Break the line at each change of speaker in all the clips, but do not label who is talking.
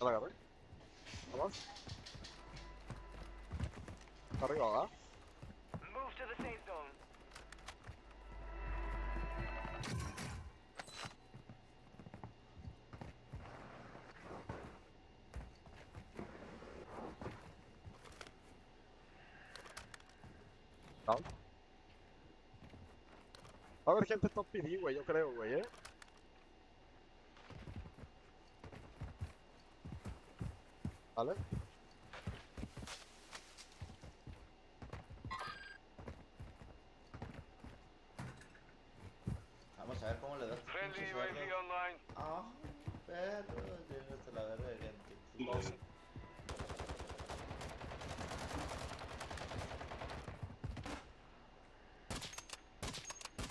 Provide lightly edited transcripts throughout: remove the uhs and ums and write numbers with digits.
Ya la agarré. Vamos. Está arriba, ¿verdad?
Move to the safe zone.
Down. Va a haber gente top PD, güey, yo creo, güey, Vale.
Vamos a ver cómo le das tus
Friendly
pinches
UAV
cerdos.
online.
Ah, perro, llegaste a la verga de gente.
No sé.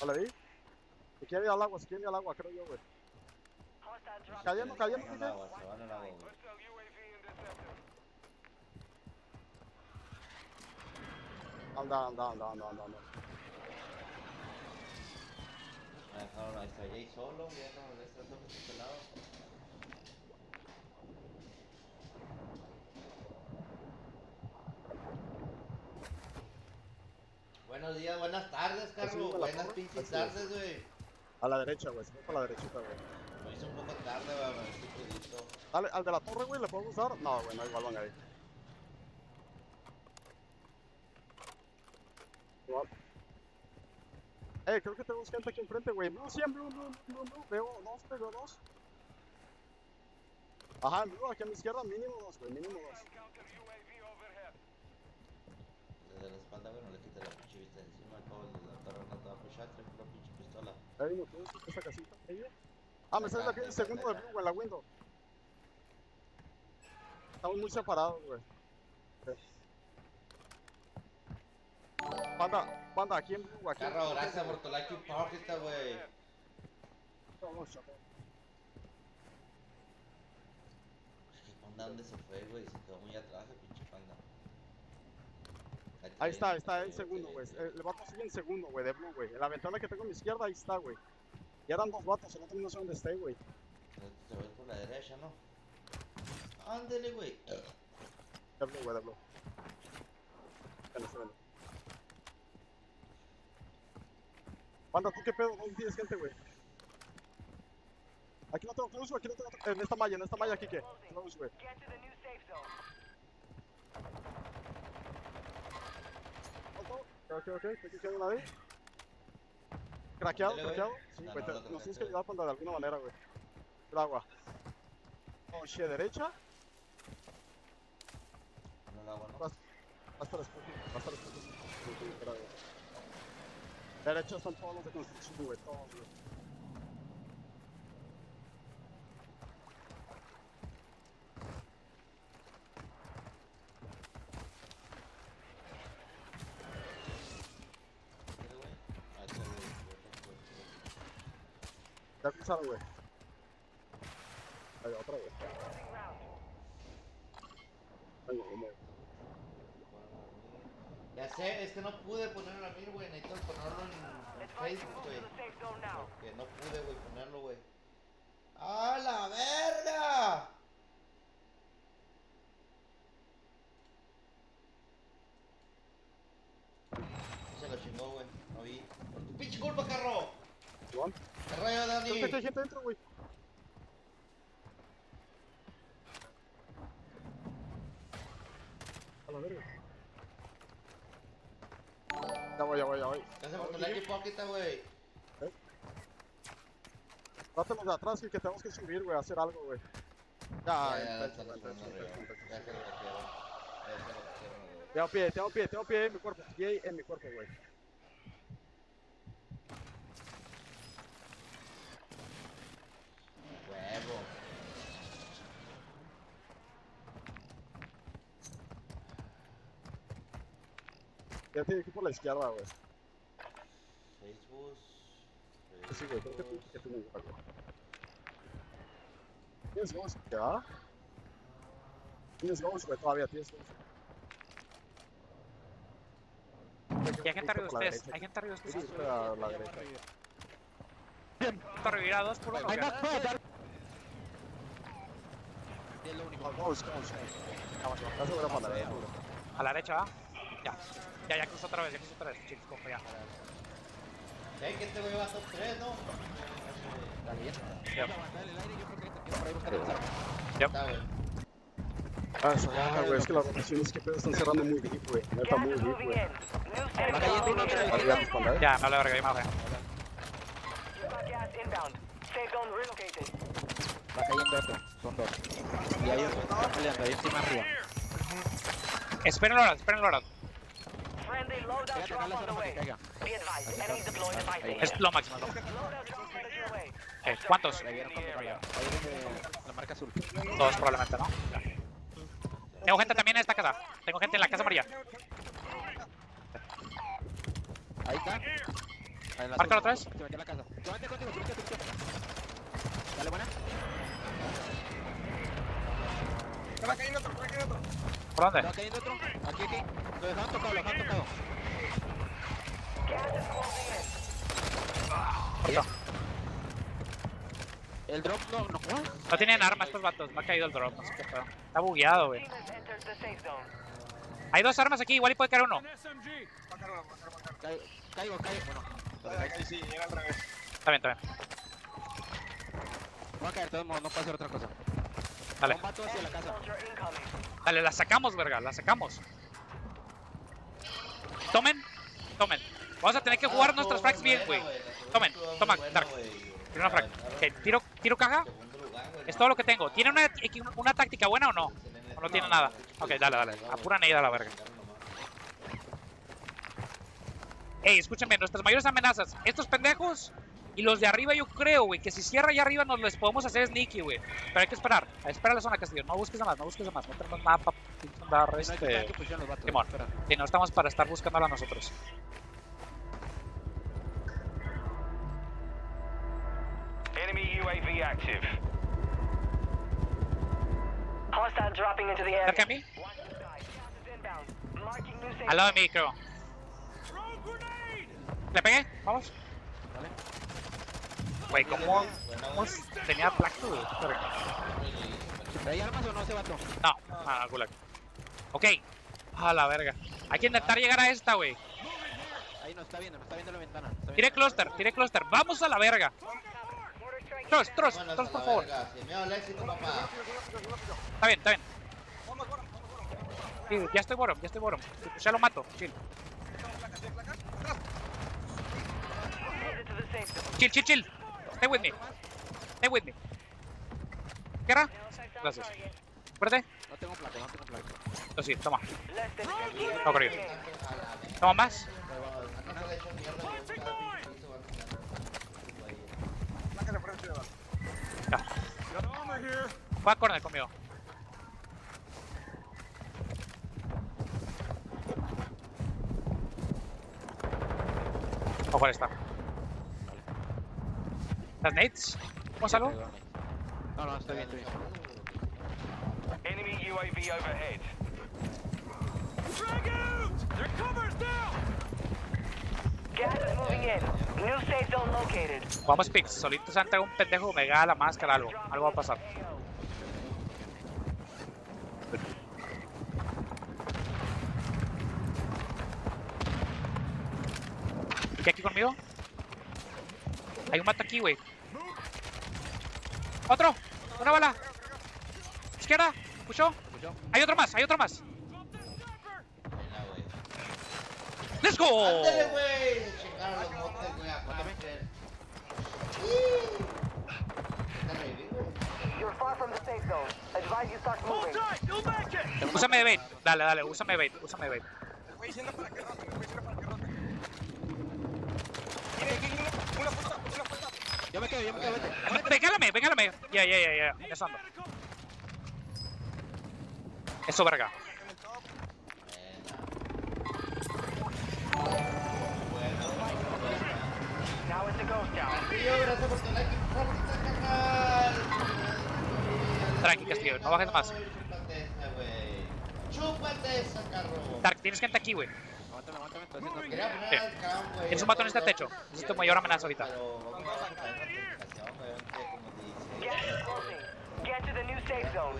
Vale, vi. Se quiere ir al agua, creo yo, güey.
Hostile drop.
Cayendo,
Se van al
DJ.
agua, se van al agua, güey.
Hostile UAV in this sector.
Anda.
Me dejaron a esta Jay solo, ya no le está todo este lado. Buenos días, buenas tardes, Carlos.
Así,
Buenas
torre.
pinches
Así
tardes, güey.
A la derecha, güey, se fue para la derechita, güey.
Me hizo un poco tarde, güey, me estoy crudito.
Dale, al de la torre, güey, ¿le puedo usar? No, güey, no, igual van ahí. Igual. Creo que tenemos gente aquí enfrente, güey. Blue, sí, en blue. Veo dos. Ajá, en blue, aquí a mi izquierda, mínimo dos, güey, mínimo dos.
Counter UAV overhead.
Desde la espalda, güey, no le quité la pinche vista de encima. Acabo de la torre, no te va a pushar, trae una pinche pistola.
Ahí no tienes esta casita, ahí. Ah, me sale aquí el segundo de blue, güey, la window. Estamos muy separados, güey. Banda, aquí en blue, aquí.
Carro, gracias por tu like hipócrita, güey.
Vamos, chaval.
Panda, ¿dónde se fue, güey? Se quedó muy atrás el pinche panda.
Ahí está el segundo, güey. El vato sigue en segundo, güey, de blue, güey. En la ventana que tengo a mi izquierda, ahí está, güey. Y eran dos vatos, el otro no sé dónde esté, güey.
Te voy por la derecha, ¿no? Ándele, güey.
De blue, güey, de blue. Se vende. Banda, ¿tú qué pedo? ¿Dónde tienes gente, güey? Aquí no tengo close, güey, en esta malla aquí, ¿qué? Close, güey.
Get to the new safe zone.
Ok, aquí queda una vez. Craqueado.
Dale, güey.
Sí,
No,
güey,
no,
nos tienes que ayudar, Panda, de alguna manera, güey. El agua. Oh, shit, derecha.
No la agua, ¿no?
Va a estar esputo. Derecha están todos los de construcción, güey, todos, güey.
Dale, güey. Ahí está, güey.
Ya cruzaron, güey. Ahí, otra, güey.
Closing round.
Vengo.
Ya sé, es que no pude ponerlo a mí, güey. Necesito ponerlo en
Advise you
Facebook,
move
güey.
to the safe zone now.
Porque no pude, güey, ponerlo, güey. ¡A la verga! Se lo chingó, güey. No vi. Por tu pinche culpa, carro.
Igual.
¿Qué rayo, Dani?
Creo que hay gente dentro, güey. A la verga. Ya voy.
Gracias por tu like hipócrita, güey.
Dátelos de atrás y que tenemos que subir, güey, a hacer algo, güey.
Ya, está respondiendo arriba. Ya sé lo que quiero. Ya sé lo que quiero, güey.
Tengo pie en mi cuerpo. Pie en mi cuerpo, güey.
Huevo.
Ya tiene que ir por la izquierda, güey.
Facebook.
Sí, güey, creo que tú me igual, güey. ¿Tienes ghost? ¿Ya? Tienes ghost, güey, todavía tienes ghost.
Y hay gente arriba de ustedes, hay gente arriba de ustedes.
Sí, a la derecha.
Está revirado 2 por 1.
Es lo único.
Vamos. Está seguro para la derecha.
A la derecha, ¿va? Ya cruzó otra vez, chicos, cojo ya.
¿Sabes que este güey va a top 3, no?
Dale, bien.
Ya.
Vamos a aguantar el aire, yo creo que te por ahí buscar las armas.
Está bien.
Güey, es que las rotaciones que pedo están cerrando muy deep, güey. Neta,
Gas
muy
is
deep,
moving
güey.
in. New safe
Va
zone
cayendo uno,
located.
Arriba tu espalda,
Ya, no le verga, yo me bajé.
You got gas inbound. Safe zone relocated.
Va cayendo otro. Son dos. Y hay otro. Están peleando ahí encima arriba.
Espérenlo ahora.
Friendly loadout
Voy a atacar
drop
la
on the
zona para que
way.
caiga.
Be advised, enemy deployed at my
Es
station.
lo máximo, ¿no?
Loadout drop headed your way.
¿Cuántos?
Ahí vieron cuando cayó. Ahí viene la marca azul.
Todos probablemente, ¿no? Ya. Tengo gente también en esta casa. Tengo gente en la casa amarilla.
Ahí está. Ahí en la
Márcalo
azul.
otra vez.
Se metió en la casa. Yo vente contigo, te metió. Dale, buena.
¿Por dónde?
Va cayendo otro. Aquí. Lo dejaron tocado.
Gas is closing in.
Corto.
El drop no. ¿What?
No tienen armas estos vatos. Me ha caído el drop. No sé qué pedo. Está bugueado, güey.
Team has entered the safe zone.
Hay dos armas aquí. Igual y puede caer uno.
Caigo. Bueno.
Sí, era al revés.
Está bien.
Voy a caer, de todos modos, no puedo hacer otra cosa.
Dale.
Un vato hacia la casa.
Soldier incoming.
Dale, la sacamos, verga. La sacamos. Tomen. Vamos a tener que jugar nuestras frags bien, güey. Tomen. Toma, Dark. Tiro una frag. Ok, tiro caja. Es todo lo que tengo. ¿Tiene una táctica buena o no? ¿O no tiene nada? Ok, dale. A pura neida la verga. Ey, escúchenme, nuestras mayores amenazas. Estos pendejos y los de arriba, yo creo, güey, que si cierra allá arriba nos les podemos hacer sneaky, güey. Pero hay que esperar. Espera la zona, Castillo. No busques a más. No tenemos nada para andar,
No hay que pushear los vatos.
Simón.
Espera.
Sí, no estamos para estar buscándola nosotros.
Enemy UAV active. Hostile dropping into the area.
Cerca a mí.
Watch the sky. Gas is inbound. Marking new safe
Al lado
zone.
de mí, creo. ¿Le pegué? Vamos.
Vale.
Güey, ¿cómo tenía placa, güey? Verga.
¿Hay armas o no ese vato?
No, gulag. Ok. A la verga. Hay que intentar llegar a esta, güey.
Ahí nos está viendo la ventana.
Tire cluster. Vamos a la verga. Trost,
Bueno,
por favor.
Sin miedo al éxito, papá.
Está bien. Sí, ya estoy bottom. Ya lo mato. Chill.
Headed to the safe zone.
Chill. Stay with me. ¿Tierra? Gracias. Espérate.
No tengo placa.
Oh, sí, toma.
Less than 15
No, corrido. Toma más.
Acá no le he hecho mierda, güey. Cada pinche piso van a estar.
Placa de frente, va.
Ya. Juega corner conmigo. Ojo, está. ¿Las nades? ¿Vamos algo?
No, estoy bien.
Enemy UAV overhead. Gas is moving in. New safe zone located.
Vamos, Pix. Solito se ante un pendejo me gana la máscara, algo va a pasar. ¿Qué aquí conmigo? Hay un mato aquí, güey. ¡Otro! ¡Una bala! Izquierda, pushó. Hay otro más.
Venga, güey.
¡Let's go!
¡Ándale, güey! Checaron los montes, güey, a Panther. ¿Te reviví, güey?
You're far from the safe zone. Advise you start moving.
Úsame de bait. Dale, úsame bait.
El güey diciendo para que rote, Tiene una puta.
Yo me quedo, vete.
Véngálame. Ya. Eso ando. Eso, verga.
Now it's a ghost town.
Tío, gracias por tu like y compartir, carnal.
Tranqui, Castillo, no bajes más.
Chúpate esa, güey. Chúpate esa, carro.
Dark, tienes gente aquí, güey.
Aguántame, estoy haciendo.
Quería poner al cam, güey.
Tienes un botón en este techo. Esa es tu mayor amenaza ahorita.
Pero vamos a sacar esa notificación, güey. Como
Gas is
dice.
closing. Get enter the new safe zone.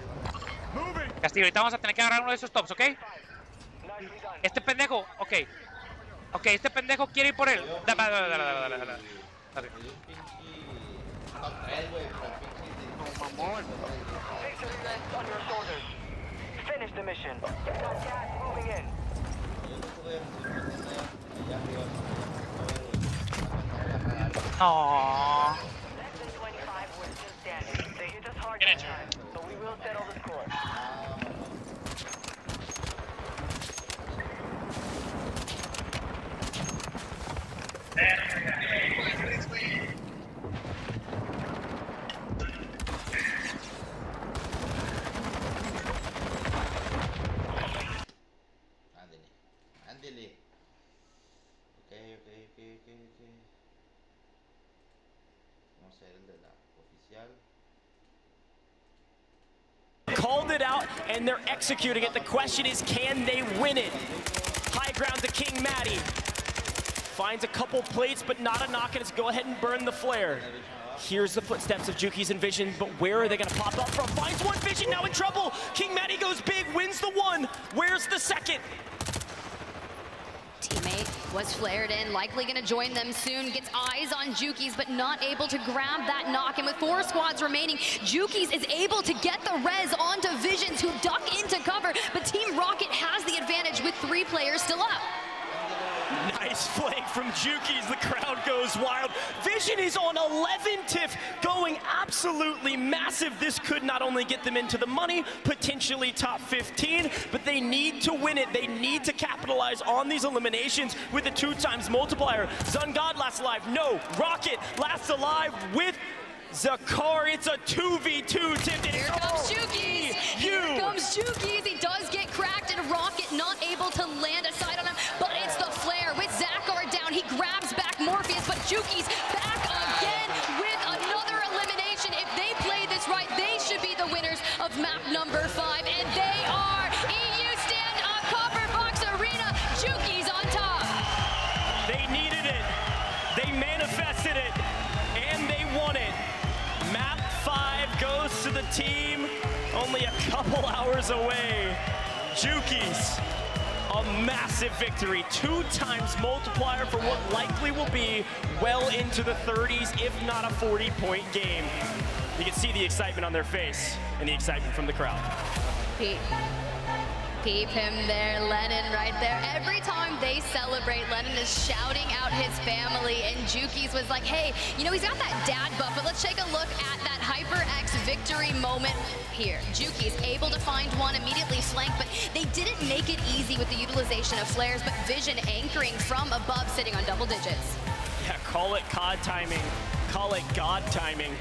Castillo, ahorita vamos a tener que agarrar uno de esos tops, ¿ok?
Nicely done.
Este pendejo, ok. Ok, este pendejo quiere ir por él. Dale.
Hay un pinche top 3, güey, pero el pinche...
Victory rests on your shoulders. Finish the mission. Got gas moving in.
Yo no estuve allá arriba.
No.
Less than 25 were still standing. They hit us hard
Get
that
it.
time, but we will settle the score.
Ándele. Ok. Vamos a ver el de la oficial.
Called it out and they're executing it. The question is, can they win it? High ground to King Matty. Finds a couple plates, but not a knock, and it's go ahead and burn the flare. Here's the footsteps of Juki's and Vision, but where are they gonna pop up from? Finds one, Vision now in trouble. King Matty goes big, wins the one. Where's the second?
Teammate was flared in, likely gonna join them soon. Gets eyes on Juki's, but not able to grab that knock. And with 4 squads remaining, Juki's is able to get the res onto Visions, who duck into cover. But Team Rocket has the advantage with 3 players still up.
Nice flank from Juki's. The crowd goes wild. Vision is on 11 TIF, going absolutely massive. This could not only get them into the money, potentially top 15, but they need to win it. They need to capitalize on these eliminations with a 2x multiplier. Zungod lasts alive. No. Rocket lasts alive with Zakar. It's a 2v2 tipped.
Here comes Juki's. Here comes Juki's. He does get cracked, and Rocket not able to land a sight on him, but it's the flare with Zakar down. He grabs back Morpheus, but Juki's back again with another elimination. If they play this right, they should be the winners of map number 5, and they are. EU stand up, Copper Box Arena. Juki's on top.
They needed it. They manifested it. And they won it. Map 5 goes to the team only a couple hours away. Juki's, a massive victory. 2x multiplier for what likely will be well into the 30s, if not a 40-point game. You can see the excitement on their face and the excitement from the crowd.
Peep him there, Lennon right there. Every time they celebrate, Lennon is shouting out his family, and Juki's was like, hey, you know, he's got that dad buff, but let's take a look at that HyperX victory moment here. Juki's able to find one, immediately flanked, but they didn't make it easy with the utilization of flares, but Vision anchoring from above, sitting on double digits.
Yeah, call it COD timing, call it God timing.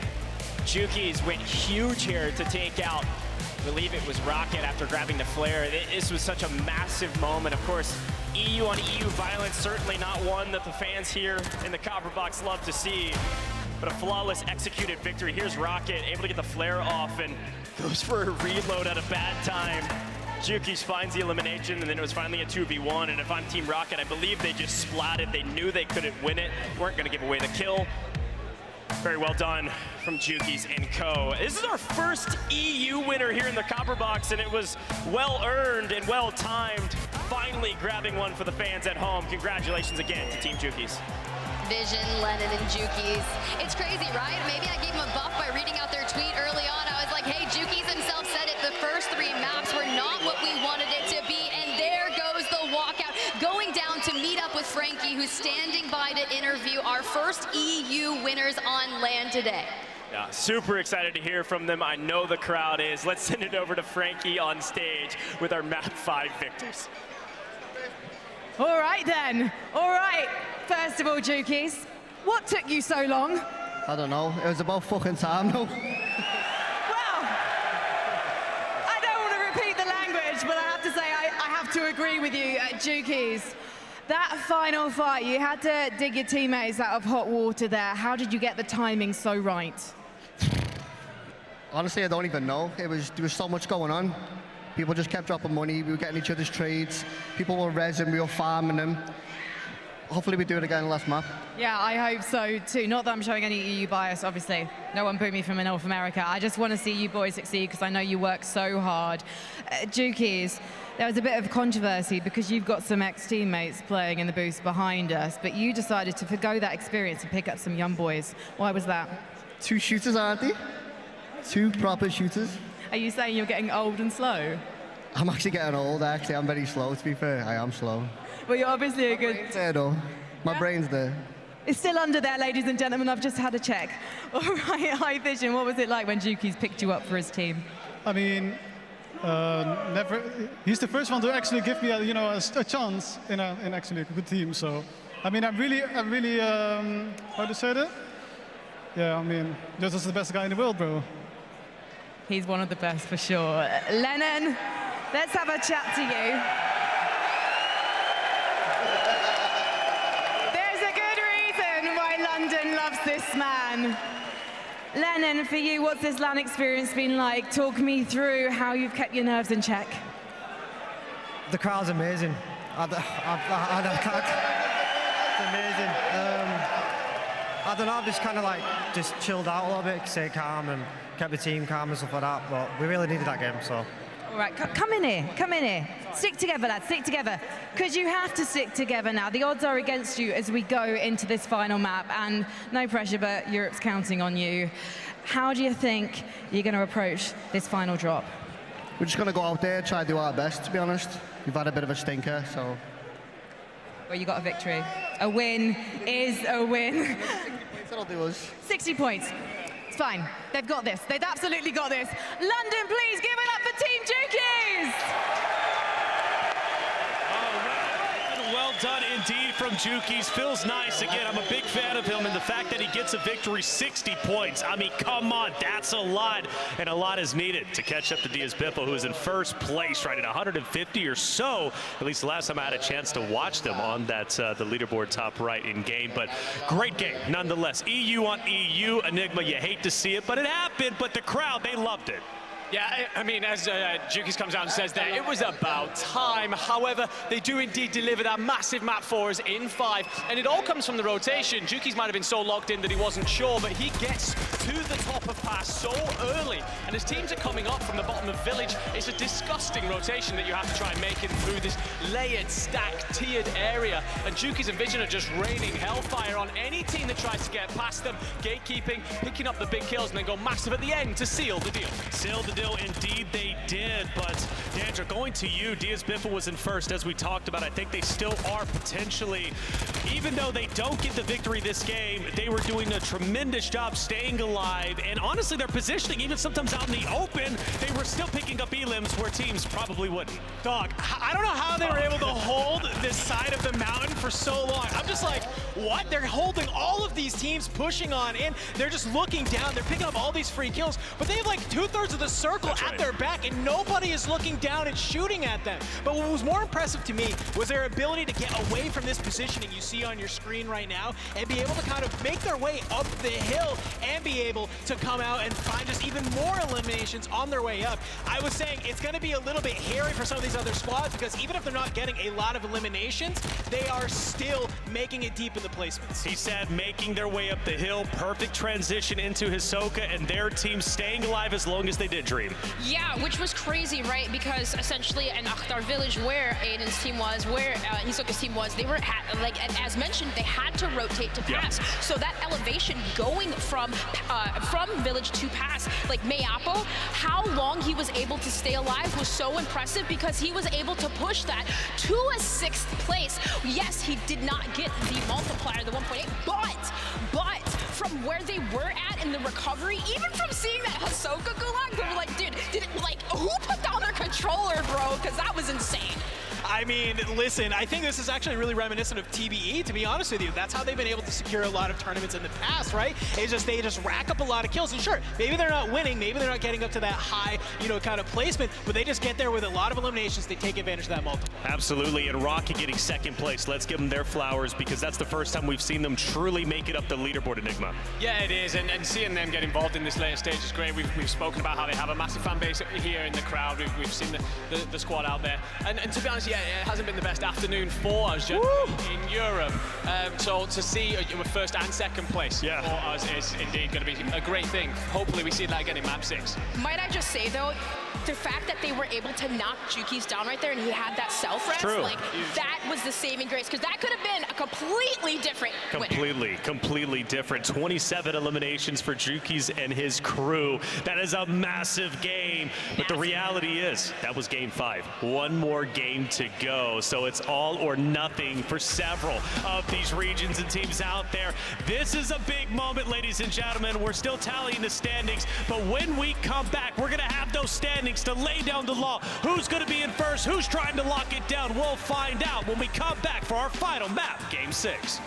Juki's went huge here to take out, I believe it was Rocket after grabbing the flare. This was such a massive moment. Of course, EU on EU violence, certainly not one that the fans here in the Copper Box love to see, but a flawless executed victory. Here's Rocket, able to get the flare off and goes for a reload at a bad time. Juki's finds the elimination, and then it was finally a 2v1, and if I'm Team Rocket, I believe they just splatted. They knew they couldn't win it, weren't gonna give away the kill. Very well done from Juki's and co. This is our first EU winner here in the Copper Box, and it was well earned and well timed. Finally grabbing one for the fans at home. Congratulations again to Team Juki's.
Vision, Lennon, and Juki's. It's crazy, right? Maybe I gave them a buff by reading out their tweet early on. I was like, hey, Juki's himself said it. The first 3 maps were not what we wanted it to be, and there goes the walkout. Going down to meet up with Frankie, who's standing by to interview our first EU winners on land today.
Yeah, super excited to hear from them. I know the crowd is. Let's send it over to Frankie on stage with our map 5 victors.
All right then. All right. First of all, Juki's, what took you so long?
I don't know. It was about fucking time, though.
Well, I don't want to repeat the language, but I have to say I have to agree with you, Juki's. That final fight, you had to dig your teammates out of hot water there. How did you get the timing so right?
Honestly, I don't even know. There was so much going on. People just kept dropping money. We were getting each other's trades. People were resin, we were farming them. hopefully we do it again last map.
Yeah, I hope so too. Not that I'm showing any EU bias, obviously. No one booed me from North America. I just want to see you boys succeed because I know you work so hard. Jukies, there was a bit of controversy because you've got some ex-teammates playing in the booth behind us, but you decided to forgo that experience and pick up some young boys. Why was that?
2 shooters, aren't they? 2 proper shooters.
Are you saying you're getting old and slow?
I'm actually getting old, actually. I'm very slow, to be fair. I am slow.
Well, you're obviously a good...
Brain's there, though. My brain's there.
It's still under there, ladies and gentlemen. I've just had a check. All right, High Vision, what was it like when Jukies picked you up for his team?
I mean, he's the first one to actually give me a chance in actually a good team. So, I mean, I'm really, how to say that? Yeah, I mean, this is the best guy in the world, bro.
He's one of the best for sure. Lennon, let's have a chat to you. There's a good reason why London loves this man. Lennon, for you, what's this LAN experience been like? Talk me through how you've kept your nerves in check.
The crowd's amazing. It's amazing. I don't know, I've just kind of like just chilled out a little bit, stayed calm and kept the team calm and stuff like that, but we really needed that game, so.
All right, come in here. Stick together, lads, stick together. Because you have to stick together now. The odds are against you as we go into this final map, and no pressure, but Europe's counting on you. How do you think you're going to approach this final drop?
We're just going to go out there, try to do our best, to be honest. We've had a bit of a stinker, so.
Well, you got a victory. A win is a win.
That'll do us.
60 points. It's fine. They've got this. They've absolutely got this. London, please give it up for Team Jukies!
Well done indeed from Jukies. Feels nice. Again, I'm a big fan of him and the fact that he gets a victory, 60 points. I mean, come on, that's a lot. And a lot is needed to catch up to DSBiffo, who is in first place, right at 150 or so. At least the last time I had a chance to watch them on that the leaderboard top right in game. But great game, nonetheless. EU on EU. Enigma, you hate to see it, but it happened. But the crowd, they loved it.
Yeah, I mean, as Jukies comes out and says that, it was about time. However, they do indeed deliver that massive map for us in 5, and it all comes from the rotation. Jukies might have been so locked in that he wasn't sure, but he gets to the top of pass so early, and as teams are coming up from the bottom of village, it's a disgusting rotation that you have to try and make it through this layered, stacked, tiered area, and Jukies and Vision are just raining hellfire on any team that tries to get past them, gatekeeping, picking up the big kills, and then go massive at the end to seal the deal.
Seal the deal. Indeed they did, but Dandra, going to you, DSBiffo was in first, as we talked about. I think they still are potentially, even though they don't get the victory this game, they were doing a tremendous job staying alive, and honestly their positioning, even sometimes out in the open, they were still picking up elims where teams probably wouldn't.
Dog, I don't know how they were able to hold this side of the mountain for so long. I'm just like, what? They're holding all of these teams pushing on in. They're just looking down. They're picking up all these free kills, but they have like 2/3 of the circle at their back, and nobody is looking down and shooting at them. But what was more impressive to me was their ability to get away from this positioning you see on your screen right now and be able to kind of make their way up the hill and be able to come out and find just even more eliminations on their way up. I was saying it's going to be a little bit hairy for some of these other squads because even if they're not getting a lot of eliminations, they are still making it deep in the placements.
He said making their way up the hill, perfect transition into Hisoka, and their team staying alive as long as they did, Dream.
Yeah, which was crazy, right? Because essentially in Akhtar village, where Aiden's team was, where Hisoka's team was, they were, as mentioned, they had to rotate to pass. Yeah. So that elevation going from village to pass, like Mayapo, how long he was able to stay alive was so impressive because he was able to push that to a 6th place. Yes, he did not get the multiplier, the 1.8, but from where they were at in the recovery, even from seeing that Hisoka gulag, they were like, dude, who put down their controller, bro? Because that was insane.
I mean, listen, I think this is actually really reminiscent of TBE, to be honest with you. That's how they've been able to secure a lot of tournaments in the past, right? It's just, they just rack up a lot of kills. And sure, maybe they're not winning, maybe they're not getting up to that high, kind of placement, but they just get there with a lot of eliminations. They take advantage of that multiple.
Absolutely, and Rocky getting 2nd place. Let's give them their flowers because that's the first time we've seen them truly make it up the leaderboard, Enigma.
Yeah, it is, and seeing them get involved in this later stage is great. We've spoken about how they have a massive fan base here in the crowd. We've seen the squad out there. And to be honest, yeah,
it hasn't been the best afternoon for us in Europe. So to see first and second place for us is indeed going to be a great thing. Hopefully we see that again in map 6.
Might I just say though, the fact that they were able to knock Jukies down right there and he had that self-rest, like that was the saving grace, because that could have been a completely different winner.
Completely different. 27 eliminations for Jukies and his crew. That is a massive game. But the reality is, that was game 5. One more game to go. So it's all or nothing for several of these regions and teams out there. This is a big moment, ladies and gentlemen. We're still tallying the standings, but when we come back, we're gonna have those standings to lay down the law. Who's gonna be in first? Who's trying to lock it down? We'll find out when we come back for our final map, game 6.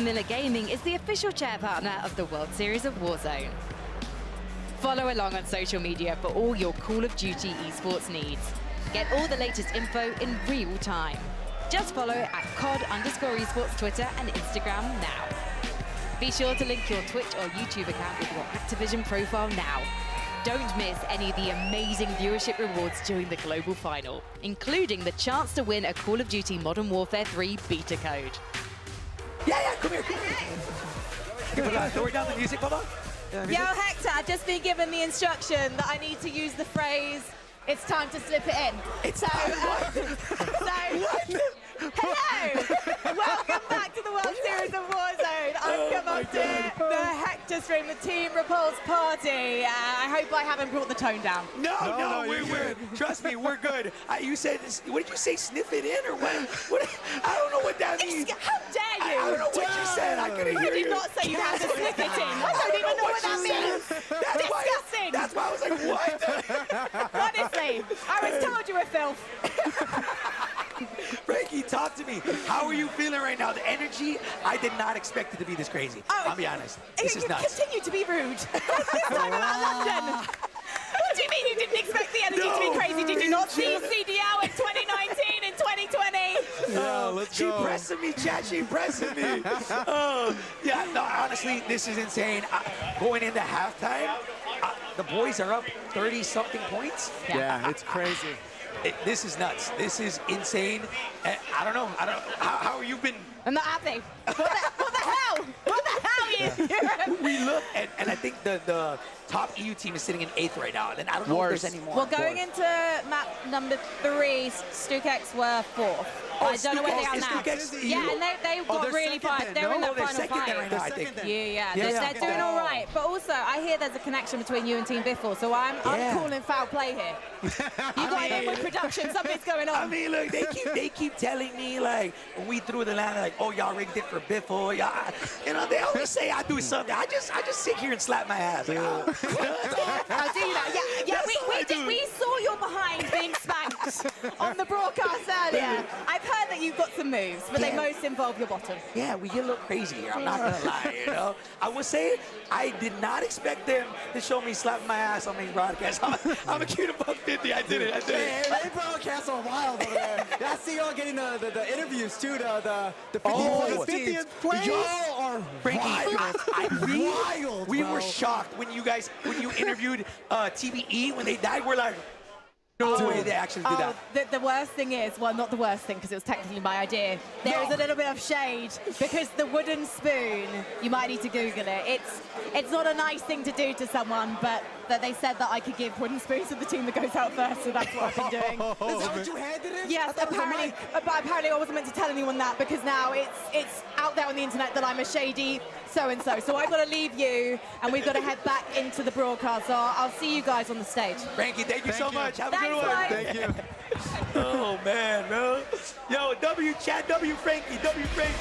Miller Gaming is the official chair partner of the World Series of Warzone. Follow along on social media for all your Call of Duty esports needs. Get all the latest info in real time. Just follow at COD_esports Twitter and Instagram now. Be sure to link your Twitch or YouTube account with your Activision profile now. Don't miss any of the amazing viewership rewards during the global final, including the chance to win a Call of Duty Modern Warfare 3 beta code.
Yeah, come here. Lower down the music, Bubba.
Yo, Hector, I've just been given the instruction that I need to use the phrase, "It's time to slip it in."
It's
hello! Welcome back to the World Series of Warzone. I've come up to the Hector stream, the Team Repulse party. I hope I haven't brought the tone down.
No, we're trust me, we're good. You said, what did you say, sniff it in or what? I don't know what that means.
How dare you?
I don't know what you said. I couldn't hear you.
I did not say you had to sniff it in. I don't even know what that means. Disgusting.
That's why I was like, what?
Honestly, I was told you were filth.
Frankie, talk to me. How are you feeling right now? The energy, I did not expect it to be this crazy. I'll be honest. This is nuts.
Continue to be rude. This time about London. What do you mean you didn't expect the energy to be crazy? Did you not see CDL in 2019 and 2020?
No, let's go. She pressing me, chat. She pressing me. Yeah, no, honestly, this is insane. Going into halftime, the boys are up 30-something points.
Yeah, it's crazy.
This is nuts. This is insane. I don't know. How you been?
I'm not happy. What the hell? What the hell?
We look, and I think the top EU team is sitting in 8th right now, and I don't know if there's any more.
Well, going into map number 3, StuKX were 4th. I don't know where they are now. Yeah, and they got really far. They're in the final 5.
Right now, I think.
Yeah. They're doing all right. But also, I hear there's a connection between you and Team Biffle, so I'm calling foul play here. You got in with production. Something's going on.
I mean, look, they keep telling me, like, when we threw the line, like, oh, y'all rigged it for Biffle. You know, they always say I do something. I just sit here and slap my ass. Like,
I do that. Yeah. We saw your behind being spanked on the broadcast earlier. I've heard that you've got some moves, but they most involve your bottom.
Yeah, we get a little crazy here. I'm not gonna lie, you know. I will say, I did not expect them to show me slapping my ass on these broadcasts. I'm a cute above 50. I did it.
Hey, they broadcast are wild over there. I see y'all getting the interviews too. The 50th place. Y'all are wild.
We were shocked when you interviewed TBE when they died. We're like, no way they actually did that.
The worst thing is, well, not the worst thing because it was technically my idea. There is a little bit of shade because the wooden spoon, you might need to Google it. It's not a nice thing to do to someone, but that they said that I could give wooden spoons to the team that goes out first, so that's what I've been doing.
Is that what you handed it?
Yes, apparently, but apparently I wasn't meant to tell anyone that because now it's out there on the internet that I'm a shady so-and-so. So I've got to leave you, and we've got to head back into the broadcast. So I'll see you guys on the stage.
Frankie, thank you so much. Have a good one.
Thank you.
Oh, man, bro. Yo, W, chat, W, Frankie, W, Frankie.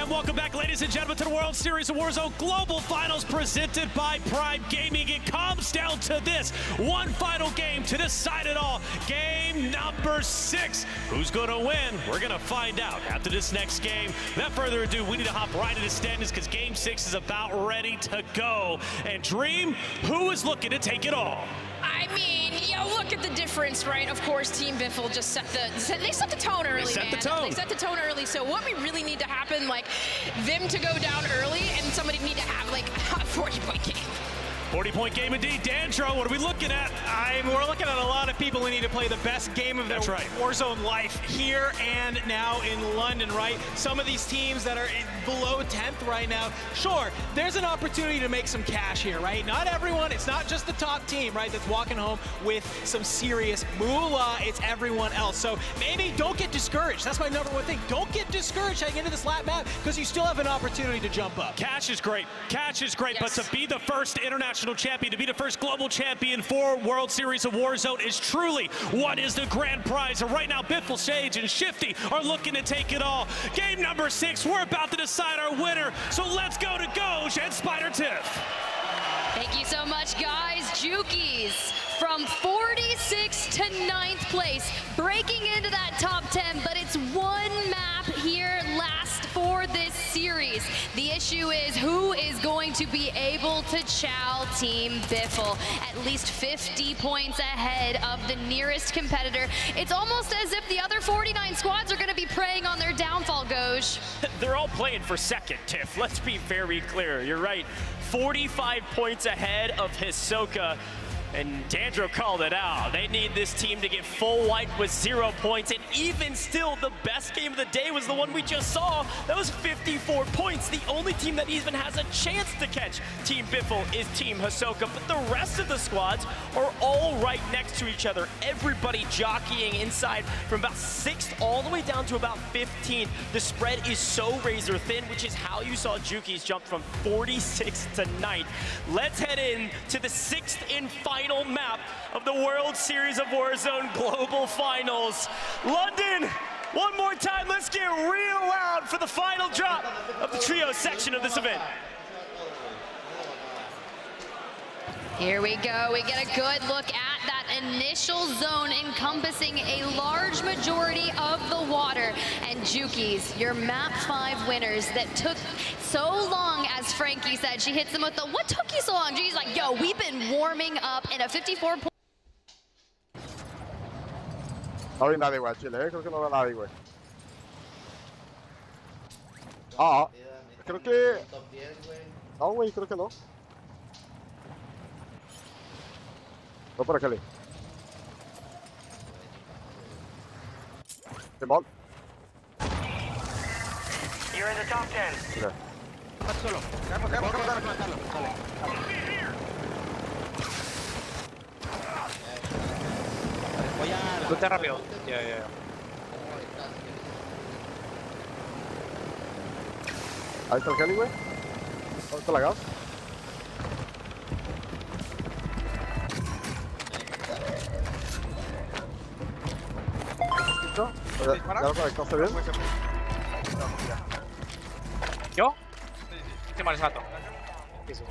And welcome back, ladies and gentlemen, to the World Series of Warzone Global Finals presented by Prime Gaming. It comes down to this one final game to decide it all. Game number 6. Who's going to win? We're going to find out after this next game. Without further ado, we need to hop right into standings because game 6 is about ready to go. And Dream, who is looking to take it all?
I mean, look at the difference, right? Of course, Team Biffle just set the tone early,
They set
man.
the tone.
They set the tone early. So what we really need to happen, like them to go down early, and somebody need to have like a 40-point game.
40-point game indeed. Dandro, what are we looking at?
We're looking at a lot of people who need to play the best game of their
right.
Warzone life here and now in London, right? Some of these teams that are below 10th right now, sure, there's an opportunity to make some cash here, right? Not everyone, it's not just the top team, right, that's walking home with some serious moolah. It's everyone else. So maybe don't get discouraged. That's my number one thing. Don't get discouraged heading into this lap map because you still have an opportunity to jump up.
Cash is great. Cash is great,
Yes.
but to be the first international champion, to be the first global champion for World Series of Warzone is truly what is the grand prize. And right now, Biffle, Sage, and Shifty are looking to take it all. Game number 6, we're about to decide our winner. So let's go to Goj and Spider Tiff.
Thank you so much, guys. Jukies from 46 to 9th place, breaking into that top 10, but it's one map here last for this series. The issue is who is going to be able to chow Team Biffle, at least 50 points ahead of the nearest competitor. It's almost as if the other 49 squads are going to be preying on their downfall, Goj.
They're all playing for second, Tiff. Let's be very clear. You're right. 45 points ahead of Hisoka. And Dandro called it out. They need this team to get full white with 0 points. And even still, the best game of the day was the one we just saw. That was 54 points. The only team that even has a chance to catch Team Biffle is Team Hisoka. But the rest of the squads are all right next to each other. Everybody jockeying inside from about 6th all the way down to about 15th. The spread is so razor thin, which is how you saw Jukies jump from 46th to 9th. Let's head in to the 6th and final map of the World Series of Warzone Global Finals. London, one more time, let's get real loud for the final drop of the trio section of this event.
Here we go. We get a good look at that initial zone encompassing a large majority of the water. And Jukies, your map 5 winners that took so long, as Frankie said. She hits them with the, what took you so long? She's like, yo, we've been warming up in a 54 point.
No vi nadie, güey, a Chile, creo que no veo a nadie, güey. Ah, creo que... No, güey, creo que no. No para Caele. Simón.
You're in the top 10.
Okay.
Solo. Matarlo. Voy a...
Lute rápido. Ya.
Ahí está el Caele, güey. ¿Dónde está la gas? ¿Ya lo conectaste bien?
¿Yo? Estoy mal salto.
Estoy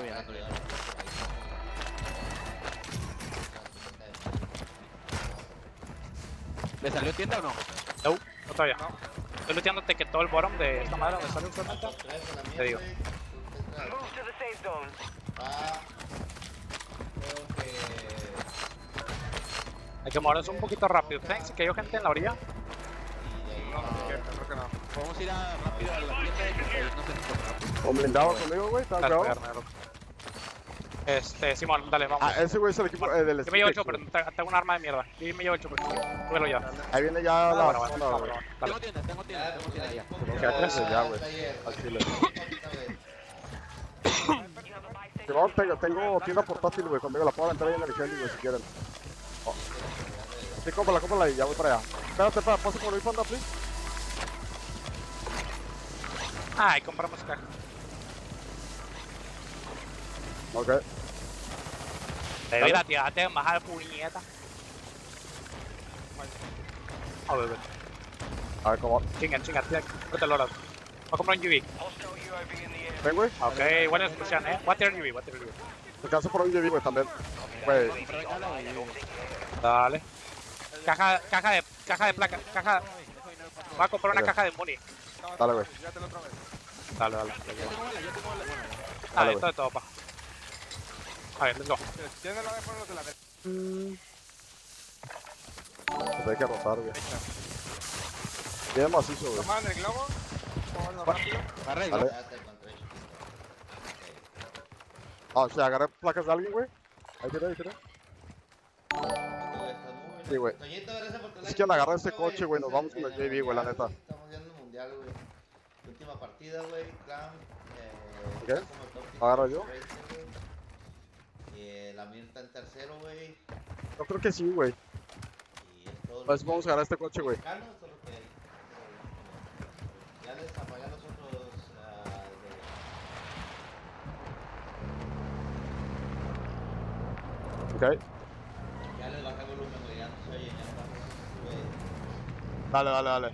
bien. ¿Le salió tienda o no?
No todavía. Estoy looteándote que todo el bottom de esta madre donde sale usualmente. Te digo.
Move to the safe zone.
Hay que movernos un poquito rápido. Thanks, que hay gente en la orilla.
Creo que no. Podemos ir rápido a la tienda y que no se encuentra.
¿Un blindado conmigo, güey? ¿Estás acabado?
Simón, dale, vamos.
Ah, ese güey es el equipo del
Yo me llevo el chopper, tengo un arma de mierda. Yo me llevo el chopper. Súbelo ya.
Ahí viene ya la
Bueno,
segunda, güey.
Tengo tienda ya.
Que atrás ya, güey. Al Chile. Simón, tengo tienda portátil, güey. Conmigo la puedo aventar ahí en el Caele, güey, si quieren. Oh. Sí, cómprala ahí, ya voy para allá. Espérate, pasa por ahí, panda, please.
Ay, compramos caja.
Ok.
Mira, tírate más a la puñeta. A ver.
A ver cómo.
Chinga, no te loras. Voy a comprar un UV.
Ven, güey.
Ok, buena discusión, What tier UV,
Te canso por un UV, güey, también. Güey.
Dale. Caja de placa, voy a comprar una
Ok.
caja de Mundial.
Dale, güey.
Dale.
Dale,
Dale,
güey.
todo, pa. A ver, let's go.
Te hay que rotar, güey. Bien macizo, güey.
¿Tomaron el globo?
Dale.
Ya te encontré, chiquito.
Ah, o sea, agarré placas de alguien, güey. Ahí tiré. Sí, güey.
Toñito, gracias por tu like.
Es que al agarrar este coche, güey, nos vamos con el JV, güey, la neta.
Estamos viendo el mundial, güey. Última partida, güey. Clan.
¿Qué? ¿Agarro yo?
La Mir está en tercero, güey.
Yo creo que sí, güey.
Y es todo.
Pues vamos a agarrar este coche, güey.
Mexicanos, solo que ya les apagué a los otros.
Ok.
Ya les bajé el volumen, güey. Ya no se oye, ya no bajo, güey.
Dale.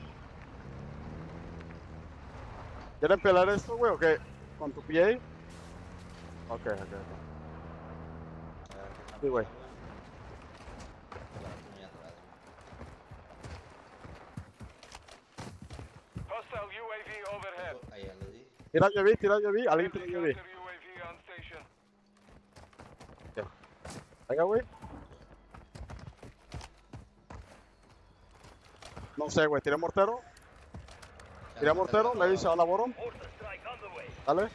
¿Quieren pelar esto, güey, o qué? ¿Con tu pie? Ok. Sí, güey.
Ahí ya les di.
Tira UV, alguien tira UV. Ok. Venga, güey. No sé, güey, tiré mortero. Me dice a la Boron. Dale.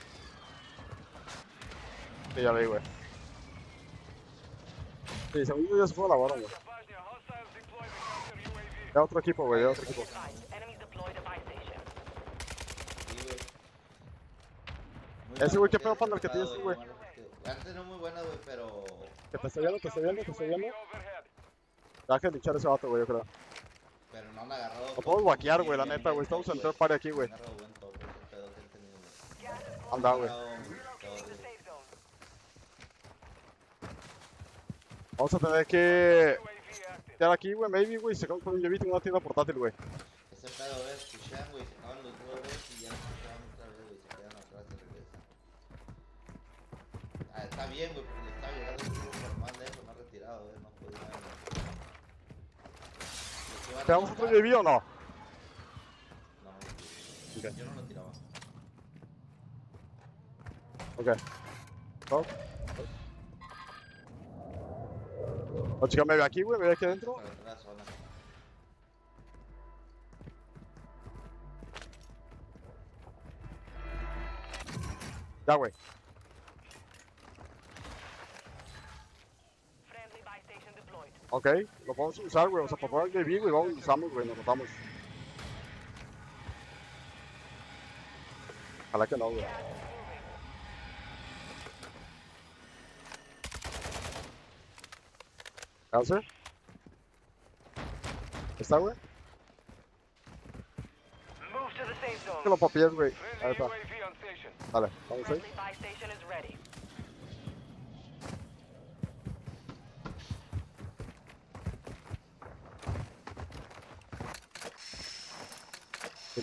Sí, ya vi, güey. Sí, según yo ya se fue a la Boron, güey. Ya otro equipo, güey, Ese güey, qué pedo para el que tienes, güey.
Antes no muy buena, güey, pero.
Que te estoy viendo. Ya que linchar ese vato, güey, yo creo.
Pero no han agarrado.
Lo podemos vaquear, güey, la neta, güey. Estamos en third party aquí, güey. Anda, güey. Vamos a tener que quedar aquí, güey, maybe, güey. Se con un llevito en una tienda portátil, güey.
Ese pedo, güey, escuchan, güey, se acaban los huevos y ya no escuchaban otra vez, güey, se quedan atrás y regresan. Ah, está bien, güey, porque le estaba llegando el grupo por más lejos, más retirado, güey, no podía.
¿Pegamos otro JV o no?
No, yo no lo tiraba.
Ok. Top. O chica, me ve aquí, güey, me ve aquí adentro.
Para atrás, sola.
Ya, güey. Ok, lo podemos usar, güey. O sea, para poner el JV, güey, vamos, lo usamos, güey, nos rotamos. Ojalá que no, güey. ¿Cáncer? ¿Está, güey? Que lo papies, güey. Ahí está. Dale, vamos ahí.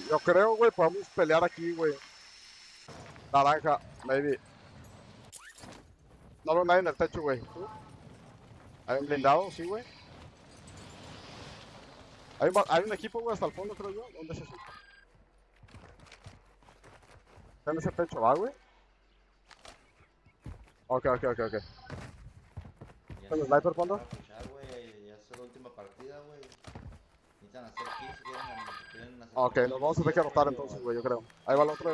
Yo creo, güey, podemos pelear aquí, güey. Naranja, maybe. No veo nadie en el techo, güey. ¿Tú? ¿Hay un blindado? Sí, güey. Hay un equipo, güey, hasta el fondo, creo yo. ¿Dónde es eso? ¿Está en ese techo, va, güey? Ok. ¿Con el sniper, fondo?
Ya es la última partida, güey. Necesitan hacer kills si quieren hacer.
Ok, nos vamos a tener que rotar entonces, güey, yo creo. Ahí va el otro.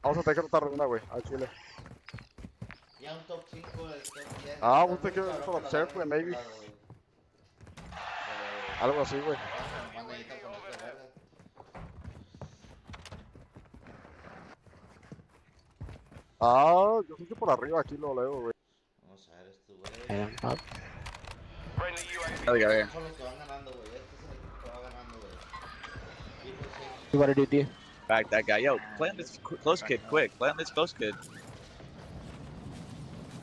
Vamos a tener que rotar una, güey, al chile.
Ya un top 5, el top 10.
Ah, usted quiere for observe, güey, maybe. Algo así, güey. Ah, yo creo que por arriba aquí lo leo, güey.
Vamos a ver esto, güey.
Oiga.
Son los que van ganando, güey. Este es el equipo que va ganando, güey.
You gotta do D.
Back that guy. Yo, play on this close kid, quick. Play on this close kid.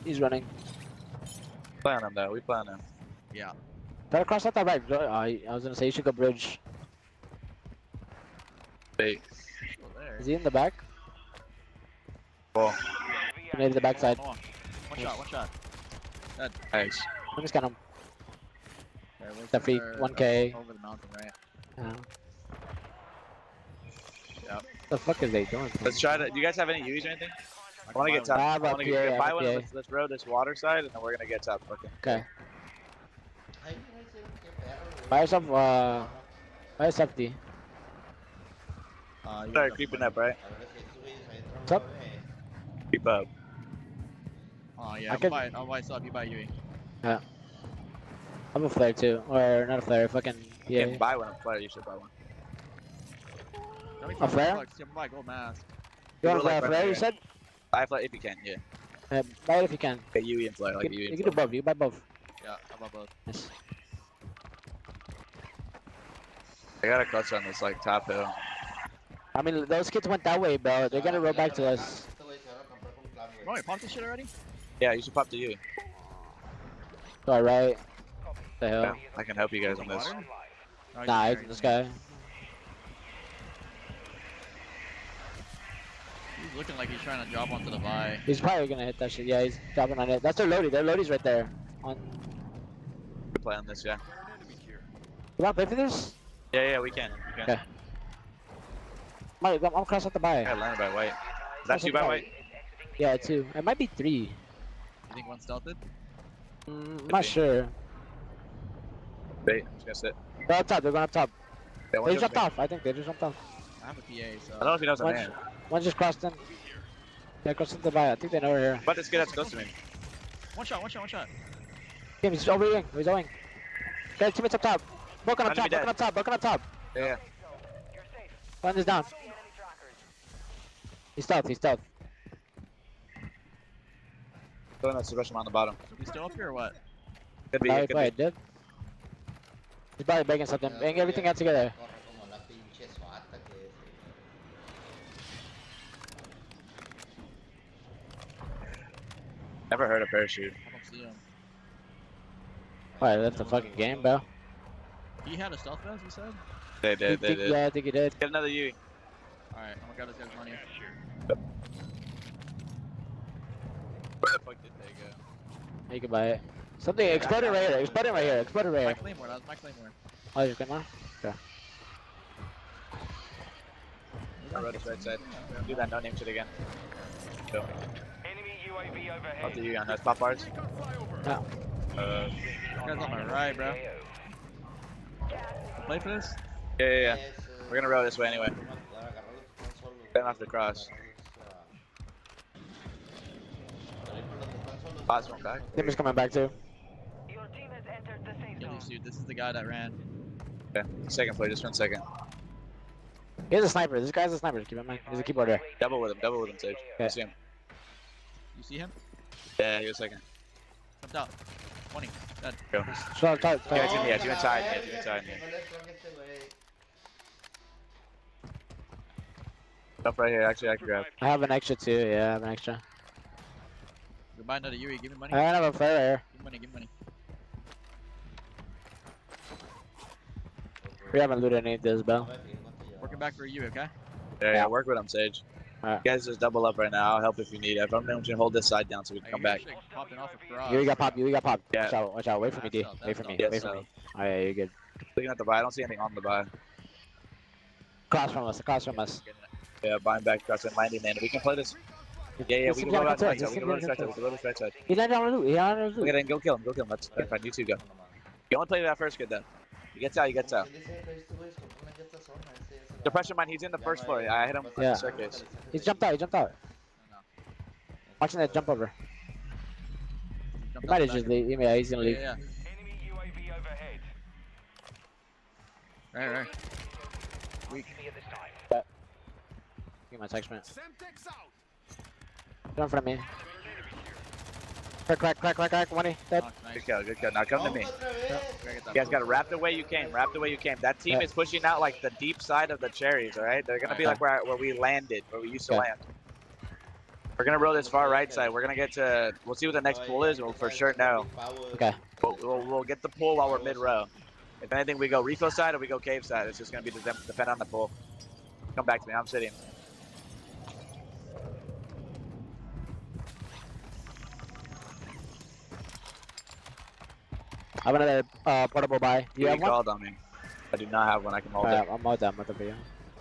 He's running.
Play on him, though. We play on him.
Yeah. Try to cross out that right. I was gonna say you should go bridge.
Wait.
Is he in the back?
Cool.
Maybe the backside. One
shot.
Nice.
Nice.
Let me scan him.
Okay,
The free 1K.
Over the mountain, right?
Yeah.
Yep.
What the fuck is they doing?
Let's try to. Do you guys have any U's or anything? I want to get top.
I have
I
a
want to get
PA,
buy
I have a
one.
PA.
Let's row this water side, and then we're gonna get top.
Okay. Buy yourself D.
Start creeping up, right?
What's up?
Creep up.
Oh
yeah,
I'll
buy sub. You buy UE.
Yeah. I have a flare too, or not a flare, fucking
You
PA.
can buy one. Flare. You should buy one.
A flare?
Buy gold mask.
You want a flare? You said?
Buy flare if you can. Yeah.
Buy it if you can.
Okay, UE and flare. Like UE
You
and
can do
flare.
both. You buy both.
Yeah, I buy both.
Nice.
I got a clutch on this like top hill.
I mean, those kids went that way, bro. They're gonna roll back to us.
Oh, you popped this shit already? Yeah, you should pop the UE.
Alright. The hell?
Yeah, I can help you guys on this.
Nah, this guy.
He's looking like he's trying to drop onto the buy.
He's probably gonna hit that shit. Yeah, he's dropping on it. That's their loadie. Their loadie's right there. On.
We play on this, yeah.
You wanna play for this?
Yeah, we can. We can.
Okay. I'm cross out the buy.
I landed by white. Is that 2 by white?
Yeah, 2. It might be 3.
You think one's stealthed?
I'm not sure.
Wait, I'm just gonna sit.
They're up top. They're going up top.
Yeah,
They just jumped off. I think they just jumped off.
I have a PA, so.
I don't know if he knows I'm there.
One just crossed in. Yeah, crossed into the buy. I think they know we're here.
But this kid that's close to me.
One shot.
Yeah, he's overwing. He's going. Got teammates up top. Broken up top. Broken up top. Broken up top.
Yeah.
One is down. He's stealth. He's stealth.
Going to rush him on the bottom.
He's still up here or what?
Could be. It could be.
Dude. He's probably begging something. Bang everything out together.
Never heard of parachute.
I don't see him.
Alright, that's the fucking game, bro.
He had a stealth vest, you said?
They did.
Yeah, I think he did.
Get another UE.
Alright, I'm gonna grab this guy's money.
Where the fuck did they go?
You can buy it. Something exploding right here. Exploding right here. Exploding right
My
here.
claymore, that was my claymore.
Oh, you Claymore? Okay.
I rode his right side. Do that no name shit again. Go.
Enemy UAV
Up
overhead.
to you on those pop bars.
Yeah.
This guy's on my right, bro. Play for this?
Yeah. We're gonna row this way anyway. Then have to cross. Pass one back.
Tim is coming back too.
Your team has entered the safe
Yeah,
zone.
dude, this is the guy that ran.
Okay, second play, just 1 second.
He has a sniper. This guy's a sniper. Keep in mind. He's a keyboarder.
Double with him, Sage.
Okay.
I see him.
You see him?
Yeah, he was second.
Jumped out. 20. Dead.
Go.
So tight.
Yeah, it's even tied. Stuff right here, actually I can grab.
I have an extra too. Yeah, I have an extra.
Go buy another UE, give me money.
I have a flare right here.
Give me money.
We haven't looted any of this, Bell.
Working back for a UE, okay?
Yeah, work with him, Sage.
Alright.
You guys just double up right now. I'll help if you need. If I'm going to hold this side down so we can come back.
Popping off a cross.
You got popped. You got popped.
Yeah.
Watch out. Wait for me, D. Wait for me.
Yes,
Wait for me. Oh yeah, you're good.
Looking at the buy, I don't see anything on the buy.
Cross from us. Cross from us.
Yeah, buying back cross and landing in. We can play this. Yeah, we can go out right side. We can go to right side. We can go to right side.
He landed on the loot. He landed on the
Look
loot.
at it and go kill him. Let's fine. You two go. You only play that first kid though. He gets out. The pressure mine, he's in the first floor. I hit him with the staircase.
He's jumped out. Watching that jump over. He might have just leave. Yeah, he's gonna leave.
Yeah.
Enemy UAV overhead.
Right.
Weak at this time.
Give me my attachment. Get in front of me. Crack. 20. Dead.
Good kill. Now come to me. You guys gotta wrap the way you came. That team is pushing out like the deep side of the cherries, alright? They're gonna be like where we landed, where we used to land. We're gonna roll this far right side. We're gonna get to, we'll see what the next pool is, we'll for sure know.
Okay.
row. We'll get the pull while we're mid row. If anything, we go refill side or we go cave side. It's just gonna be depend on the pull. Come back to me. I'm sitting.
I have another portable buy. You have one?
Called on me. I do not have one. I can hold it.
I'm with for you.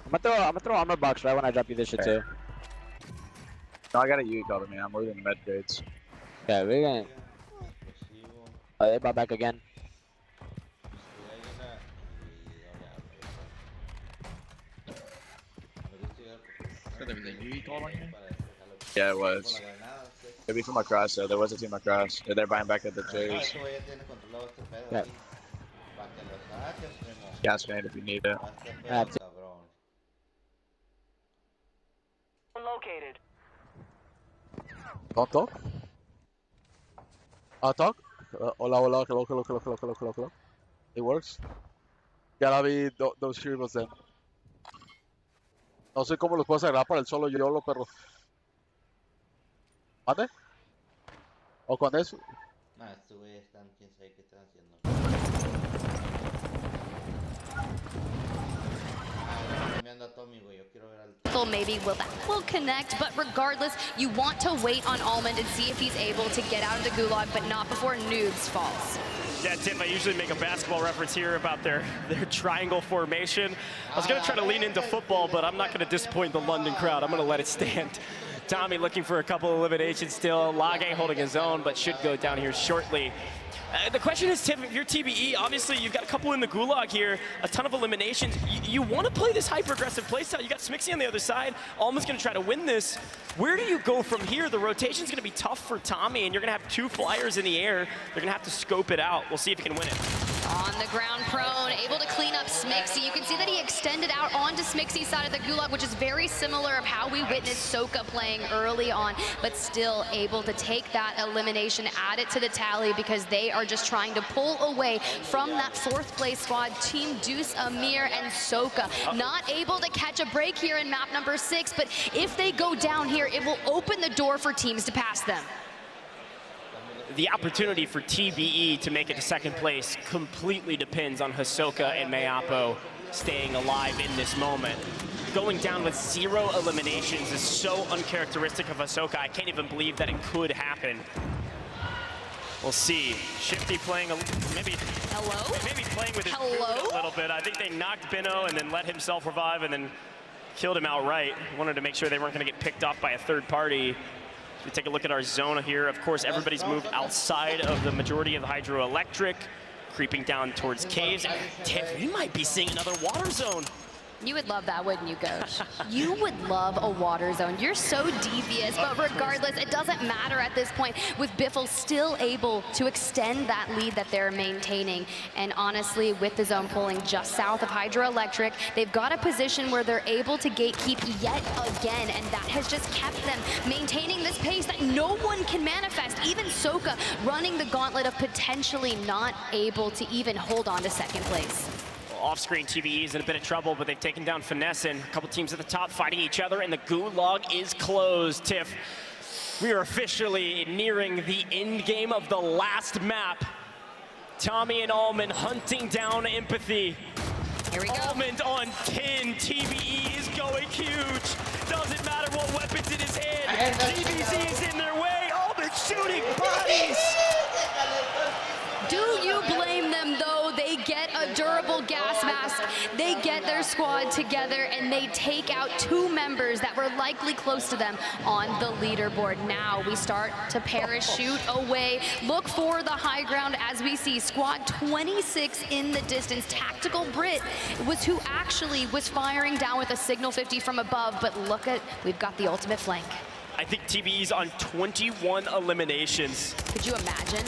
I'm gonna throw armor box right when I drop you this shit too.
No, I got a UE called on me. I'm losing the med grades.
Yeah, we're gonna. Oh, they brought back again.
Yeah, it was. It'd be from across, so there was a team across. They're buying back at the J's.
Yeah.
Gas fan if you need it.
Located.
Don't talk. Talk. Hola, hello. It works. Ya la vi those heroes then. No sé cómo los puedes agregar para el solo YOLO, perro. ¿Mande? ¿O con eso?
No, estos güeyes están, quién sabe qué están haciendo.
Maybe will connect, but regardless, you want to wait on Almond and see if he's able to get out of the gulag, but not before Noobs falls.
Yeah, Tim, I usually make a basketball reference here about their triangle formation. I was going to try to lean into football, but I'm not going to disappoint the London crowd. I'm going to let it stand. Tommy looking for a couple of eliminations still. Lage holding his own, but should go down here shortly. The question is, Tim, if you're TBE, obviously you've got a couple in the gulag here, a ton of eliminations. You want to play this hyper-aggressive playstyle. You got Smixy on the other side. Alma's going to try to win this. Where do you go from here? The rotation's going to be tough for Tommy, and you're going to have two flyers in the air. They're going to have to scope it out. We'll see if he can win it.
On the ground prone, able to clean up Smixy. You can see that he extended out onto Smixy's side of the gulag, which is very similar of how we witnessed Soka playing early on, but still able to take that elimination, add it to the tally because they are just trying to pull away from that fourth place squad, Team Deuce, Amir, and Soka. Not able to catch a break here in map number 6, but if they go down here, it will open the door for teams to pass them.
The opportunity for TBE to make it to second place completely depends on Hisoka and Mayapo staying alive in this moment. Going down with 0 eliminations is so uncharacteristic of Hisoka. I can't even believe that it could happen. We'll see. Shifty playing maybe playing with his food a little bit. I think they knocked Bino and then let himself revive and then killed him outright. Wanted to make sure they weren't going to get picked off by a third party. We take a look at our zone here. Of course, everybody's moved outside of the majority of hydroelectric, creeping down towards caves. Tiff, we might be seeing another water zone.
You would love that, wouldn't you, Coach? You would love a water zone. You're so devious, but regardless, it doesn't matter at this point with Biffle still able to extend that lead that they're maintaining. And honestly, with the zone pulling just south of hydroelectric, they've got a position where they're able to gatekeep yet again, and that has just kept them maintaining this pace that no one can manifest. Even Soka running the gauntlet of potentially not able to even hold on to second place.
Off-screen TBE is in a bit of trouble, but they've taken down Finesse, and a couple teams at the top fighting each other, and the gulag is closed. Tiff, we are officially nearing the end game of the last map. Tommy and Almond hunting down Empathy.
Here we go.
Almond on 10, TBE is going huge. Doesn't matter what weapons in his hand, DBZ is in their way. Almond shooting bodies.
Do you blame them, though? They get a durable gas mask, they get their squad together, and they take out 2 members that were likely close to them on the leaderboard. Now we start to parachute away. Look for the high ground as we see squad 26 in the distance. Tactical Brit was who actually was firing down with a signal 50 from above, but look at, we've got the ultimate flank.
I think TBE's on 21 eliminations.
Could you imagine?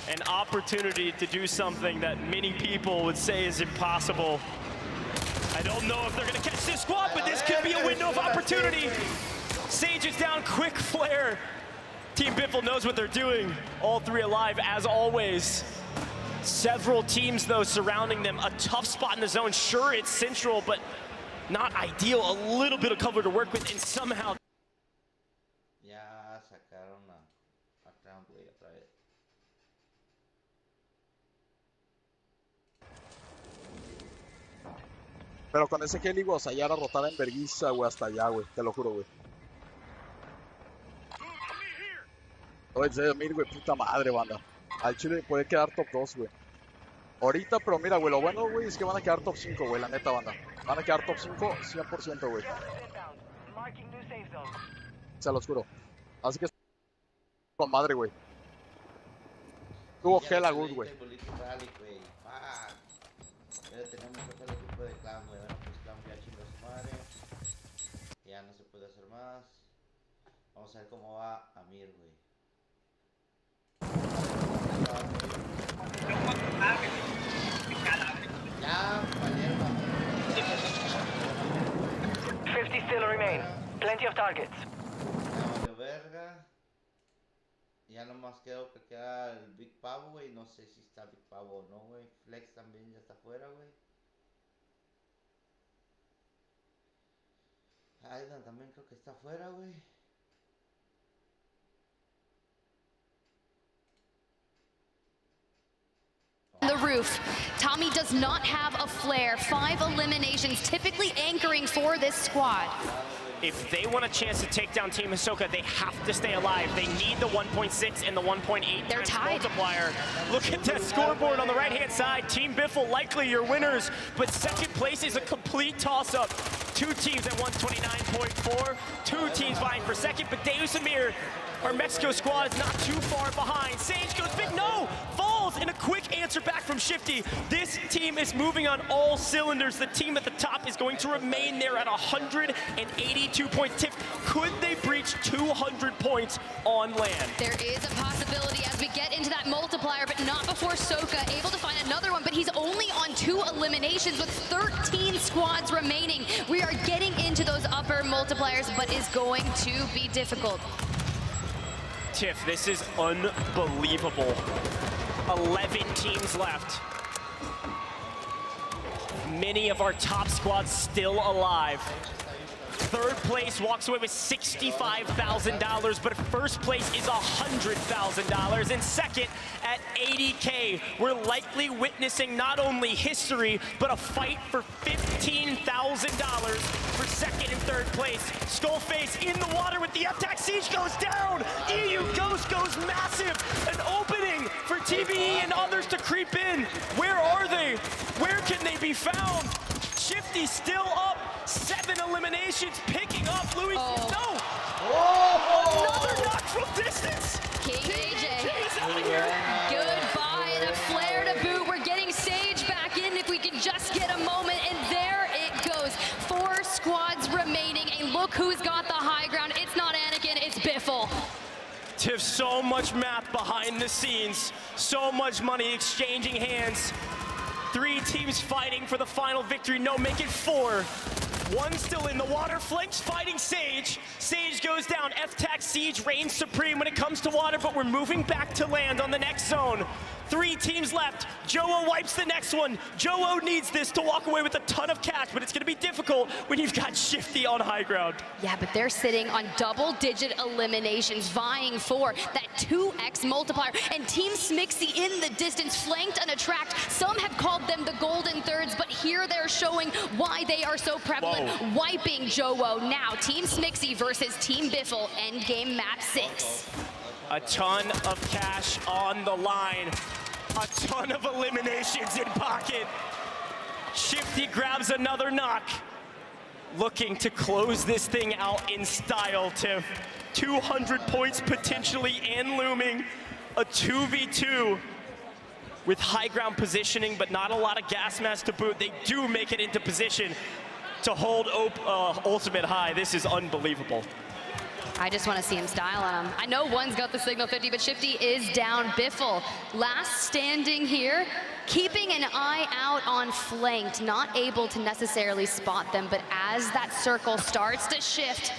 An opportunity to do something that many people would say is impossible. I don't know if they're gonna catch this squad, but this could be a window of opportunity. Sage is down, quick flare. Team Biffle knows what they're doing. All 3 alive as always. Several teams though surrounding them. A tough spot in the zone. Sure, it's central, but not ideal. A little bit of cover to work with, and somehow
Pero con ese Caele, güey, o sea, ya era rotar en vergüenza, güey, hasta allá, güey. Te lo juro, güey. Oye, mira, güey, puta madre, banda. Al Chile puede quedar top 2, güey. Ahorita, pero mira, güey, lo bueno, güey, es que van a quedar top 5, güey, la neta, banda. Van a quedar top 5 100%, güey. Se los juro. Así que con madre, güey. Tuvo Hella Good, güey.
Tenemos que hacer el equipo de clan, güey. Bueno, pues clan ya chingó a su madre. Ya no se puede hacer más. Vamos a ver cómo va Amir, güey. Ya, valieron.
50 still remain. Plenty of targets.
Ya valió verga. Ya nomás quedó que queda el Big Pavo, güey. No sé si está Big Pavo o no, güey. Flex también ya está fuera, güey. Aidan también creo que está fuera, güey.
The roof. Tommy does not have a flare. 5 eliminations, typically anchoring for this squad.
If they want a chance to take down Team Hisoka, they have to stay alive. They need the 1.6 and the 1.8 times multiplier. Look at that scoreboard on the right-hand side. Team Biffle likely your winners, but second place is a complete toss-up. 2 teams at 129.4, 2 teams vying for second, but Deus Amir, our Mexico squad, is not too far behind. Sage goes big, no! Falls, and a quick answer back from Shifty. This team is moving on all cylinders. The team at the top is going to remain there at 182 points. Tiff, could they breach 200 points on land?
There is a possibility as we get into that multiplier, but not before Soka able to find another one, but he's only on 2 eliminations with 13 squads remaining. We are getting into those upper multipliers, but is going to be difficult.
Tiff, this is unbelievable. 11 teams left. Many of our top squads still alive. Third place walks away with $65,000, but first place is $100,000, and second at $80K. We're likely witnessing not only history, but a fight for $15,000 for second and third place. Skullface in the water with the attack. Siege goes down. EU Ghost goes massive. An opening for TBE and others to creep in. Where are they? Where can they be found? Shifty still up. 7 eliminations, picking up Louis. No! Another knock from distance.
King AJ. Goodbye, and a flare to boot. We're getting Sage back in if we can just get a moment, and there it goes. 4 squads remaining, and look who's got the high ground. It's not Anakin, it's Biffle.
Tiff, so much math behind the scenes, so much money exchanging hands. 3 teams fighting for the final victory. No, make it 4. 1 still in the water. Flanks fighting Sage. Sage goes down. F-Tac Siege reigns supreme when it comes to water, but we're moving back to land on the next zone. 3 teams left. Joe wipes the next one. Joe needs this to walk away with a ton of cash, but it's going to be difficult when you've got Shifty on high ground.
Yeah, but they're sitting on double-digit eliminations, vying for that 2x multiplier. And Team Smixy in the distance, flanked and attract. Some have called them the golden thirds, but here they're showing why they are so prevalent.
Whoa.
Wiping Joe. Now, Team Smixy versus Team Biffle, endgame map 6.
A ton of cash on the line. A ton of eliminations in pocket. Shifty grabs another knock. Looking to close this thing out in style, Tiff. 200 points potentially and looming. A 2v2 with high ground positioning, but not a lot of gas mask to boot. They do make it into position to hold ultimate high. This is unbelievable.
I just want to see him style on him. I know one's got the signal 50, but Shifty is down. Biffle, last standing here, keeping an eye out on flanked, not able to necessarily spot them, but as that circle starts to shift,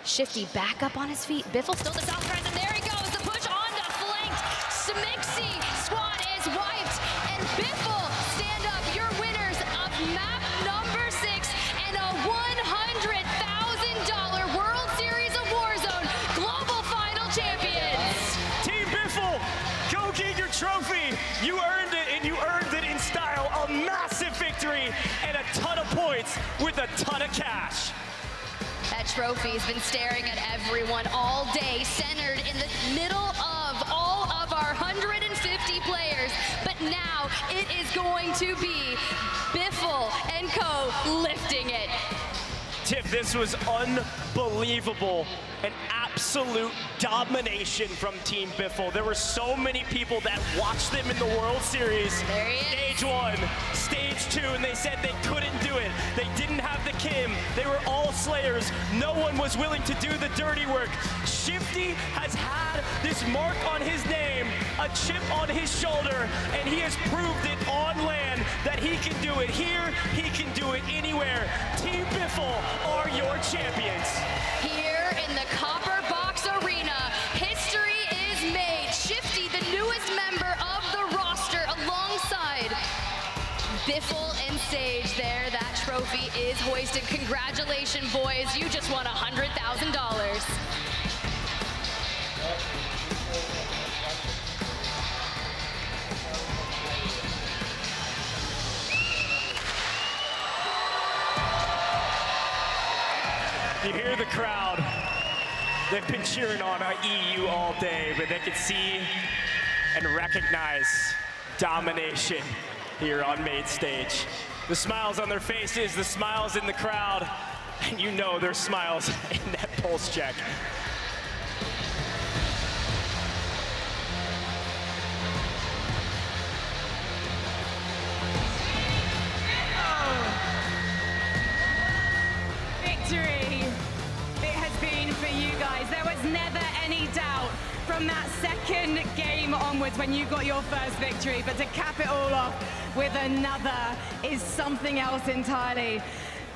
Shifty back up on his feet. Biffle still the south press, and there he goes, the push on to flanked. Smixy squad is wiped, and Biffle stand up, your winners of map number 6 and a $100,000 World Series of Warzone Global Final Champions.
Team Biffle, go get your trophy. You earned it, and you earned it in style. A massive victory and a ton of points
trophy has been staring at everyone all day, centered in the middle of all of our 150 players. But now it is going to be Biffle and Co. lifting it.
Tiff, this was unbelievable. An absolute domination from Team Biffle. There were so many people that watched them in the World Series. Stage 1, Stage 2, and they said they couldn't do it. They didn't have the Kim. They were all Slayers. No one was willing to do the dirty work. Shifty has had this mark on his name, a chip on his shoulder, and he has proved it on land that he can do it here, he can do it anywhere. Team Biffle are your champions.
Here in the Copper Box Arena, history is made. Shifty, the newest member of the roster, alongside Biffle and Sage there. That trophy is hoisted. Congratulations, boys. You just won $100,000.
You hear the crowd. They've been cheering on our EU all day, but they can see and recognize domination here on main stage. The smiles on their faces, the smiles in the crowd, and you know there's smiles in that pulse check.
Victory it has been for you guys. There was never any doubt from that second game onwards when you got your first victory, but to cap it all off with another is something else entirely.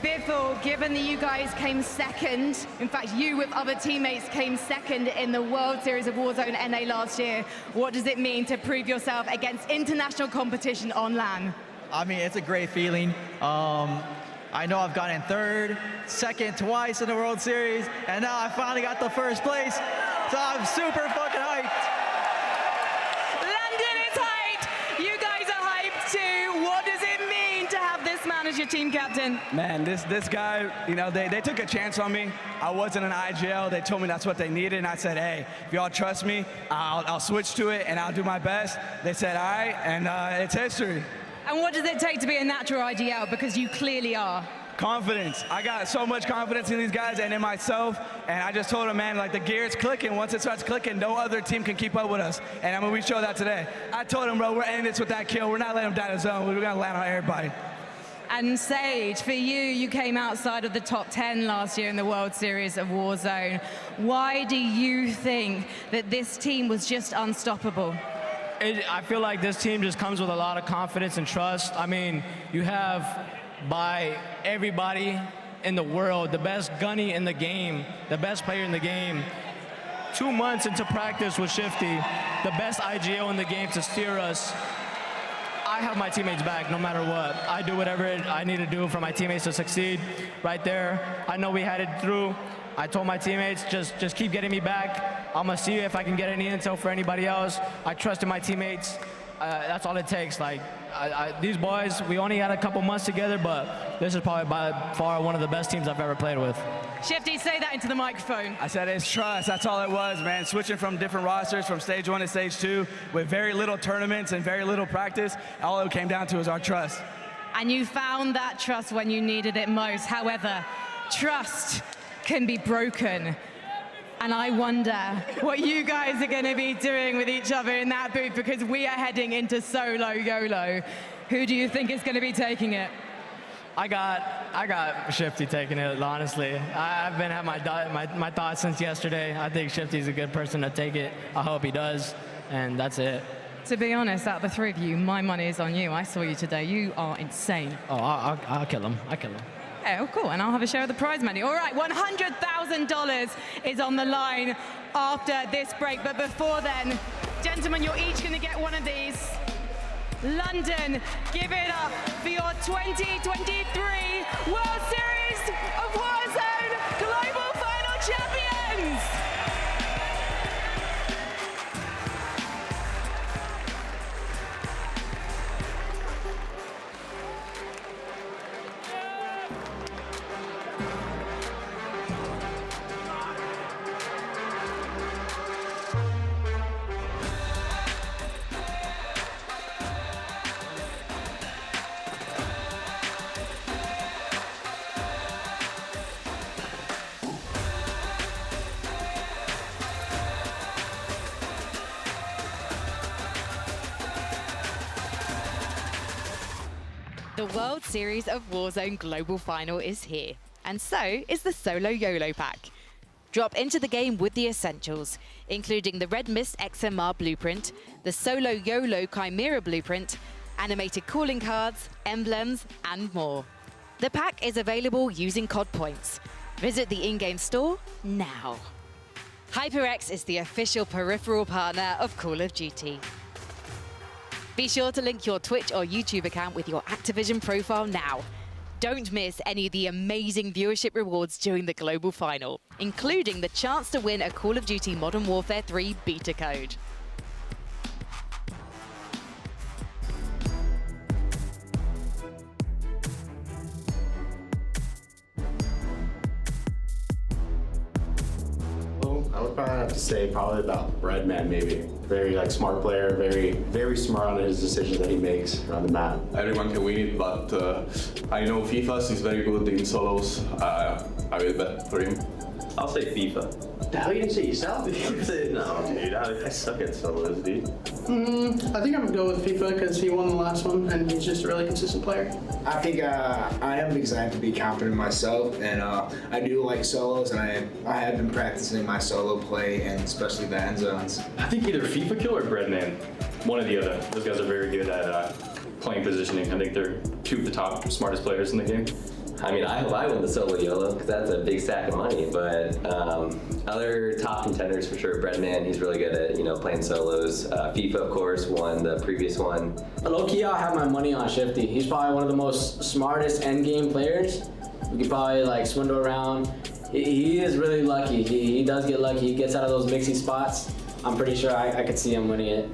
Biffle, given that you guys came second, in fact you with other teammates came second in the World Series of Warzone NA last year, what does it mean to prove yourself against international competition on LAN?
I mean, it's a great feeling. I know I've gotten third, second twice in the World Series, and now I finally got the first place. So I'm super fucking hyped.
London is hyped. You guys are hyped too. What does it mean to have this man as your team captain?
Man, this guy, you know, they took a chance on me. I wasn't an IGL. They told me that's what they needed, and I said, hey, if y'all trust me, I'll switch to it and I'll do my best. They said, all right, and it's history.
And what does it take to be a natural IGL? Because you clearly are.
Confidence. I got so much confidence in these guys and in myself, and I just told them, man, like the gear's clicking. Once it starts clicking, no other team can keep up with us. And I mean, we showed that today. I told them, bro, we're ending this with that kill. We're not letting them down the zone. We're gonna land on everybody.
And Sage, for you came outside of the top 10 last year in the World Series of Warzone. Why do you think that this team was just unstoppable?
I feel like this team just comes with a lot of confidence and trust. I mean, you have, by everybody in the world, the best gunny in the game, the best player in the game. 2 months into practice with Shifty, the best IGO in the game to steer us. I have my teammates back no matter what. I do whatever I need to do for my teammates to succeed. Right there, I know we had it through. I told my teammates, just keep getting me back. I'm gonna see if I can get any intel for anybody else. I trusted my teammates. That's all it takes. Like these boys, we only had a couple months together, but this is probably by far one of the best teams I've ever played with.
Shifty, say that into the microphone.
I said it's trust. That's all it was, man. Switching from different rosters from stage 1 to stage 2 with very little tournaments and very little practice. All it came down to is our trust.
And you found that trust when you needed it most. However, trust can be broken. And I wonder what you guys are going to be doing with each other in that booth, because we are heading into solo YOLO. Who do you think is going to be taking it?
I got Shifty taking it, honestly. I've been at my thoughts since yesterday. I think Shifty's a good person to take it. I hope he does, and that's it.
To be honest, out of the three of you, my money is on you. I saw you today. You are insane.
Oh, I'll kill him. I'll kill him.
Oh, cool, and I'll have a share of the prize money. All right, $100,000 is on the line after this break. But before then, gentlemen, you're each going to get one of these. London, give it up for your 2023 World Series of Warzone Global Final Champions!
The World Series of Warzone Global Final is here, and so is the Solo YOLO pack. Drop into the game with the essentials, including the Red Mist XMR blueprint, the Solo YOLO Chimera blueprint, animated calling cards, emblems, and more. The pack is available using COD points. Visit the in-game store now. HyperX is the official peripheral partner of Call of Duty. Be sure to link your Twitch or YouTube account with your Activision profile now. Don't miss any of the amazing viewership rewards during the global final, including the chance to win a Call of Duty Modern Warfare 3 beta code.
I would probably have to say probably about Breadman maybe. Very smart player, very smart on his decisions that he makes around the map.
Everyone can win it, but I know FIFA is very good in solos. I will bet for him.
I'll say FIFA. The hell you didn't say yourself? No, dude, I suck at solos, dude.
I think I'm gonna go with FIFA because he won the last one and he's just a really consistent player.
I think I am because I have to be confident in myself, and I do like solos, and I have been practicing my solo play, and especially the end zones.
I think either FIFA Kill or Breadman. One or the other. Those guys are very good at playing positioning. I think they're two of the top smartest players in the game.
I mean, I hope I win the solo YOLO because that's a big stack of money. But other top contenders for sure. Breadman, he's really good at playing solos. FIFA, of course, won the previous one.
Low-key, I'll have my money on Shifty. He's probably one of the most smartest end-game players. We could probably swindle around. He is really lucky. He does get lucky. He gets out of those mixy spots. I'm pretty sure I could see him winning it.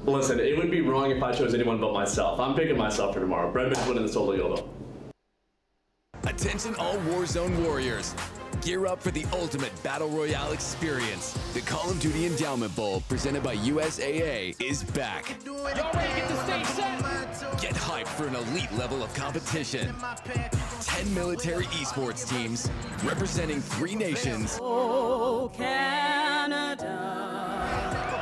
Listen, it would be wrong if I chose anyone but myself. I'm picking myself for tomorrow. Breadman's winning the solo YOLO.
Attention all Warzone warriors. Gear up for the ultimate Battle Royale experience. The Call of Duty Endowment Bowl, presented by USAA, is back.
Y'all ready to get the stage set?
Get hyped for an elite level of competition. 10 military esports teams representing 3 nations.
Oh, Canada.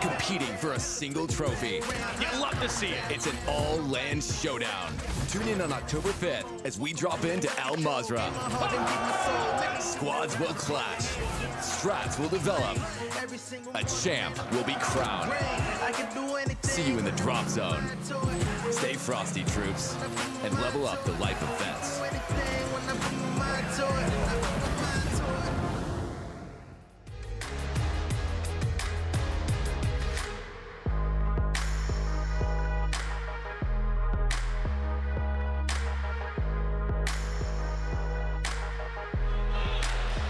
Competing for a single trophy.
You love to see it.
It's an all-land showdown. Tune in on October 5th as we drop into Al Mazrah. Squads will clash. Strats will develop. A champ will be crowned. See you in the drop zone. Stay frosty, troops, and level up the life of vets.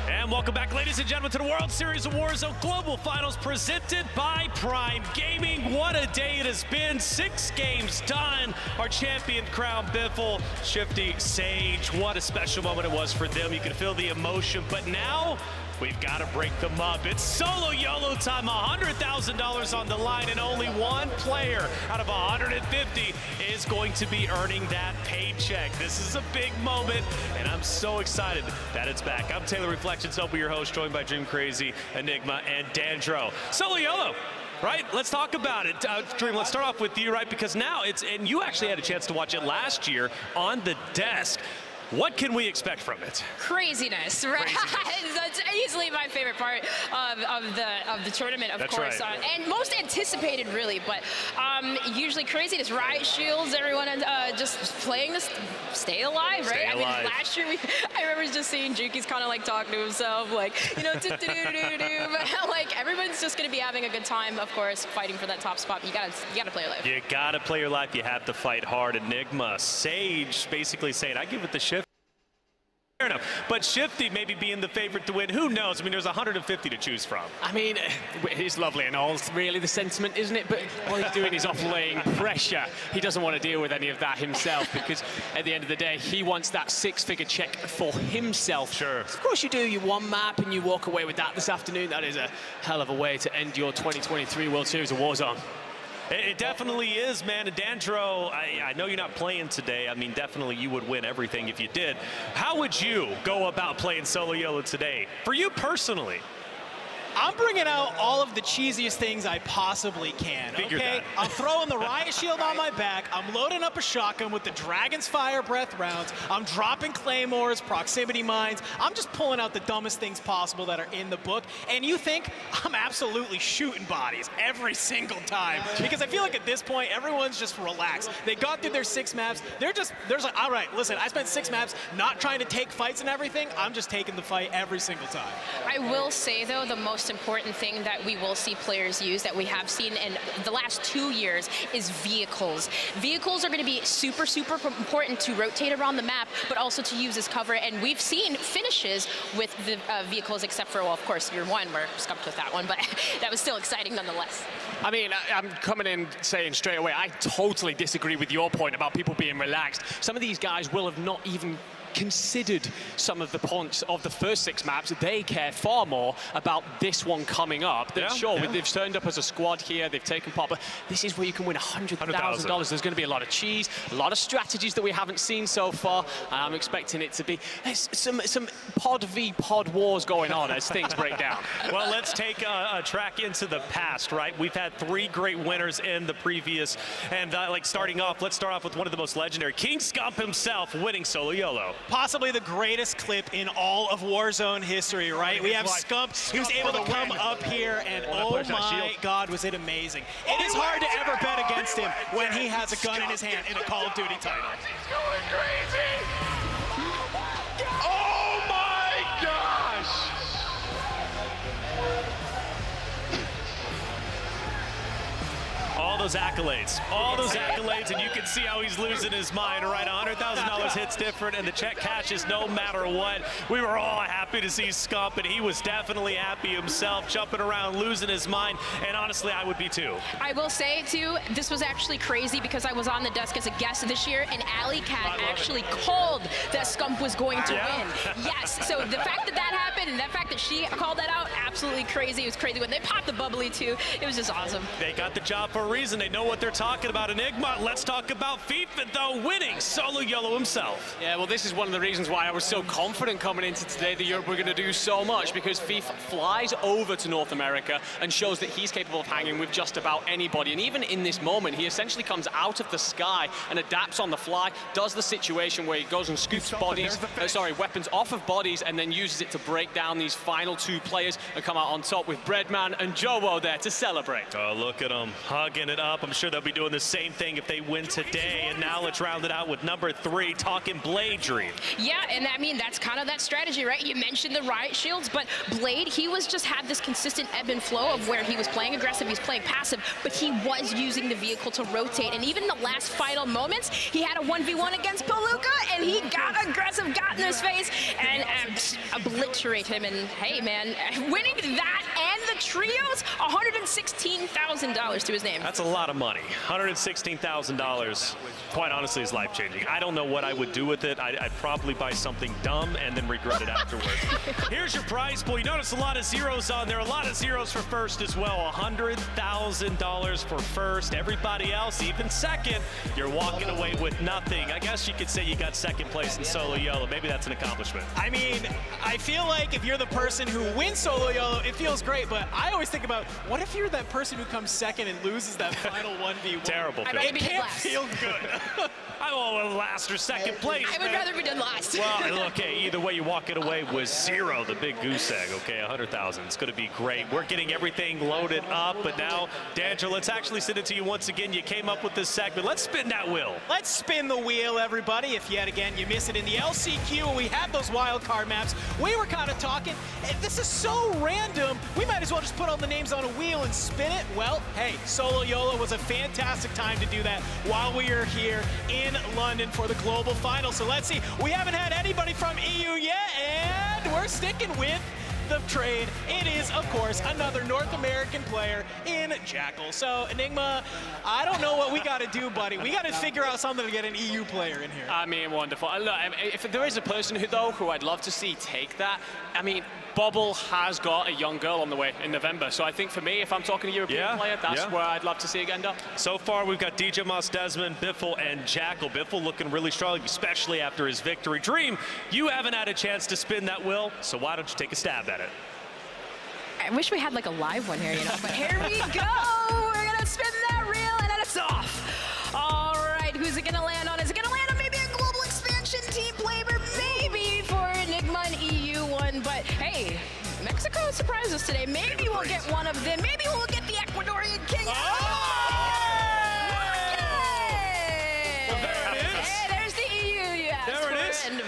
And welcome back, ladies and gentlemen, to the World Series of Warzone Global Finals presented by Prime Gaming. What a day it has been. 6 games done. Our champion crown, Biffle, Shifty, Sage. What a special moment it was for them. You can feel the emotion, but now we've got to break them up. It's solo YOLO time, $100,000 on the line, and only one player out of 150 is going to be earning that paycheck. This is a big moment, and I'm so excited that it's back. I'm Taylor Reflections, I'll be your host, joined by Dream Crazy, Enigma, and Dandro. Solo YOLO. Right, let's talk about it. Dream, let's start off with you, right? Because now and you actually had a chance to watch it last year on the desk. What can we expect from it?
Craziness, right? That's easily my favorite part of the tournament, of course.
Right.
And most anticipated, really. But usually craziness, riot shields, everyone just playing this, stay alive, right? I mean, last year I remember just seeing Juki's kind of talking to himself, but everyone's just gonna be having a good time, of course, fighting for that top spot. You gotta play your life.
You gotta play your life. You have to fight hard. Enigma, Sage, basically saying, I give it the shift. Fair enough. But Shifty maybe being the favorite to win, who knows? I mean, there's 150 to choose from.
I mean, it's lovely and all, really, the sentiment, isn't it? But what he's doing is offlaying pressure. He doesn't want to deal with any of that himself because at the end of the day, he wants that 6-figure check for himself.
Sure.
Of course you do. You one map and you walk away with that this afternoon. That is a hell of a way to end your 2023 World Series of Warzone.
It definitely is, man. And Dandro, I know you're not playing today. I mean, definitely you would win everything if you did. How would you go about playing solo YOLO today? For you personally?
I'm bringing out all of the cheesiest things I possibly can,
Figured
okay?
that.
I'm throwing the riot shield on my back. I'm loading up a shotgun with the Dragon's Fire Breath rounds. I'm dropping claymores, proximity mines. I'm just pulling out the dumbest things possible that are in the book. And you think I'm absolutely shooting bodies every single time. Because I feel like at this point, everyone's just relaxed. They got through their 6 maps. They're like, all right, listen, I spent 6 maps not trying to take fights and everything. I'm just taking the fight every single time.
I will say, though, the most important thing that we will see players use that we have seen in the last 2 years is vehicles. Vehicles are going to be super, super important to rotate around the map, but also to use as cover. And we've seen finishes with the vehicles, except for, well, of course, year 1, we're scumped with that one, but that was still exciting nonetheless.
I mean, I'm coming in saying straight away, I totally disagree with your point about people being relaxed. Some of these guys will have not even considered some of the points of the first 6 maps. They care far more about this one coming up. They've turned up as a squad here, they've taken part, but this is where you can win $100,000. There's going to be a lot of cheese, a lot of strategies that we haven't seen so far, and I'm expecting it to be some pod v pod wars going on as things break down.
Well, let's take a track into the past, right? We've had 3 great winners in the previous, and let's start off with one of the most legendary, King Scump himself winning solo YOLO.
Possibly the greatest clip in all of Warzone history, right? We have Scump. He was able to come up here, and oh my God, was it amazing. It is hard to ever bet against him when he has a gun in his hand in a Call of Duty title.
He's going crazy! Oh my gosh!
All those accolades, and you can see how he's losing his mind, right? $100,000 hits different, and the check cashes no matter what. We were all happy to see Scump, and he was definitely happy himself, jumping around, losing his mind, and honestly, I would be too.
I will say, too, this was actually crazy because I was on the desk as a guest this year, and Alley Cat actually called that Scump was going to win. Yes, so the fact that that happened, and the fact that she called that out, absolutely crazy. It was crazy when they popped the bubbly, too. It was just awesome.
They got the job for a reason. They know what they're talking about. Enigma, let's talk about FIFA, though, winning solo YOLO himself.
Yeah, well, this is one of the reasons why I was so confident coming into today that we're going to do so much, because FIFA flies over to North America and shows that he's capable of hanging with just about anybody. And even in this moment, he essentially comes out of the sky and adapts on the fly, does the situation where he goes and scoops weapons off of bodies, and then uses it to break down these final 2 players and come out on top with Breadman and Jowo there to celebrate.
Oh, look at him hugging it up. I'm sure they'll be doing the same thing if they win today. And now let's round it out with number 3, talking Blade Dream.
Yeah, and I mean, that's kind of that strategy, right? You mentioned the riot shields, but Blade, he was just had this consistent ebb and flow of where he was playing aggressive, he was playing passive, but he was using the vehicle to rotate. And even the last final moments, he had a 1v1 against Palooka, and he got aggressive, got in his face, and obliterate him. And hey, man, winning that and the trios, $116,000 to his name.
That's a lot of money. $116,000, quite honestly, is life-changing. I don't know what I would do with it. I'd probably buy something dumb and then regret it afterwards. Here's your prize pool. You notice a lot of zeros on there, a lot of zeros for first as well. $100,000 for first. Everybody else, even second, you're walking away with nothing. I guess you could say you got second place in solo YOLO. Maybe that's an accomplishment.
I mean, I feel like if you're the person who wins solo YOLO, it feels great, but I always think about, what if you're that person who comes second and loses that final 1v1?
Terrible.
It can't feel good.
I want last or second place.
I would rather be done last.
Well, okay, either way, you're walking away with 0, the big goose egg, okay, 100,000. It's going to be great. We're getting everything loaded up, but now, D'Angelo, let's actually send it to you once again. You came up with this segment. Let's spin that wheel.
Let's spin the wheel, everybody. If yet again you miss it in the LCQ and we have those wild card maps, we were kind of talking, this is so random, we might as well just put all the names on a wheel and spin it. Well, hey, solo YOLO was a fantastic time to do that while we are here in London for the global final. So let's see, we haven't had anybody from EU yet, and we're sticking with the trade. It is, of course, another North American player in Jackal. So, Enigma, I don't know what we got to do, buddy. We got to figure out something to get an EU player in here.
I mean, wonderful. Look, if there is a person who I'd love to see take that, I mean, Bobble has got a young girl on the way in November. So I think for me, if I'm talking a European player, that's where I'd love to see it end up.
So far, we've got DJ Moss, Desmond, Biffle, and Jackal. Biffle looking really strong, especially after his victory. Dream, you haven't had a chance to spin that wheel, so why don't you take a stab at it?
I wish we had like a live one here, you know, but here we go. We're gonna spin that reel and then it's off. All right, who's it gonna land on? Is it gonna land on maybe a global expansion team flavor? Maybe for Enigma and EU one, but hey, Mexico surprised us today. Maybe we'll get one of them. Maybe we'll get the Ecuadorian king.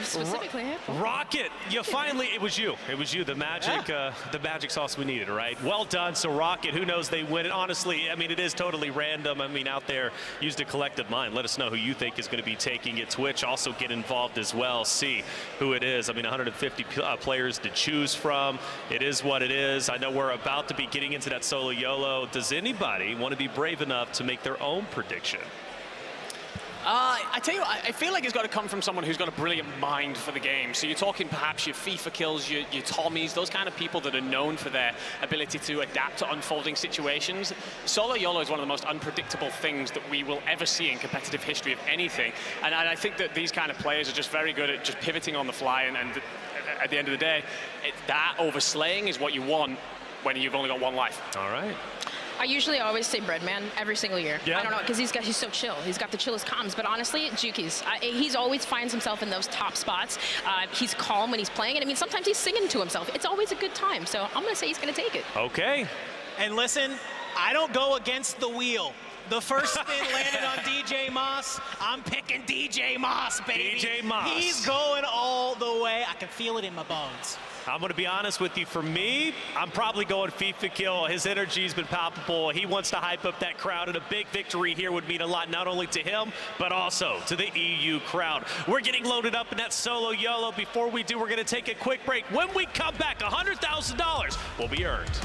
Specifically,
Rocket, you finally, it was you, the magic sauce we needed, right? Well done. So Rocket, who knows, they win it. Honestly, I mean, it is totally random. I mean, out there, used a collective mind. Let us know who you think is going to be taking it. Twitch, also get involved as well. See who it is. I mean, 150 players to choose from. It is what it is. I know we're about to be getting into that solo YOLO. Does anybody want to be brave enough to make their own prediction?
I tell you what, I feel like it's got to come from someone who's got a brilliant mind for the game. So you're talking perhaps your FIFA kills, your Tommies, those kind of people that are known for their ability to adapt to unfolding situations. Solo YOLO is one of the most unpredictable things that we will ever see in competitive history of anything. And I think that these kind of players are just very good at just pivoting on the fly. And at the end of the day, that over slaying is what you want when you've only got one life.
All right.
I usually always say Breadman every single year.
Yeah.
I don't know, because he's so chill. He's got the chillest comms. But honestly, Juki's, he's always finds himself in those top spots. He's calm when he's playing, and I mean, sometimes he's singing to himself. It's always a good time. So I'm gonna say he's gonna take it.
Okay.
And listen, I don't go against the wheel. The first spin landed on DJ Moss. I'm picking DJ Moss, baby.
DJ Moss.
He's going all the way. I can feel it in my bones.
I'm going to be honest with you. For me, I'm probably going FIFA kill. His energy's been palpable. He wants to hype up that crowd, and a big victory here would mean a lot, not only to him, but also to the EU crowd. We're getting loaded up in that solo YOLO. Before we do, we're going to take a quick break. When we come back, $100,000 will be earned.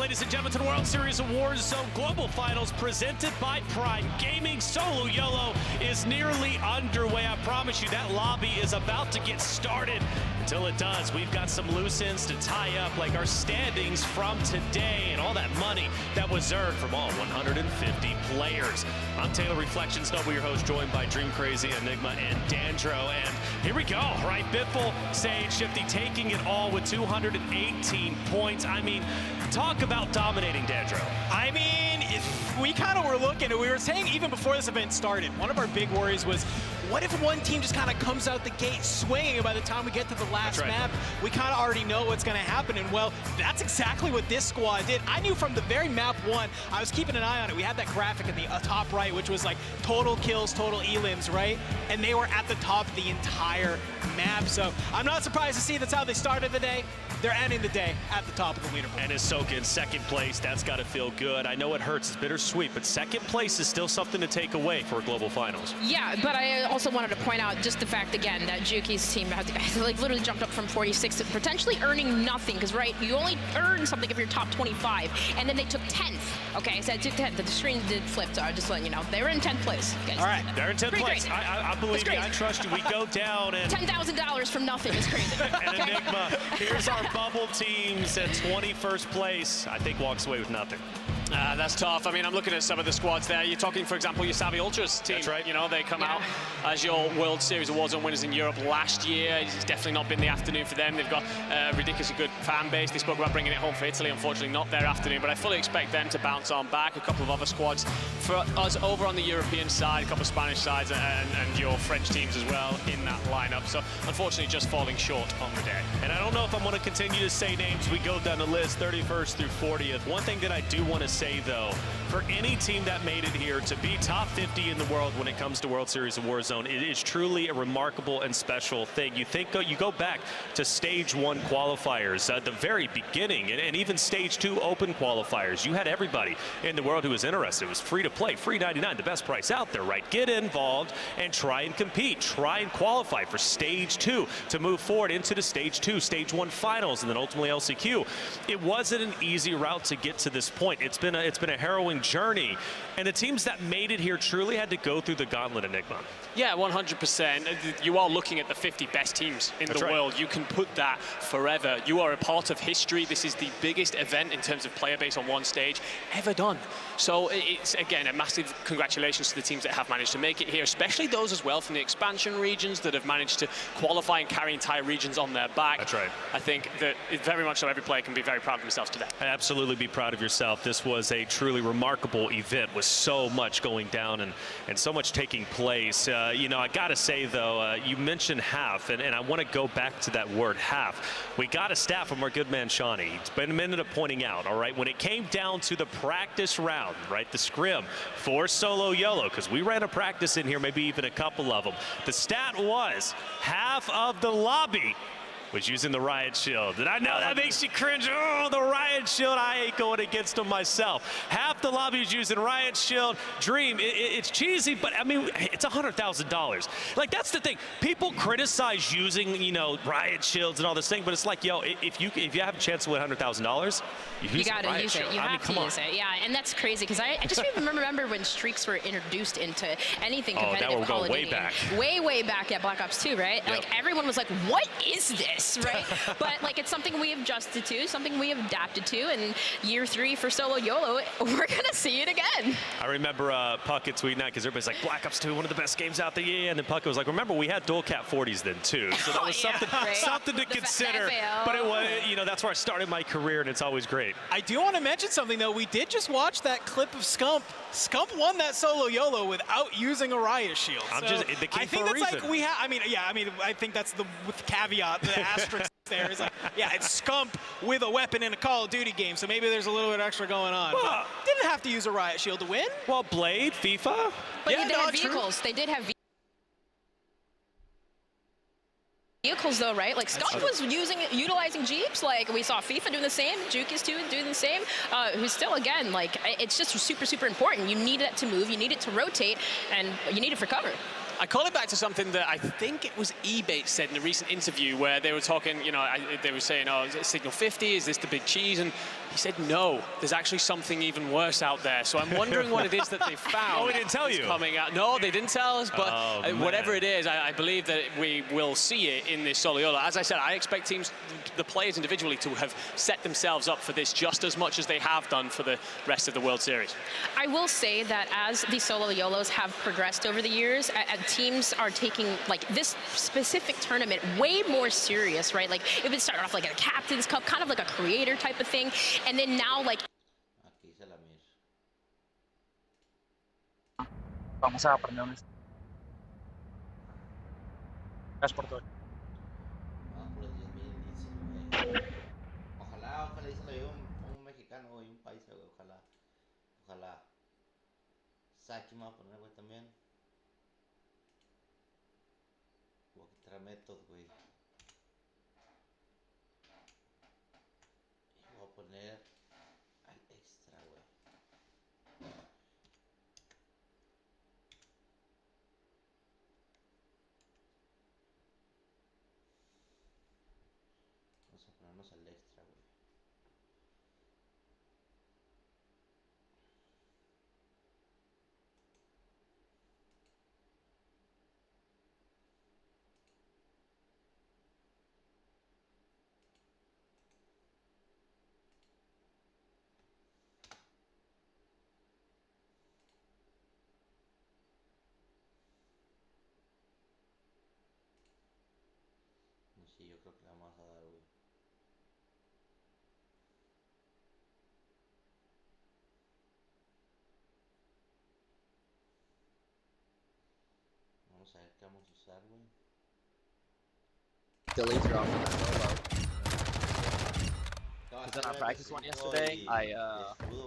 ladies and gentlemen, to the World Series of Warzone Global Finals presented by Prime Gaming. Solo YOLO is nearly underway. I promise you that lobby is about to get started. Until it does, we've got some loose ends to tie up, like our standings from today and all that money that was earned from all 150 players. I'm Taylor Reflections Noble, your host, joined by Dream Crazy, Enigma, and Dandro. And here we go, right? Biffle, Sage, Shifty taking it all with 218 points. I mean, talk about dominating, Dandro.
I mean, we kind of were looking, we were saying even before this event started, one of our big worries was, what if one team just kind of comes out the gate swinging, and by the time we get to the last map, we kind of already know what's going to happen? And well, that's exactly what this squad did. I knew from the very map one, I was keeping an eye on it. We had that graphic in the top right, which was like total kills, total elims, right? And they were at the top of the entire map. So I'm not surprised to see that's how they started the day. They're ending the day at the top of the leaderboard.
And Ahsoka in second place, that's got to feel good. I know it hurts, it's bittersweet, but second place is still something to take away for Global Finals.
Yeah, but I also wanted to point out just the fact, again, that Juki's team had like literally jumped up from 46 to potentially earning nothing, because, right, you only earn something if you're top 25, and then they took 10th. Okay, so I took 10th. The screen did flip, so I'm just letting you know. They were in 10th place. Guys.
All right, they're in 10th place. I believe you. I trust you. We go down and
$10,000 from nothing is crazy.
And Enigma, here's our bubble teams at 21st place. I think walks away with nothing.
That's tough. I mean, I'm looking at some of the squads there. You're talking, for example, your Savvy Ultras team.
That's right.
You know, they come out as your World Series of Warzone winners in Europe last year. It's definitely not been the afternoon for them. They've got a ridiculously good fan base. They spoke about bringing it home for Italy. Unfortunately, not their afternoon, but I fully expect them to bounce on back. A couple of other squads for us over on the European side, a couple of Spanish sides, and your French teams as well in that lineup. So, unfortunately, just falling short on the day.
And I don't know if I'm going to continue to say names. We go down the list, 31st through 40th. One thing that I do want to say, though, for any team that made it here to be top 50 in the world when it comes to World Series of Warzone, it is truly a remarkable and special thing. You go back to stage 1 qualifiers at the very beginning, and even stage 2 open qualifiers. You had everybody in the world who was interested. It was free to play, free 99, the best price out there, right? Get involved and try and compete, try and qualify for stage 2 to move forward into the stage 2, stage 1 finals, and then ultimately LCQ. It wasn't an easy route to get to this point. It's been a harrowing journey, and the teams that made it here truly had to go through the gauntlet, Enigma.
Yeah, 100%. You are looking at the 50 best teams in the world. You can put that forever. You are a part of history. This is the biggest event in terms of player base on one stage ever done. So it's, again, a massive congratulations to the teams that have managed to make it here, especially those as well from the expansion regions that have managed to qualify and carry entire regions on their back.
That's right.
I think that very much so every player can be very proud of themselves today.
Absolutely be proud of yourself. This was a truly remarkable event with so much going down and so much taking place. You know, I gotta say though, you mentioned half, and I want to go back to that word half. We got a stat from our good man Shawnee. It's been a minute of pointing out, all right, when it came down to the practice round, right, the scrim for Solo YOLO, because we ran a practice in here, maybe even a couple of them. The stat was half of the lobby was using the Riot Shield. And I know that makes you cringe. Oh, the Riot Shield, I hate going against them myself. Half the lobby is using Riot Shield. Dream, it's cheesy, but I mean, it's $100,000. Like, that's the thing. People criticize using, you know, Riot Shields and all this thing, but it's like, yo, if you have a chance to win $100,000,
you gotta use it. You have to use it. Yeah, and that's crazy, because I just even remember when streaks were introduced into anything competitive.
That will go way back.
Way back at Black Ops 2, right? Yep. Like, everyone was like, what is this? Right? But like, it's something we have adjusted to, something we have adapted to, and year 3 for Solo YOLO, we're gonna see it again.
I remember Puckett tweeting that, because everybody's like, Black Ops 2, one of the best games out there, yeah, and then Puckett was like, remember, we had dual cap 40s then too, so that was something to consider, but it was, you know, that's where I started my career, and it's always great.
I do want to mention something though. We did just watch that clip of Scump. Scump won that Solo YOLO without using a Riot Shield.
I think
that's
like
I think that's the with caveat, the asterisk there is like, yeah, it's Scump with a weapon in a Call of Duty game, so maybe there's a little bit extra going on. Well, didn't have to use a Riot Shield to win.
Well, Blade, FIFA.
But yeah, they had vehicles. They did have vehicles though, right? Like, Scump was utilizing Jeeps. Like, we saw FIFA doing the same, Juki's too doing the same. Who's still, again, like, it's just super important. You need it to move, you need it to rotate, and you need it for cover.
I call it back to something that I think it was eBay said in a recent interview where they were talking, you know, they were saying, oh, is it Signal 50? Is this the big cheese? And He said, no, there's actually something even worse out there. So I'm wondering what it is that they found.
Oh, we didn't tell you?
Coming out. No, they didn't tell us, but whatever it is, I believe that we will see it in this solo YOLO. As I said, I expect teams, the players individually, to have set themselves up for this just as much as they have done for the rest of the World Series.
I will say that as the solo YOLOs have progressed over the years, teams are taking like this specific tournament way more serious, right? Like it would start off like a Captain's Cup, kind of like a creator type of thing, and then now like.
Vamos a aprender un. Gracias por todo.
Ojalá y se lo lleve un mexicano y un país, güey. Ojalá. Saki me va a poner, güey, también. Voy a quitar métodos, güey. Y voy a poner al extra, güey. Vamos a ponernos al extra, güey. Sí, yo creo que la vamos a dar, güey. Vamos a ver qué vamos a usar, güey.
Deletes are off on that solo. Because in our practice one yesterday, I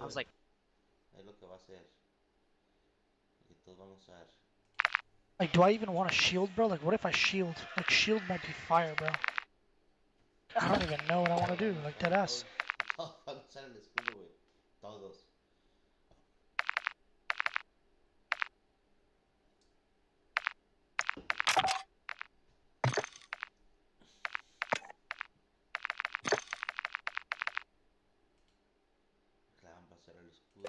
was like,
Es lo que va a hacer. Y todos vamos a usar.
Like, do I even want to shield, bro? Like, what if I shield? Like, shield might be fire, bro. I don't even know what I want to do, like, deadass.
Todos van a usar el escudo, güey. Todos.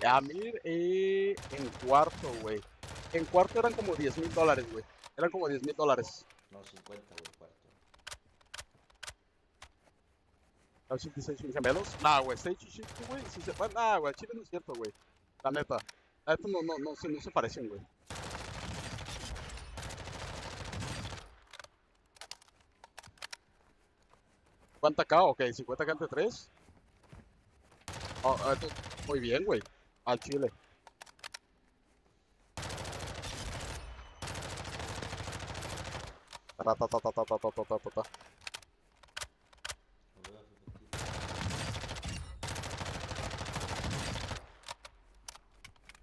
A mí en cuarto, güey. En cuarto eran como $10,000, güey. Eran como $10,000.
No, 50, güey, cuarto.
¿Los 56 mil gemelos? Nah, güey, Stage y Shifty, güey. Si se... Nah, güey, Chile no es cierto, güey. La neta. La neta no se parecen, güey. ¿50K? Ok, 50K entre 3. Oh, muy bien, güey. Al Chile.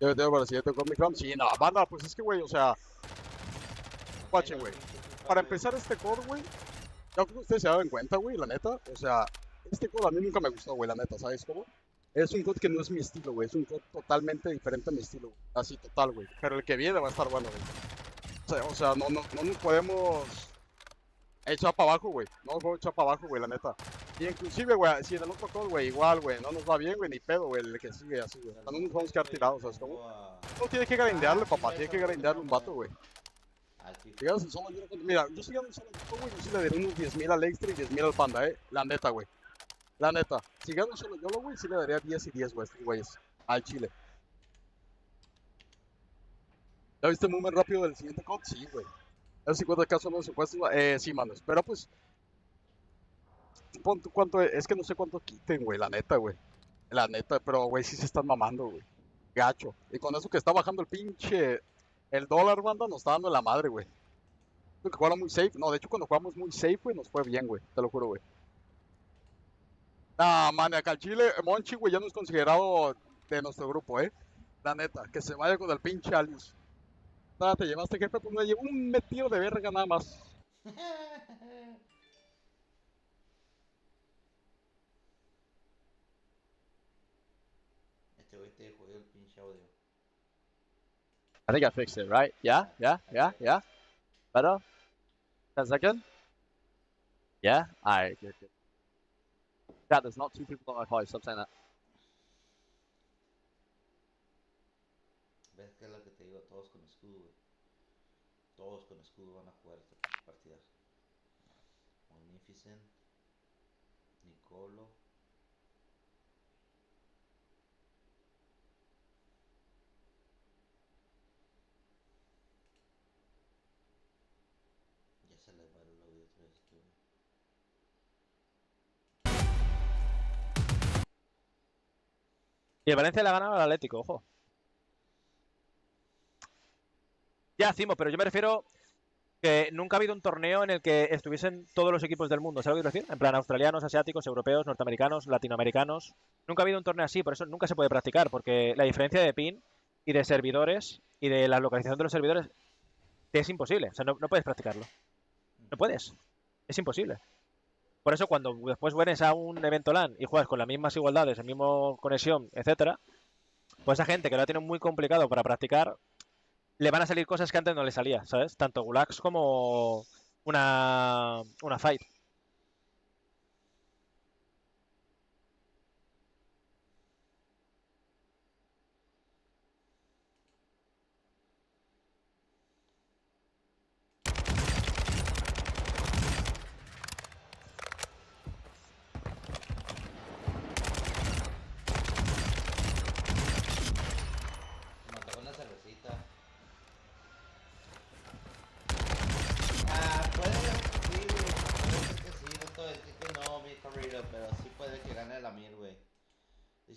Yo para el siguiente con mi clan. Sí, no, banda, pues es que, güey, o sea. Watchen, güey. Para empezar este core, güey. Ya que ustedes se dan cuenta, güey, la neta. O sea, este core a mí nunca me gustó, güey, la neta, ¿sabes cómo? Es un core que no es mi estilo, güey. Es un core totalmente diferente a mi estilo, güey. Así, total, güey. Pero el que viene va a estar bueno, güey. O sea, no nos podemos echar para abajo, güey. No nos podemos echar para abajo, güey, la neta. Y inclusive, güey, si en el otro core, güey, igual, güey, no nos va bien, güey, ni pedo, güey, el que sigue así, güey. No nos vamos a quedar tirados, ¿sabes cómo? No tiene que grindearle, papá. Tiene que grindearle un vato, güey. Digamos, solo, mira, yo si gano un solo, güey, yo sí le daría unos 10,000 al extra y 10,000 al panda, la neta, güey. La neta, si gano solo YOLO, güey, sí le daría 10 y 10, güey, estos güeyes, al Chile. ¿Ya viste el movement rápido del siguiente code? Sí, güey. ¿El 50K son los impuestos? Sí, manos, pero pues... ¿Cuánto es que no sé cuánto quiten, güey, la neta, güey. La neta, pero, güey, sí se están mamando, güey. Gacho. Y con eso que está bajando el pinche... El dólar, banda, nos está dando la madre, güey. Que jugamos muy safe. No, de hecho, cuando jugamos muy safe, güey, nos fue bien, güey. Te lo juro, güey. Nah, man, acá al Chile, Monchi, güey, ya no es considerado de nuestro grupo, La neta, que se vaya con el pinche Alius. Nada, te llevaste, jefe, pues me llevó un metido de verga nada más.
Este güey te jodió el pinche audio.
I think I fixed it, right? Yeah. Better? 10 seconds? Yeah? Alright, good. Chat, there's not two people on my phone, stop saying that.
Es que es lo que te digo, todos con escudo, güey. Todos con escudo van a jugar esta partida. Magnificent, Nicolo. Ya se les va el audio otra vez, güey.
Y el Valencia le ha ganado al Atlético, ojo. Ya, Cimo, pero yo me refiero que nunca ha habido un torneo en el que estuviesen todos los equipos del mundo, ¿sabes lo que quiero decir? En plan, australianos, asiáticos, europeos, norteamericanos, latinoamericanos. Nunca ha habido un torneo así, por eso nunca se puede practicar, porque la diferencia de pin y de servidores y de la localización de los servidores es imposible. O sea, no puedes practicarlo. No puedes. Es imposible. Por eso cuando después vienes a un evento LAN y juegas con las mismas igualdades, la misma conexión, etcétera, pues a gente que lo ha tenido muy complicado para practicar, le van a salir cosas que antes no le salía, ¿sabes? Tanto gulags como una fight.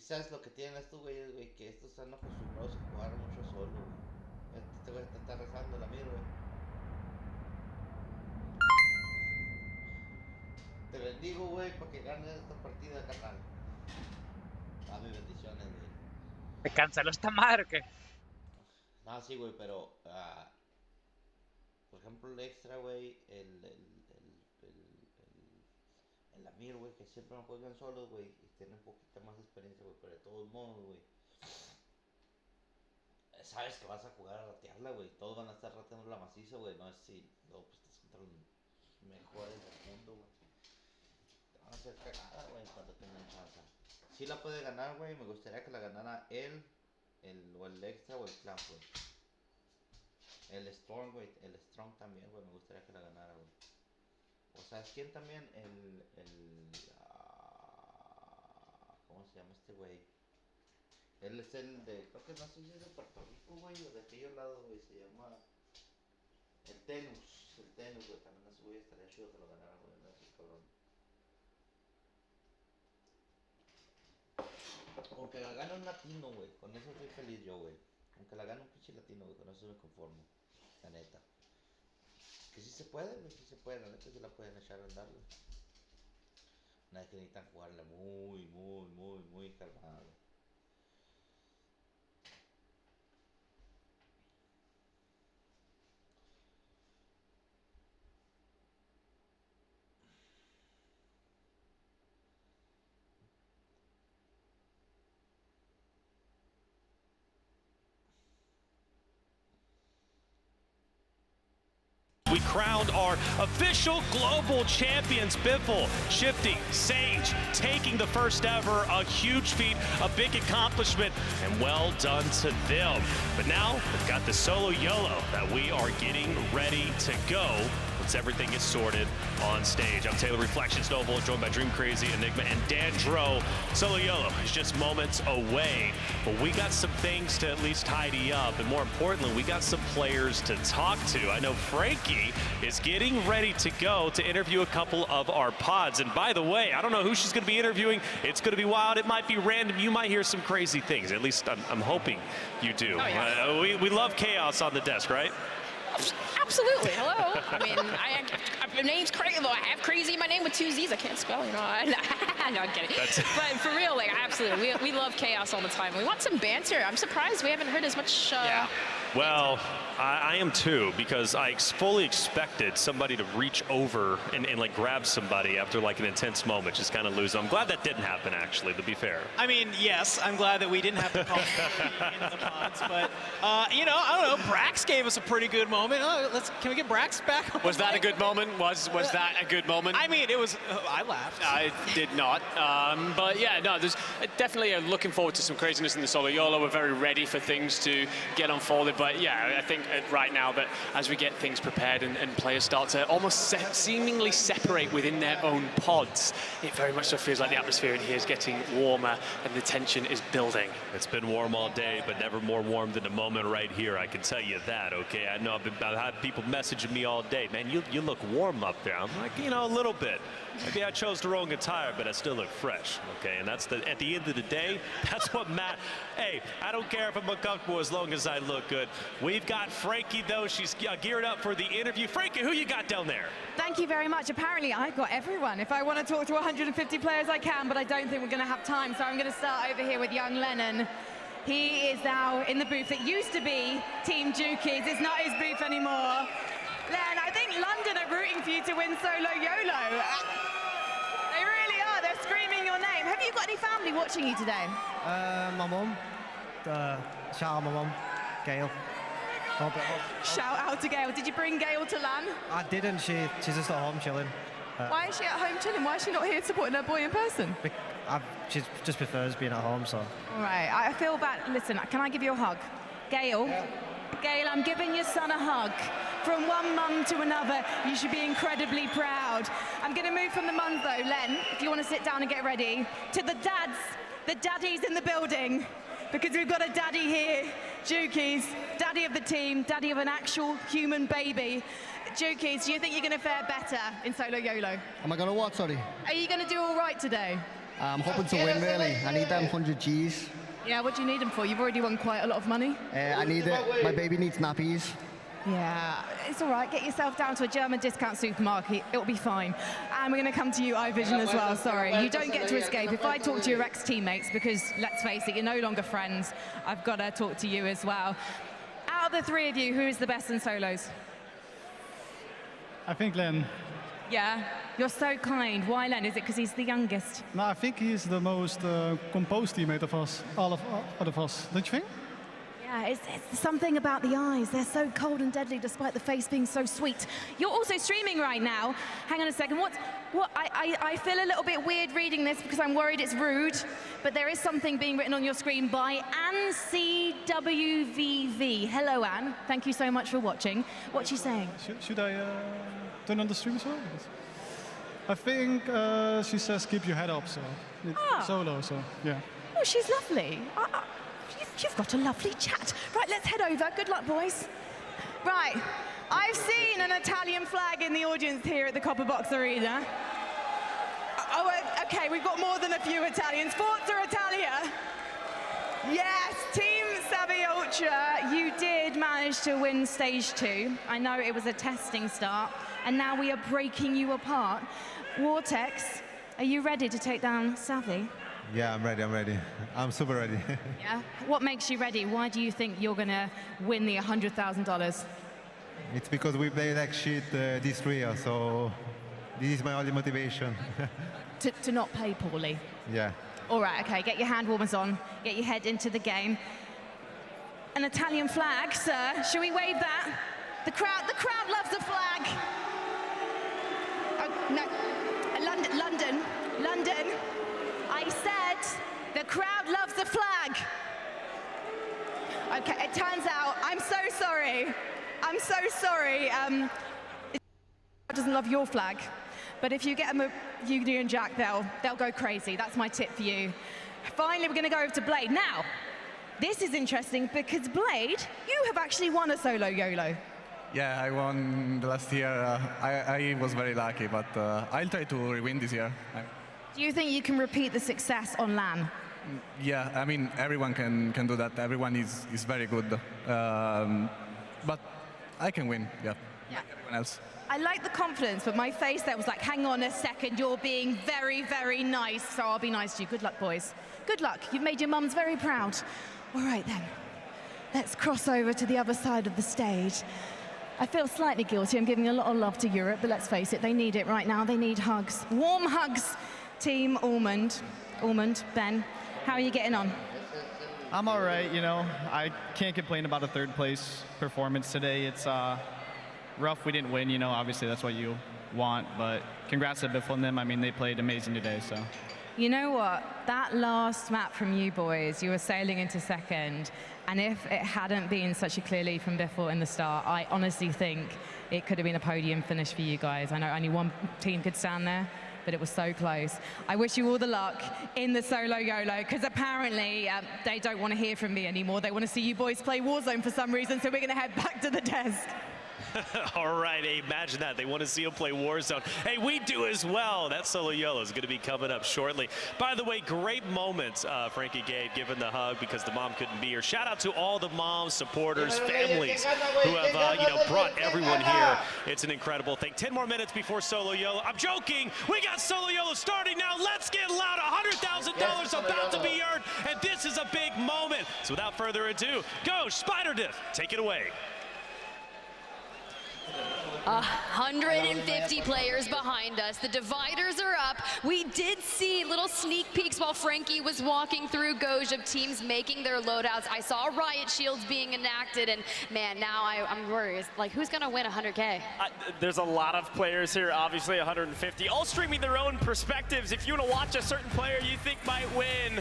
¿Sabes lo que tienen estos güeyes, güey? Que estos están acostumbrados a jugar mucho solo, güey. Este güey te está rezando la mierda, güey. Te bendigo, güey, para que ganes esta partida, carnal. Dame bendiciones, güey.
¿Me canceló esta madre o qué?
No, sí, güey, pero... por ejemplo, el extra, güey, el Amir, güey, que siempre no juegan solos, güey, y tienen un poquito más de experiencia, güey, pero de todos modos, güey, sabes que vas a jugar a ratearla, güey, todos van a estar rateando la maciza, güey, no es si, no, pues estás contra los mejores del mundo, güey, te van a hacer cagada, güey, cuando tengan chance. Si la puede ganar, güey, me gustaría que la ganara él, o el extra, o el clan, güey. El Storm, güey, el Strong también, güey, me gustaría que la ganara, güey. O sea, ¿es quién también? ¿Cómo se llama este güey? Él es el de, creo que no sé si es de Puerto Rico, güey, o de aquellos lados, güey, se llama el Tenus, güey, también ese güey estaría chido que lo ganara, güey, no sé, cabrón. Aunque la gane un latino, güey, con eso estoy feliz yo, güey. Aunque la gane un pinche latino, güey, con eso me conformo, la neta. Que sí se puede, güey, sí se puede, la neta sí la pueden echar a andar, güey. Nada que necesitan jugarla muy calmada, güey.
We crowned our official global champions, Biffle, Shifty, Sage, taking the first ever, a huge feat, a big accomplishment, and well done to them. But now we've got the solo YOLO that we are getting ready to go once everything is sorted on stage. I'm Taylor Reflections Noble, joined by Dream Crazy, Enigma, and Dandro. Solo YOLO is just moments away, but we got some things to at least tidy up, and more importantly, we got some players to talk to. I know Frankie is getting ready to go to interview a couple of our pods, and by the way, I don't know who she's going to be interviewing. It's going to be wild. It might be random. You might hear some crazy things. At least I'm hoping you do.
Oh, yeah.
We love chaos on the desk, right?
Absolutely. Hello. I mean, my name's crazy. Well, I have crazy in my name with 2 Z's. I can't spell, you know. No, I'm kidding. But for real, like, absolutely. We love chaos all the time. We want some banter. I'm surprised we haven't heard as much.
Yeah. Well, I am too, because I fully expected somebody to reach over and like grab somebody after like an intense moment, just kind of lose them. I'm glad that didn't happen, actually, to be fair.
I mean, yes, I'm glad that we didn't have to call into the pods, but, you know, I don't know, Brax gave us a pretty good moment. moment. Oh, can we get Brax back?
Was that a good moment? Was that a good moment?
I mean, it was. I laughed.
I did not. But yeah, no, there's definitely looking forward to some craziness in the solo YOLO. We're very ready for things to get unfolded. But yeah, I think right now that as we get things prepared and players start to almost seemingly separate within their own pods, it very much so feels like the atmosphere in here is getting warmer and the tension is building.
It's been warm all day, but never more warm than a moment right here. I can tell you that, okay? I know I've had people messaging me all day. Man, you look warm up there. I'm like, you know, a little bit. Maybe I chose the wrong attire, but I still look fresh, okay? And that's at the end of the day, that's what hey, I don't care if I'm uncomfortable as long as I look good. We've got Frankie, though. She's geared up for the interview. Frankie, who you got down there?
Thank you very much. Apparently, I've got everyone. If I want to talk to 150 players, I can, but I don't think we're going to have time. So I'm going to start over here with young Lennon. He is now in the booth. It used to be Team Jukies. It's not his booth anymore. Len, I think London are rooting for you to win solo YOLO. They really are. They're screaming your name. Have you got any family watching you today?
My mum. Shout out my mum, Gail.
Shout out to Gail. Did you bring Gail to LAN?
I didn't. She's just at home chilling.
Why is she at home chilling? Why is she not here supporting her boy in person?
She just prefers being at home, so.
All right, I feel bad. Listen, can I give you a hug? Gail, Gail, I'm giving your son a hug. From one mum to another, you should be incredibly proud. I'm going to move from the mums, though. Len, if you want to sit down and get ready, to the dads, the daddies in the building, because we've got a daddy here, Jukies, daddy of the team, daddy of an actual human baby. Jukies, do you think you're going to fare better in solo YOLO?
Am I going to what, sorry?
Are you going to do all right today?
I'm hoping to win, really. I need them 100 Gs.
Yeah, what do you need them for? You've already won quite a lot of money.
I need it. My baby needs nappies.
Yeah, it's all right. Get yourself down to a German discount supermarket. It'll be fine. And we're going to come to you, iVision, as well. Sorry, you don't get to escape. If I talk to your ex-teammates, because let's face it, you're no longer friends, I've got to talk to you as well. Out of the three of you, who is the best in solos?
I think Len.
Yeah, you're so kind. Why Len? Is it because he's the youngest?
No, I think he's the most composed teammate of us, all of us. Don't you think?
Yeah, it's something about the eyes. They're so cold and deadly despite the face being so sweet. You're also streaming right now. Hang on a second. I feel a little bit weird reading this because I'm worried it's rude, but there is something being written on your screen by Anne CWVV. Hello, Anne. Thank you so much for watching. What's she saying?
Should I turn on the stream as well? I think she says keep your head up, so solo, so yeah.
Oh, she's lovely. You've got a lovely chat. Right, let's head over. Good luck, boys. Right, I've seen an Italian flag in the audience here at the Copper Box Arena. Oh, okay, we've got more than a few Italians. Forza Italia. Yes, Team Savvy Ultra, you did manage to win stage 2. I know it was a testing start, and now we are breaking you apart. Vortex, are you ready to take down Savvy?
Yeah, I'm ready. I'm super ready.
Yeah? What makes you ready? Why do you think you're going to win the $100,000?
It's because we play like shit this year, so this is my only motivation.
to not play poorly?
Yeah.
All right, okay, get your hand warmers on, get your head into the game. An Italian flag, sir. Shall we wave that? The crowd loves a flag. Oh, no, London. I said the crowd loves the flag. Okay, it turns out, I'm so sorry. It doesn't love your flag, but if you get them a Union Jack, they'll go crazy. That's my tip for you. Finally, we're going to go over to Blade. Now, this is interesting because Blade, you have actually won a solo YOLO.
Yeah, I won the last year. I was very lucky, but I'll try to re-win this year.
Do you think you can repeat the success on LAN?
Yeah, I mean, everyone can do that. Everyone is very good. But I can win, yeah. Like everyone else.
I like the confidence, but my face there was like, hang on a second, you're being very, very nice, so I'll be nice to you. Good luck, boys. Good luck. You've made your mums very proud. All right, then. Let's cross over to the other side of the stage. I feel slightly guilty. I'm giving a lot of love to Europe, but let's face it, they need it right now. They need hugs. Warm hugs, Team Ormond. Ben, how are you getting on?
I'm all right, you know. I can't complain about a third place performance today. It's rough we didn't win, you know. Obviously, that's what you want, but congrats to Biffle and them. I mean, they played amazing today, so.
You know what? That last map from you boys, you were sailing into second, and if it hadn't been such a clear lead from Biffle in the start, I honestly think it could have been a podium finish for you guys. I know only one team could stand there, but it was so close. I wish you all the luck in the solo YOLO, because apparently they don't want to hear from me anymore. They want to see you boys play Warzone for some reason, so we're going to head back to the desk.
All right, hey, imagine that. They want to see him play Warzone. Hey, we do as well. That solo YOLO is going to be coming up shortly. By the way, great moments, Frankie Gade giving the hug because the mom couldn't be here. Shout out to all the moms, supporters, families who have, brought everyone here. It's an incredible thing. 10 more minutes before solo YOLO. I'm joking. We got solo YOLO starting now. Let's get loud. $100,000 about to be earned, and this is a big moment. So without further ado, go Spider Diff. Take it away.
150 players behind us. The dividers are up. We did see little sneak peeks while Frankie was walking through Goj of teams making their loadouts. I saw riot shields being enacted, and man, now I'm worried. Like, who's gonna win 100K?
There's a lot of players here, obviously 150, all streaming their own perspectives. If you want to watch a certain player you think might win,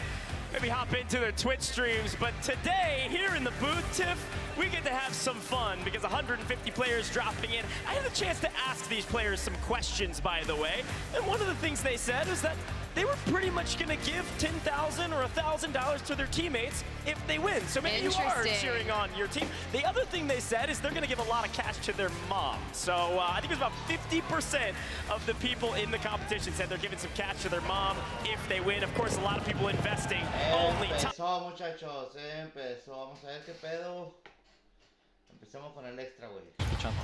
maybe hop into their Twitch streams. But today, here in the booth, Tiff, we get to have some fun because 150 players dropping in. I had a chance to ask these players some questions, by the way. And one of the things they said is that they were pretty much going to give $10,000 or $1,000 to their teammates if they win. So maybe you are cheering on your team. The other thing they said is they're going to give a lot of cash to their mom. So I think it was about 50% of the people in the competition said they're giving some cash to their mom if they win. Of course, a lot of people investing.
Empezó, muchachos, empezó. Vamos a ver qué pedo. Empecemos con el extra, güey.
Escuchando.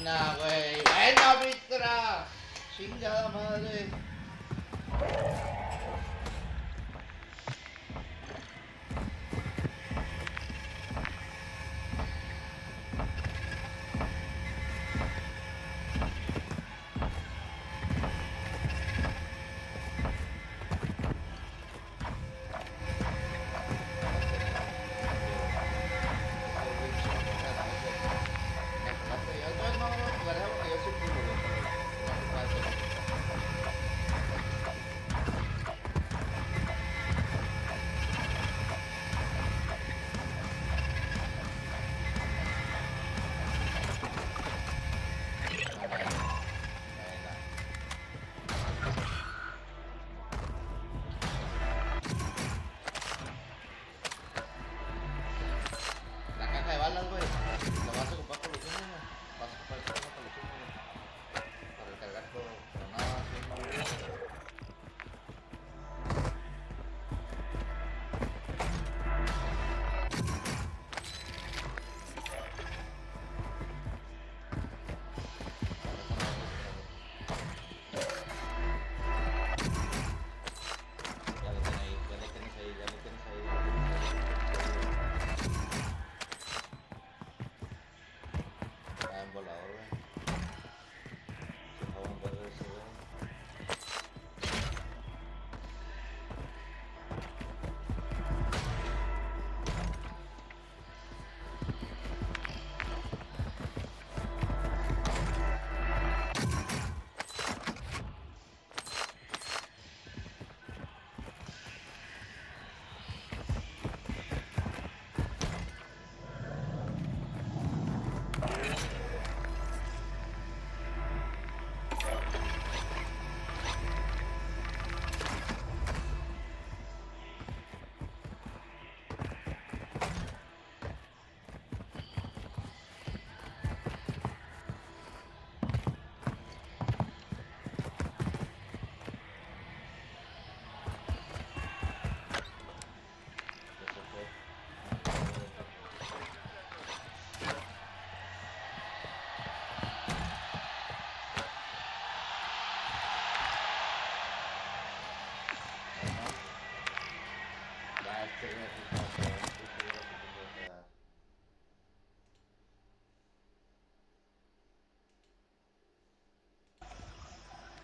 Buena, güey. Buena, Mitra. Chingada madre.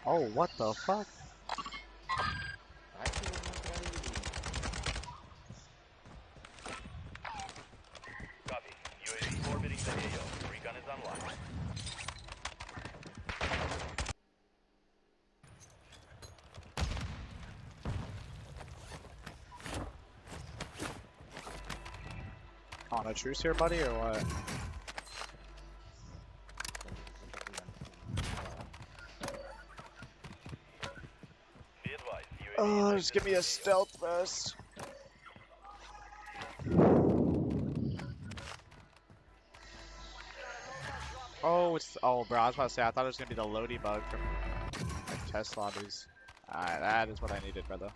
Oh, what the fuck?
Copy. UAV orbiting the AO. Recon is online.
On a truce here, buddy, or what? Oh, just give me a stealth vest. Oh, it's bro. I was about to say I thought it was gonna be the loading bug from like test lobbies. Alright, that is what I needed, brother.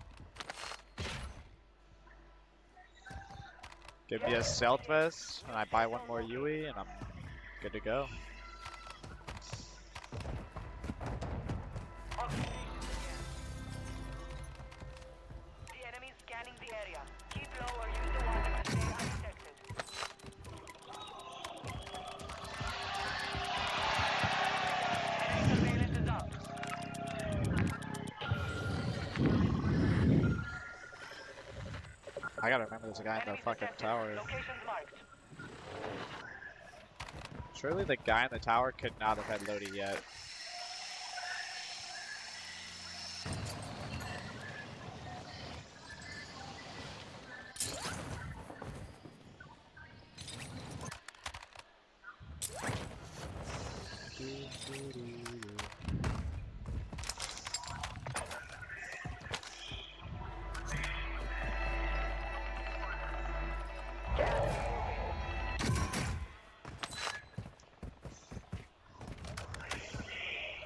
Give me a stealth vest, and I buy one more UE, and I'm good to go.
The enemy is scanning the area. Keep low or use the water to stay undetected. Enemy surveillance is up.
I gotta remember there's a guy in the fucking tower.
Locations marked.
Surely the guy in the tower could not have had Lodi yet.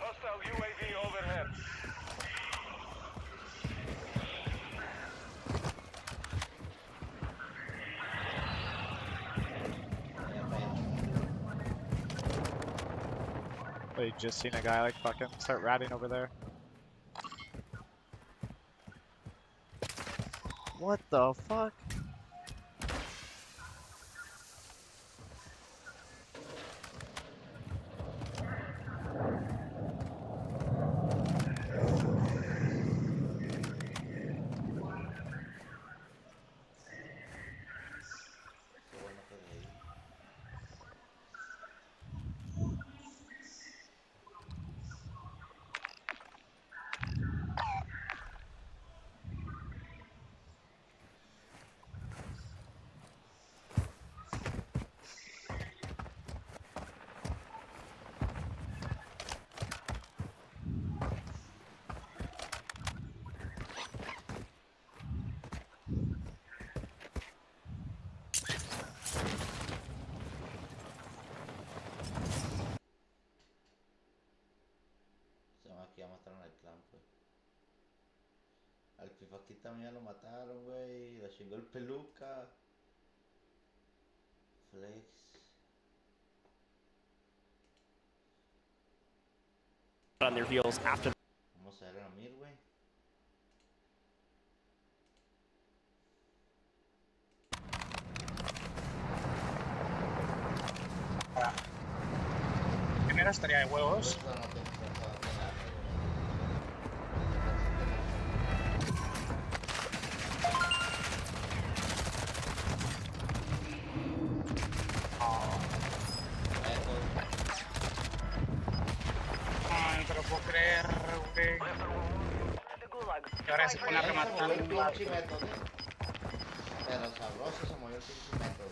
Hostile UAV overhead.
Wait, just seen a guy like fucking start ratting over there. What the fuck?
Aquí ya mataron al clan, pues. Al FIFA aquí también ya lo mataron, güey. La chingó el peluca. Flex.
On their heels after.
Vamos a ver a Mir, güey.
Primero estaría de huevos. Ay, no te lo puedo creer, güey. Y ahora se pone a rematar.
Pero sabroso se movió el pinche método.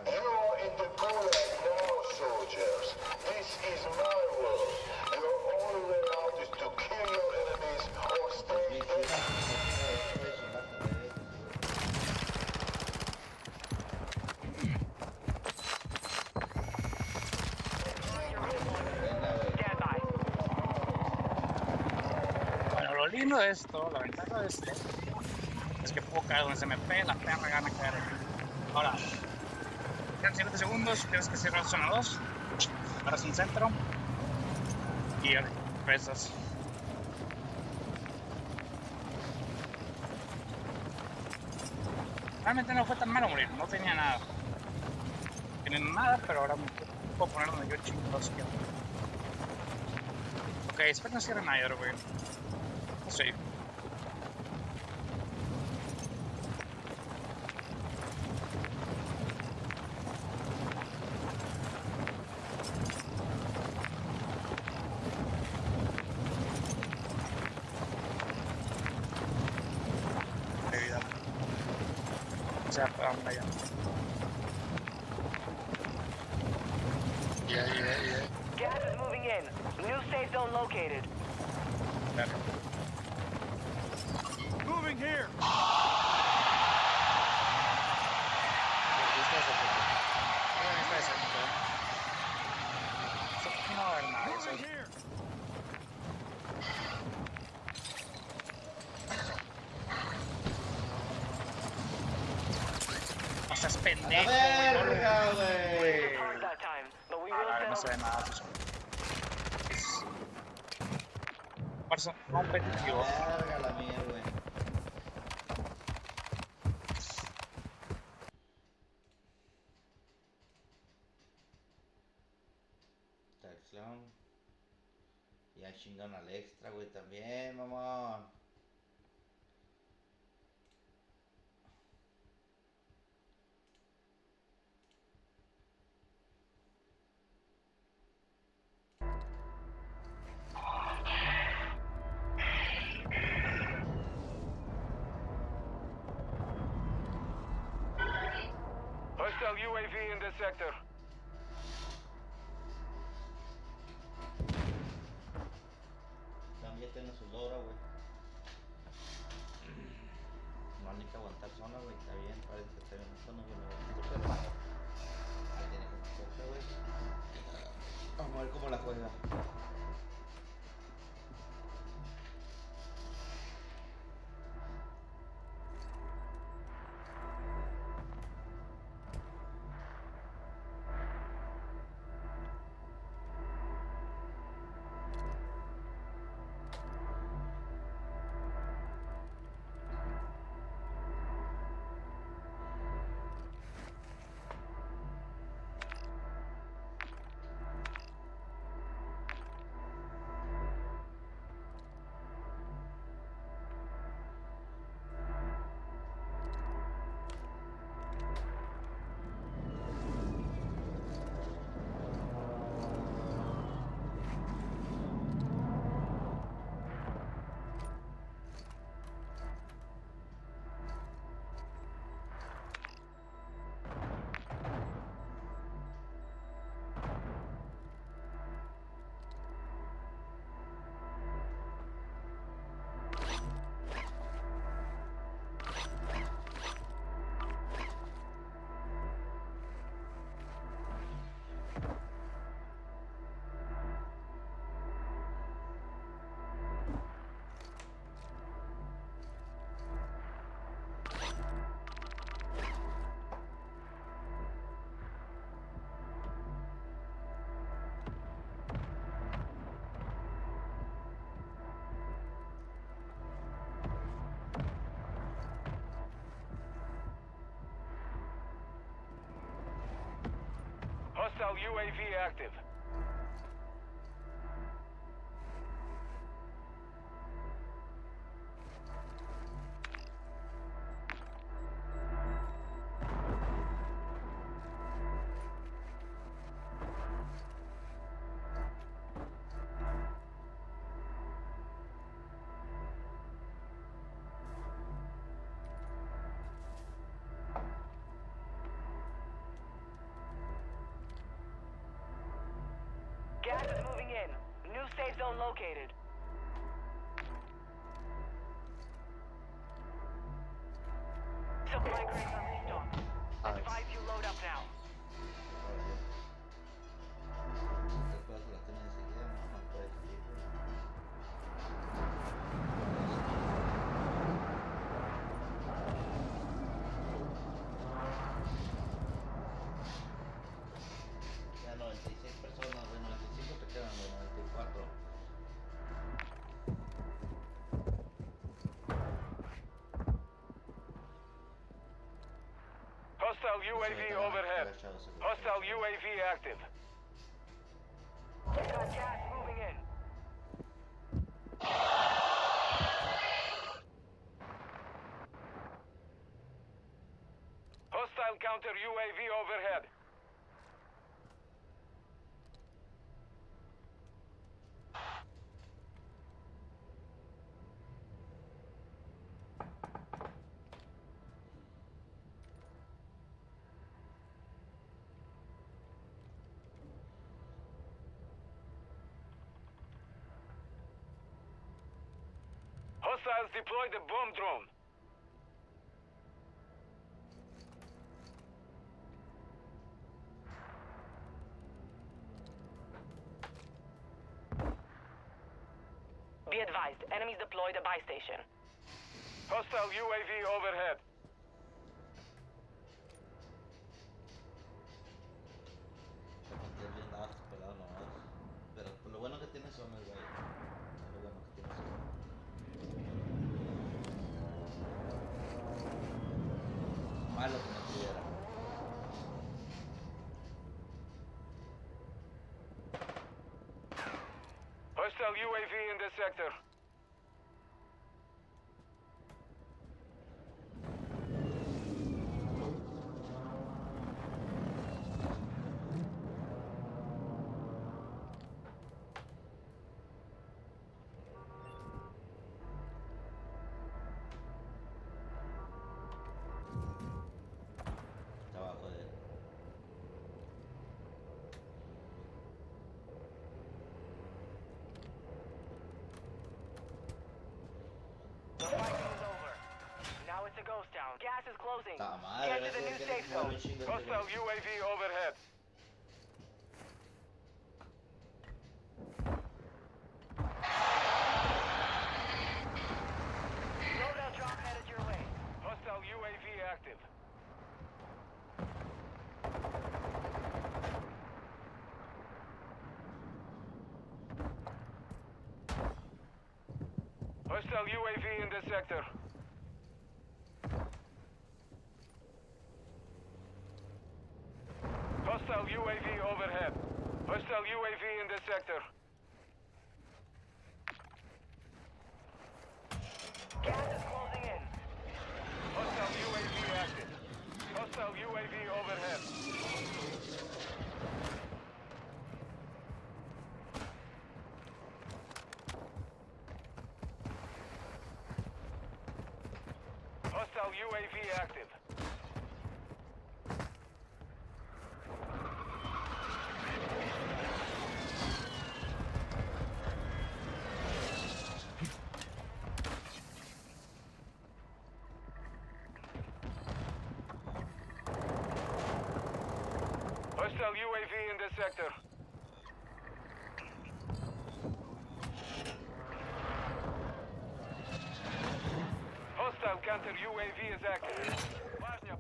Everyone in the gulag now, soldiers. This is my world. Your only way out is to kill your enemies or stay dead.
Bueno, lo lindo de esto, la ventaja de esto, es que puedo caer donde se me pegue la perra gana caer aquí. Ahora, quedan 7 segundos, tienes que cerrar zona 2, paras un centro y regresas. Realmente no fue tan malo morir, no tenía nada. Tienen nada, pero ahora me puedo poner donde yo chingados quiero. Ok, espero no cierren nadie, güey. No sé. Allá. Yeah.
Gas is moving in. New safe zone located.
Moving here.
Moving here. No seas pendejo,
verga, güey.
No se ve nada. Warzone competitivo.
Verga la mía, güey. Tracción. Ya chingan al extra, güey, también, mamón.
Hostile UAV in this sector.
También tiene su lora, güey. No hay que aguantar zona, güey. Está bien, parece que está bien. Esto no viene a ahí tiene que ser, güey. Vamos a ver cómo la juega.
Hostile UAV active.
Gas is moving in. New safe zone located. Supply crates are restocked. Advise you load up now.
Después la tienen enseguida, no puede salir, güey. Ya 96 personas, de 95 te quedan de 94.
Hostile UAV overhead. Hostile UAV active.
We got gas moving in.
Hostile counter UAV overhead. Hostiles deployed the bomb drone.
Be advised, enemies deployed a buy station.
Hostile UAV overhead.
Pero por lo bueno que tiene son el güey. Lo bueno que tiene son. Malo que no pudiera.
Hostile UAV in the sector.
Está abajo de él.
The fight is over. Now it's a ghost town. Gas is closing.
Está madre,
Get to the new safe zone.
Hostile UAV overhead.
Loadout drop headed your way.
Hostile UAV active. Hostile UAV in the sector. Hostile UAV overhead. Hostile UAV in the sector.
Gas is closing in.
Hostile UAV active. Hostile UAV overhead. Hostile UAV active. Hostile UAV in the sector. Hostile counter UAV is active.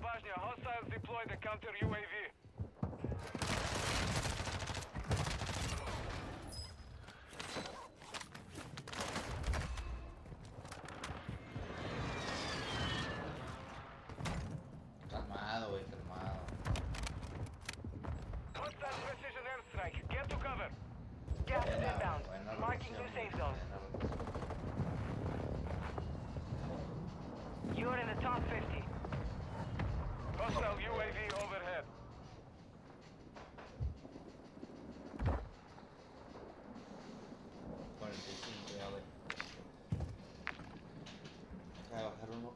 Важня, hostiles deploy the counter UAV.
Calmado, güey, calmado.
Hostile precision airstrike. Get to cover.
Gas is
Buena,
inbound.
buena
Marking new
rotación,
safe
güey,
zone.
buena rotación.
You're in the top 50.
Hostile UAV overhead.
Ya, güey. Acaba de bajar uno.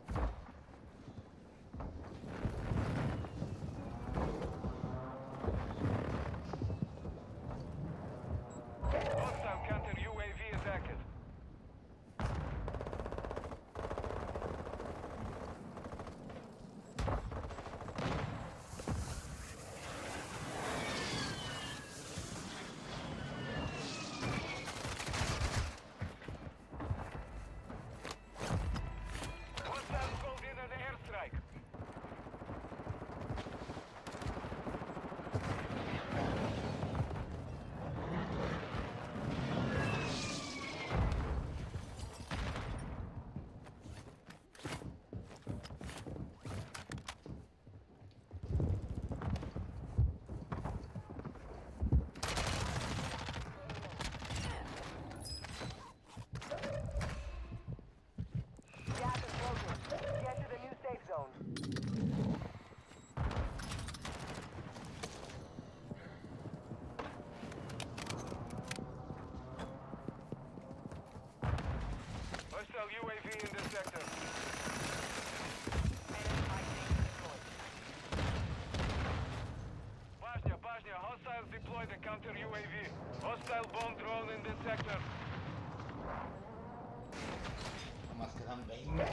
Hostile counter UAV is active.
Nomás quedan 20, güey.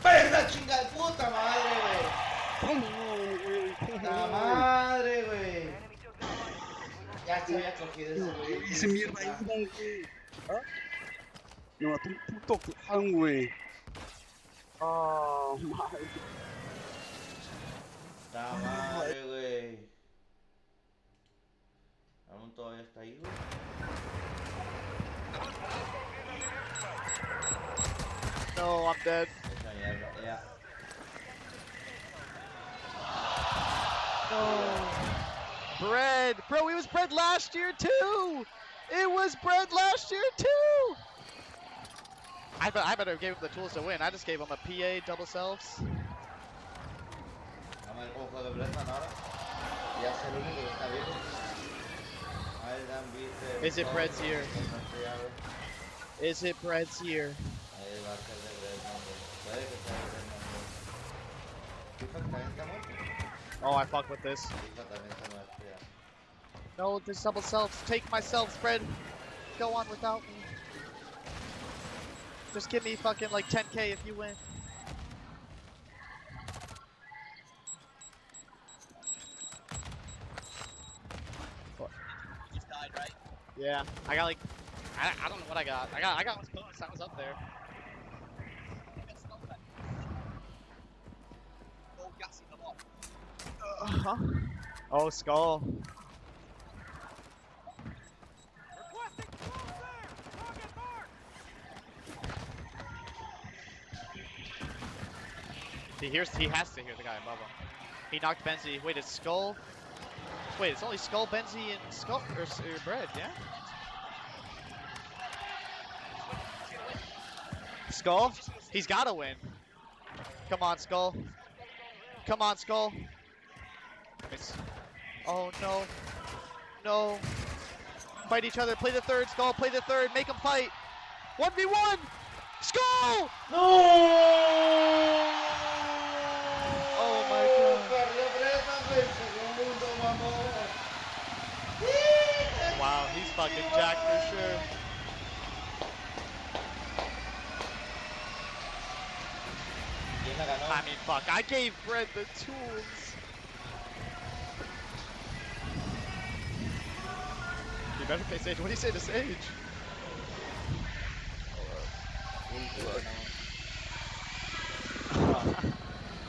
¡Perra chinga de puta madre, güey! ¡Puta madre, güey! Ya se había cogido ese güey.
Hice mierda ahí, güey. ¿Ah? Me mató un puto clown, güey. Ah, madre.
¡Puta madre, güey! ¿Aún todavía está ahí, güey?
No, I'm dead.
Yeah.
No. Bread. Bro, it was bread last year too. It was bread last year too. I better have gave him the tools to win. I just gave him a PA double selves.
Vamos a ver cómo juega Bretman ahora. Ya es el único que está vivo.
Is it bread's year? Is it bread's year?
Ahí va a ser de Bretman, güey. Puede que sea de Bretman, güey. FIFA también está muerto.
Oh, I fuck with this.
FIFA también está muerto, ya.
No, there's double selves. Take my selves, bread. Go on without me. Just give me fucking like 10K if you win.
You died, right?
Yeah, I got like, I don't know what I got. I got close. I was up there. Oh, skull. He has to hear the guy above him. He knocked Benzie. Wait, it's Skull? Wait, it's only Skull, Benzie, and Skull or Bread, yeah? Skull? He's gotta win. Come on, Skull. Come on, Skull. Oh no. No. Fight each other. Play the third, Skull. Play the third. Make them fight. 1v1! Skull!
No!
Oh my god.
Perdió Bretman, güey. Segundo, vamos.
Wow, he's fucking jacked for sure. I mean, fuck. I gave Brett the tools. You better pay Sage. What do you say to Sage?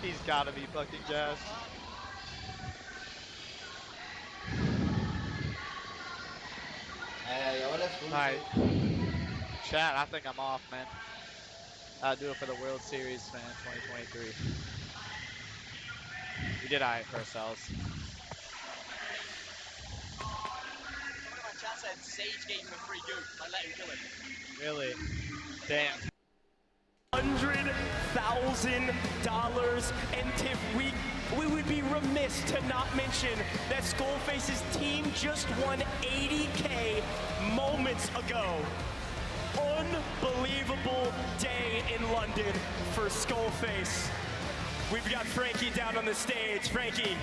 He's gotta be fucking jazzed. Alright. Chat, I think I'm off, man. I'll do it for the World Series, man, 2023. We did alright for ourselves.
One of my chats said Sage gave him a free goop. I let him kill him.
Really? Damn.
$100,000, and Tiff, we would be remiss to not mention that Skullface's team just won 80K moments ago. Unbelievable day in London for Skullface. We've got Frankie down on the stage. Frankie,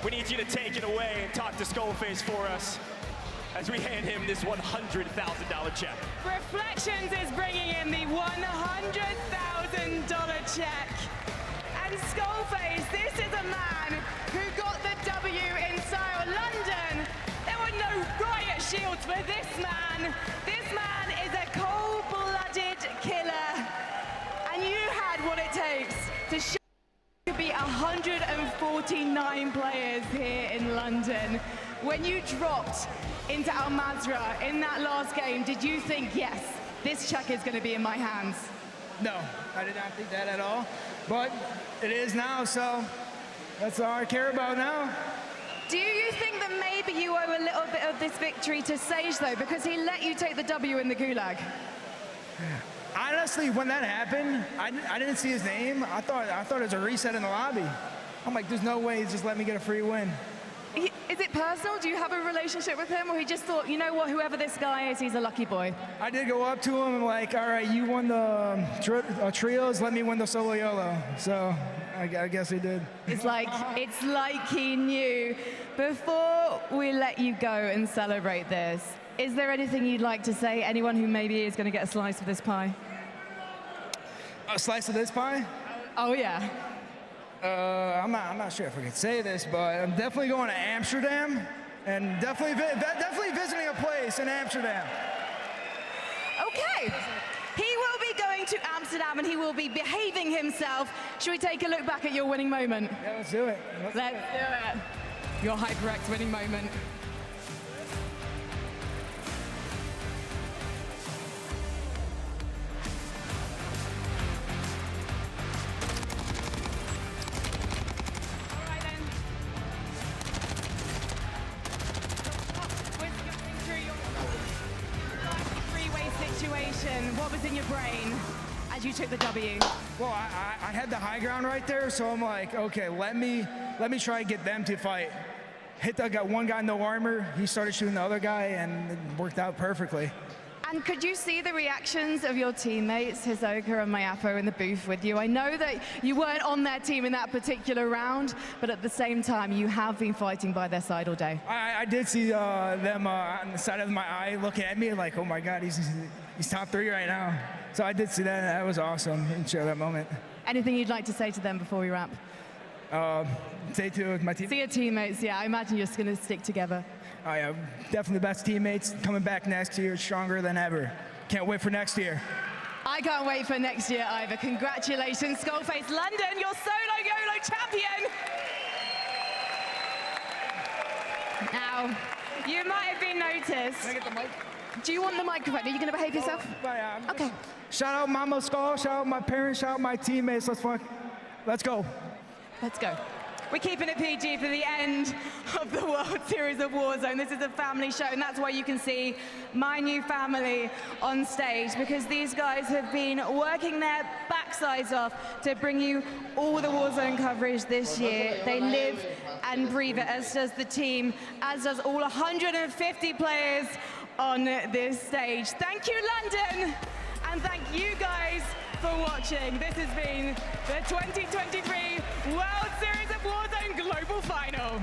we need you to take it away and talk to Skullface for us as we hand him this $100,000 check.
Reflections is bringing in the $100,000 check. And Skullface, this is a man who got the W in style London. There were no riot shields for this man. This man is a cold-blooded killer. And you had what it takes to show to beat 149 players here in London. When you dropped into Al Mazrah in that last game, did you think, yes, this check is going to be in my hands?
No, I did not think that at all. But it is now, so that's all I care about now.
Do you think that maybe you owe a little bit of this victory to Sage, though, because he let you take the W in the Gulag?
Honestly, when that happened, I didn't see his name. I thought it was a reset in the lobby. I'm like, there's no way he's just let me get a free win.
Is it personal? Do you have a relationship with him, or he just thought, you know what, whoever this guy is, he's a lucky boy?
I did go up to him and like, all right, you won the trios, let me win the solo YOLO. So I guess he did.
It's like he knew. Before we let you go and celebrate this, is there anything you'd like to say? Anyone who maybe is going to get a slice of this pie?
A slice of this pie?
Oh yeah.
I'm not sure if we can say this, but I'm definitely going to Amsterdam, and definitely visiting a place in Amsterdam.
Okay. He will be going to Amsterdam and he will be behaving himself. Should we take a look back at your winning moment?
Yeah, let's do it.
Let's do it. Your HyperX winning moment. What was in your brain as you took the W?
Well, I had the high ground right there, so I'm like, okay, let me try to get them to fight. Got one guy no armor, he started shooting the other guy, and it worked out perfectly.
And could you see the reactions of your teammates, Hisoka and Mayapo, in the booth with you? I know that you weren't on their team in that particular round, but at the same time, you have been fighting by their side all day.
I did see them on the side of my eye looking at me like, oh my God, he's top 3 right now. So I did see that, and that was awesome, and share that moment.
Anything you'd like to say to them before we wrap?
Say to my team.
To your teammates, yeah, I imagine you're just going to stick together.
I have definitely the best teammates coming back next year, stronger than ever. Can't wait for next year.
I can't wait for next year either. Congratulations, Skullface London, your solo YOLO champion. Now, you might have been noticed.
Can I get the mic?
Do you want the microphone? Are you going to behave yourself? Okay.
Shout out Mama Skull, shout out my parents, shout out my teammates. Let's go.
Let's go. We're keeping it PG for the end of the World Series of Warzone. This is a family show, and that's why you can see my new family on stage, because these guys have been working their backsides off to bring you all the Warzone coverage this year. They live and breathe it, as does the team, as does all 150 players on this stage. Thank you, London, and thank you guys for watching. This has been the 2023 World Series of Warzone Global Final.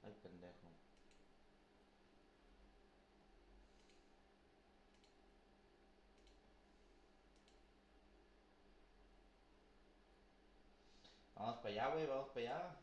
Ay, pendejo. Vamos para allá, güey, vamos para allá.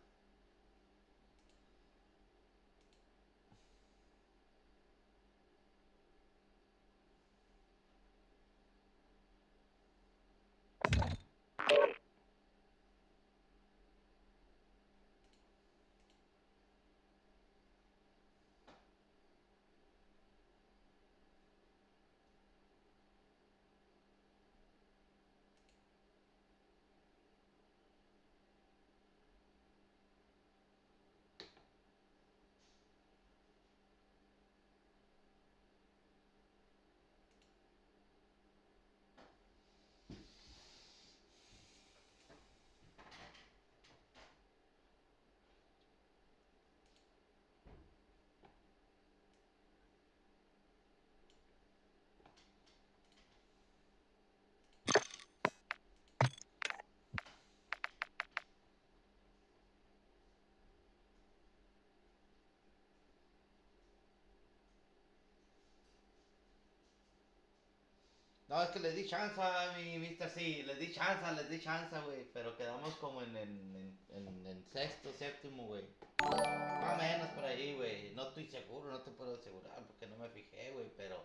No, es que les di chance a mi mister, sí, les di chance, güey, pero quedamos como en sexto, séptimo, güey. Más o menos por ahí, güey. No estoy seguro, no te puedo asegurar porque no me fijé, güey, pero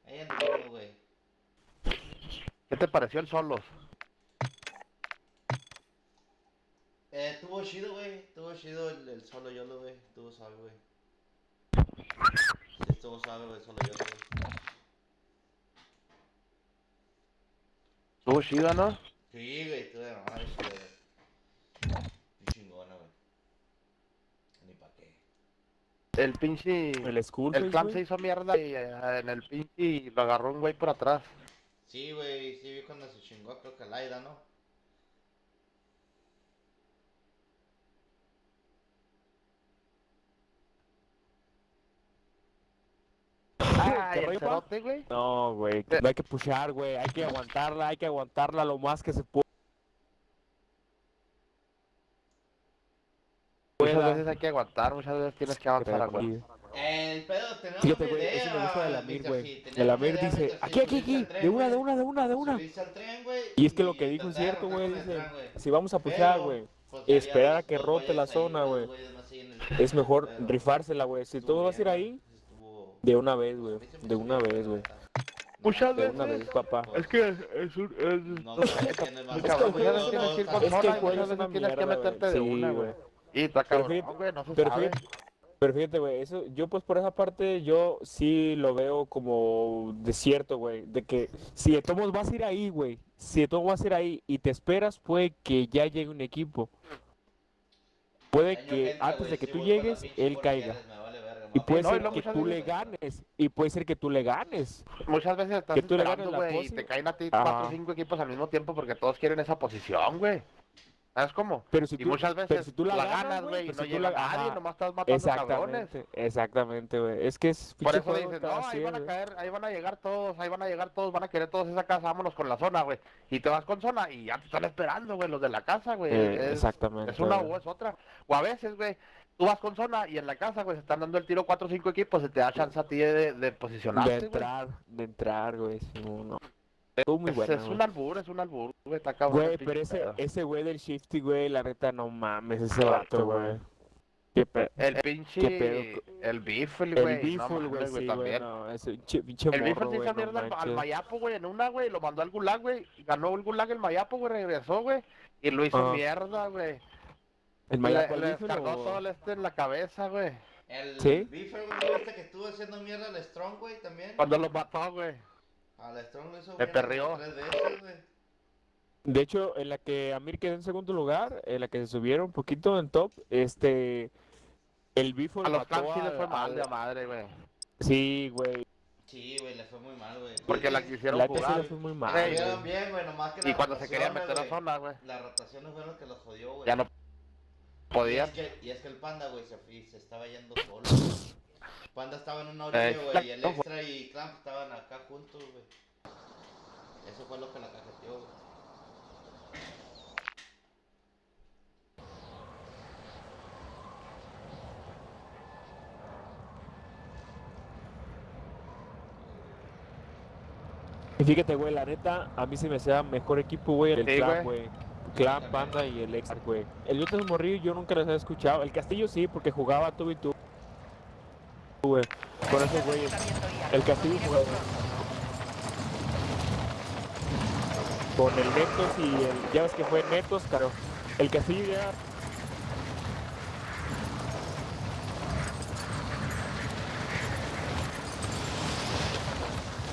ahí andamos, güey.
¿Qué te pareció el solos?
Estuvo chido, güey, estuvo estuvo chido el solo YOLO, güey. Estuvo suave, güey. Sí, estuvo suave, güey, solo YOLO, güey.
Estuvo chido, ¿no?
Sí, güey, estuvo de mamá, güey. Chingona, güey. Ni pa' qué.
El pinche... El clan se hizo mierda y, en el pinche y lo agarró un güey por atrás.
Sí, güey, sí vi cuando se chingó, creo que Laida, ¿no?
Güey.
No, güey, no hay que pushear, güey, hay que aguantarla lo más que se pueda.
Muchas veces hay que aguantar, muchas veces tienes que avanzar, güey.
El pedo, tenemos
Fíjate,
una
güey,
idea,
eso me gusta del Amir,
Mr.
güey.
G, tenemos
El
una
Amir
idea,
dice,
Mr. G,
aquí,
subirse al tren,
de
güey.
una.
Subirse al tren, güey,
Y es que lo que
y
dijo es
tratar de
cierto,
arrancar
güey,
con el
dice,
tren, güey.
si vamos a pushear,
Pero,
güey,
pues,
esperar a que
dos
rote la
güeyes ahí,
zona,
dos
güey,
güeyes más ahí en el-
es mejor
pero
rifársela, güey, si todo vas a ir ahí, de una vez, güey, de una vez, güey.
Muchas
De
veces,
una vez, papá.
es que es un...
No sé quién es más
Muy cabrón,
bueno,
muchas veces tienes que ir con
Es que
zona,
el
y
juego
muchas
es
veces
una
tienes que
mierda,
meterte
güey.
de
Sí,
una,
güey.
güey. Y está
Pero
cabrón,
fíjate-
güey, no se
pero
sabe.
Pero fíjate, güey, eso, yo pues por esa parte, yo sí lo veo como desierto, güey, de que si de todos vas a ir ahí, güey, si de todos vas a ir ahí y te esperas, puede que ya llegue un equipo. Puede que antes de que tú llegues, él caiga. Y puede
No, y
ser
luego
que
muchas
tú
veces-
le ganes, y puede ser que tú le ganes.
Muchas veces estás
Que tú le ganes
esperando,
la
güey, y
posi.
te caen a ti
Ajá.
4 o 5 equipos al mismo tiempo porque todos quieren esa posición, güey. ¿Sabes cómo?
Pero si
Y
tú,
muchas
pero
veces
si tú la ganas,
ganas, güey, y
pero
no
si tú
llega
la-
nadie,
ajá.
nomás estás matando cabrones.
Exactamente, güey. Es que es
Por
pinche
eso
juego
dices,
está
no,
así,
ahí van a
güey.
caer, ahí van a llegar todos, van a querer todos esa casa, vámonos con la zona, güey. Y te vas con zona y ya te están esperando, güey, los de la casa, güey.
Exactamente.
Es una
güey.
o es otra. O a veces, güey, tú vas con zona y en la casa, güey, se están dando el tiro 4 o 5 equipos, se te da chance a ti de posicionarte, güey.
De entrar, güey. Sí, no. Estuvo muy buena,
Es
güey.
un albur, güey, está cabrón.
Güey,
el
pero
pinche pedo.
ese güey del Shifty, güey, la neta, no mames, ese vato, güey. Qué
El
qué
pinche,
pedo.
el Biffle,
El
güey, no
Biffle, güey,
mames,
sí, güey,
también.
no, ese pinche
El Biffle
morro,
se
güey,
hizo
no
mierda al
manches.
Mayapo, güey, en una, güey, lo mandó al Gulag, güey, ganó el Gulag el Mayapo, güey, regresó, güey, y lo hizo
Ah.
mierda, güey.
¿El Mayapo
Le
al Biffle
descargó
o...?
todo el en la cabeza, güey.
El Beefer, güey, ¿no viste que estuvo haciendo mierda al Strong, güey, también?
Cuando lo mató, güey.
Al Strong lo hizo
Le
mierda
perrió.
3 veces, güey.
De hecho, en la que Amir quedó en segundo lugar, en la que se subieron un poquito en top, el Bifo
A los
mató
clans sí les fue mal de madre, güey.
Sí, güey.
Sí, güey, le fue muy mal, güey.
Porque la quisieron
La neta sí
jugar.
le fue muy mal,
La
güey.
hicieron bien, güey, nomás que
Y
las
cuando se querían
rotaciones,
meter a zona, güey.
Las rotaciones fueron lo que los jodió, güey.
Ya no podían.
Y es que el Panda, güey, se estaba yendo solo. Panda estaba en una orilla, güey, y el Extra y Clamp estaban acá juntos, güey. Eso fue lo que la cajeteó, güey.
Y fíjate, güey, la neta, a mí se me hacía mejor equipo, güey, el
Sí,
Clan,
güey.
güey. Clan, Panda y el Extra, güey. El otro morrillo yo nunca los había escuchado. El Castillo sí, porque jugaba tú y tú, güey. Con esos güeyes. El Castillo jugaba con el Netos y el... Ya ves que fue Netos, claro. El Castillo ya...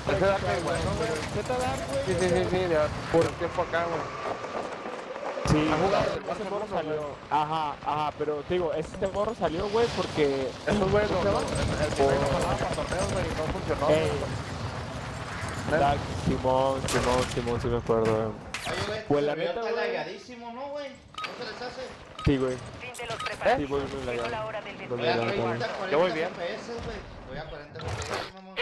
Ese Dark es bueno, güey.
¿Z Dark, güey?
Sí, de por el tiempo acá, güey.
Sí,
Ha jugado
ese
el Barça
morro
Bruno,
salió. Ajá, pero te digo, este morro salió, güey, porque...
Esos güeyes, el primero pasaba para torneos, güey, y no funcionó.
Dark, Simón, sí me acuerdo, güey.
Oye, güey,
Pues la
se vio
neta, güey.
talagadísimo, ¿no, güey? ¿No se les hace?
Sí, güey.
preparativos.
Sí, voy muy
Llegó
legal.
la hora del
Voy
Voy a
legal,
30,
güey.
40
Yo voy bien.
FPS, güey. Voy a 40 FPS, mamón.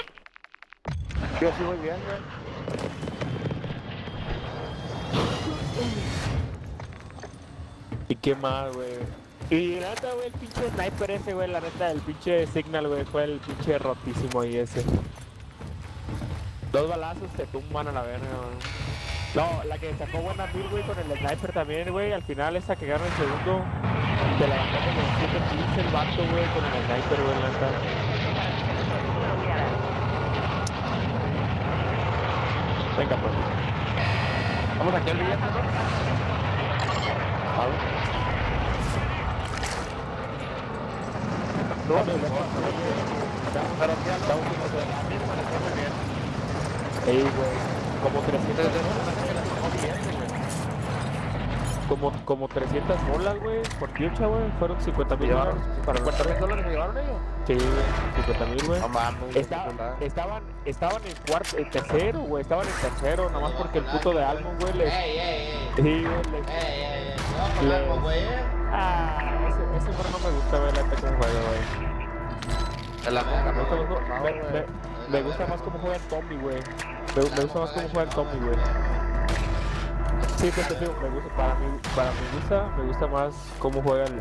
Yo sí voy bien, güey.
¿Y qué más, güey? Y la neta, güey, el pinche sniper ese, güey, la neta, el pinche Signal, güey, fue el pinche rotísimo ahí ese. 2 balazos te tumban a la verga, güey. No, la que sacó buena mil, güey, con el sniper también, güey, al final esa que gana el segundo, te la bajó como 7 kills el vato, güey, con el sniper, güey, la neta. Venga, pues.
Vamos aquí al billete, ¿no? No, pero
Ey, güey, como 300 como 300 bolas, güey, por piocha, güey, fueron 50,000 dólares.
¿Para $50,000 se llevaron ellos?
Sí, güey, 50,000, güey.
No mames,
Estaban en tercero, güey, estaban en tercero, nomás porque el puto de Almond, güey, les... Sí, güey, ese perro no me gusta, güey, la neta como juega, güey. Me gusta más cómo juega el Tommy, güey. Me gusta más cómo juega el Tommy, güey. Sí, te digo, me gusta, me gusta más cómo juega el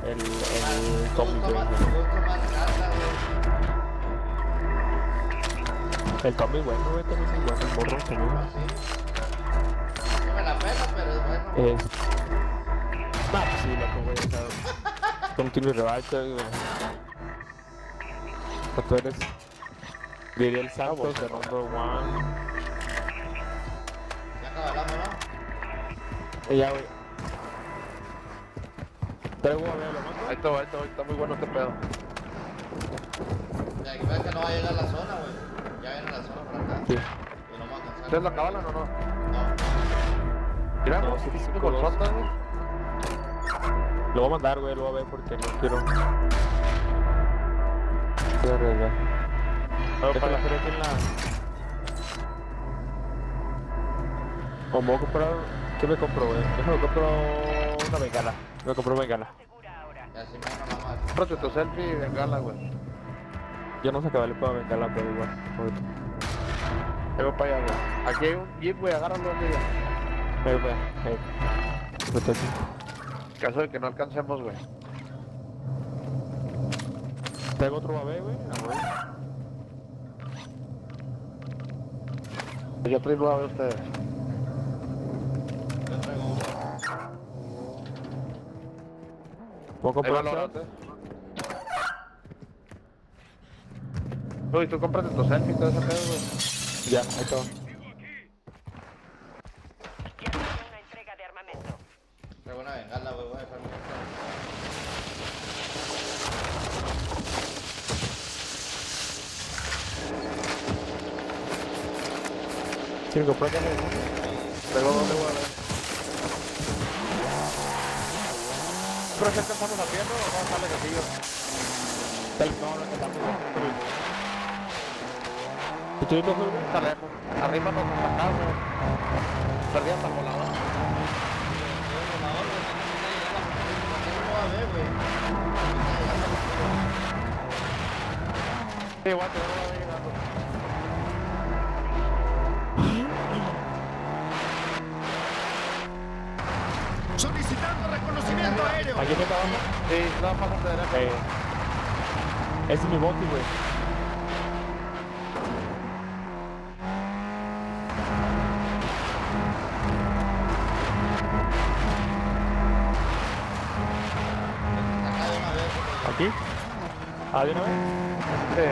Tommy, güey. El Tommy, bueno, güey, también es bueno, el morro, también.
No me la pena, pero es bueno.
Pues sí, loco, güey, o sea, Tom tiene revancha, güey. Tú eres, diría el Santos de number one.
Ya acabamos, ¿no?
Ya, güey. Traigo a verlo, ¿no?
Ahí está muy bueno este pedo.
Ya, que ves que no va a llegar a la zona, güey. Ya viene la zona por acá.
Sí.
Y no vamos a alcanzar.
¿Ustedes lo acaban o no?
No.
Mira,
No,
no,
sí,
sí, bolsota, güey.
Lo voy a mandar, güey, lo voy a ver porque no quiero. Voy a arriesgar. Para la feria aquí en la. O me voy a comprar. ¿Qué me compro, güey? Yo me compro una bengala. Me compro bengala.
Ya, si me van a mamar.
Cómprate tu selfie y bengala, güey.
Yo no sé qué vale para bengala, pero igual. Ahorita.
Vengo para allá, güey. Aquí hay un jeep, güey, agárralo de allá.
Vengo para allá. Vete aquí.
En caso de que no alcancemos, güey.
Tengo otro babé, güey.
Yo traigo a ver ustedes.
Yo traigo uno.
¿Puedo comprar
Ahí va,
otro?
Uy, tú cómprate tu selfie y todo ese pedo, güey.
Ya, ahí está.
Traigo una bengala, güey, voy a dejar mi bengala.
¿Quieren comprar qué?
Traigo dónde, güey. ¿Pero si alcanzamos a pie, no? ¿O vamos a darle gatillo?
No, no alcanzamos, güey. ¿Y tú dices, güey?
Arriba nos matamos, güey. Perdíamos al volador. Sí, igual te voy a ver llegando.
Solicitando reconocimiento aéreo.
¿Aquí está abajo?
Sí, no, pásate derecho.
Ese es mi bote, güey. ¿Aquí? ¿Ah, de una vez?
Sí.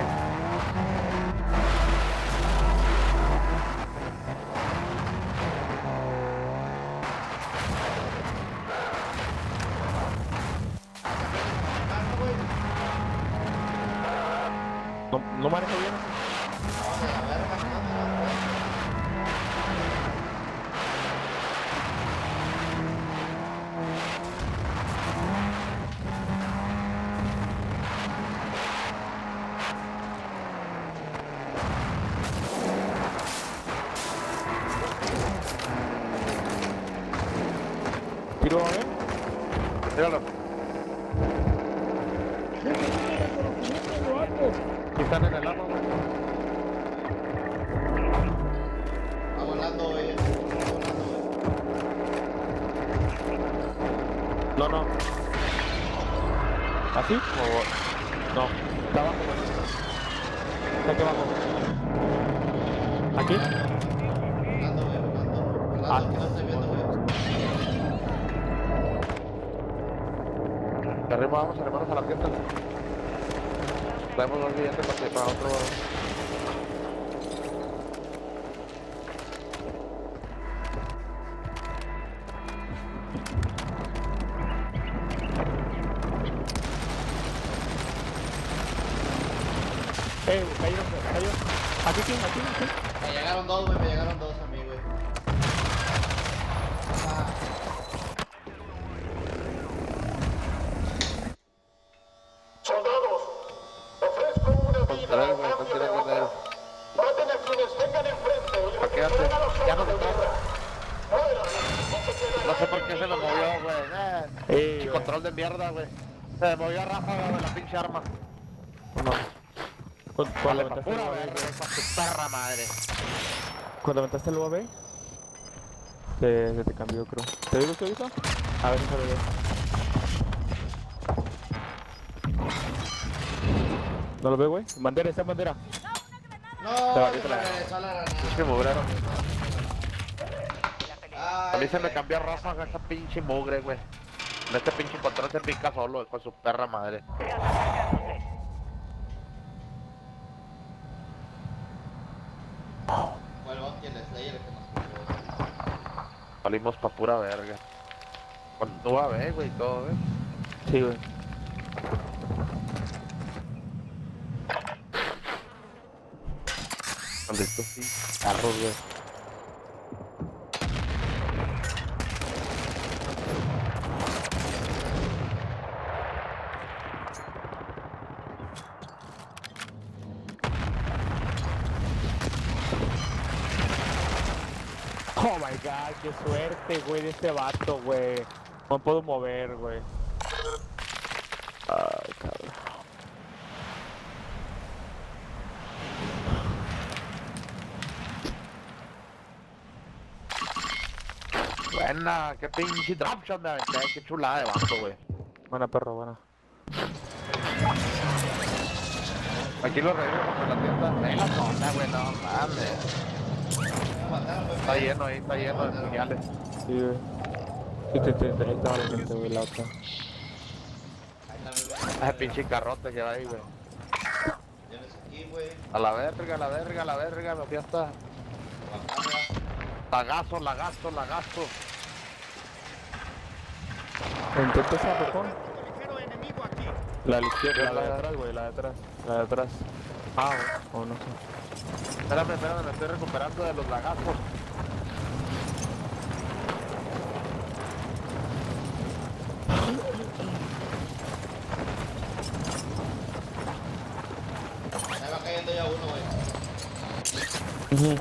No manejo bien. ¿Tiro a ver?
Tíralo. Están en el agua, güey.
Va volando, güey. Va volando, güey.
No, no. ¿Así? ¿O no? Está abajo, güey. Está aquí abajo. ¿Aquí?
Volando, güey, volando. Volando, no estoy viendo, güey.
De arriba vamos, hermanos, a la fiesta. Traemos dos billetes para otro.
Cayó. Aquí.
Me llegaron dos, güey, me llegaron dos a mí, güey.
Soldados, ofrezco una vida a cambio de otra. Maten a quienes tengan enfrente y retirarán a los hombres de guerra. Mueran,
No sé por qué se me movió, güey. Pinche control de mierda, güey. Se me movió a ráfaga de la pinche arma.
¿Cuándo
Vale, pa' pura verga, pa' su perra madre.
Cuando aventaste el UAV, se te cambió, creo. ¿Te digo que ahorita? A ver si se ve. ¿No lo veo, güey? Bandera, esa bandera.
No,
Yo te la
regresó la granada.
Es que mugraron. A mí se me cambió a ráfaga esa pinche mugre, güey. En este pinche control se pica solo, con su perra madre.
Fue el bot y el Slayer que nos jugó.
Salimos pa' pura verga. Con UAV, güey, y todo, güey.
Sí, güey.
Donde estos sí, carros, güey.
Oh my god, qué suerte, güey, de este vato, güey. No me puedo mover, güey. Ay, cabrón.
Buena, qué pinche dropshot me aventé, qué chulada de vato, güey.
Buena, perro, buena.
Aquí lo regreso por la tienda. En la zona, güey, no mames. Está lleno ahí, está lleno de puñales.
Sí, güey. Sí, ahí estaba la gente, güey, la otra.
Ese pinche carrote que va ahí, güey.
Tienes aquí, güey.
A la verga, me fui hasta... Lagazo.
Intenta esa botón. La de la izquierda, la de atrás, güey, la de atrás. La de atrás. Ah, o no sé.
Espérame, me estoy recuperando de los lagazos.
Ahí va cayendo ya uno, güey.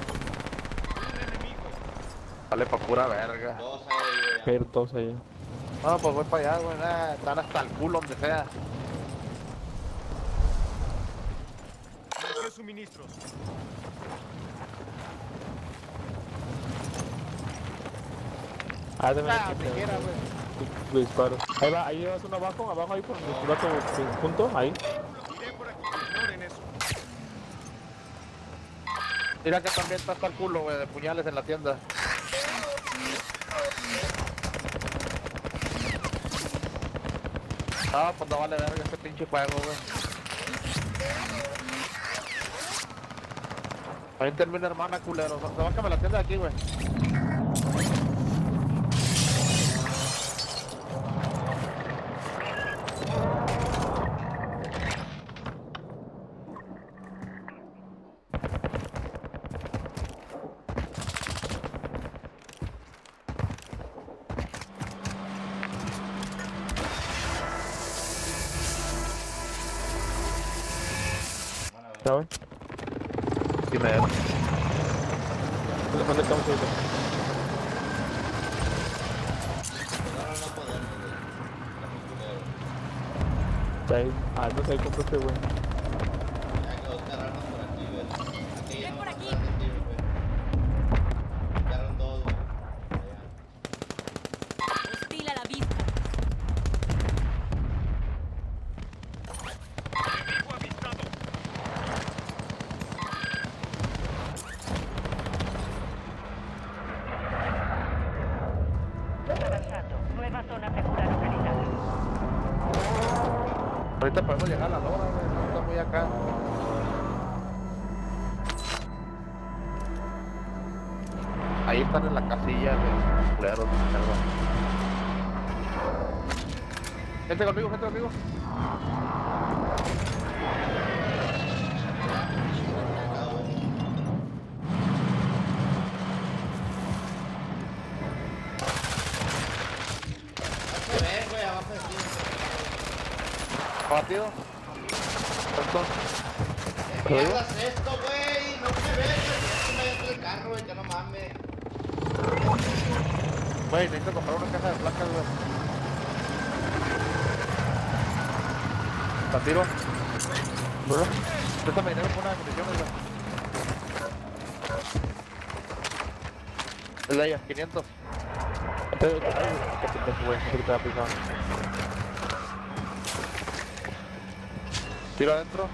Vale pa' pura verga.
Dos ahí, güey.
Caer todos ahí.
No, pues voy para allá, güey. Están hasta el culo donde sea.
Suministros.
Ah, también aquí,
Tijera, güey.
lo disparo. Ahí va, ahí llevas uno abajo ahí por el vato junto, ahí.
Mira que también está hasta el culo, güey, de puñales en la tienda. Ah, pues no vale verga este pinche juego, güey. Ahí termina, hermana, culero. Se va a cambiar la tienda de aquí, güey.
¿Ya, güey?
Sí, me dejo.
¿Dónde estamos ahorita? Está ahí. Ah, no sé, compré este, güey.
Ya quedó terrenos por aquí, güey. Aquí ya no van a estar de ti, güey. Quedaron dos, güey.
Hostil a la vista.
Enemigo avistado.
Avanzando. Nueva zona segura localizada.
Ahorita podemos llegar a la lora, güey. No está muy acá. Ahí están en la casilla, güey. Culeros, mierda. Gente conmigo, gente conmigo. Abatido.
¿Qué hablas esto, güey? No me ves, ya me dentro del carro, güey, que no mames.
Güey, necesito comprar una caja de placas, güey. ¿La tiro? Bro, préstame dinero por una municiones, güey. Es de ella, 500.
Qué pendejo, güey, no te va a pisar.
Tiro adentro.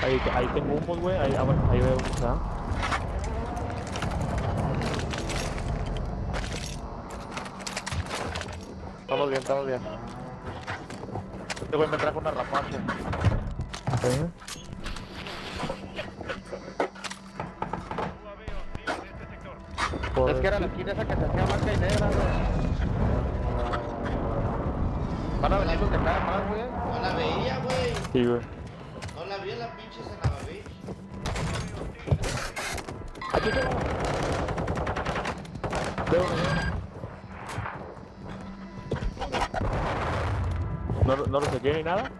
Ahí tengo humos, güey. Bueno, ahí veo humos, ¿ah?
Estamos bien, estamos bien. Este güey me trajo una rapacha. Es que era la esquina esa que se hacía blanca y negra, güey. Van a venir los de acá más, güey.
No la veía, güey.
Sí, güey.
No la vi en la pinche Senababich.
Aquí tengo. No lo saqué ni nada.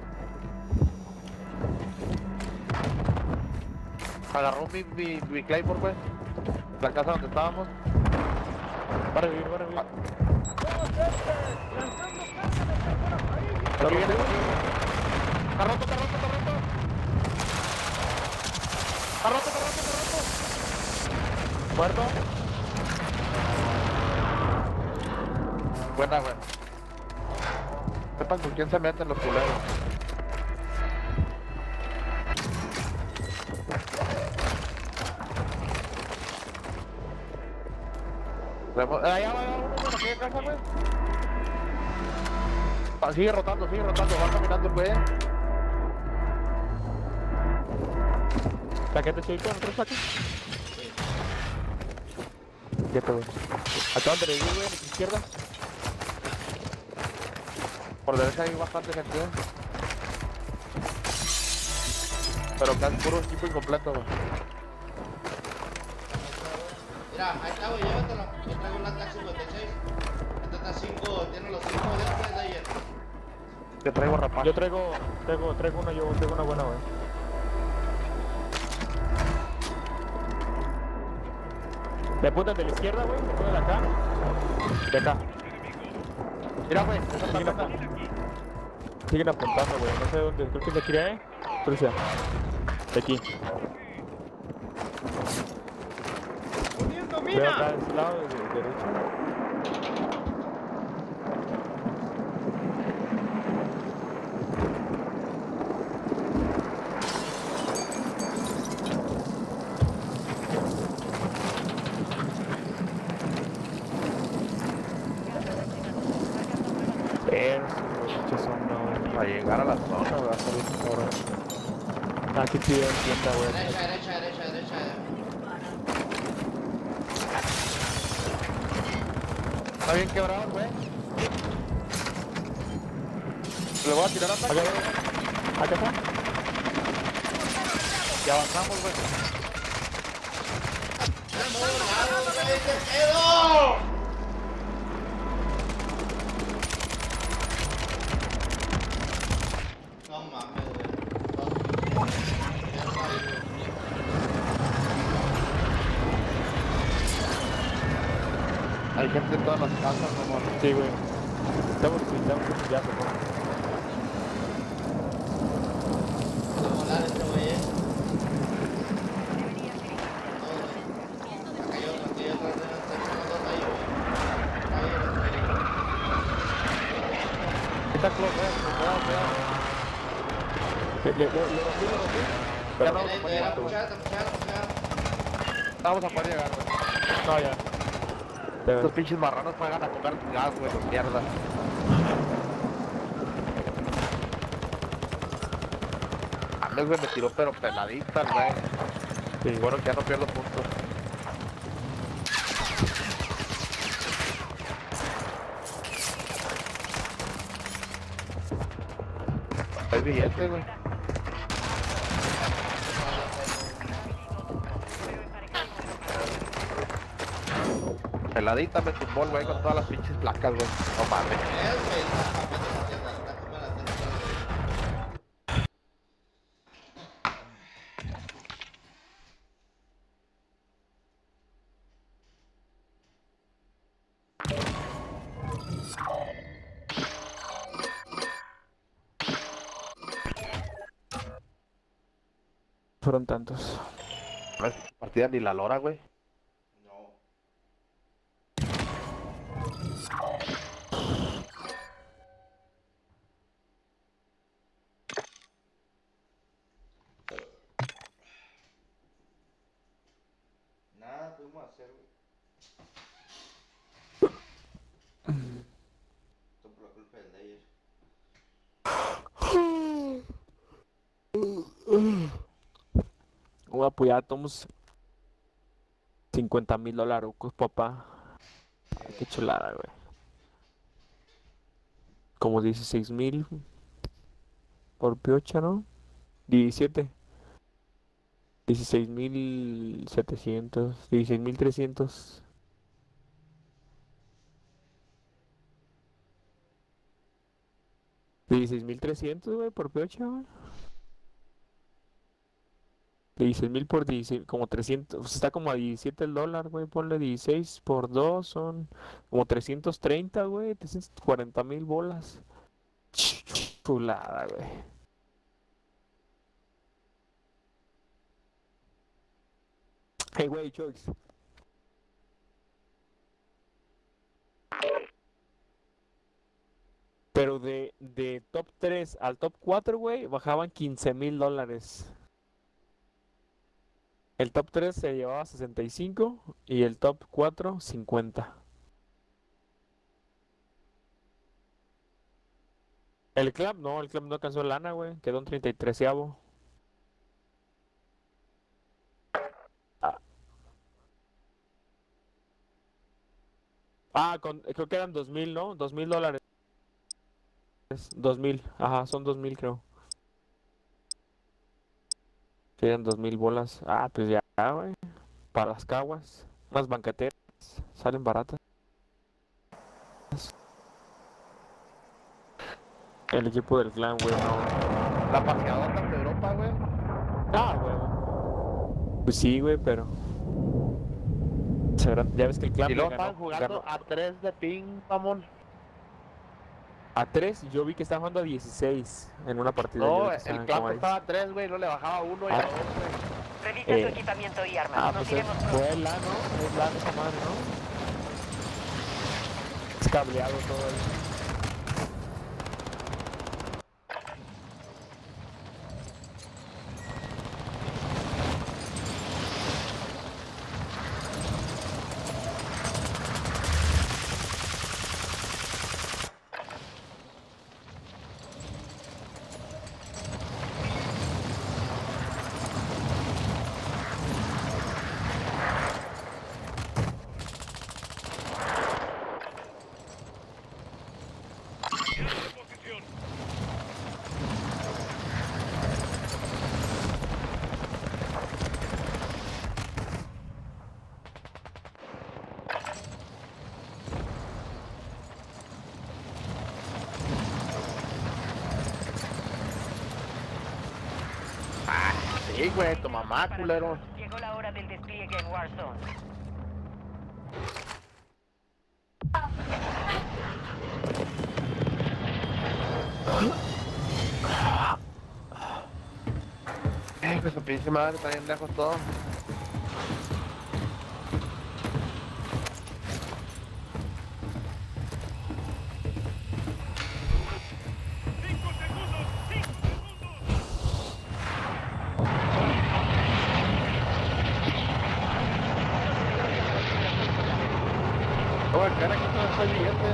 Agarró mi Claymore, güey. La casa donde estábamos.
Va a revivir.
Aquí viene. Está roto.
Muerto.
Buena, güey. Sepan con quién se meten los culeros. Allá va uno en aquella casa, güey. Sigue rotando, va caminando el güey.
¿Saquete chico? ¿Otro saque? Ya te voy. Acaban de revivir, güey, a la izquierda.
Por derecha hay bastante gente. Pero casi puro equipo incompleto, güey.
Mira, ahí está, güey, llévatelo. Yo traigo una taxi 56. Esta está 5, tiene los 5 después de ayer.
Te traigo rapaz.
Yo traigo una buena, güey. Me apuntan de la izquierda, güey, me apuntan de acá. De acá.
Mira, güey,
siguen apuntando, güey, no sé de dónde, creo que es de aquí, Crucia. De aquí. Veo acá de ese lado, de derecha.
Para llegar a la zona, güey, va a salir ahora.
Aquí sí, tienda, güey.
Derecha.
Está bien quebrado, güey. Le voy a tirar ataque.
Acá está.
Y avanzamos, güey.
No mames, güey.
Hay gente en todas las casas, amor.
Sí, güey. Estamos ya, por favor.
Va a volar este güey, Cayó atrás de nosotros ahí, güey.
Está close, cuidado.
Lo rompí.
Ya vamos a poder llegar, güey. Vamos a poder llegar, güey.
No, ya.
Estos pinches marranos juegan a comer gas, güey, los mierdas. Antes, güey, me tiró pero peladita, güey. Sí, bueno, que ya no pierdo puntos. Hay billete, güey. peladita me tumbó el güey con todas las pinches placas, güey. No mames.
Fueron tantos.
Partida ni la lora, güey.
Nada pudimos hacer, güey. Todo por la culpa del Layer.
Voy a apoyar, tomos $50,000, papá. Qué chulada, güey. Como 16,000 por piocha, ¿no? 17. 16,700, 16,300. $16,300, güey, por piocha, güey. 16,000 por 16, como 300, o sea, está como a 17 el dólar, güey, ponle 16 por 2, son como 330, güey, 340,000 bolas. Chulada, güey. Hey, güey, Choice. Pero de top 3 al top 4, güey, bajaban $15,000. El top 3 se llevaba 65 y el top 4, 50. El club no alcanzó lana, güey. Quedó en 33avo. Creo que eran 2,000, ¿no? $2,000. 2,000, ajá, son 2,000, creo. Eran 2,000 bolas. Ah, pues ya, güey. Para las caguas. Unas banqueteras. Salen baratas. El equipo del clan, güey, no.
La paseadota de Europa, güey.
Ah, güey. Pues sí, güey, pero. Ya ves que el clan.
Y luego
ganó,
estaban jugando a 3 de ping, mamón.
A 3, yo vi que estaban jugando a 16 en una partida.
No, el clan estaba a 3, güey, no le bajaba 1 y a 2, güey.
Revisa su equipamiento y armas.
Ah,
Nos
pues
iremos pronto.
fue la, ¿no? Es la de esa madre, ¿no? Es cableado todo ahí.
Sí, güey, tu mamá, culero.
Llegó la hora del despliegue en Warzone.
Pues su pinche madre, está bien lejos todo. Oye, cara, que no estoy billete.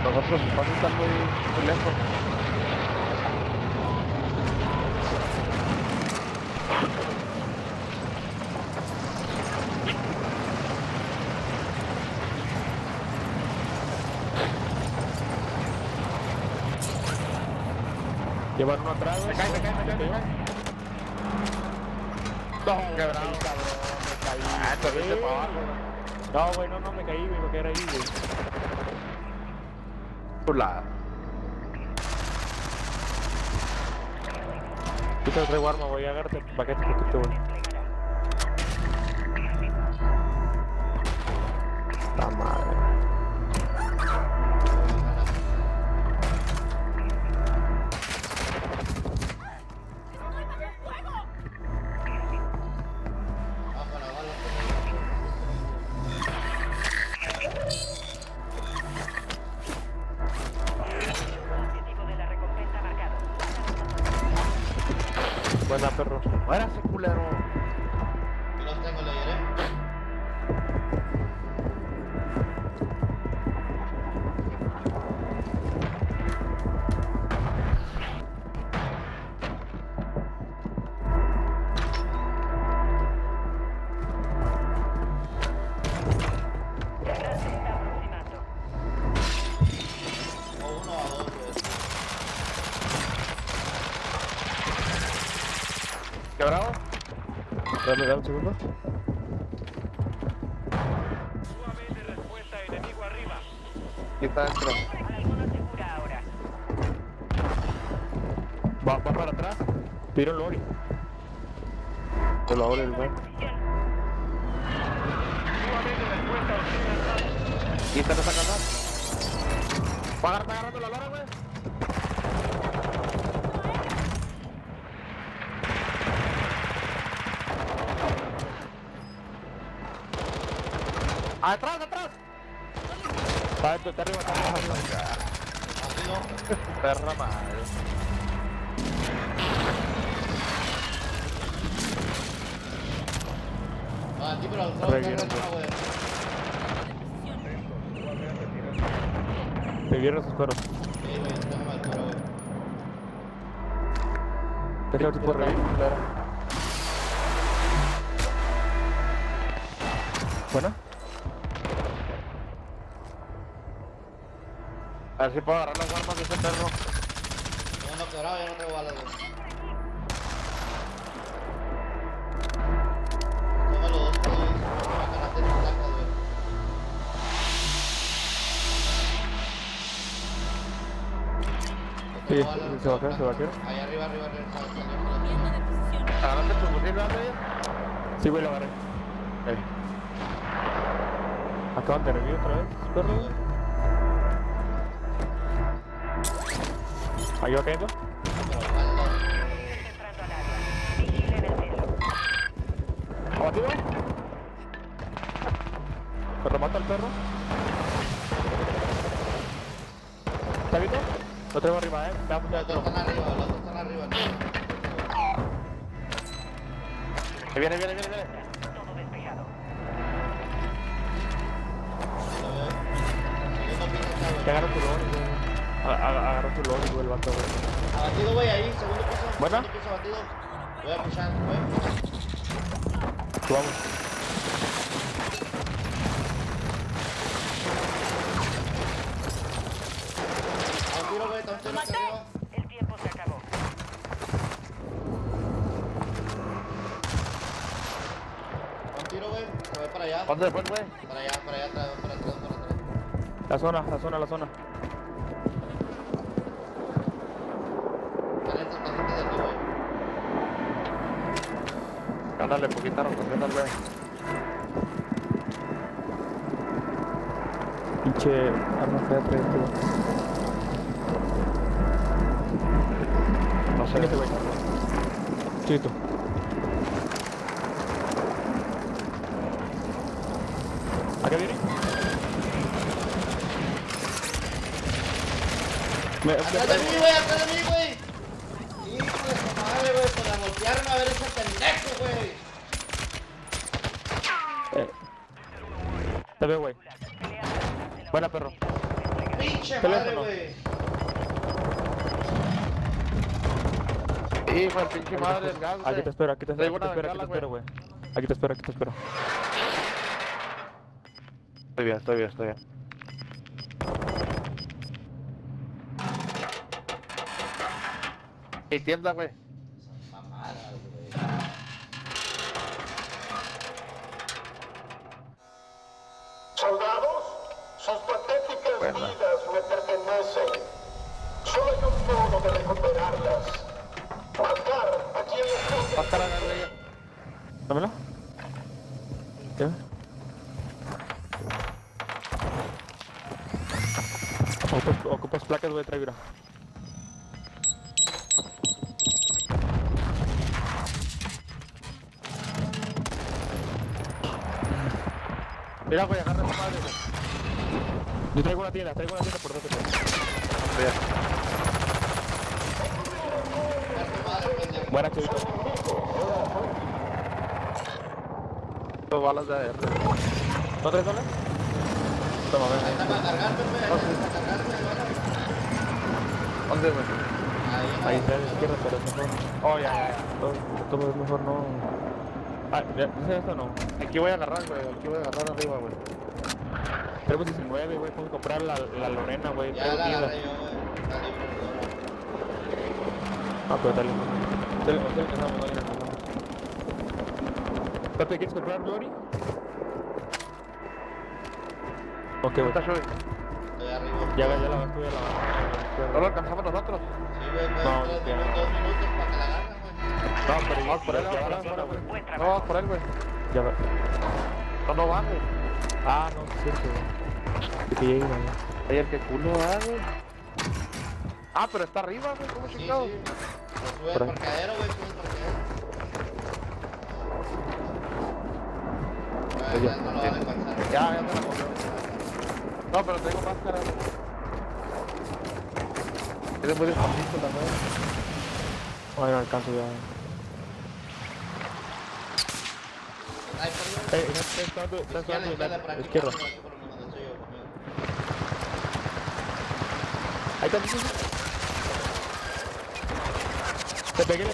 Nosotros los pasos están muy lejos.
Llevar uno atrás, güey.
Me cae.
No, quebrado, cabrón, me caí. Ah, te fuiste para abajo, güey. No, güey, no, me caí, güey, porque era ahí, güey. Chulada. Yo te traigo arma, voy a agarrarte el paquete poquito, güey. La madre. Buena, perro. Buena, ese culero.
Yo los tengo, le diré.
¿Quebrado? Dame un segundo. ¿Qué está dentro? Va para atrás. Tiro el lori. El ahora el güey. ¿Y está sacando? ¿Va agarrando la lora, güey? ¡Atrás, atrás! Está arriba, está arriba. Perra madre.
Aquí, pero al
Te viernes espero. Déjame por reír, claro. ¿Buena? A ver si puedo agarrar las armas de ese perro.
No, quebrado, ya no tengo balas, güey. Toma los dos para ganarte en placas, güey.
Sí, se va a quedar, se va a quedar.
Ahí arriba,
¿Agarraste tu fusil, verdad? Sí, güey, lo agarré. Acaban de revivir otra vez, perro. ¿Ahí va cayendo? ¿Abatido? ¿Pero mata al perro? ¿Está visto? Lo traigo arriba, Los dos están arriba, Viene.
Todo despejado.
Te agarro tu lori, güey. Agarro tu lori, güey, el vato, güey.
Abatido, güey, ahí, segundo piso.
¿Buena?
Segundo piso abatido. Voy a pushar,
Vamos.
A un tiro, güey, está un tiro hacia arriba.
El tiempo se acabó.
Un tiro, güey, se va para allá.
¿Dónde después, güey?
Para allá, atrás.
La zona.
Están estas tarjetas de aquí, güey.
Ándale, poquita rotación al güey. Pinche arma fea trae este, güey. No sé. ¿Quién es este, güey? Chiquito. ¿A qué viene?
¡Atrás de mí, güey! Hijo de su madre, güey, para voltearme a ver ese pendejo, güey.
Te veo, güey. Buena, perro.
Pinche madre, güey.
Hijo de pinche madre del gas, güey. Aquí te espero, güey. Aquí te espero. Estoy bien. ¿Qué tienda, güey?
Mamadas, güey.
Soldados, sus patéticas vidas me pertenecen. Solo hay un modo de recuperarlas. Matar a quien les conviene.
Dámelo. ¿Qué? Ocupas placas, güey, trae vira. Mira, güey, agarra esa madre, güey. Yo traigo una tienda por donde te. Buena, chivito. Dos balas de AR. ¿No traes balas? Toma, ven.
Ahí está para cargarte, güey. Ahí está para cargarte.
¿Dónde, güey? Ahí está a la izquierda, pero es mejor. Oh, ya. Todo es mejor, no. Ah, ¿ya dice esto o no? Aquí voy a agarrar, güey. Aquí voy a agarrar arriba, güey. Tenemos 19, güey. Podemos comprar la Lorena, güey.
Ya la agarré yo, güey.
Ah, pero dale. Dale, empezamos. ¿Te quieres comprar, Glory? Ok, güey.
Estoy arriba.
Ya la vas tú, ¿no lo alcanzamos nosotros?
Sí, güey, pues,
no,
2 minutos para que la agarren, güey.
No, pero vamos por él, güey. No, vamos por él, güey. Ya va. No va, güey. Ah, no, es cierto, güey. Que llegue, güey. Ahí el que culo va, güey. Ah, pero está arriba, güey. ¿Cómo chingado?
Sí. Sube al parqueadero, güey, sube al parqueadero. No lo van a alcanzar.
Ya me la comió. No, pero tengo máscara, güey. Es muy despacito también. Ay, no alcanzo ya. Está izquierda. Ahí está, le pegué.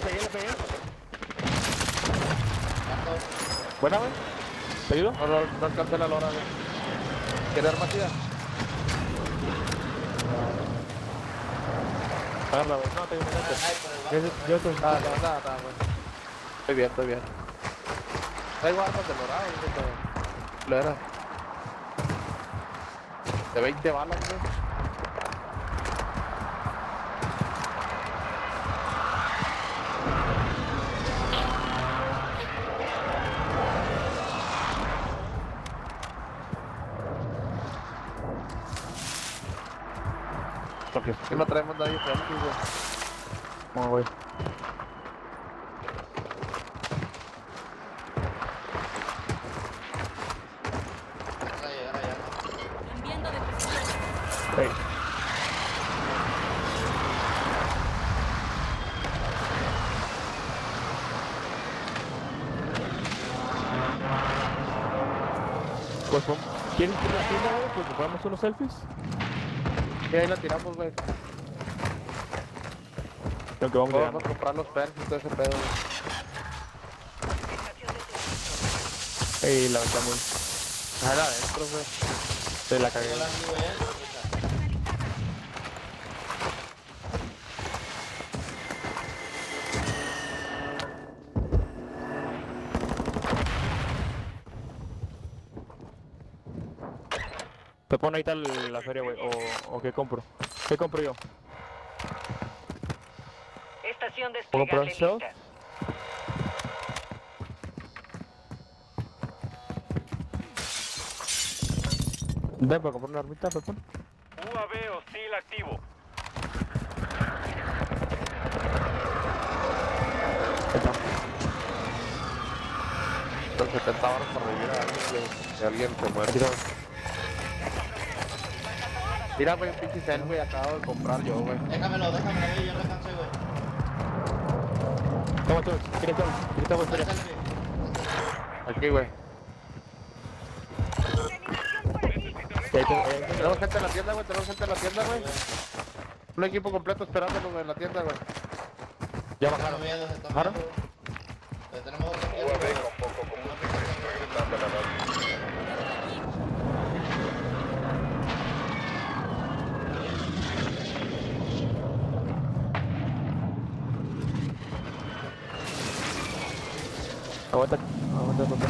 Buena, güey. ¿Te ayudo? No alcancé la lora, güey. ¿Quieres arma chida? Agarra, güey. No, te digo, yo estoy... Nada, güey. Estoy bien. Traigo armas de dorado, güey. Era de 20 balas, güey. ¿Qué no traemos nadie para aquí, güey? ¿Cómo, güey? Hey. Pues, ¿quieres que la tienda, güey? Pues, ¿podemos unos selfies? Y ahí la tiramos, güey. Creo que vamos a comprar los perks y todo ese pedo, güey. Ey, la verdad, muy... Déjala adentro, güey. Se la cagué. Te pone ahí tal la feria, güey, o ¿qué compro? ¿Qué compro yo?
Estación de
¿Puedo comprar
lista.
Ven para comprar una armita, Pepón.
UAV hostil activo.
Los 70 baros para revivir a alguien, si alguien se muere. Mira, güey, pinche cel, güey, acabo de comprar yo, güey.
Déjamelo, güey, yo no alcancé, güey.
Toma, grita, güey, espera.
Aquí, güey. Tenemos gente en la tienda, güey, Un equipo completo esperándonos en la tienda, güey.
Ya bajaron.
¿Bajaron?
Tenemos otro aquí.
UAV con poco comunicación regresando a la base.
Aguanta, papá.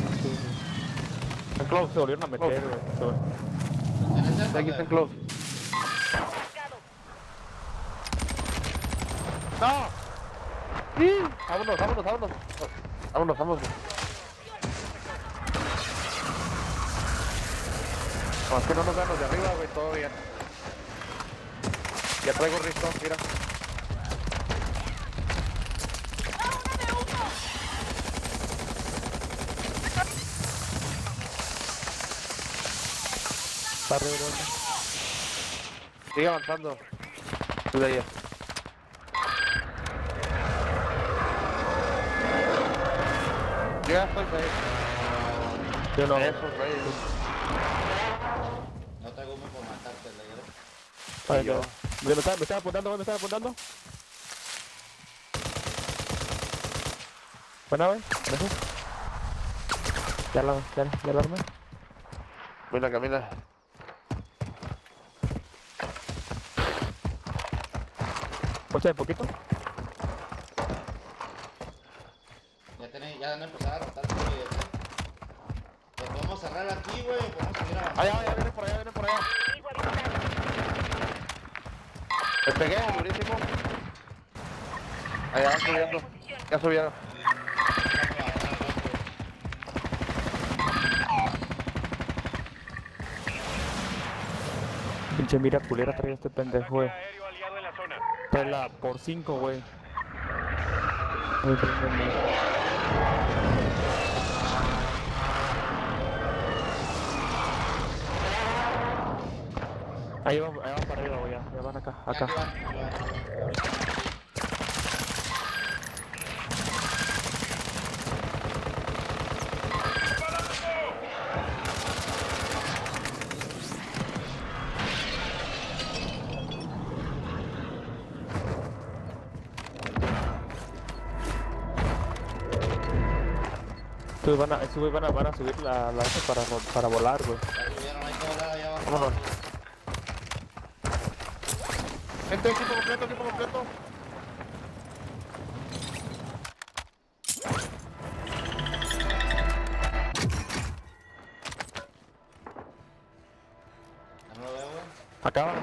close, se volvieron a meter, güey.
Aquí está en close. ¡No! ¡Sí! Vámonos. Vámonos. No, es que no nos dan los de arriba, güey, todo bien. Ya traigo risto, mira. Sigue avanzando. Tú de ahí. Yo ya estoy ahí.
Yo no.
Eso, güey.
No traigo humo por matarte, le
Ay, yo. Me están apuntando, güey, me están apuntando. Buena, güey. Gracias. Ya la armé.
Camina.
¿Pocha de poquito?
Ya van a empezar a rotar, güey. Lo podemos cerrar aquí, güey, o podemos seguir avanzando.
Allá, viene por allá. Me pegué, durísimo. Allá van subiendo. Ya subieron.
Pinche mira culera trae este pendejo, güey. Trae la por 5, güey. Ahí van para arriba, güey, ya van acá. Estos güey van a subir la esa para volar, güey.
Vámonos. Gente, equipo completo.
No lo veo, güey.
Acá van.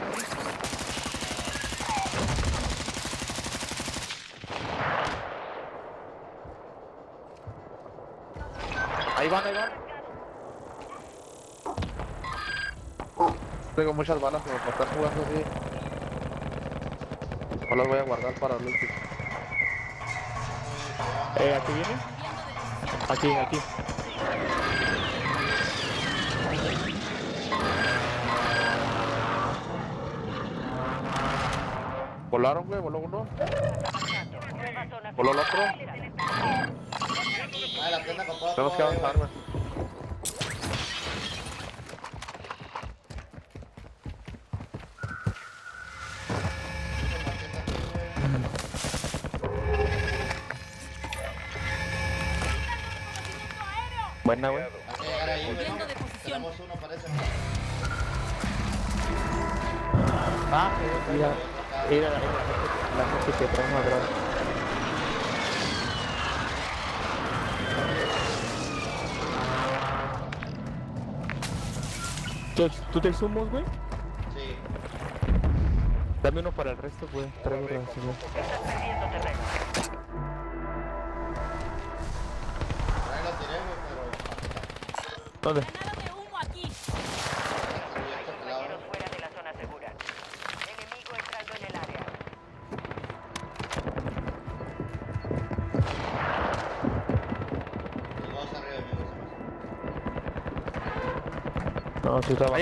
Ahí van. Tengo muchas balas como para estar jugando así. No las voy a guardar para el último.
¿Aquí viene? Aquí.
Volaron, güey, voló uno. Voló el otro.
La tienda compró
Tenemos que avanzar, güey.
Buena, güey.
Hay que llegar ahí, güey. Tenemos uno, parece.
Mira la gente que traemos atrás. ¿Tú te sumos, güey?
Sí.
Dame uno para el resto, güey. Traigo el resto, güey.
Ahí lo tiré, güey, pero...
¿Dónde?
Fuera de la zona segura. Enemigo entrando en el área.
Vamos arriba, amigos.
No, sí está abajo.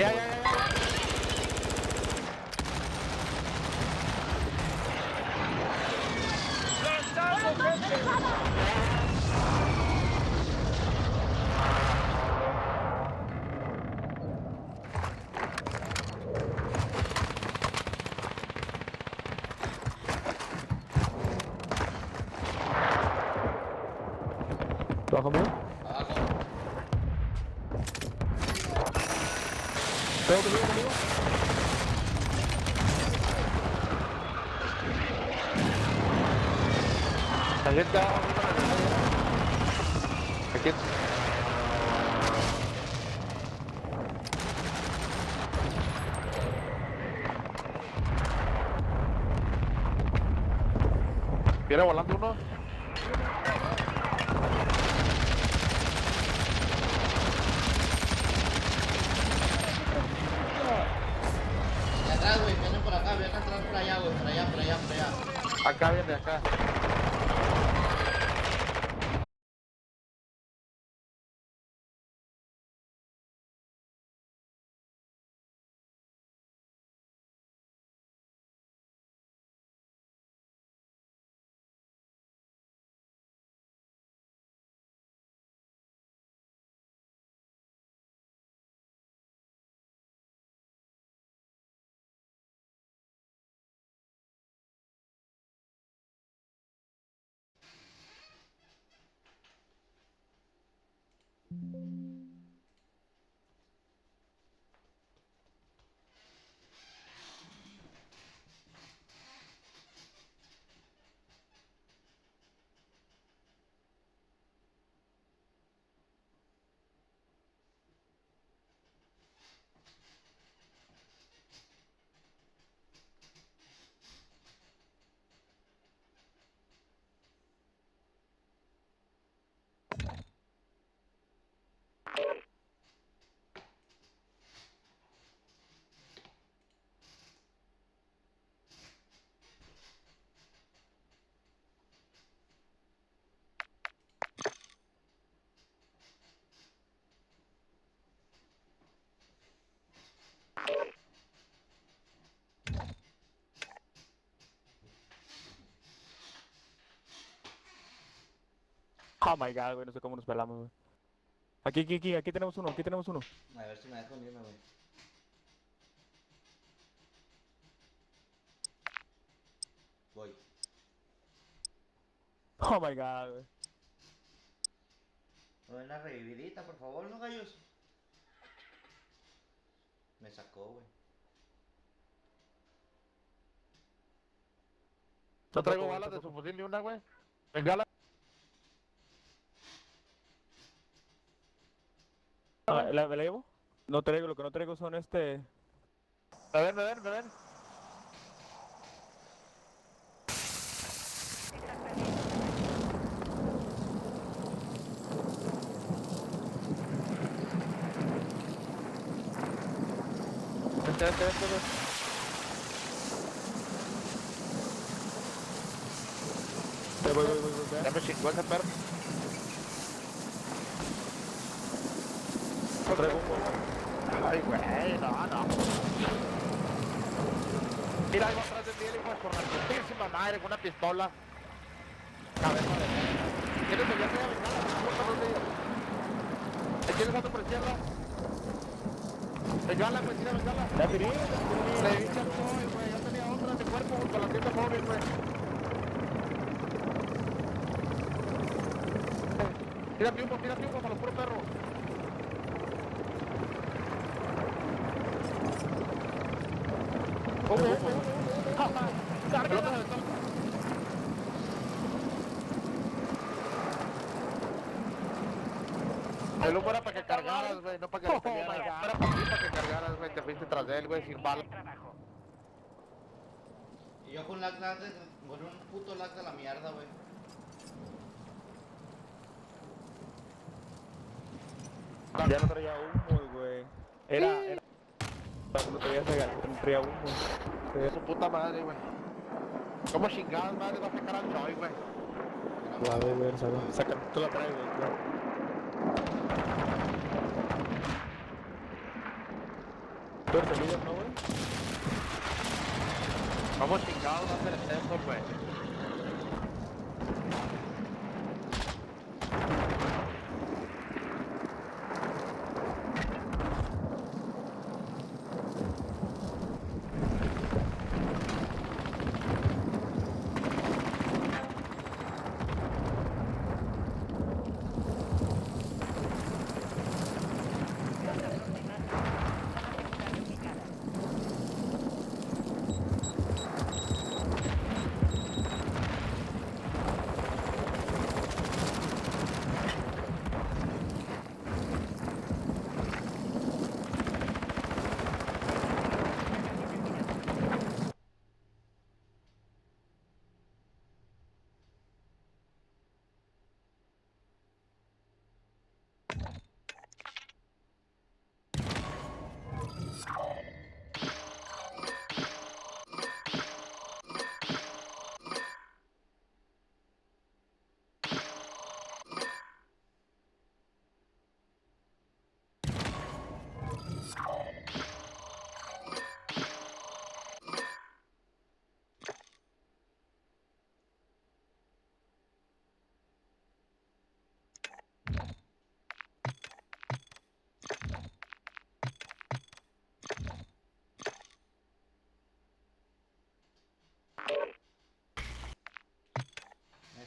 ¿Bajo mío?
Abajo.
¿Pego conmigo?
Aquí está. Aquí. Viene volando uno.
De atrás, güey, vienen por acá, vienen atrás por allá, güey, por allá, por allá, por allá.
Acá viene, acá. Oh my god, güey, no sé cómo nos pelamos, güey. Aquí tenemos uno, aquí tenemos uno.
A ver si me dejo unirme, güey. Voy.
Oh my god, güey.
Una revividita, por favor, no gallos. Me sacó, güey.
No traigo balas de su fusil ni una, güey. Bengala. ¿La llevo? No traigo, lo que no traigo son Me ven. Vente. Voy. Ya me chingó ese perro. No traigo un poco. Ay, güey, no. Mira, ahí va atrás de ti, hijo de su reputísima madre, con una pistola. Cabeza de mierda. ¿Quieres pelear de bengala? ¿Tienes algo por izquierda? Bengala, güey, tira bengala. Ya tiré. Le dije al Zoe, güey, ya tenía otra en mi cuerpo junto a la tienda móvil, güey. Tira triunfo, con los puros perros. Carga. El humo era para que cargaras, güey, no para que lo pelearas. Era para ti, para que cargaras, güey, te fuiste tras de él, güey, sin bala.
Y yo con un puto lag de la mierda, güey.
Ya no traía humo, güey. Era... No traía humo. Su puta madre, güey. ¿Cómo chingadas madre va a sacar al Choi, güey? A ver, saca. Tú la traes, güey. ¿Tú eres el líder, no, güey? ¿Cómo chingados va a hacer eso, güey?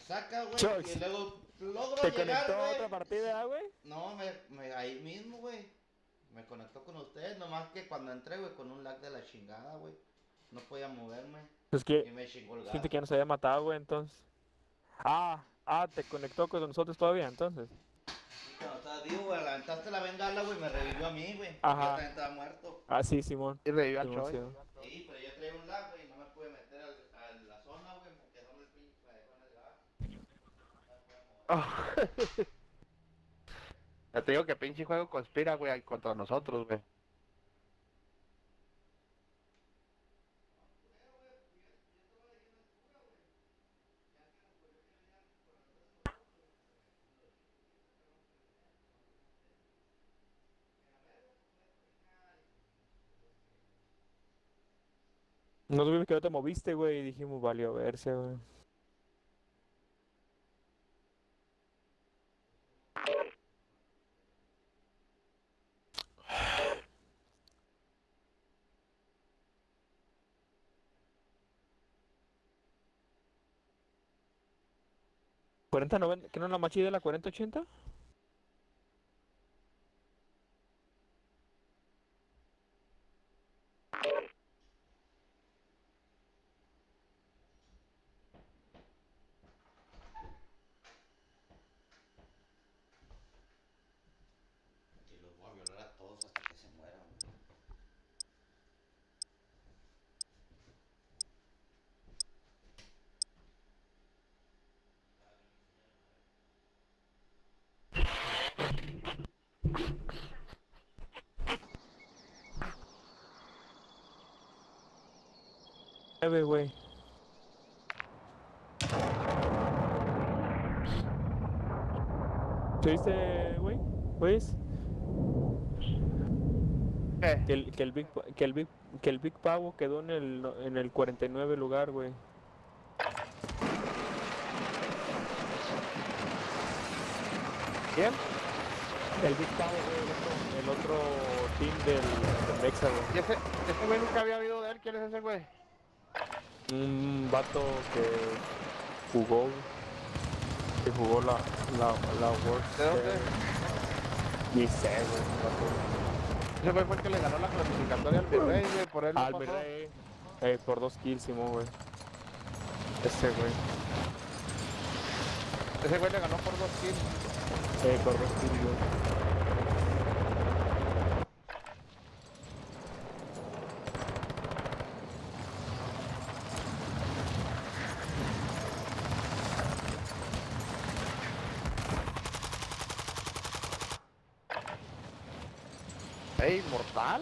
saca, güey,
Chox,
y luego logro
¿te
llegar,
conectó a
güey.
otra partida, güey?
No, ahí mismo, güey. Me conectó con ustedes, nomás que cuando entré, güey, con un lag de la chingada, güey. No podía moverme.
Es que
Y me chingó el gas.
gente que ya nos había matado, güey, entonces. Te conectó con nosotros todavía, entonces.
Cuando estaba vivo, güey, aventaste la bengala, güey, me revivió a mí, güey.
Ajá.
Yo también estaba muerto.
Ah, sí, Simón.
Y revivió al
Simón,
Choi.
Simón.
Sí, pero yo traía un lag, güey, y no me pude meter a la zona, güey. Me quedó en el pinche, me dejó en el lag.
Ya te digo que pinche juego conspira, güey, contra nosotros, güey.
Nos vimos que no te moviste, güey, y dijimos, valió verse, güey. ¿40-90? ¿Qué no es la más chida, la 40-80?
Y los voy a violar a todos hasta que se mueran, güey.
Güey. ¿Te viste, güey? ¿Ves?
¿Qué?
Que el Big Pavo quedó en el 49 lugar, güey.
¿Quién?
El Big Pavo, güey, el otro team del Mexa, güey.
¿Y ese güey nunca había oído de él? ¿Quién es ese güey?
Un vato que jugó la World.
¿De dónde?
Ni sé, güey.
Ese güey fue el que le ganó la clasificatoria al Virrey, güey, por él.
Al Virrey, por 2 kills, Simón, güey. Ese güey.
Ese güey le ganó por 2 kills.
Por 2 kills, güey.
¿Inmortal?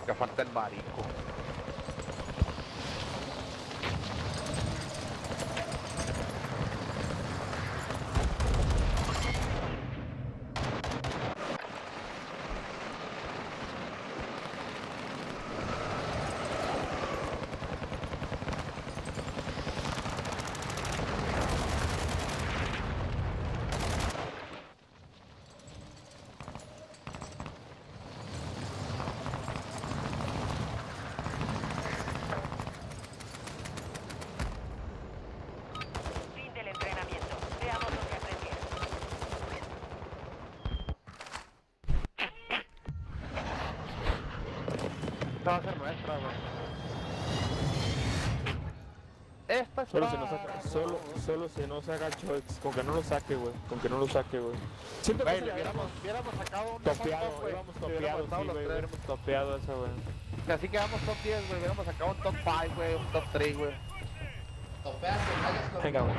Que falta el marico. Esta va a ser nuestra, güey. Esta
Solo se nos saca el Choix, con que no lo saque, güey. Con que no lo saque, güey. Siento que
hubiéramos sacado un
topeado,
güey.
hubiéramos topeado, sí, güey. Hubiéramos topeado eso, güey.
Que así quedamos top 10, güey. Hubiéramos sacado un top 5, güey. Un top 3, güey.
Topeas con gallas con...
Venga, güey.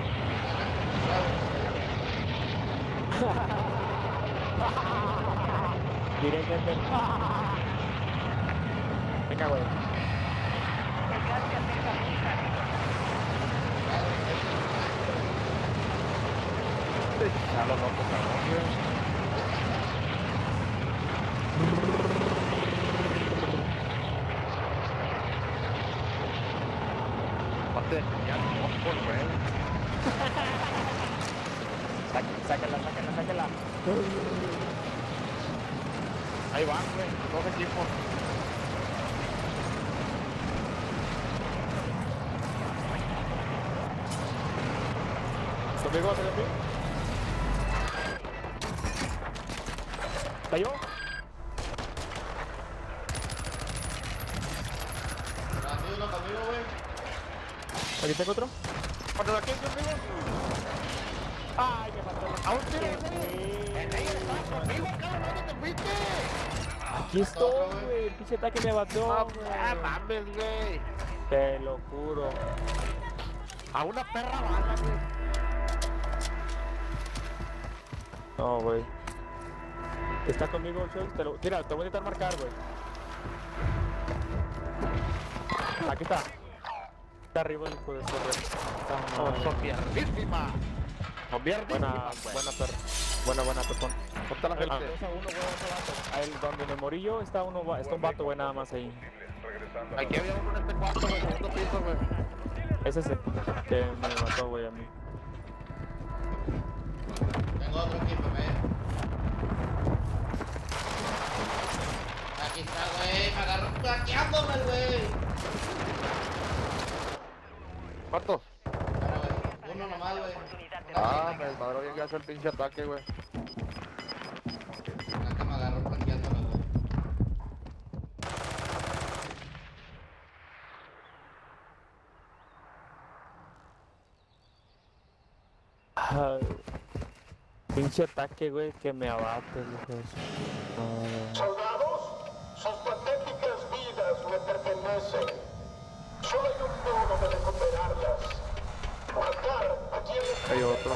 Directamente. Venga, güey.
Ya lo loco, cabrón, güey. Aparte de genial, ojo, güey.
Sácala.
Ahí van, güey, dos equipos.
¿Conmigo va a tener ¿Cayó?
Conmigo, güey.
¿Aquí tengo otro?
¿Cuántos aquí conmigo?
¡Ay, me mató!
¡A un tiro! ¡Conmigo, cabrón! ¿Dónde te fuiste?
Aquí estoy, güey. El pinche ataque me mató, güey.
¡Ah, mames, güey!
Te lo juro.
A una perra bala, güey.
No, güey. Está conmigo, Schultz. Mira, te voy a intentar marcar, güey. Aquí está. Está arriba el hijo de zorro.
¡Son pierdísima! ¡Son pierdísima!
Buena perra. Buena, pepón.
Ponte la gente.
2-1, güey, ese vato. Ahí donde me morí yo está un vato, güey, nada más ahí.
Aquí había uno en este cuarto, güey, segundo piso, güey.
Es ese que me mató, güey, a mí.
Tengo otro equipo, Aquí está, güey. Me agarró plaqueándome, güey.
¿Cuántos?
Uno nomás, güey.
Ah, me desmadró bien gacho el pinche ataque, güey.
Acá me agarró plaqueándome, güey.
Pinche ataque, güey, que me abate, hijo de su...
Soldados, sus patéticas vidas me pertenecen. Solo hay un modo de recuperarlas. Matar a quienes...
Hay otro.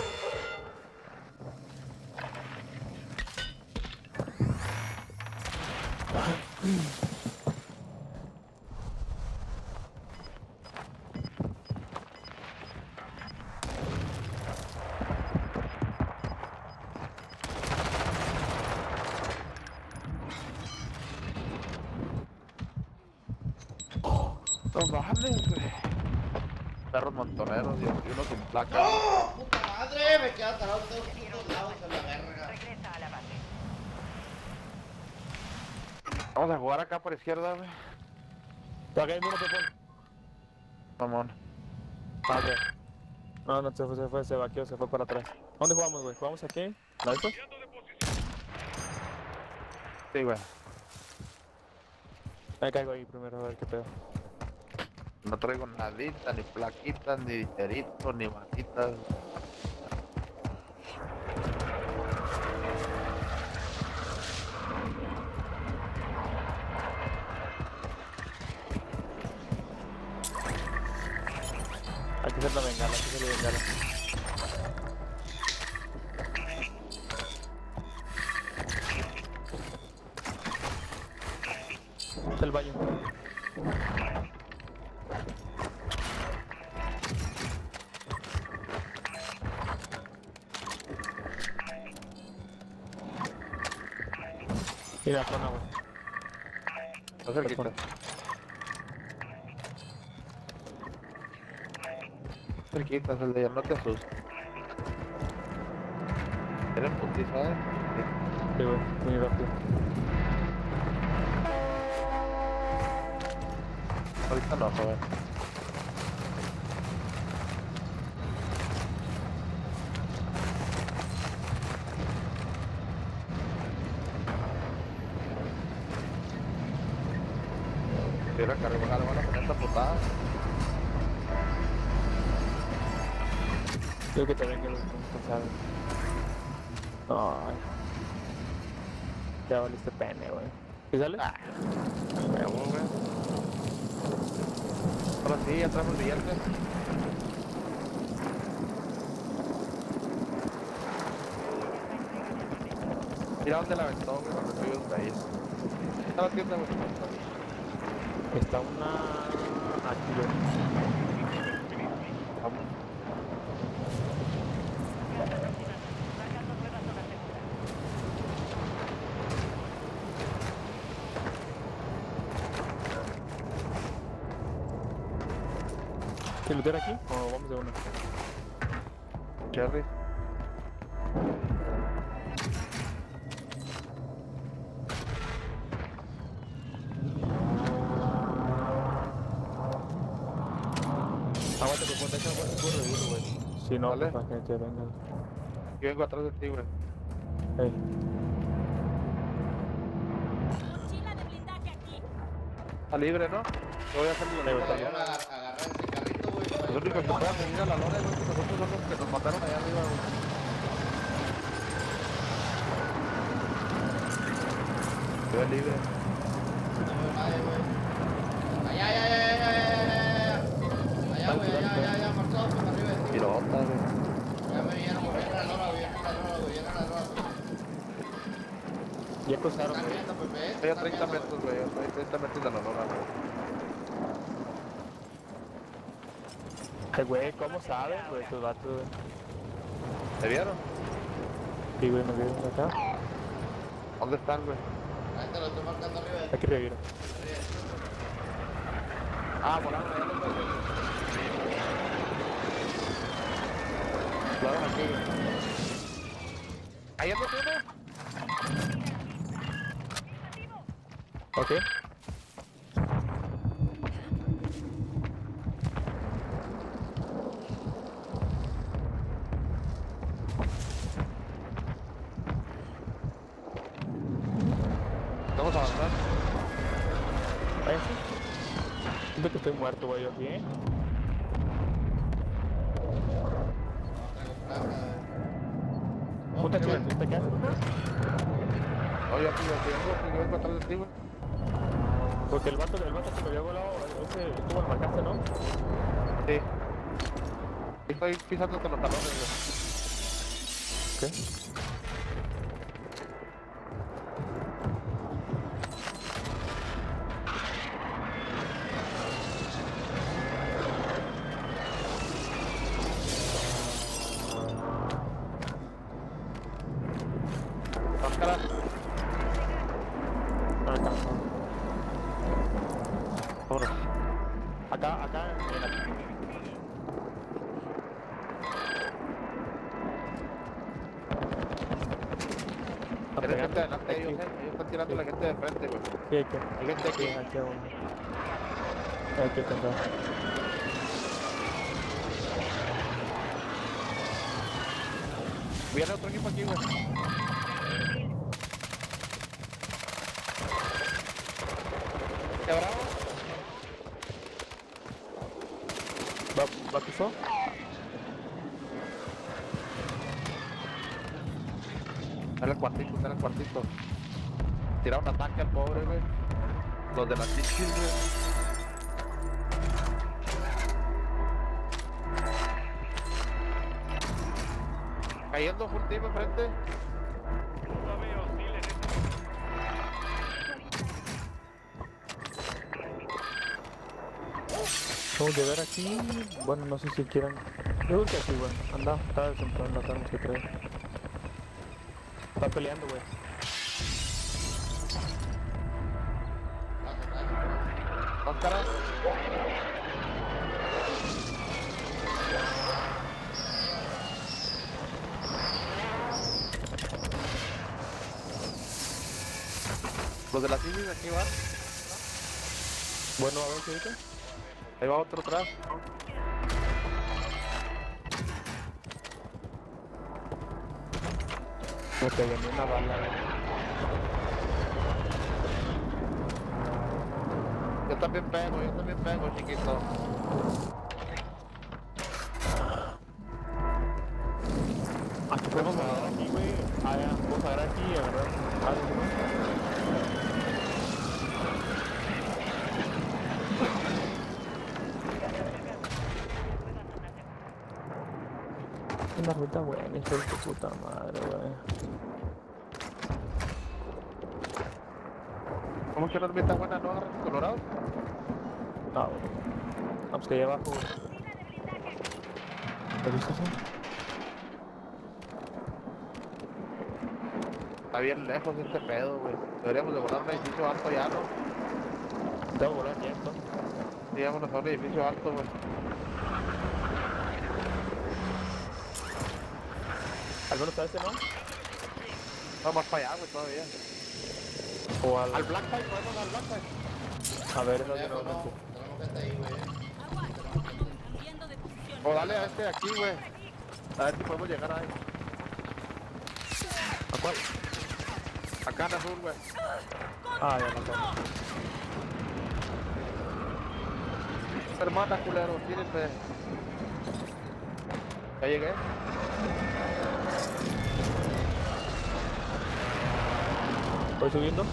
No mames, güey. Perros montoneros y uno sin placa.
¡Oh, puta madre! Me quedo atorado de todos putos lados a la verga.
Vamos a jugar acá por izquierda, güey.
Acá hay uno, pepón.
Mamón.
Ok. No, se vaqueó, se fue para atrás. ¿Dónde jugamos, güey? ¿Jugamos aquí? ¿La viste?
Sí, güey.
Me caigo ahí primero, a ver qué pedo.
No traigo nadita, ni plaquitas, ni diteritos, ni matitas.
Hay que hacer la bengala, hay que hacer la bengala. Está el baño. Mira, zona, güey.
Está cerquita. Cerquita, es el de allá, no te asustes. Eres putiza,
Sí, güey, muy rápido.
Ahorita no, joven. Mira que arriba le van a poner esta putada.
Creo que te venga los saben. Ay. Ya valiste pene, güey. ¿Y sale?
Huevo, güey. Ahora sí, ya traemos el billete. Mira dónde la aventó, güey, cuando estoy en un país. Está la tienda, güey.
Está una... aquí, güey.
Vamos.
¿Quieres lootear aquí o vamos de una?
Cherry. pues déjame ver tu revivir, güey.
Si no,
¿Vale?
pues para que te venga.
Yo vengo atrás de ti, güey.
Ey.
Está libre, ¿no? Yo voy a hacer la lona.
Agarra ese carrito, güey.
Los únicos que pueden venir a la lona, güey, que nosotros son los que nos mataron allá arriba, güey. Yo es libre.
Allá, marchado por arriba de ti.
Pirota, güey.
Ya me vieron, güey. Vienen a la lona,
Ya cruzaron, güey.
Estoy a 30 metros, güey. Estoy a 30 metros de la lona, güey.
Ay, güey, ¿cómo saben, güey, estos vatos, güey?
¿Te vieron?
Sí, güey, me vieron acá.
¿Dónde están, güey?
Ahí te lo estoy marcando arriba de ti.
Aquí revivieron.
Ah, volaron allá los güeyes. Volaron aquí, güey. ¿Ahí anda uno?
Ok.
Vamos a avanzar.
Siento que estoy muerto, güey, yo aquí, ¿eh? Puta chica, ¿te quedas?
No, yo vengo atrás de ti, güey.
Porque el vato que me había volado, ese, tú me lo marcaste, ¿no?
Sí. Estoy pisándote los talones, güey.
¿Qué?
Máscara.
Acá.
Vámonos.
Acá, en la...
Hay gente adelante de ellos, ellos están tirando a la gente de frente, güey.
Sí, aquí.
Hay gente aquí.
Sí, aquí aún. Hay que tentar.
Viene otro equipo aquí, güey. ¿Qué bravo?
¿Va pisó?
Está en el cuartito. Tiraron un ataque al pobre, güey. Los de las chichis, güey. Cayendo full team enfrente.
Vamos a llegar aquí. Bueno, no sé si quieran. Yo creo que sí, bueno. Anda, está descentrando acá, no sé qué. Está peleando, güey.
Máscara. Los de las civis aquí van.
Bueno, a ver, ¿qué ahorita?
Ahí va otro atrás.
Me pegué ni una bala, güey.
Yo también pego, chiquito.
Aquí podemos agarrar aquí, güey. Ah, ya, vamos a agarrar aquí y agarrar algo, ¿no? Una ruta buena, hijo de tu puta madre, güey.
¿Cómo que una ruta buena no agarras Colorado?
No, güey. Vamos que allá abajo, güey. ¿Te viste eso?
Está bien lejos este pedo, güey. Deberíamos de volar un edificio alto ya, ¿no?
Debo volar aquí, entonces.
Sí, vámonos a un edificio alto, güey.
Al menos a ese, ¿no?
No, más para allá, güey, todavía.
O al...
Al Black Side, podemos al Black Side.
A ver, no, yo no, no sé.
Tenemos gente ahí, güey.
O dale a este de aquí, güey. A ver si podemos llegar ahí. ¿A cuál? Acá en azul, güey. Ah, ya no tengo. Hermana, culero, tírenme. Ya llegué. Voy subiendo.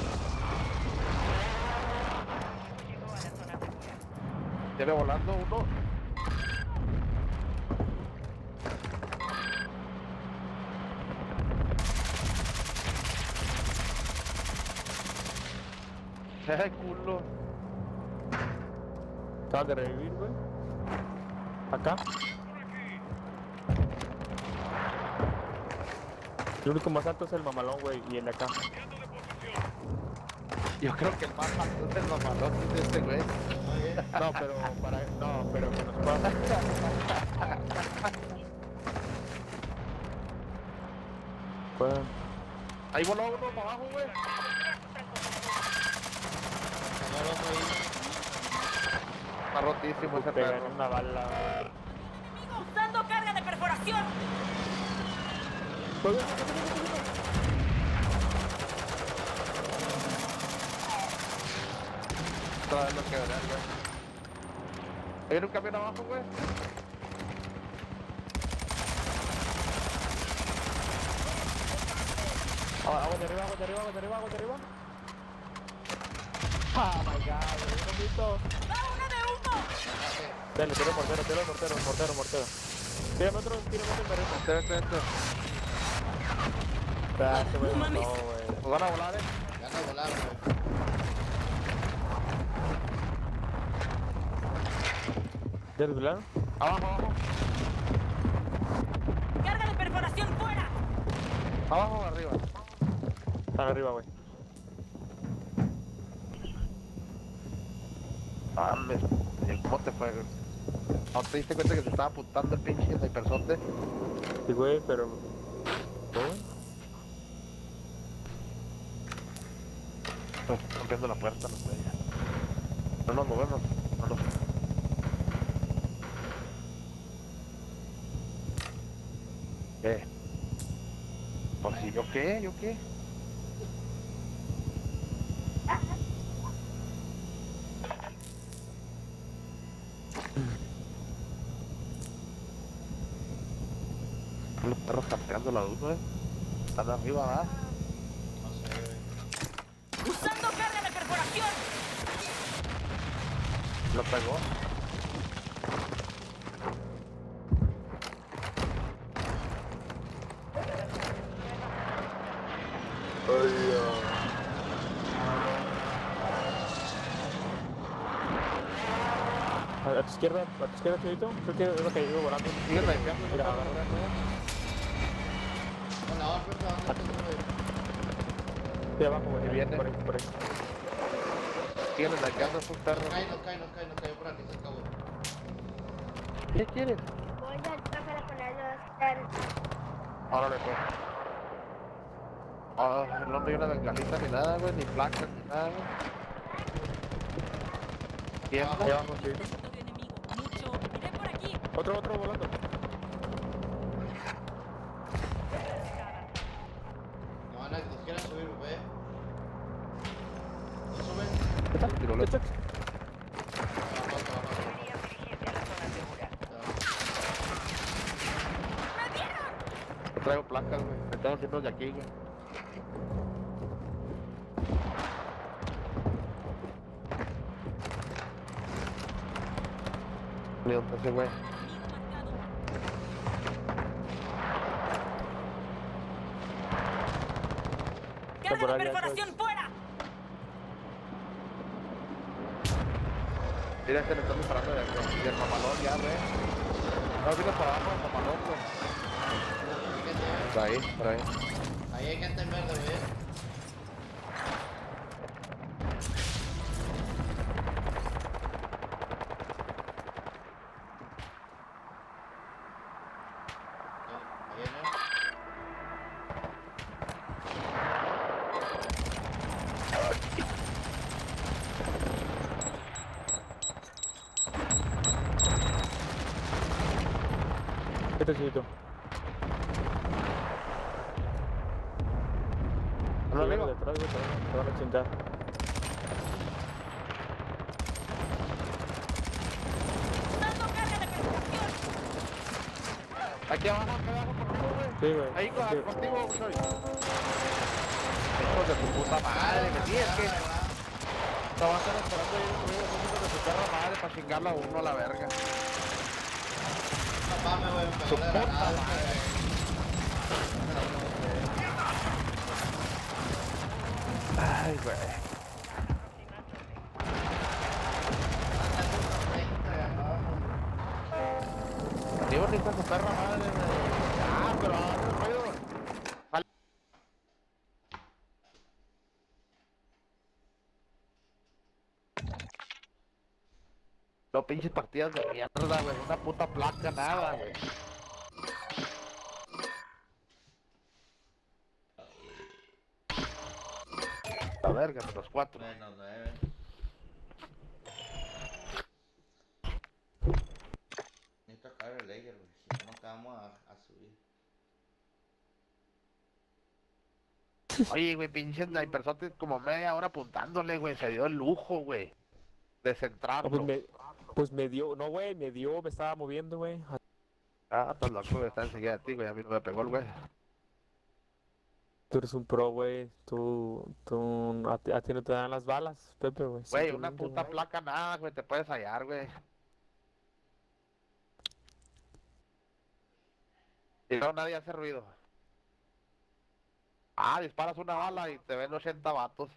Viene volando uno. ¡Ay, culo! Acabas de revivir, güey. Acá. El único más alto es el mamalón, güey, y el de acá. Yo creo que el más alto es el mamalón de este güey. No, pero para... No, pero que nos pasa. Pues... Ahí voló uno para abajo, güey. Está rotísimo ese perro. Una bala.
Usando carga de perforación.
Otra vez lo que verán, güey. Hay un camión abajo, güey. Agua de arriba, agua de arriba, agua de arriba, agua de arriba. Oh my god, güey, un poquito.
¡Una de humo!
Dale, tiro mortero, mortero. Tírame otro berrito. Este. Este güey, no, güey. Nos van a volar,
Ya no volaron, güey.
¿Ya desvelaron? Abajo.
¡Carga de perforación fuera!
¿Abajo o arriba? Están arriba, güey. ¿Cómo te fue, güey? ¿No te diste cuenta que se estaba apuntando el pinche hipersote? Sí, güey, pero... ¿No? Rompiendo la puerta, no sé ya. No nos movemos, no nos... ¿Qué? ¿Por si yo qué? ¿Yo qué? Los perros capteando la luz, güey. Están arriba, ¿verdad?
No sé, güey.
¡Usando carga de perforación!
Lo pegó. A tu izquierda, Chivito. Creo que es lo que iba volando. Sigue rayando. Mira, agarra.
Hola,
Sí, abajo, güey. Viene. Por ahí. Siguen rayando, es un perro.
No cae por aquí cerca, güey.
¿Qué quieres?
Voy al café a ponerlo
Órale, pues. No me dio una bengalita ni nada, güey, ni placas ni nada, güey. ¿Quién? Ahí abajo, sí. Otro volando.
No van a que nos quieran subir, güey. ¿No suben?
¿Qué tal? Tiroleta. No traigo placas, güey. Me tengo que irnos de aquí, güey. ¿Dónde está ese güey?
¡Carga de perforación fuera!
Mira, le están disparando del mamalón ya, güey. No, viene por abajo el mamalón, güey. Por ahí.
Ahí hay gente en verde, güey.
Este chiquito.
Hola, amigo.
Detrás, güey, te van a chingar.
Aquí abajo contigo, güey.
Sí, güey.
Ahí
Sí.
contigo, güey. Hijos de tu puta madre, que sí, es que... Te van a estar esperando ahí, güey, hijos de su perra madre para chingarla a uno a la verga. Su puta madre. Ay, güey. Digo, ni con su perra madre, güey. Ah, pero ahora no puedo. Vale. Los pinches partidas de mierda, güey. Una puta placa, nada, güey. La verga, menos 4.
Menos 9. Necesito acabar el layer, güey. Si no, nunca vamos a subir.
Oye, güey, pinches snipersotes como media hora apuntándole, güey. Se dio el lujo, güey. De centrarlo.
Pues me dio, no, güey, me estaba moviendo, güey.
Ah, estás loco, güey. Está enseguida de ti, güey. A mí no me pegó el güey.
Tú eres un pro, güey. A ti no te dan las balas, Pepe, güey.
Güey, una
Simplemente,
puta
güey.
placa nada, güey. Te puedes hallar, güey. Y no, nadie hace ruido. Ah, disparas una bala y te ven 80 vatos.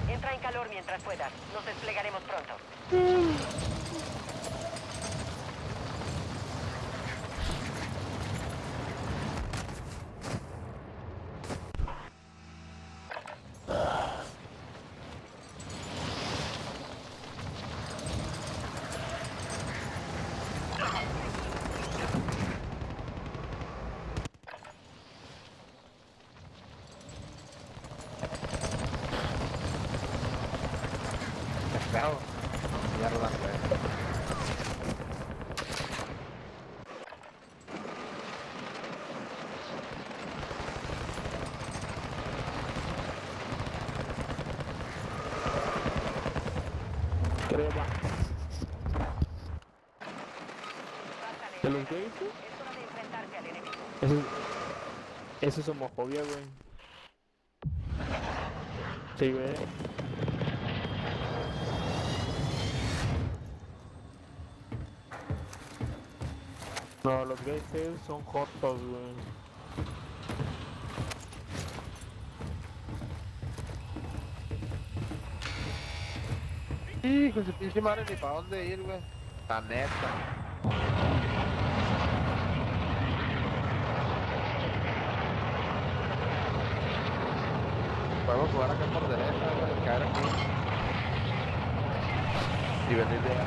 Entra en calor mientras puedas. Nos desplegaremos pronto.
Claro. Mierda, güey.
Crema. ¿Te los gays?
Es hora de enfrentarse al enemigo.
Eso es homofobia, güey. Sí, güey. No, los gays son jotos, güey.
Sí, con su pinche madre ni para dónde ir, güey. La neta. Podemos jugar acá por derecha, güey, caer aquí. Y venir de allá.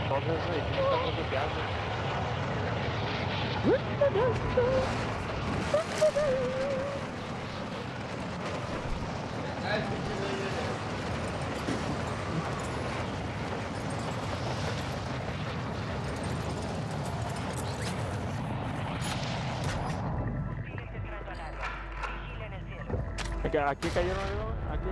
Entonces, güey, ¿qué estamos bloqueando?
Aquí cayeron arriba, aquí.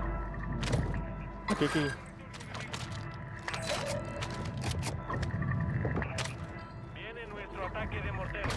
Viene nuestro ataque de mortero.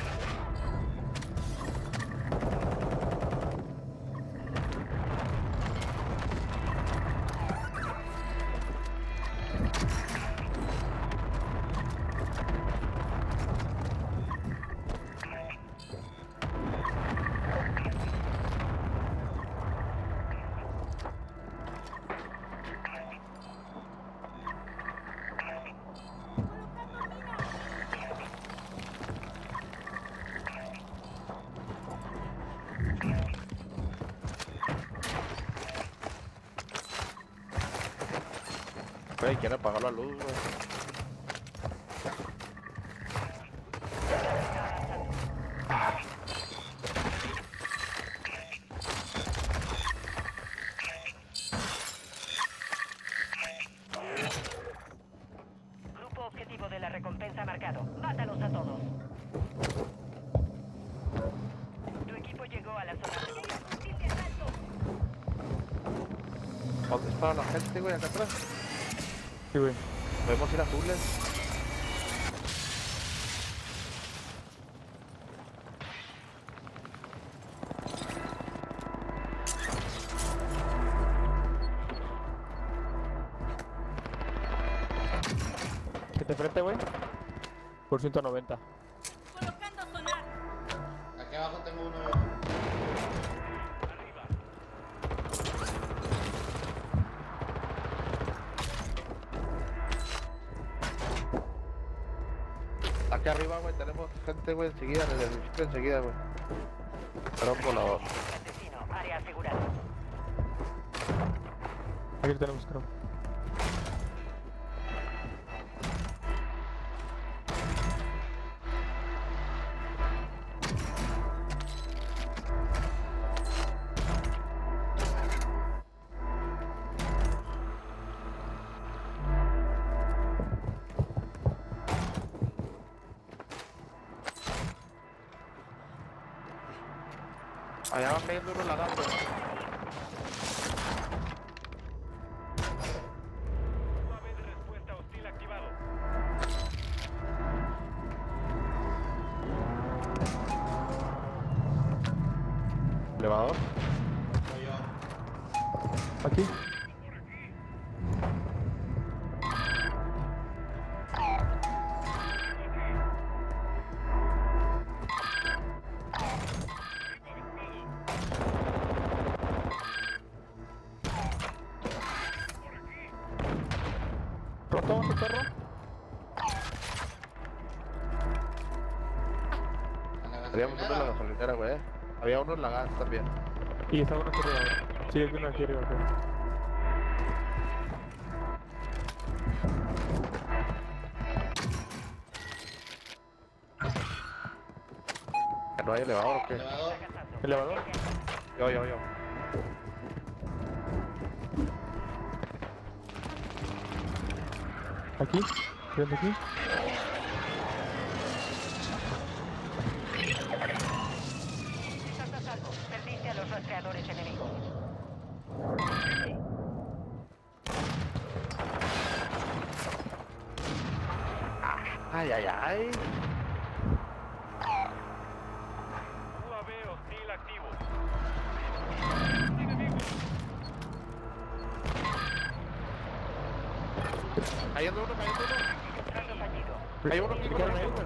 Güey, quiere apagar la luz, güey.
Grupo objetivo de la recompensa marcado. Mátalos a todos. Tu equipo llegó a la zona.
¿Dónde está la gente, güey? Acá atrás.
Sí, güey.
Podemos ir azules.
¿Qué te frente, güey? Por 190.
Aquí abajo tengo uno.
Aquí arriba, güey, tenemos gente, güey, enseguida, en el edificio enseguida, güey. Era un volador.
Área asegurada.
Aquí lo tenemos, creo.
Allá va cayendo uno en la nave, güey.
UAV de respuesta hostil activado.
Elevador.
Aquí. ¿Roto tu perro?
Habíamos uno en la gasolinera, güey. Había uno en la gas también.
Y está uno aquí arriba, güey. Sí, hay uno aquí arriba, güey.
¿No hay elevador o qué?
¿Elevador?
Yo.
¿Aquí? ¿Viendo aquí?
Estás a salvo. Perdiste a los rastreadores enemigos.
Ay, ay, ay.
UAV hostil activo.
Cayendo uno, cayendo uno. Hay uno que corre ahí, güey.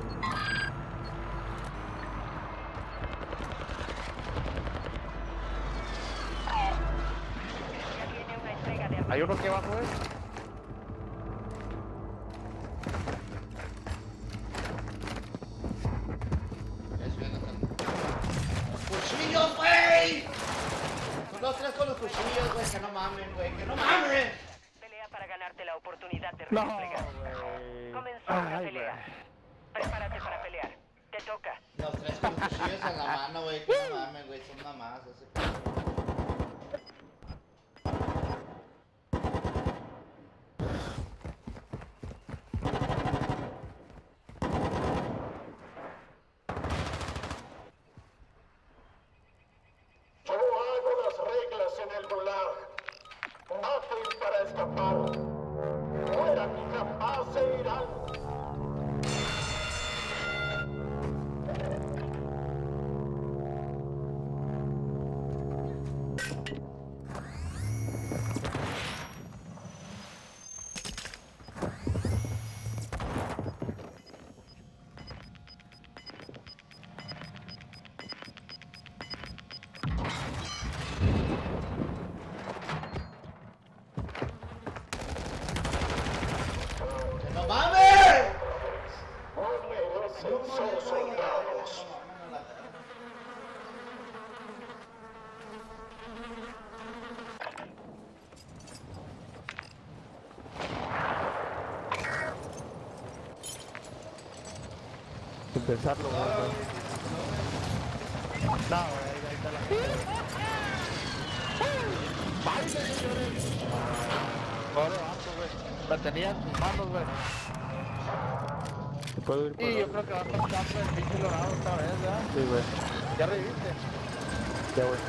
Hay uno que bajó,
¡Cuchillos, güey! Son los tres con los cuchillos, güey, que no mamen, güey, que no mamen.
Pelea para ganarte la oportunidad de
No,
replegar.
güey.
Comenzó la
Ay,
pelea. Prepárate para pelear. Te toca.
Los tres con los cuchillos en la mano, güey, que no mamen, güey, son mamás ese pedo.
Yo hago las reglas en el gulag. Maten para escapar. Mueran y jamás se irán.
¡Que no mamen!
Merecen ser soldados.
Sin pensarlo, güey. No, ahí está la...
¡Baile, señores! Pobre vato, güey. La tenía en sus manos, güey.
¿Te puedo ir por
Y yo creo que va a pasar el pinche dorado otra vez, ¿verdad?
Sí, güey.
¿Ya reviviste?
Ya, güey.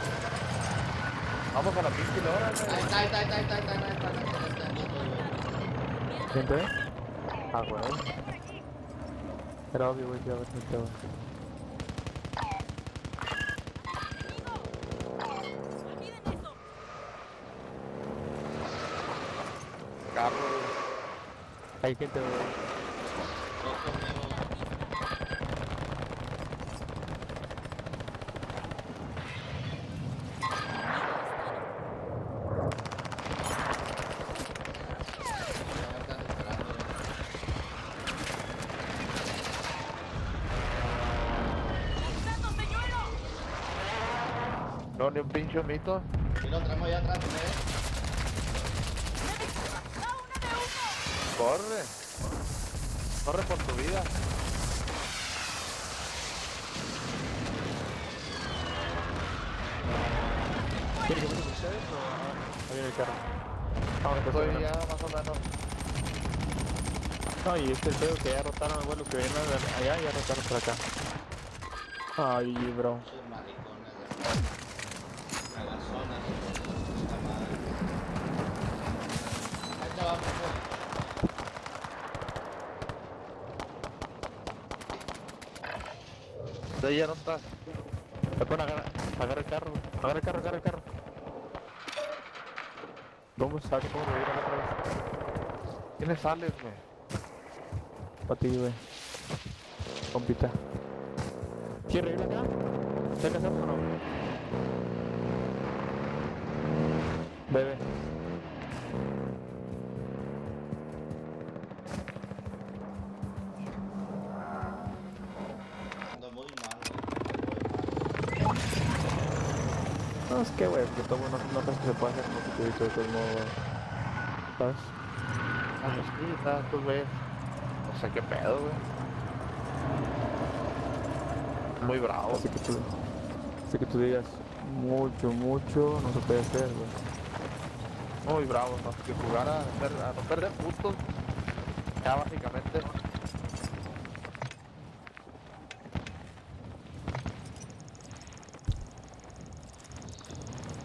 Vamos a la pinche lora, güey.
Ahí está, ahí está, ahí está, ahí está, ahí está, ahí está, ahí está, ahí está.
¿Quién te ve? Ah, güey. Era obvio, güey, que iba a ver gente, güey.
Carro.
Hay gente, güey.
No, ni un pinche mito.
Y lo traemos allá atrás, ¿eh?
Corre. Corre por tu vida.
¿Quiere que vaya con ustedes o...? Ahí viene el carro. Vamos,
Estoy ya más o menos.
No, y este pedo que ya rotaron, güey, los que vienen allá, ya rotaron por acá. Ay, bro.
Sus maricones, cagazones, puta madre. Ahí te vamos,
De ahí ya no está.
Me pone agarra el carro, güey. Agarra el carro, agarra el carro. Vamos a ver cómo reviran otra vez.
¿Quiénes sales, güey?
Pa' ti, güey. Compita. ¿Quieres reír acá? ¿Te casamos o no? Bebé.
ando muy mal,
No, es que, güey, porque todo no crees que se puede hacer como que tú dices de todos modos, güey. ¿Sabes?
Ah, sí, está, tú ves. No sé qué pedo, güey. Muy bravo.
Así que tú digas mucho, no se puede hacer, güey.
Muy bravo, no sé que jugar a no perder puntos. Ya básicamente.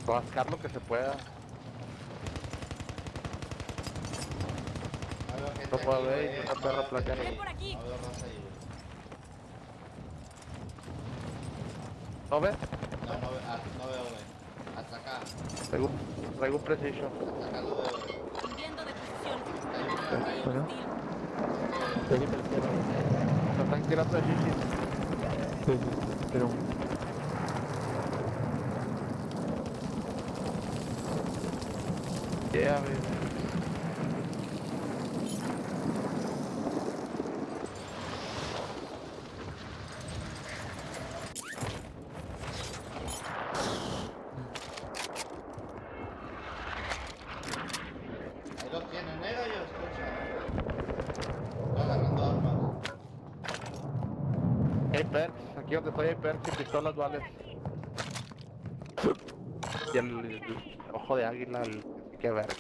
Rascar lo que se pueda. No puedo ver y una perra plateada.
No veo raza ahí, güey.
¿No ves?
No veo, güey. Hasta acá.
Traigo un precision.
Hasta acá lo veo, güey.
Cambiando de posición.
Bueno. Seguime la izquierda. ¿Me están tirando de chichi? Sí, pero... Yeah, baby.
Ahí los tienen, gallos, escucha. Estoy agarrando armas.
Hay perks, aquí donde estoy hay perks y pistolas duales. Y el ojo de águila, qué verga.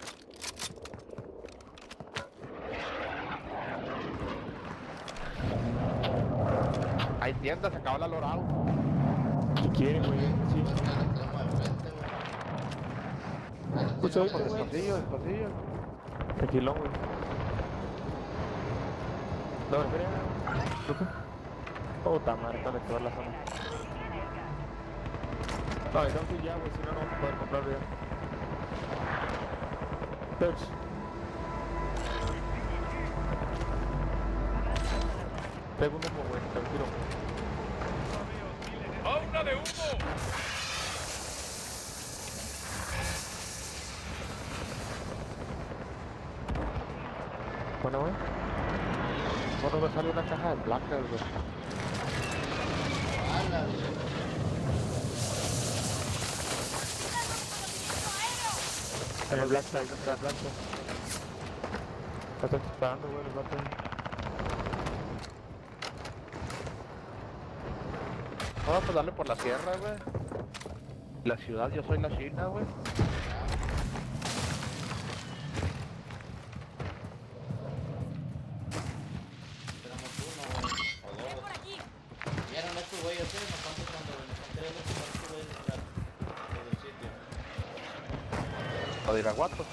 Hay tiendas, se acabó la lorado.
Si quieren, güey, sí. Pues ahorita, güey.
Despacillo.
Tranquilón, güey. No, espera. Puta madre, tengo que ver la zona. No, tengo que ir ya, güey, si no, no vamos a poder comprar ya. Touch. Tengo un humo, güey, te lo tiro.
¡Fauna de humo!
Bueno, güey.
Bueno, me sale una caja de placas, güey.
En el black side, en el black side. Estás disparando, güey, el black side.
Vamos a darle por la sierra, güey. La ciudad, yo soy la China, güey.
Tenemos uno, güey. O dos. ¿Vieron estos güeyes? Nos están buscando, güey. Nos están queriendo quitar estos güeyes del sitio.
¿O de Iraguato?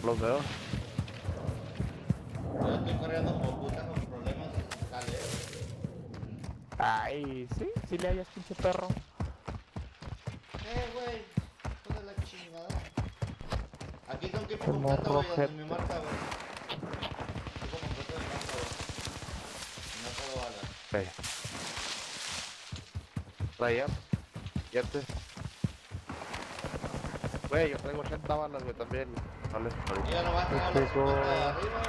Los veo.
Yo estoy corriendo por buscando problemas en CHILE.
Ay, sí, sí le hayas, pinche perro.
Güey. Toda la chingada. Aquí tengo que ir por completo, güey, donde mi marca, güey. Estoy por completo de marca, güey. No puedo balas.
Traía. Yete. Güey, yo traigo 80 balas, güey, también. Vale,
Y ya no va a traer los 50 de arriba,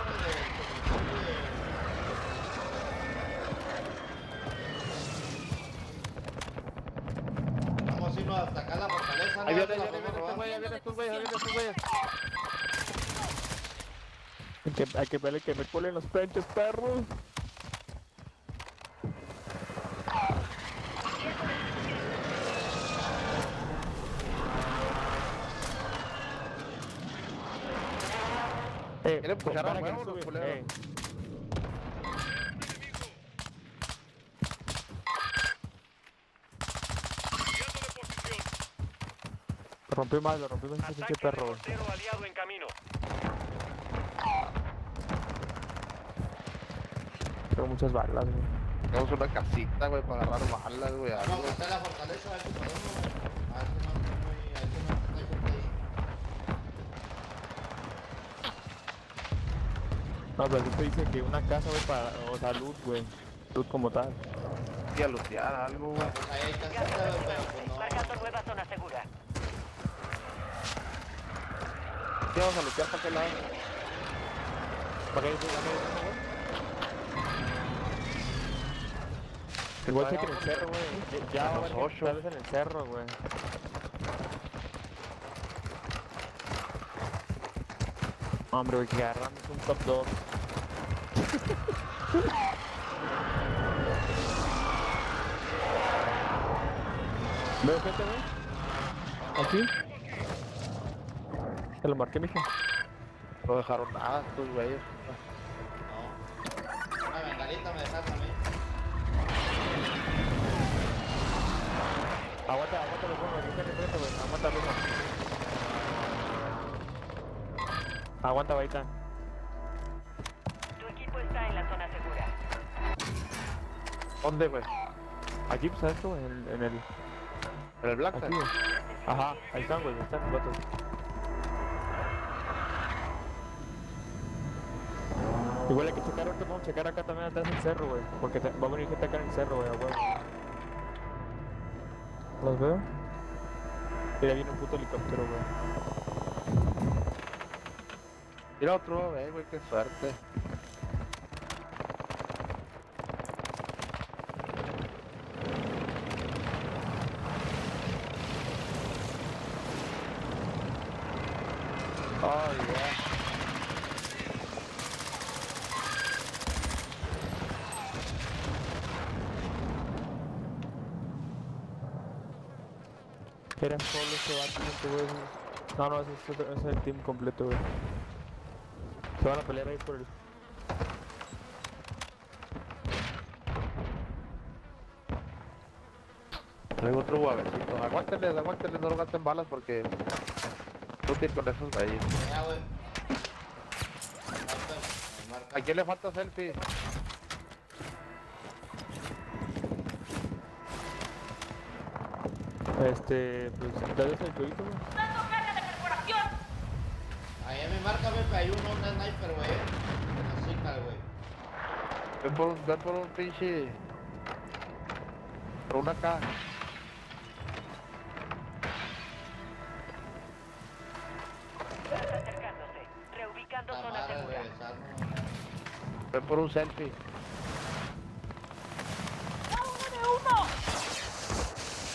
Vamos a irnos hasta acá la fortaleza.
Ahí viene estos güeyes.
Hay que verle que me ponen los pinches perros.
¿Quieren pushar a huevo los culeros?
Lo rompí mal, ese pinche perro.
Aliado en camino.
Tengo muchas balas, güey.
Tenemos una casita, güey, para agarrar balas, güey.
Vamos a buscar la fortaleza, a ver si podemos, güey. A ver si no está muy... A ver si no está gente ahí.
No, pero tú te dice que una casa, güey, para... O sea, loot, güey. Loot como tal.
Y a lootear algo, güey.
Pues ahí hay casita, güey, pero pues no...
Marcando nueva zona segura.
¿Qué vamos a lootear para qué lado? ¿Para qué lado, güey?
Igual cheque en el cerro, güey. Ya,
los
güey,
OCHO.
tal vez en el cerro, güey. Hombre, güey, que agarramos un top 2. ¿Veo gente, güey? ¿Aquí? Te lo marqué, mijo.
No dejaron nada estos güeyes.
No. Una bengalita me dejaron a mí.
Aguanta, lo pongo, aquí está enfrente, güey. Aguanta, mijo. Aguanta, Baita.
Tu equipo está en la zona segura.
¿Dónde, güey?
Aquí, pues, adentro, güey, en el...
¿En el Black
Aquí, güey. Ajá, ahí están, güey, están los vatos. Igual hay que checar ahorita, vamos a checar acá también atrás del cerro, güey. Porque va a venir gente acá en el cerro, güey, a huevo. ¿Los veo? Mira, viene un puto helicóptero, güey.
Mira otro, güey, qué suerte. Oh, yeah.
Era solo ese vato, güey. No, no, ese es el team completo, güey. Se van a pelear ahí por el...
Traigo otro guavecito. Aguántenles, no lo gasten balas porque... útil con esos güeyes.
Ya, güey.
¿A quién le falta selfie?
Pues, dale ese jueguito, güey.
Ahí me marca, güey, hay un sniper, güey. En la signal, güey.
Ven por un pinche... por una caja.
Acercándose. Reubicando zona segura.
Ven por un selfie.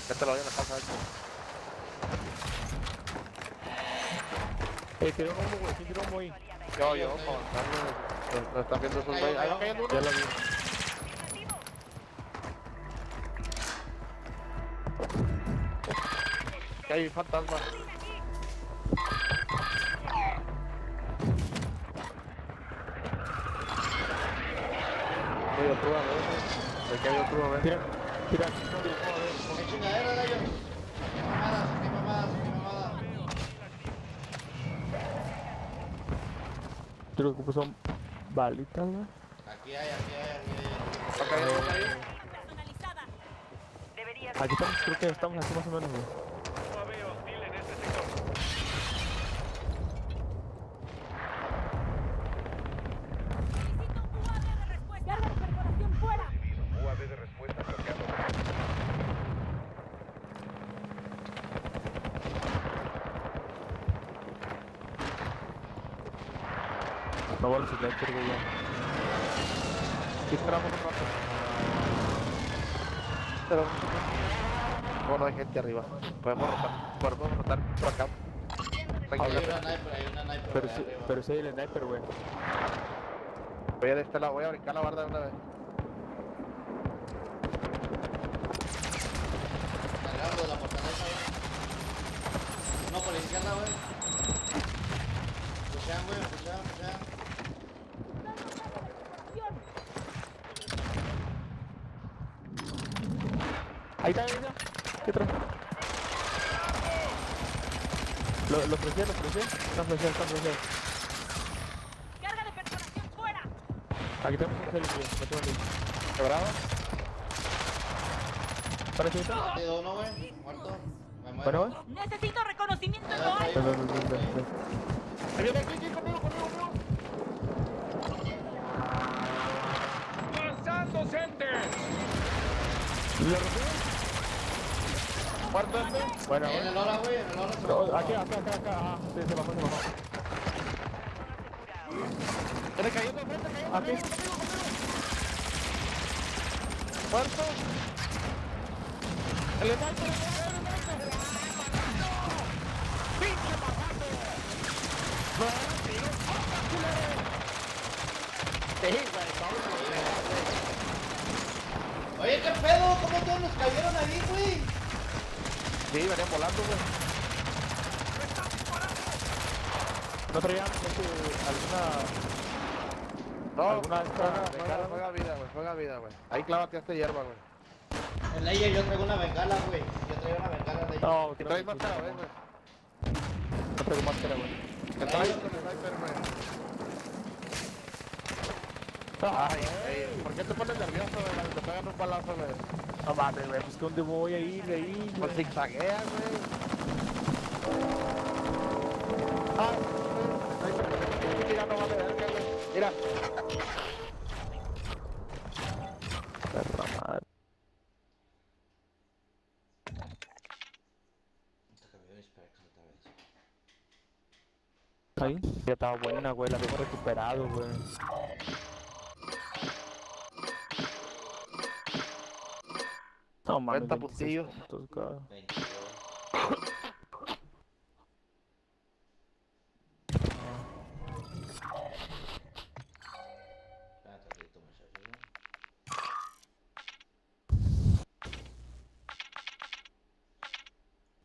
Ya te lo doy en la casa,
Tiró un humo, güey, ¿quién tiró un Mwii?
Yo, como lo están viendo esos güeyes. Ahí va cayendo uno.
Ya lo vi.
Que hay fantasma. Hay otro, a ver. Aquí hay otro, a ver.
Tira.
¿Qué chingadera, gallo? ¿Qué mamadas?
Yo lo que ocupo son balitas, güey.
Aquí hay.
Aquí estamos, creo que estamos aquí más o menos, güey. No vale su sniper, güey.
Aquí esperamos un rato. Pero... bueno, hay gente arriba. Podemos rotar por acá.
Hay una sniper.
Pero sí hay el sniper, güey.
Voy a de este lado, voy a brincar la barda de una vez.
Agarro de la fortaleza, güey. No, por la izquierda, güey. Pushean, güey, pushean.
Ahí está, ¿qué trae? Lo fleché. Están flecheados.
Carga de perforación fuera.
Aquí tenemos un heli, güey. No tengo ni.
¿Quebrado?
¿Parece esto?
Batido uno, güey. Muerto. Me muero.
Bueno, güey.
Necesito reconocimiento en
Ahí
lo
va,
alto.
Ahí viene aquí, conmigo.
¡Lanzando center!
¿Lo rompió?
¿Muerto este?
Bueno,
En el hora, güey, se
no,
bajó.
acá. Ajá, se bajó.
Viene cayendo enfrente,
Aquí.
Muerto. El sniper. ¡Pinche majate! Sí, güey,
Oye, ¿qué pedo? ¿Cómo todos nos cayeron ahí, güey?
sí, venían volando, güey.
¿No traían alguna...
No,
¿Alguna extra
juega vida, güey. Ahí clávate a esta hierba, güey.
En la yo traigo una bengala, güey. Yo traigo una bengala de
No,
¿Qué traes máscara, güey?
No traigo máscara, güey.
¿Qué traes con el sniper, güey? Ay, ¿por qué te pones nervioso, güey? Cuando te pegan un balazo, güey.
No mames, güey, pues que dónde voy a ir de ahí, güey.
Pues zigzagueas, güey. Ah, güey. Mira, no vale verga, güey. Mira.
Perra madre. Ahí, ya estaba buena, güey, la habíamos recuperado, güey. No mames,
90 putillos.
puntos, cabrón.
22.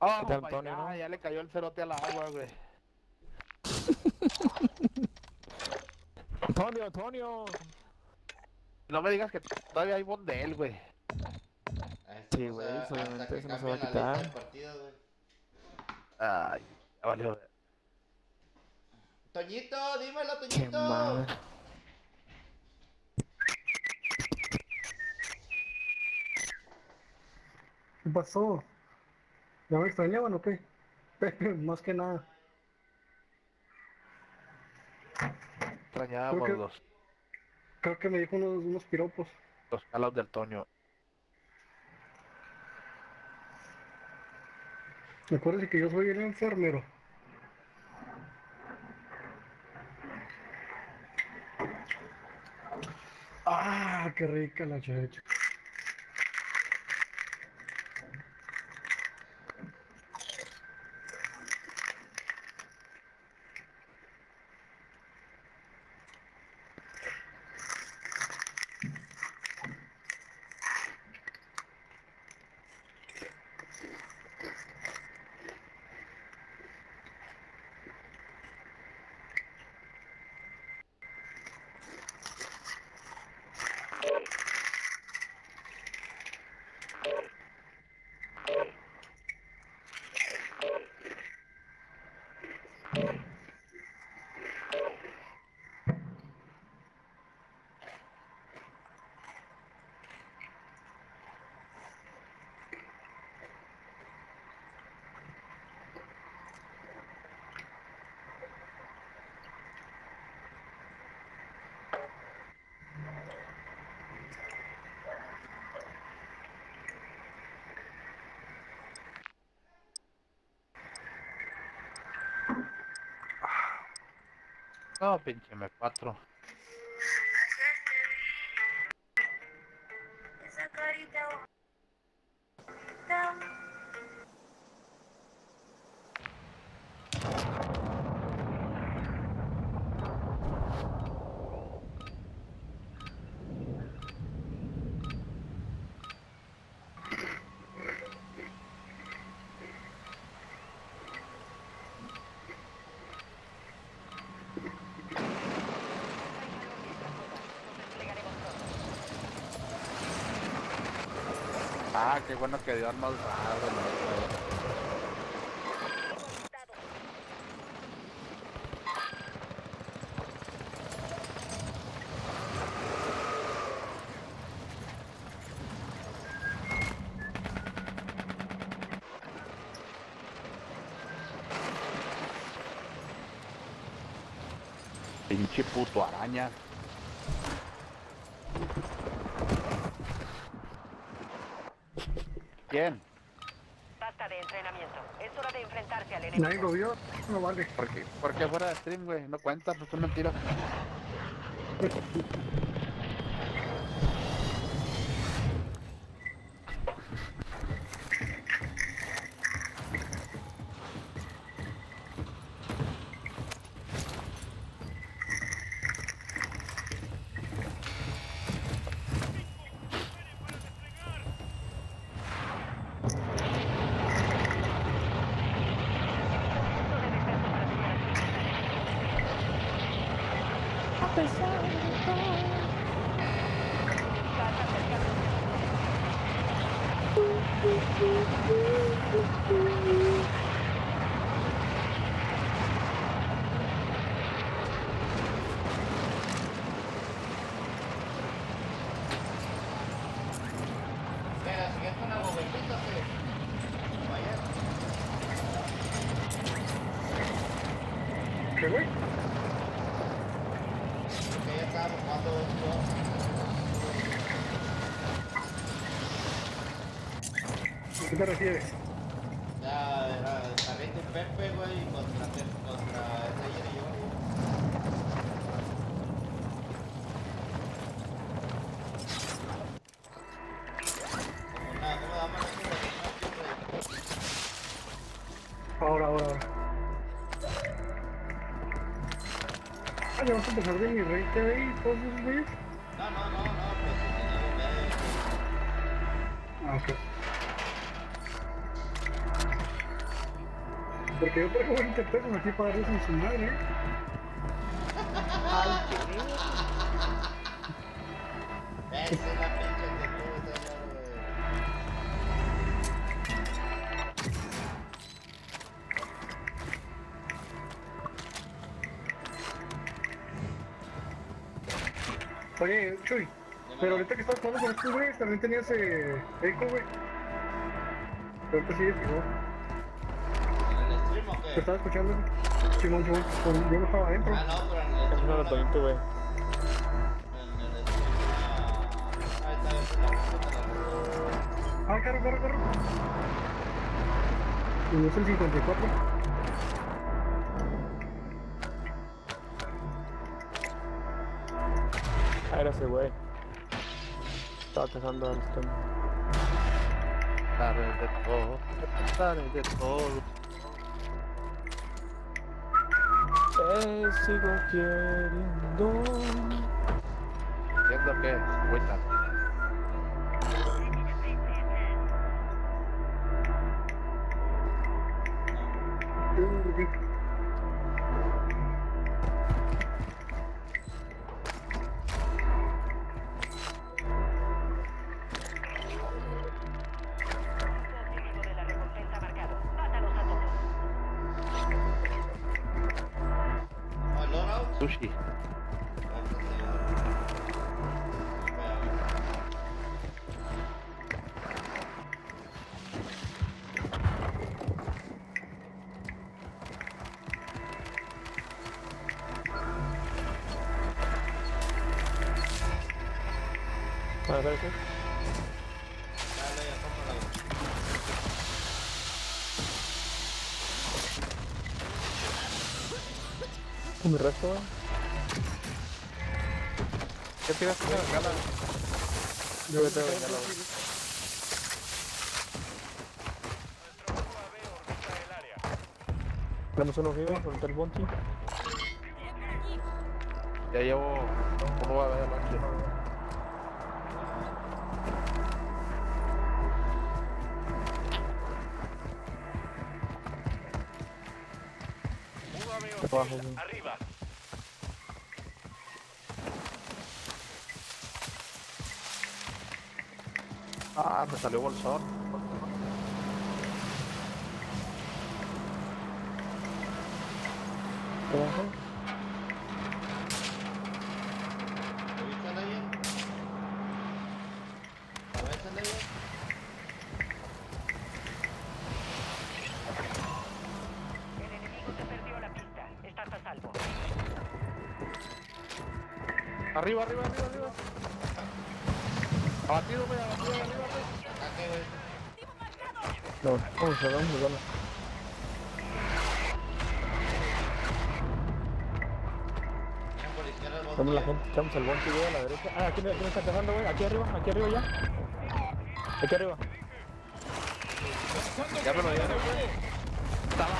Oh,
¿Qué tal,
my
Antonio,
God,
no?
ya le cayó el cerote a la agua, güey.
Antonio.
No me digas que todavía hay bondel, güey.
Sí, güey, obviamente eso no se va a quitar.
Ay, ya valió.
Toñito, dímelo,
Qué
Toñito.
madre.
¿Qué pasó? ¿Ya me extrañaban o qué? Más que nada.
Extrañábamos
Creo que me dijo unos piropos.
los calos del Toño.
Acuérdese que yo soy el enfermero. Ah, qué rica la cheche.
No, pinche M4.
Esa carita.
Ah, qué bueno que Dios nos va, güey. Pinche puto araña. ¿Quién?
Basta de entrenamiento. Es hora de enfrentarse al enemigo.
Nadie lo vio, no vale.
¿Por qué fuera de stream, güey? No cuenta, pues es mentira.
ya estábamos jugando
¿A qué te refieres?
ya era Carrito y Pepe, güey, contra ese y yo.
Ahora. Ah, ¿ya vas a empezar de mi rey TV y todos esos güeyes?
No, pues tenemos medio.
Ah, ok. Porque yo traigo 20 pesos aquí para darles en su madre, ¿eh?
Esa es la pinche que tú,
Oye, Chuy, pero ahorita que estabas jugando con estos güeyes también tenías eco, güey. Pero ahorita sigues igual.
¿En el stream o qué?
¿Te estaba escuchando? Simón, yo no estaba adentro.
Ah, no, pero en el stream.
No lo tonito, güey.
En el stream. Ahí está,
Ah, carro. Y no es el 54.
Ah, era ese güey. Estaba cazando al stone.
Sabes de todo.
Te sigo queriendo.
¿Viendo qué? Cuenta. Sushi.
A ver, ¿qué? ¿Con mi resto, güey?
¿Qué tiraste una bengala?
Yo que tengo bengala, güey. Tenemos unos vivos, ahorita el bounty.
Ya llevo uno a ver de noche.
Arriba.
Ah, me salió bolsón. Arriba. Abatido, güey, arriba.
No, vamos a darle. Estamos la gente, echamos el bounty, güey, a la derecha. Ah, aquí me está cazando, güey. Aquí arriba ya. Aquí arriba.
Ya me lo dieron, güey.
Estaban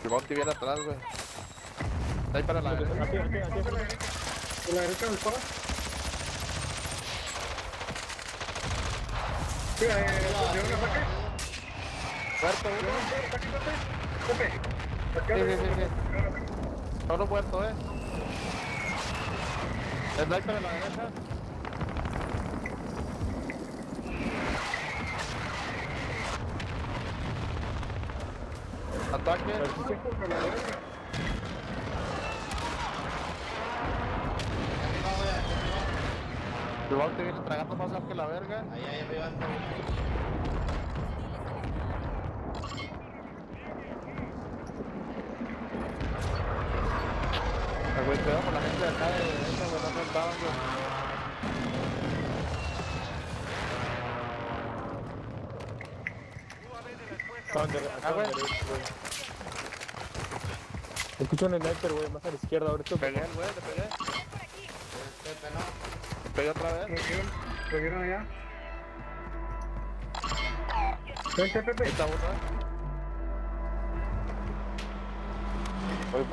el bounty viene atrás, güey. Está ahí para la derecha.
Aquí.
¿En la derecha del para? Sí, ¿dieron ataque?
Muerto,
¿Dieron ataque? Pepe.
Sí. Solo muerto, Sniper a la derecha. Ataque. El bounty viene tragando más gas que la verga.
Ahí arriba está.
pedo por la gente de acá de derecha, güey, no estaban, güey. Acá, güey. Escucho un sniper, güey, más a la izquierda, ahorita. Pegué, güey, te pegué. Te pegué otra vez.
¿Lo vieron allá? Vente, Pepe.
Ahí está uno, Voy.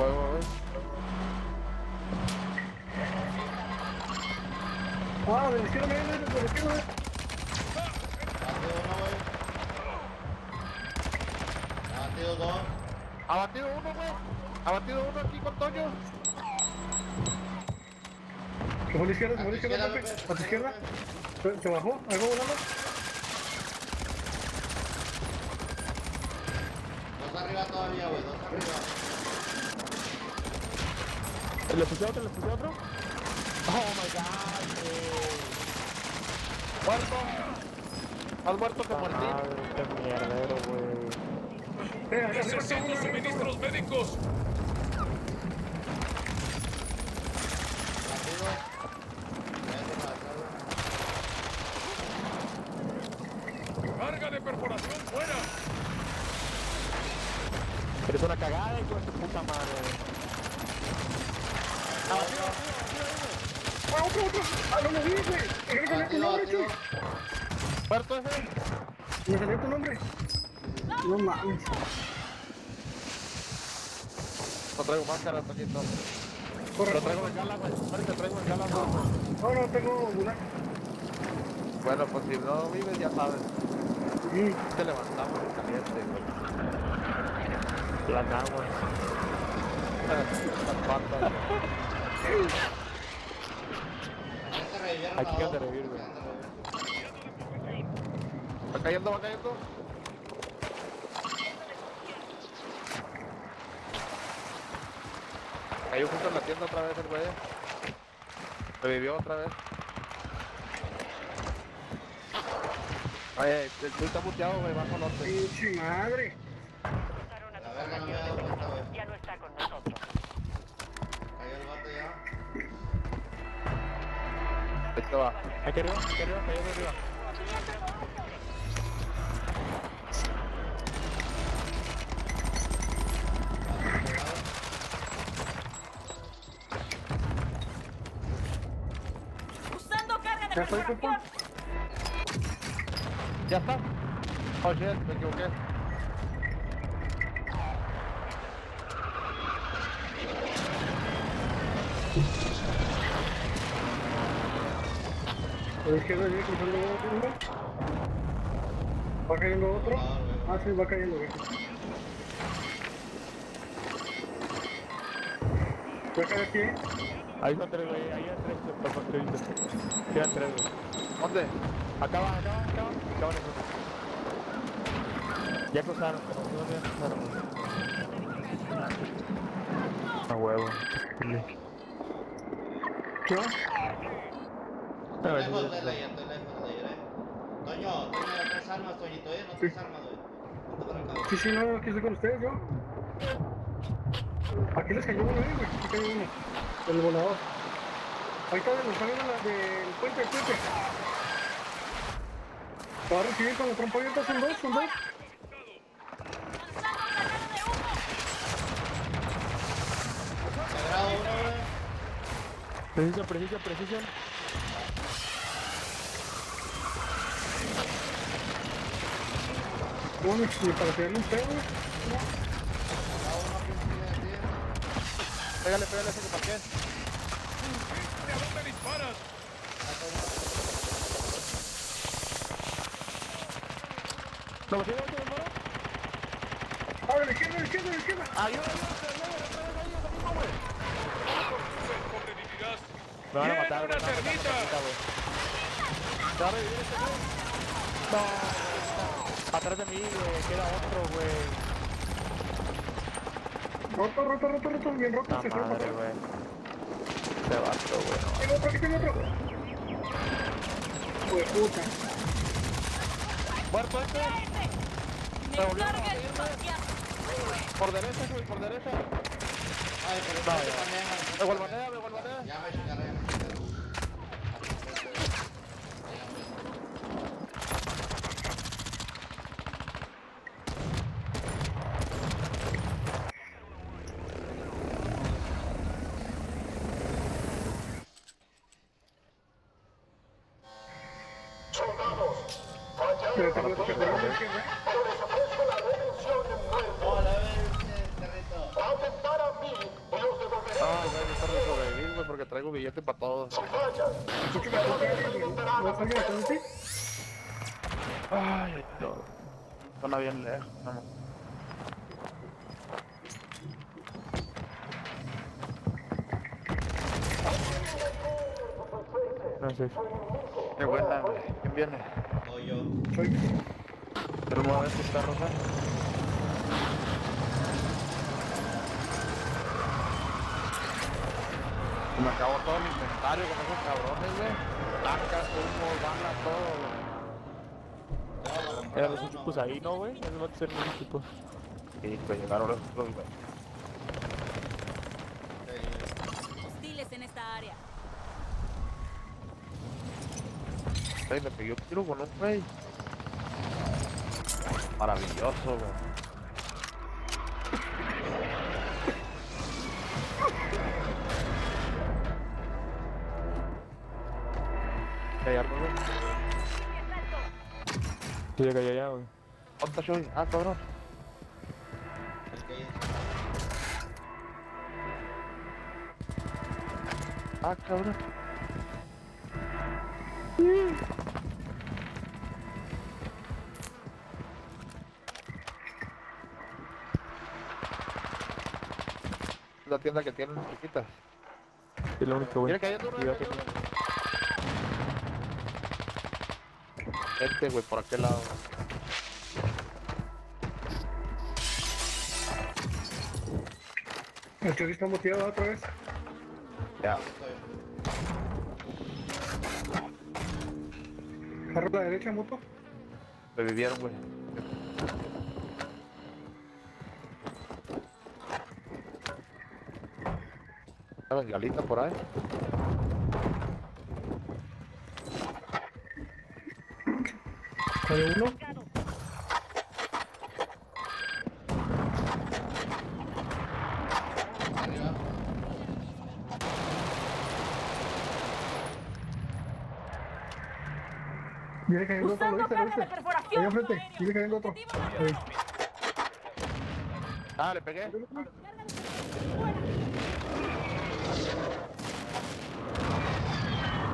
Ah, de la izquierda, de la izquierda.
Abatido dos.
Abatido uno, güey. Abatido uno aquí con Toño.
Se fue a la izquierda, Pepe. A tu izquierda. ¿Se bajó? ¿Algo volando?
Dos arriba todavía, güey, dos arriba.
¿Le puse otro? Oh my god, muerto. Más muerto que Martín. Qué mierdero, güey.
Necesito suministros médicos. Carga de perforación fuera.
Eres una cagada, hijo de tu puta madre.
Otro. No me vi, güey. ¿Qué me salió tu nombre, Chuy?
¿Muerto ese?
¿Me salió tu nombre? No mames.
No traigo máscara, Toñito.
Corre.
Lo traigo en gala, güey. Te traigo en gala, güey.
No tengo gulag.
Bueno, pues si no vives, ya sabes. Te levantamos en caliente, güey. Las aguas. Las patas. Aquí que te revivir, güey. Va cayendo. Cayó justo en la tienda otra vez el güey. Revivió otra vez. Oye, el Chuy está muteado, güey, bajo norte.
¡Pinche madre!
Ya no está con nosotros.
Cayó el vato ya.
Esto va. Aquí arriba, cayó de arriba.
Usando carga de
¿Ya estoy, Pepe?
Ya está. Oh shit, me equivoqué.
A la izquierda viene cruzando uno. ¿Va cayendo otro? Ah, sí, va cayendo, güey. ¿Va a caer aquí?
Ahí son tres, güey. Ahí hay tres, perfecto. Quedan tres, güey. ¿Dónde? Acá van esos. Ya cruzaron, pero no ya cruzaron. A huevo.
¿Qué va?
Estoy lejos de ella, Toño, las tres armas, Toñito, no tres armas, güey.
Sí, no, aquí estoy con ustedes, yo. Aquí les cayó uno, güey. Aquí cayó uno. El volador. Ahí está, nos están viendo del puente, Te va a recibir con la trompa abierta, son dos.
Quebrado uno, güey.
Precisión.
Bueno, para tirarle un pedo, güey.
Pégale ese que pa' qué.
¿A dónde disparas?
¿Lo tiene otro, hermano?
¡Ah, de la izquierda!
Ayuda, güey. Me van a matar, güey.
Una termita.
¿Te va a revivir este güey? No, atrás de mí, güey. Queda otro, güey.
Roto, bien roto.
La
Se fue
madre, güey. Este vato, güey.
Aquí tengo otro. Pues puta.
Muerto este.
Mi carga es espacial.
Por derecha, güey, por derecha.
Ay, pero
No,
no,
ya.
también.
Me golbanea, me golbanea.
Ya me chingaron.
Soldados, fallaron
Pero
la
tengo que
misión,
perder,
pero les ofrezco la redención de muerte. Va a tentar a mí y los devolveré.
Ay, güey, me tardo en sobrevivir, güey, porque traigo billete para todos.
Si fallan,
¿No es alguien acá, sí?
Ay, no. Suena bien lejos, no. Gracias. Qué buena, güey. ¿Quién viene?
Voy yo.
Pero no ves que está roja. Me acabó todo el inventario con esos cabrones, güey. Placas, humo, bala, todo, güey. Eran los equipos ahí, ¿no, güey? Esos van a ser los equipos. Sí, pues llegaron los otros, güey.
Hostiles en esta área.
Ay, le pegué un tiro con un güey. Maravilloso, güey. ¿Hay algo, güey? Sí, llega allá, güey. ¿Dónde está Shoy? Ah, cabrón. Ah, cabrón. La tienda que tienen chiquitas. Es lo único, güey. Mira, cayendo uno. Gente, güey, por aquel lado.
El Chori está motivado otra vez.
Ya.
Carro a la derecha, moto.
Revivieron, güey. Una bengalita por ahí.
Hay uno. Viene cayendo otro, ¿lo viste? ¿Lo viste? Ahí enfrente, viene cayendo otro. Ahí.
Ah, le pegué.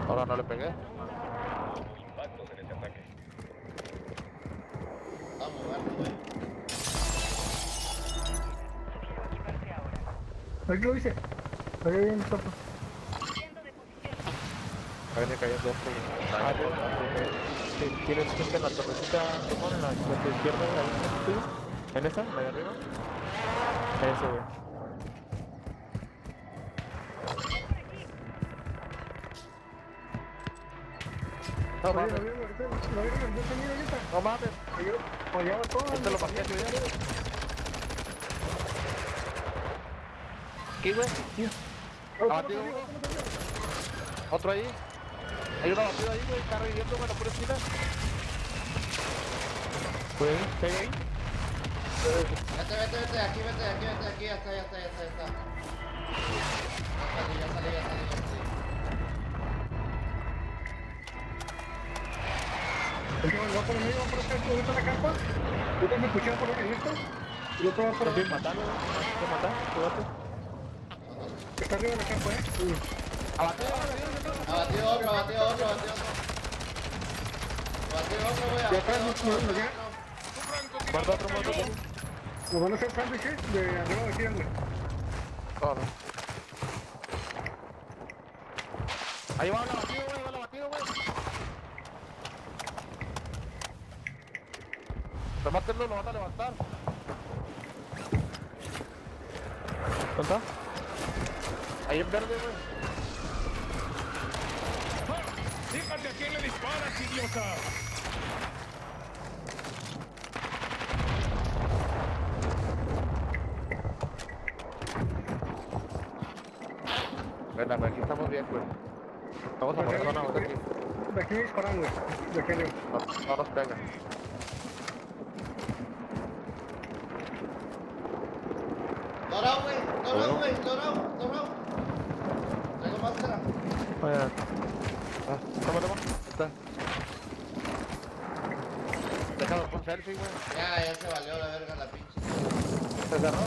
Ahora no le pegué.
Impactos en este ataque.
Vamos, vamos, güey.
Ahí lo hice. Ahí viene el topo.
Ahí viene cayendo otro. Ah, ¿tienes gente en la torrecita, Simón, en la izquierda, ahí? ¿En esa? ¿Ahí arriba? Ese, güey. No mames. No mames.
Fallaba todo.
Este lo marqué. ¿Qué, güey? Abatido uno. Otro ahí. Hay uno abatido ahí, güey. Está reviviendo, güey, la pura esquina. Pues, pega ahí.
Vete, aquí, ya está. Ya salí.
El que va por el medio, va por acá, ¿dónde está la carpa? Yo tengo que puchar por en esto. Y el otro va por
acá. Matalo, ¿te matas? ¿Te
está arriba de la carpa,
Abatido otro, güey.
Ya atrás no llega.
Guarda otro moto.
Nos van a hacer sándwiches de arriba de aquí, güey.
No. Ahí va el abatido, güey. Remátenlo, lo van a levantar. ¿Dónde está? Ahí en verde, güey.
¡Fíjate a quién le disparas, idiota!
Bueno, güey, aquí estamos bien, güey. Vamos a poner zona ahora aquí.
De aquí me disparan, güey. De aquí, güey.
No nos pega.
Dorado, güey. Dorado, güey. Dorado. Traigo máscara.
Vaya. Toma. Está. Déjalo con selfie, güey.
Ya se valió la verga la pinche.
¿Se cerró?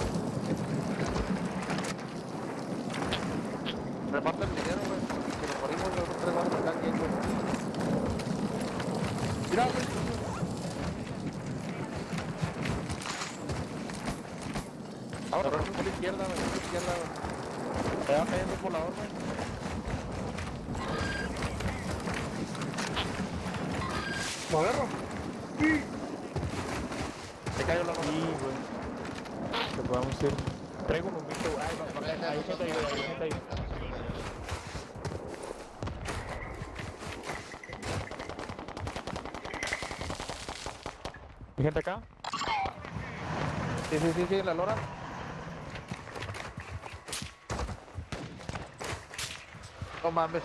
Reparte el dinero, güey. Si nos morimos, nosotros 3 vamos a estar aquí, güey. Mira, güey. Ahora, por la izquierda, güey. Por la izquierda, güey. Se va cayendo el volador, güey.
¿Lo agarro? Sí.
Se cayó la mano.
Sí, güey. Te podemos ir. Traigo un bombito, güey. Ay, no, ahí gente ayuda, ahí gente ayuda. ¿Hay gente acá?
Sí, la lora. No mames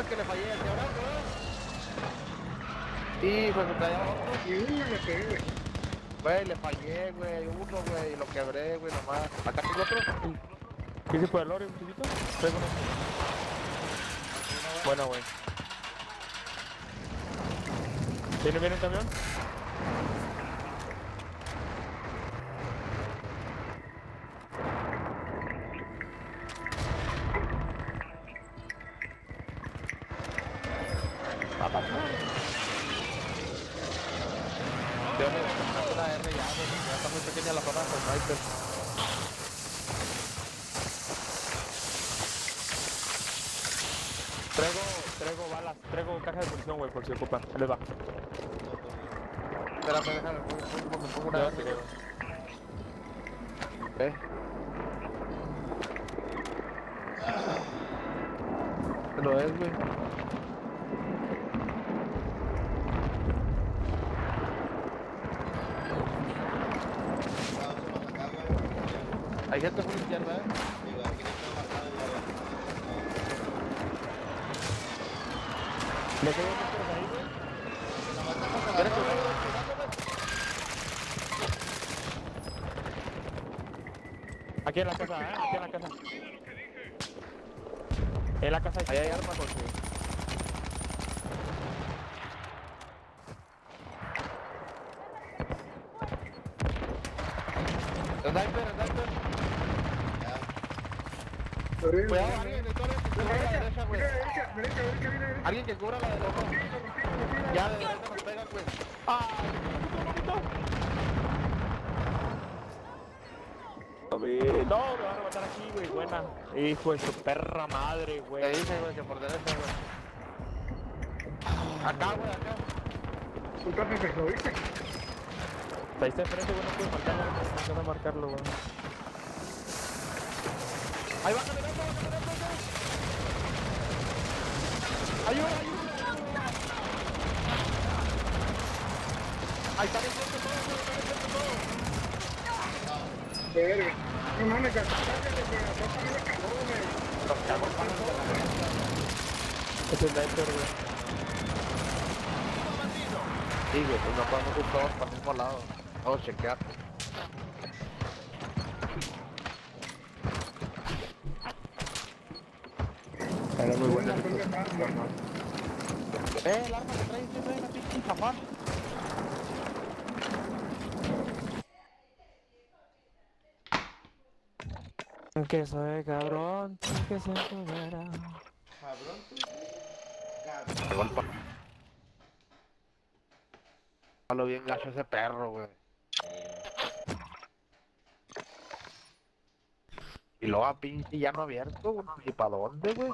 que le fallé al cabrón, güey. Sí, pues me traía otro.
Y uno le pegué, güey.
Güey, le fallé, güey. Uno, güey, y lo quebré, güey, nomás. Acá tengo otro.
¿Qué se puede lore, un chiquito? Traigo uno. Bueno, güey. ¿Viene un camión?
Una R ya, güey. Ya está muy pequeña la zona con sniper.
Traigo balas, traigo caja de munición, güey, por si ocupan. Ahí les va.
Espérame, déjame, me pongo una R, güey. Lo es, güey. Hay gente por la izquierda,
¿Le quedo por ahí, güey? Aquí en la casa, aquí en la casa. En la casa
ahí hay armas, José. Sniper. Cuidado, alguien, derecha, güey. Alguien que cubra la derecha. Ya, de derecha nos pegan, güey.
No, me van a matar aquí, güey, buena. Hijo de su perra madre, güey.
Te dice, güey, que por derecha, güey. Acá, güey, acá.
Un café, ¿lo viste?
Ahí está enfrente, güey, no puedes marcarlo, no puedes marcarlo, güey.
Ahí va caminando, Ayuda. Ahí está bien todo.
Verga. No mames, ya cállate, güey. Acá también me cagó, güey.
Los cagos pasan de la verga.
Es el sniper, güey.
Sí, güey, pues no podemos ir todos para el mismo lado. Vamos a chequear.
Era muy buena.
El arma que trae siempre la pinche jamás.
Que soy cabrón, que se entenderá.
Cabrón. Palo bien gacho ese perro, güey. Y luego a pinche ya no abierto, güey. ¿Y para dónde, güey?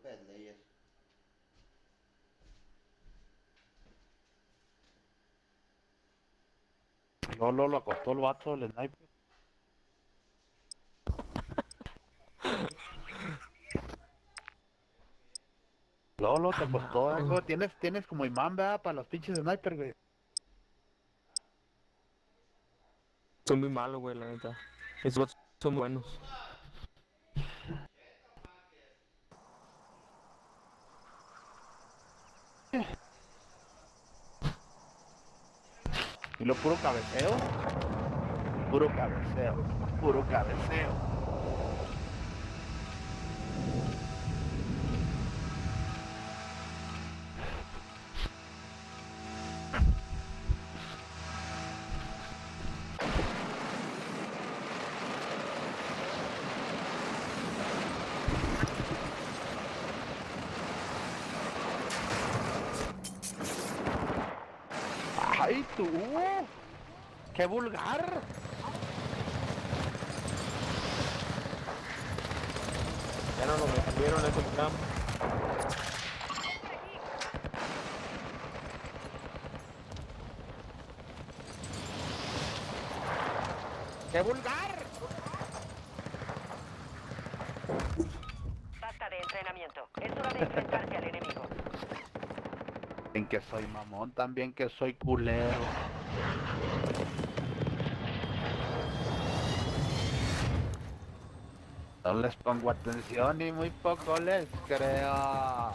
culpa del Layer.
Lolo lo acostó el vato del sniper. Lolo te acostó algo. Tienes como imán, ¿verdad? Para los pinches sniper, güey.
Son muy malos, güey, la neta. Esos bots son buenos.
Y lo puro cabeceo. Puro cabeceo. Puro cabeceo. ¡Ay, tú! ¡Qué vulgar!
Ya no lo metieron ese campo.
¡Qué vulgar!
Basta de entrenamiento. Es hora de enfrentarse al enemigo.
En que soy mamón, también que soy culero. No les pongo atención y muy poco les creo.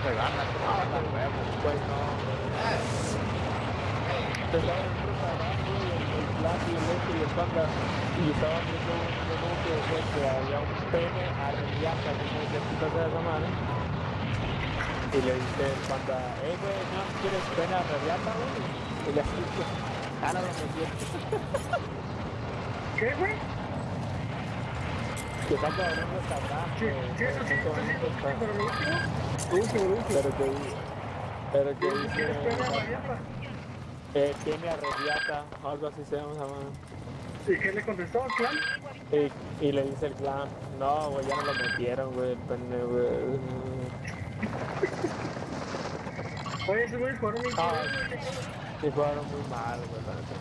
Se gana, huevo, pues no.
Estaba en un restaurante, el Black y el Este y el Panda, y estaban viendo un menú que decía que había un pene arregliata, como que putas de esa madre. Y le dice el Panda, güey, ¿no quieres pene arregliata, güey? Y le así, no lo metí.
¿Qué, güey?
Que Panda abrió un restaurante.
Sí, eso sí, pero lo último.
Pero que dice... Tiene arregliata, algo así se llama esa madre.
¿Y qué le contestó al clan?
Y le dice el clan, no, güey, ya no lo metieron, güey, el pene, güey.
Oye, ese güey jugaron muy mal.
Sí, jugaron muy mal, güey, la neta.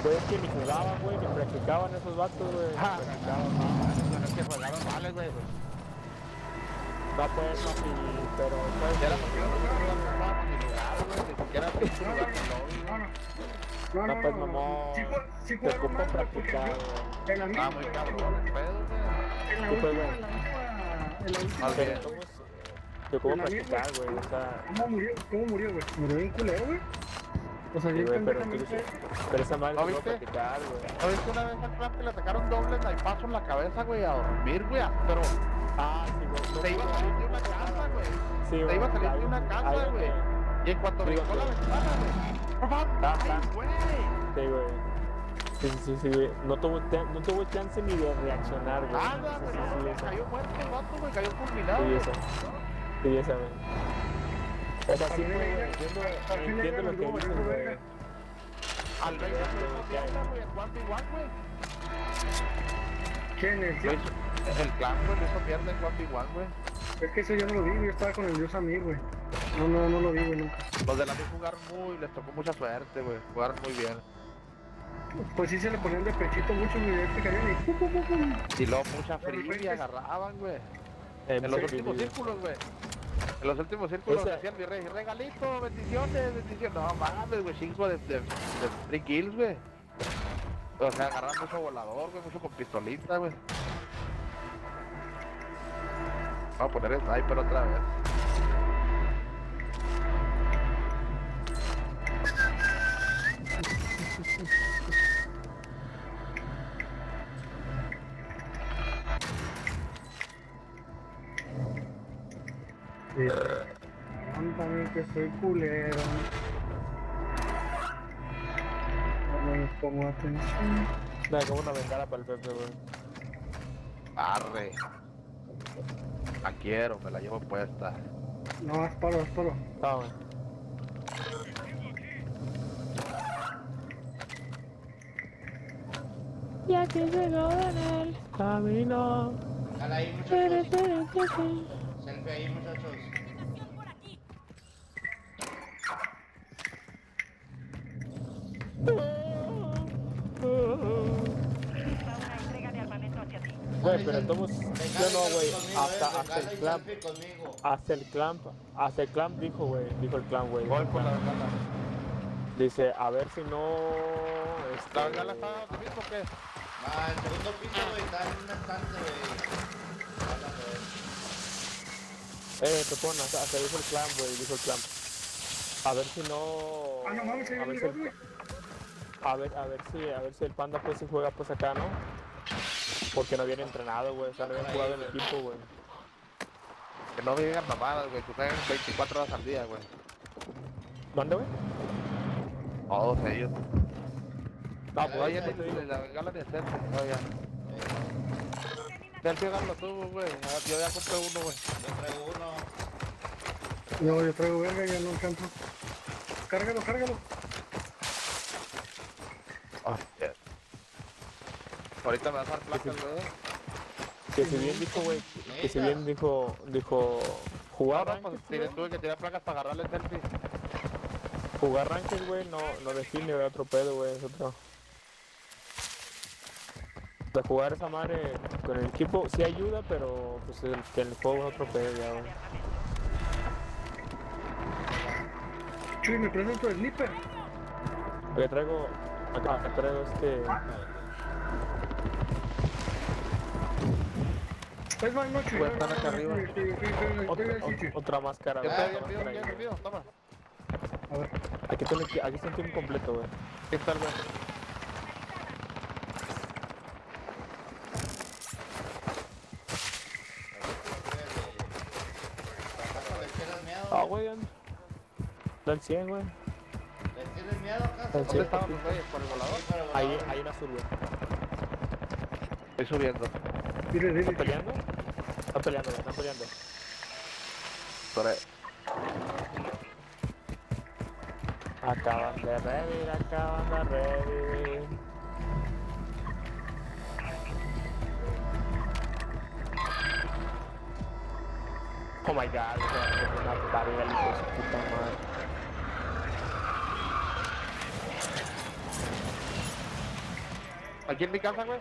Pues es que ni jugaban, güey, ni practicaban esos vatos, güey.
No, es que jugaron mal, güey.
No, pues, papi, pero... Pues,
ya la partida no jugábamos ni lugar, güey, ni siquiera pinche lugar en el lobby.
No, pues, mamón,
sí
te ocupo practicar, güey.
En la misma,
muy cabrón, el pedo, güey.
En la última.
Te ocupo practicar, güey, o sea...
¿Cómo murió, güey? Murió bien culero, güey. O sea,
sí, güey, pero esa madre
¿No
te
viste?
puedo practicar, güey.
¿No viste una vez al clan que le sacaron doble snipazo en la cabeza, güey, a dormir, güey? Pero...
sí, güey.
Se iba a salir de una casa, güey.
Sí,
Se
güey,
iba a salir de una casa, güey. Y en cuanto brincó la ventana, güey.
Sí, güey. Sí, güey. No tuvo chance ni de reaccionar, güey.
Nada, güey. Cayó muerto el vato, güey. Cayó fulminado.
Sí, esa, güey. O sea, sí, güey, entiendo lo que dices, güey.
Al rey de la güey, el 1v1, güey.
¿Quién es?
El clan, güey, le hizo mierda en 1v1, güey.
Es que eso yo no lo vi, yo estaba con el Dios Amir, güey. No lo vi, güey, nunca.
Los de la MIR jugaron les tocó mucha suerte, güey. Jugaron muy bien.
Pues sí se le ponían de pechito mucho, güey, este cañón y pum, pum, pum, pum.
Y luego mucha fría y agarraban, güey. En los últimos círculos, güey. En los últimos círculos decían mi rey, regalito, bendiciones. No mames, güey, 5 de 3 kills, güey. O sea, agarran mucho volador, güey, mucho con pistolita, güey. Vamos a poner sniper otra vez.
Aguántame que soy culero. No me pongo atención.
Nada, como una bengala para el Pepe, güey.
Arre. La quiero, me la llevo puesta.
No, disparo.
Ah, güey. Ya que llegó en el camino.
Dale ahí, muchachos. Selfie ahí, muchachos.
Güey, pero entonces, yo no, güey, hasta el clamp dijo, güey, dijo el clamp, güey.
Gol por la bengala.
Dice, a ver si no...
¿La bengala está donde mismo o qué?
El segundo piso, güey, está en un estante, güey.
te ponen, hasta dijo el clamp, güey, dijo el clamp. A ver si no...
Ah, no mames,
a ver si
güey.
a ver si el panda pues si juega pues acá, ¿no? Porque no viene entrenado, güey, o sea, no viene jugado en equipo, güey.
Que no me digan mamadas, güey, que juegan 24 horas al día, güey.
¿Dónde, güey?
Todos ellos.
No, pues
oye, la bengala de Selfie, oye. Selfie, háganlo tú, güey. Yo ya compré uno, güey.
Yo traigo uno.
No, yo traigo verga y ya no alcanzo. Cárgalo.
Oh, shit. Ahorita me vas a dar placas, güey.
Que si bien dijo, güey, que si bien dijo jugar
no, pues tuve que tirar placas para agarrarle Selfie.
Jugar ranked, güey, no define, güey, otro pedo, güey, es otro. De jugar esa madre con el equipo sí ayuda, pero pues el juego es otro pedo ya, güey.
Chuy, ¿me presento el sniper?
Porque traigo
Es más noche.
Pues están acá arriba.
Otra máscara,
Yo
güey.
te había enviado, toma.
A ver.
Aquí está un team completo, güey.
¿Qué tal, güey?
Ah, güey, da el 100, güey.
¿Les tienes miedo, acá?
¿Dónde estaban los güeyes? ¿Por el volador?
Ahí en azul, güey.
Estoy subiendo.
¿Están peleando? Están peleando.
Por ahí.
Acaban de revivir. Oh my god, una barriga, hijo de su puta madre.
¿Aquí en mi casa, güey?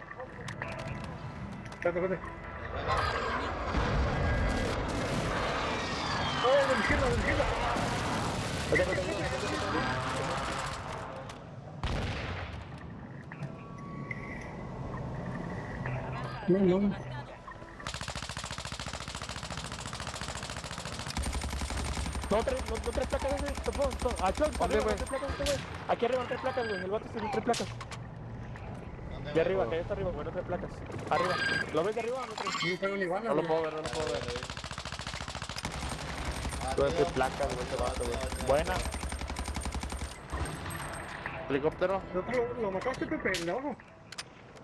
Espérate. ¡Oh, de la izquierda! No.
No, tres placas, güey. Aquí arriba, tres placas, güey. El vato tiene tres placas. De arriba, que está arriba, güey, no tres placas. Arriba. ¿Lo ves de arriba o no tres?
No tengo ni bala.
No lo puedo ver.
Tres placas, güey, ese vato, güey. Buena.
Helicóptero.
Lo mataste, Pepe, el de abajo.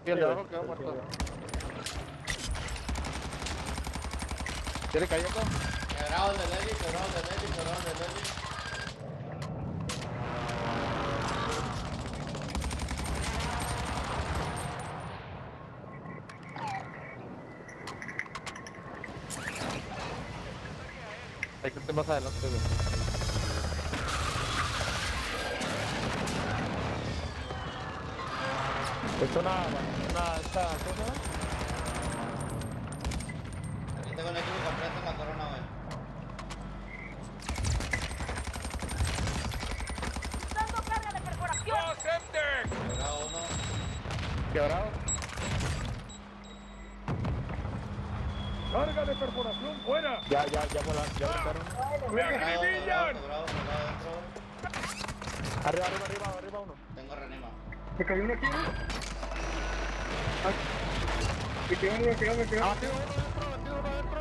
Y el de abajo quedó muerto. ¿Tiene cayendo?
Quebrado de Lely.
Hay que estar más adelante, güey.
Es esta cosa.
Aquí tengo el equipo completo en la corona, güey.
Usando carga de perforación.
Quebrado uno.
¿Quebrado?
Carga de perforación fuera.
Ya mataron.
Quebrado dentro.
Arriba uno.
Tengo reanima.
Me cayó uno aquí, ¿no? Me quedó uno.
Batido uno dentro.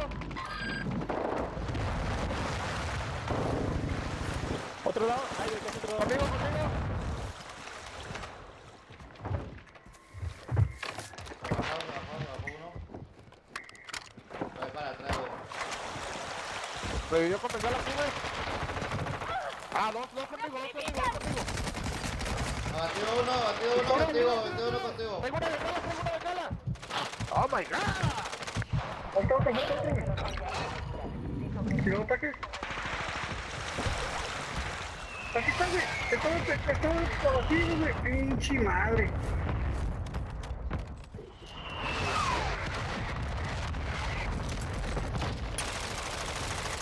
otro lado. Ay, de casi otro lado.
Conmigo, conmigo.
Bajó uno. Voy para atrás, güey.
Revivió con bengala aquí, güey. Ah, dos conmigo.
Abatido uno contigo.
Tengo una bengala. Oh my god.
Otro. ¿Tiró ataque? Aquí está, güey. Estaba abatido, güey. Pinche madre.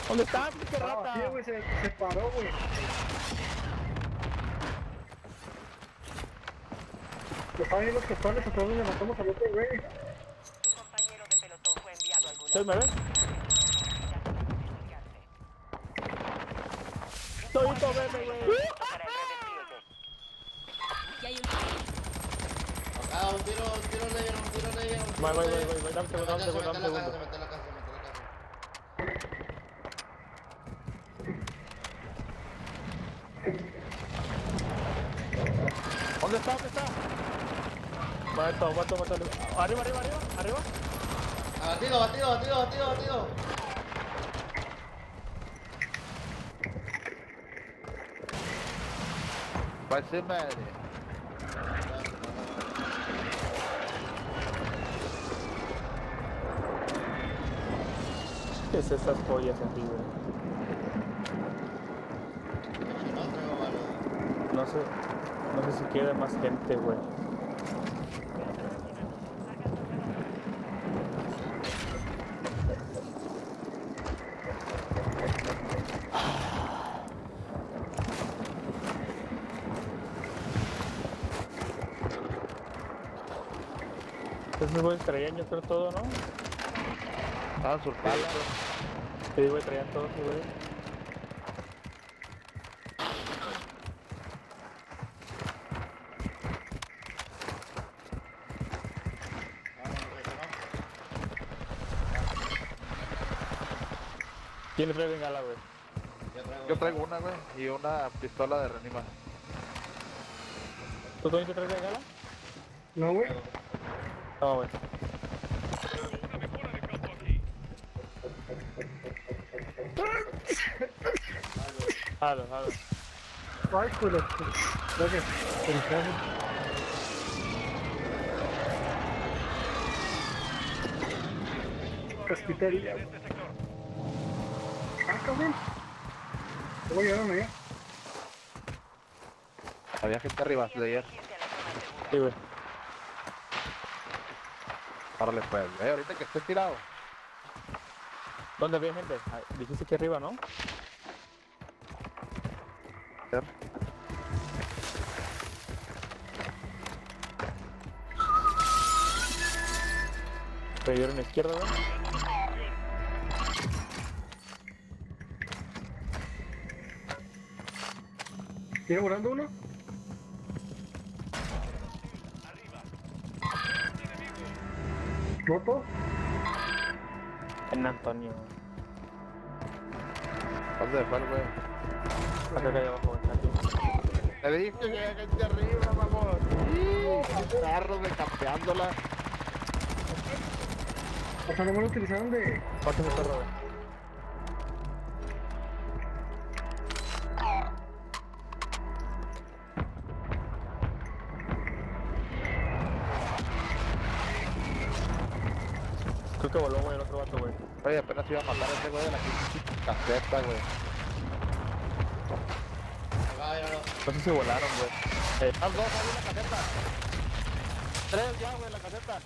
¿Dónde está, pinche rata?
Sí, güey, se paró, güey. Lo estaban viendo los captanes, atrás donde matamos al otro, güey.
¿Sí me ves? Todito verde, güey.
Aquí hay
Acá, un tiro Legend.
Voy, dame un segundo.
Se mete en la casa.
¿Dónde está? Mato. Arriba.
Abatido.
Va a ser madre.
¿Qué es esas joyas aquí, güey? No sé si queda más gente, güey. Entonces, güey, traían yo creo todo, ¿no?
Estaban surpados.
Sí, güey, traían todo, güey. ¿Quién le trae bengala, güey?
Yo traigo una, güey, y una pistola de reanima.
¿Tú también te traes bengala?
No, güey.
No, güey. Jalo.
Ay, joder. Gracias. Casquitería. Ah, cabrón. ¿Cómo llegaron allá?
Había gente arriba de ayer.
Sí, güey.
Árale, pues, ahorita que esté tirado.
¿Dónde había gente? Ah, dijiste que arriba, ¿no? ¿Perdieron a la izquierda, güey?
¿Tiene volando uno? ¿Roto?
En Antonio.
¿Dónde fue el güey?
Acá abajo, aquí.
Te dije que había gente arriba, vamos. Carros de campeándola.
O sea, no me lo utilizaron de...
Pásame el perro, güey. Creo que voló, güey, el otro vato, güey.
Oye, apenas iba a matar a ese güey de la caseta, güey.
No sé si volaron, güey.
Están dos ahí en la caseta. Tres ya, güey, en la caseta.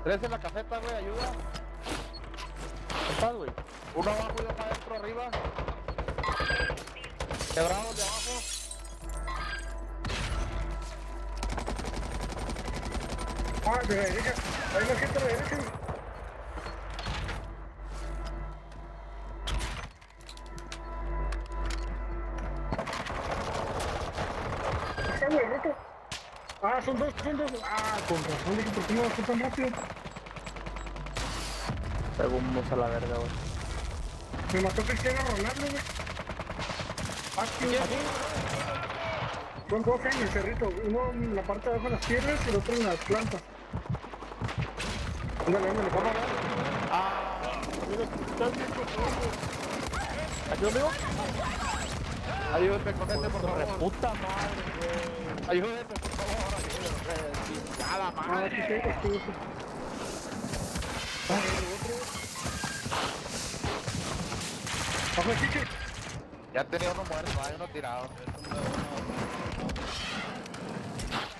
Tres en la caseta, güey, ayuda.
¿Dónde estás, güey?
Uno abajo y otro adentro, arriba. Quebrados de abajo.
Ah, de la derecha. Hay más gente a la derecha. Ah, güey, roto. Ah, son dos. Ah, con razón, dije, ¿por qué no bajó tan rápido?
Seguimos a la verga, güey.
Me mató Cristiano Ronaldo, güey. Son dos en el cerrito, uno en la parte de abajo de las piedras y el otro en las plantas. Ándale, ándale, vamos a ver.
Ayúdame. Ayúdame con este, por favor.
Puta madre, güey.
Ayúdame, por favor. Ayúdame. Chingada madre.
Bajo, chiche.
Ya tenía uno muerto, hay uno tirado.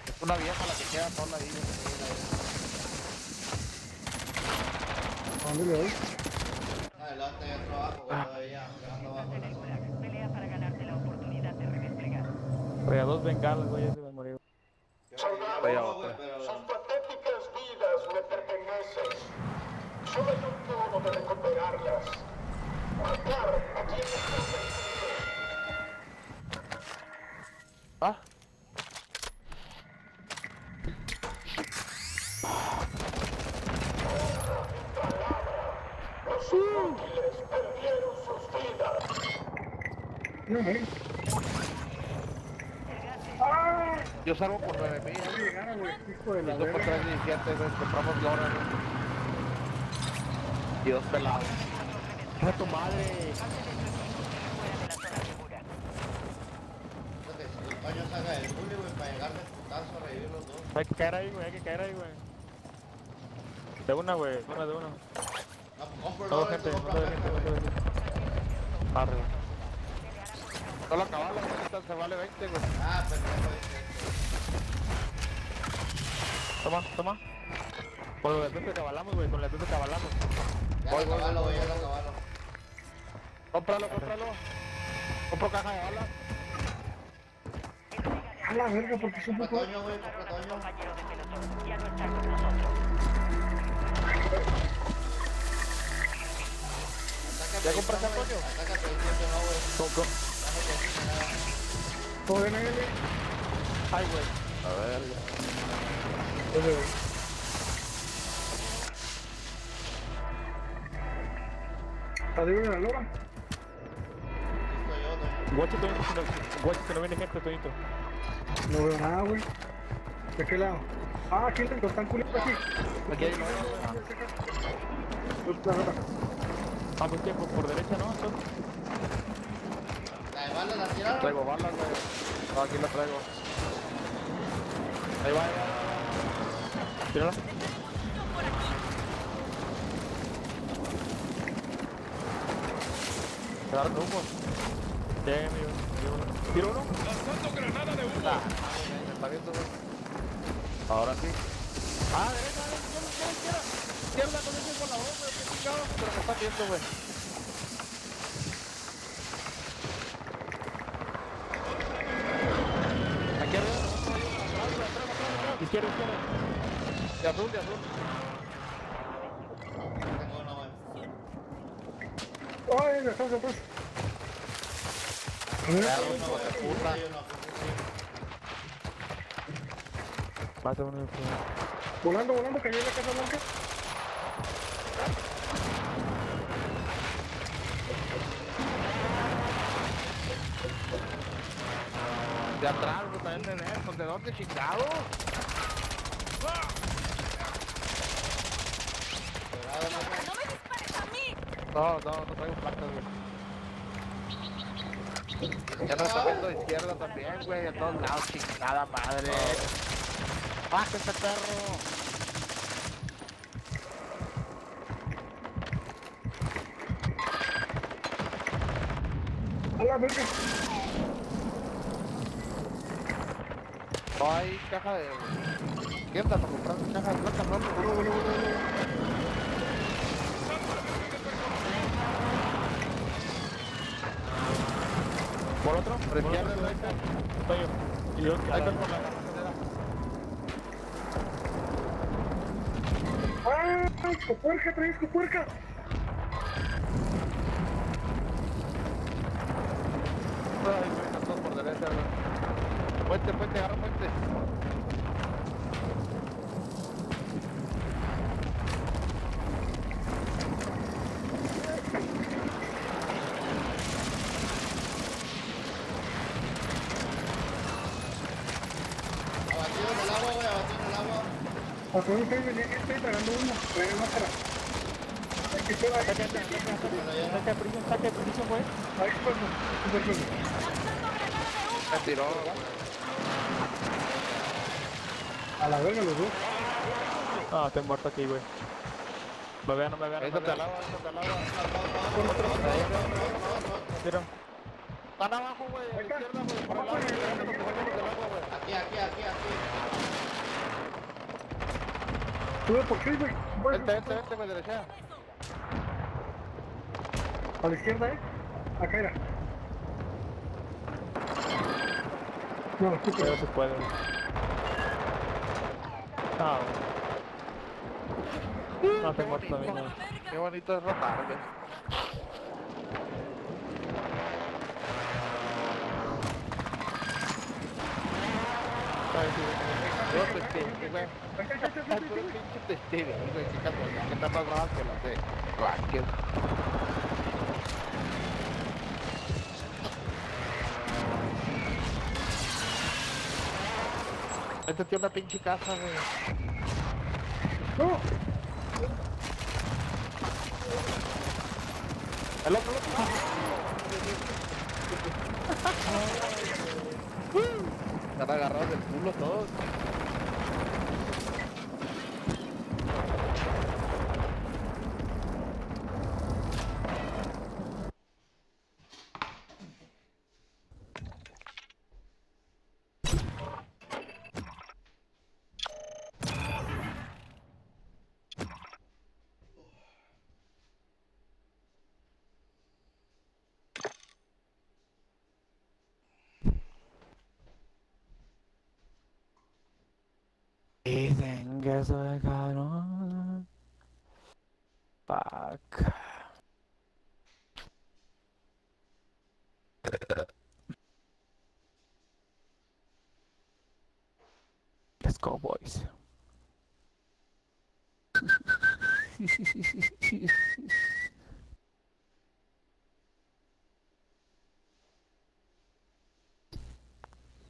Es una vieja la que queda sola ahí.
¿A dónde le doy?
Adelante, hay otro abajo, güey, todavía. Quedando abajo de la zona.
Pelea para ganarte la oportunidad de redesplegar.
Oye, dos bengalas, güey, ya se me murió.
Soldados, sus patéticas vidas me pertenecen. Solo hay un modo de recuperarlas. Matar a quienes no
Ah.
Los inútiles perdieron sus vidas.
No,
Yo salgo por 9,000.
hijo de la
Yo por
verga.
3,17, güey. Compramos dólares. Y dos pelados. ¡A tu madre!
Coño, saca el bully, güey, para llegarle el putazo a revivir los dos.
Hay que caer ahí, güey, hay que caer ahí, güey. De una, güey, de una.
No, pues compro
Todo
el
gente,
compra
todo
gente,
gente,
güey.
todo gente. Arriba.
Solo acabarlo, ahorita se vale 20, güey.
Ah, pendejo,
Toma. Con los de cabalamos, güey, con los de cabalamos.
Ya lo acabalo, güey, ya lo acabalo.
Cómpralo. Compro caja de balas.
A la verga, porque es un
Compra
poco...
Toño, güey, compra Toño.
Compañero de pelotón, ya no está con nosotros.
¿Ya compraste Toño?
Atácate el tiempo, no, güey.
Todo bien, ahí,
Ay, güey.
A ver, ya.
Arriba de la lora.
Guacho, Toñito, que no viene gente, Toñito.
No veo nada, güey. ¿De qué lado? Ah, aquí lo están culiando aquí.
Aquí hay uno.
Ah, pues tiempo, por derecha, ¿no? Entonces.
La de balas la tiraron.
Traigo balas, güey. No, aquí la traigo. Ahí va.
Tírala.
Quedaron humos.
Bien, amigo. ¿Tiro uno?
Lanzando granada de humo.
Me está viendo, güey. Ahora sí. Ah, derecha. Izquierda con ese por la voz, güey. Qué chingado. Pero me está viendo, güey. Aquí arriba. Atrás.
Izquierda.
De azul.
Tengo uno, güey.
Ay, me estás atrás.
Ya, uno, güey, puta.
Mata uno.
Volando, cayó en la Casa Blanca.
De atrás, güey, también de Nelson. ¿De dónde, chingado?
¡No me dispares a mí!
No traigo placas, güey. Ya no está viendo de izquierda también, güey, a todos lados, chingada madre. ¡Baja este perro!
A la verga.
No hay caja de... ¿Qué onda para comprar caja de placas? No.
¿Por otro?
Por izquierda, derecha.
Toño. Y yo,
Ahí está por la carretera.
¡Ah! ¡Escopuerca, trae escopuerca!
Ay, güey, todos por derecha, güey. Puente, agarra puente.
Hasta donde estoy pagando uno, traigan máscara. Aquí estoy, ahí.
Saque prisión, güey.
Ahí expuesto,
Me tiró.
a la verga los dos.
Ah, estoy muerto aquí, güey. Me vean, no me vean.
Échate al agua, échate al agua.
Tiro.
Están abajo, güey, a la izquierda, güey, por el agua, güey, del agua, güey.
Aquí.
Sube por Chile, güey.
Vente, güey, derecha.
A la izquierda, acá era. No, sí,
Pero se puede. Ah, no, estoy muerto también, güey.
Qué bonito es rotar, güey. Puro testigo, güey. Puro pinche testigo, güey. Qué casualidad, que están más bravas que las de Racket. Este tiene una pinche casa, güey.
¡No!
El otro. Están agarrados del culo todos.
Dicen que soy cabrón. Fuck. Let's go, boys.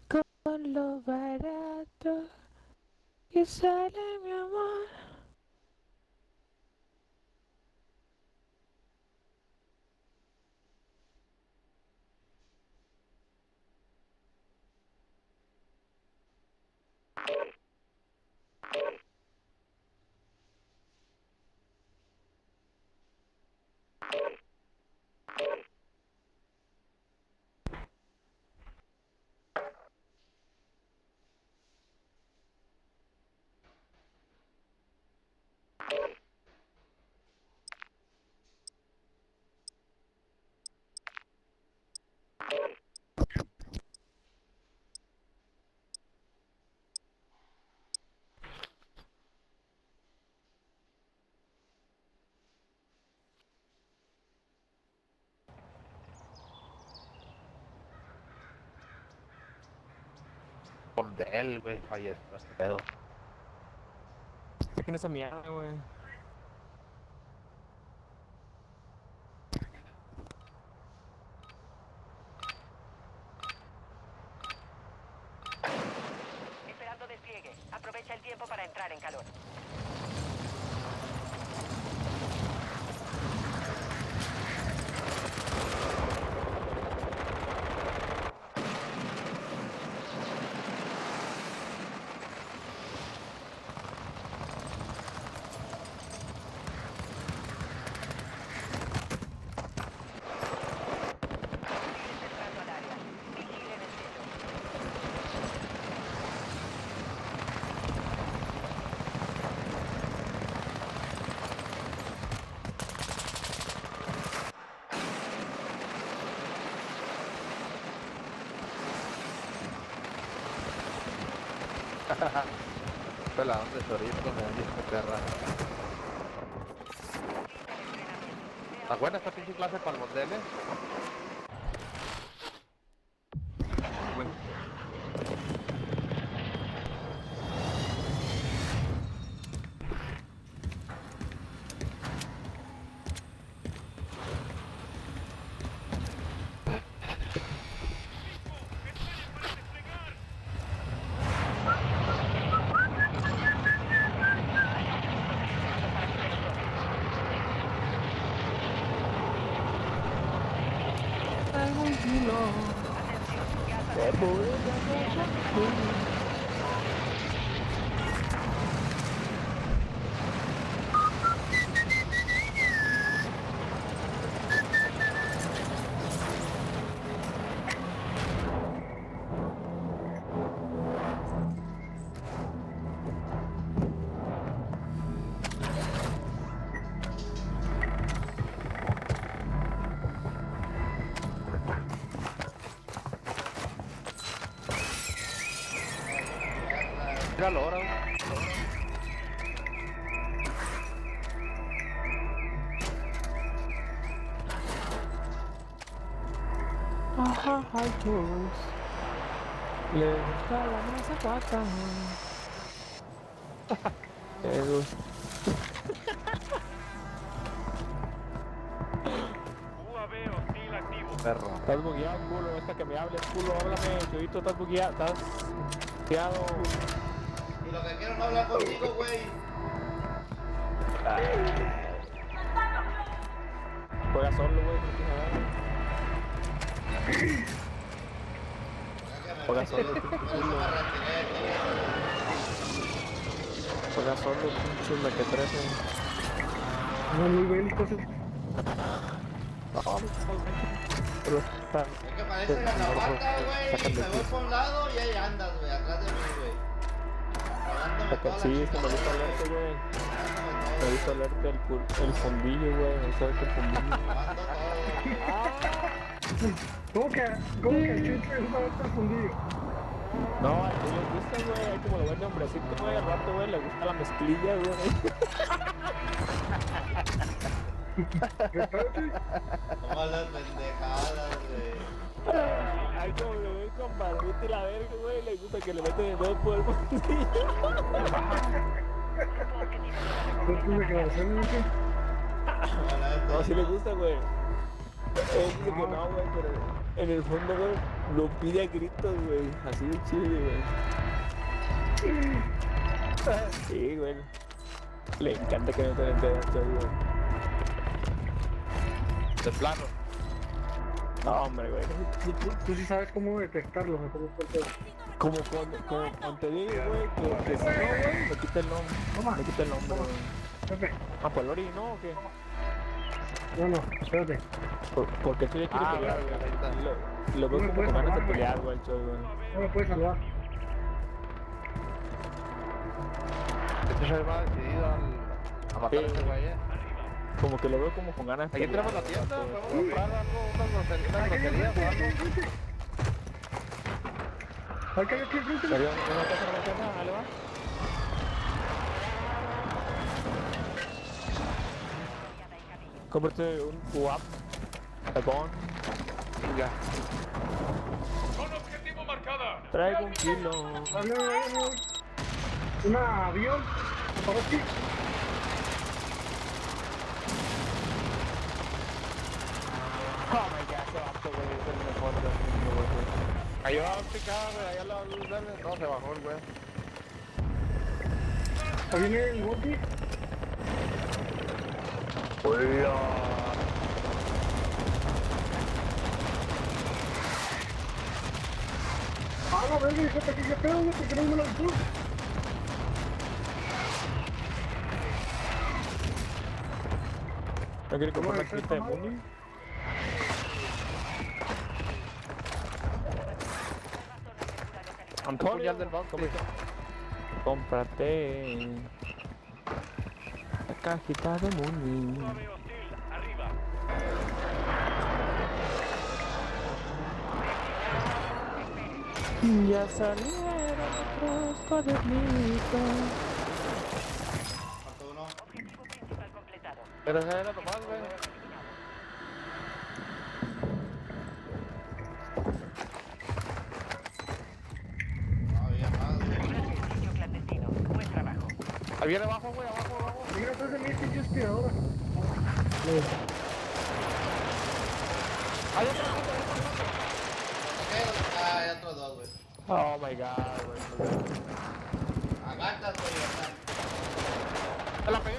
Con lo barato que sale mi amor.
Con Del, güey, falleció este pedo.
¿Quién es esa mierda, güey?
Esperando despliegue. Aprovecha el tiempo para entrar en calor.
Peladón de chorizo, me dice perra. ¿Está buena esta pinche clase para el Mundial? Míralo ahora.
Ajá, ay, Dios. Le gusta la masa guata. Eso. Perro. Estás bugueado, culo. Esta que me hables, culo. Háblame, chavito. Estás bugueado. Estás bugueado.
Y lo que quiero no hablar contigo, güey.
Juega solo, güey. Juega solo, culo. Juega solo, pinche mequetrefe.
No, muy bélicos.
Pero está...
Es que parece ganabaca, güey. Y me voy por un lado y ahí andas, güey. Atrás de mí, güey.
Sí, es que me gusta olerte, güey. Me gusta olerte el fondillo, güey. Me gusta olerte el fondillo.
¿Cómo que el chute es para el fundillo?
No, a ti le gusta, güey. Hay como lo buen hombrecito, güey. Al rato, güey, le gusta la mezclilla, güey.
Como las pendejadas, güey.
Ay, como lo ven con barbita y la verga, güey. Le gusta que le meten el dedo por el fondillo. No, sí le gusta, güey. Él dice que no, güey, pero en el fondo, güey, lo pide a gritos, güey. Así de chido, güey. Sí, güey. Le encanta que no te den pedazo, güey.
De plano.
No, hombre, güey.
Tú sí sabes cómo detectarlo, ¿no? ¿Cómo
Como contenido, güey, que si no, güey, me quita el nombre. Me quita el nombre, güey. Ah, pues Lori, ¿no? ¿O qué?
No, espérate.
Porque tú ya quieres pelear, güey. Lo veo como con ganas de pelear, güey, el show, güey.
No me puedes salvar.
Este show va decidido a matar a ese güey,
Como que lo veo como con ganas de
Aquí
pelear.
tenemos la tienda, podemos comprar algo, unas groserías o algo.
Acá hay aquí enfrente.
¿Sería una casa de la tienda? ¿Ale va? Cómprate un UAP, pegón.
Ya.
Con objetivo marcada.
Traigo un kilo.
Dale. Un avión. Por aquí.
Oh my god, ese vato, güey, es el mejor del mundo, güey.
Cayó a picada, güey, allá la luz verde. No, se bajó el güey.
Ahí viene el bote.
Hola.
Ah, la verga, fíjate que qué pedo, güey, que no me lo avisó.
¿No quieres comprar una cajita de Mundial? Antonio, del banco, cómprate la cajita de Mundial.
Arriba.
Ya salieron otros cuadernitos.
Falta uno.
Pero esa era nomás, güey.
Había más, güey.
Ahí viene abajo, güey, abajo.
Mira, atrás de mí este yo aspiradora.
Ahí otro,
Hay otros dos, güey.
Oh my god, güey.
Agatas, güey, acá.
Te la pegué.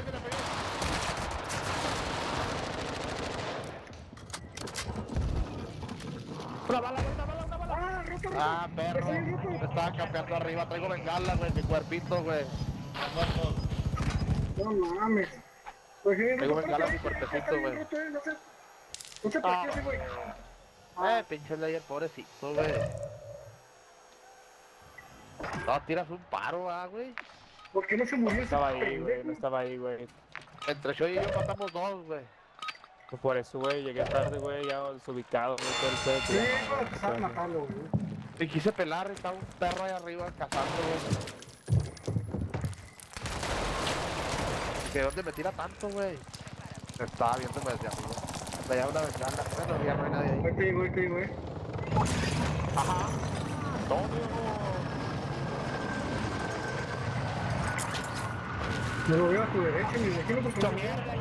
Una bala. Ah, roto.
Ah, perro. Me estaba campeando arriba. Traigo bengala, güey. Mi cuerpito, güey.
No mames. Pues,
Traigo bengala mi cuerpecito, güey.
No sé por qué, güey.
Pinche layer, pobrecito, güey. No, tiras un paro, güey.
¿Por qué no se murió?
No estaba ahí, güey. No estaba ahí, güey.
Entre yo y yo matamos dos, güey.
Pues por eso, güey, llegué tarde, güey, ya desubicado, güey, todo el pedo.
Sí, no, te estaban matando, güey.
Me quise pelar, estaba un perro ahí arriba cazando, güey. ¿De dónde me tira tanto, güey? Me estaba viéndome desde arriba. Me da una ventana. Bueno, ya no hay nadie ahí.
Ahí te digo, güey.
Ajá.
Me lo veo a tu derecha, me imagino, porque no
mierda,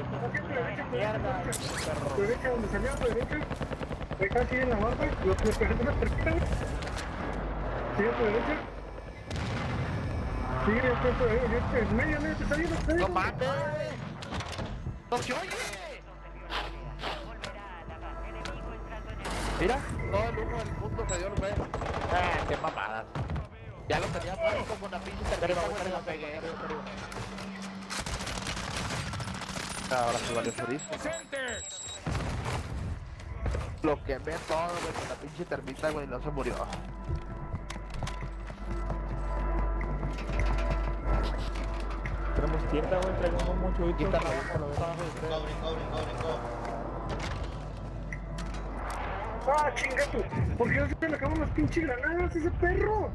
tu derecha, donde salía a tu derecha. Ahí casi en la barba, lo que esperé una cerquita, güey. Sigue a tu derecha. Sigue a tu derecha, en medio, te está viendo,
¡No mames! ¡No se oye! Mira, todo el humo del mundo se dio el güey. Qué mamadas. Ya lo tenía muerto como una pinche tercera, güey, se la pegué. Ahora sí valió chorizo. Lo quemé todo, güey, con la pinche termita, güey, no se murió.
Tenemos tienda, güey, traemos mucho hito.
Quita la boca,
¡Ah, chingato! ¿Por qué no se le acaban las pinches granadas a ese perro?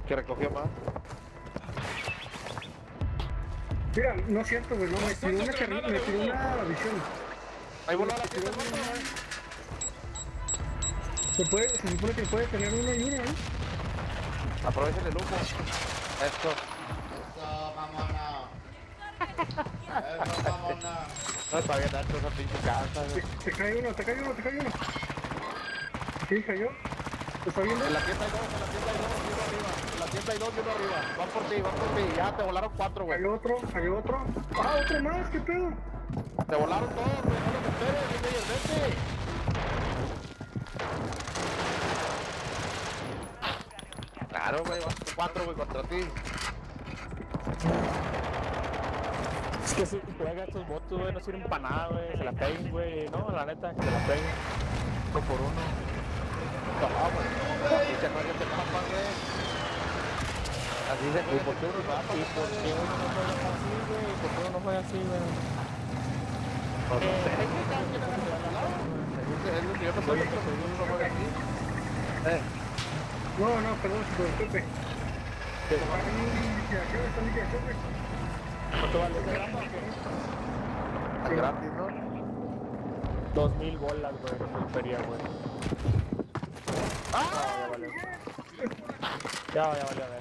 Que recogió más.
Mira, no es cierto, güey, no, me tiró una visión.
Ahí voló la tienda,
Se supone que puede tener una y una, ¿eh?
Aprovechen el humo. Esto. No está bien alto esa pinche casa, güey.
Te cae uno. Sí, cayó. ¿Te está viendo?
En la tienda hay dos, uno arriba. En la tienda hay dos y uno arriba. Van por ti. Ya te volaron 4, güey.
Cayó otro. ¡Ah, otro más! ¿Qué pedo?
Te volaron todos, güey. No los esperes, vete. Claro, güey, vas 4, güey, contra ti.
Es que si juega estos bots, güey, no sirven para nada, güey. Se la peguen, güey. No, la neta, que se la peguen. 1 por 1.
No, güey. Y se no te papas, güey. Así se juega. ¿Y por qué uno no juega así, güey?
¿Por qué uno no juega así, güey?
No sé, ¿qué tal? ¿Quién es el lado? Es lo que yo pensé, pero uno no juega así.
No, perdón, Pepe.
¿Cuánto vale ese grama o qué?
Es gratis, ¿no?
2000 bolas, güey, no me feria, güey. Ya valió, verga.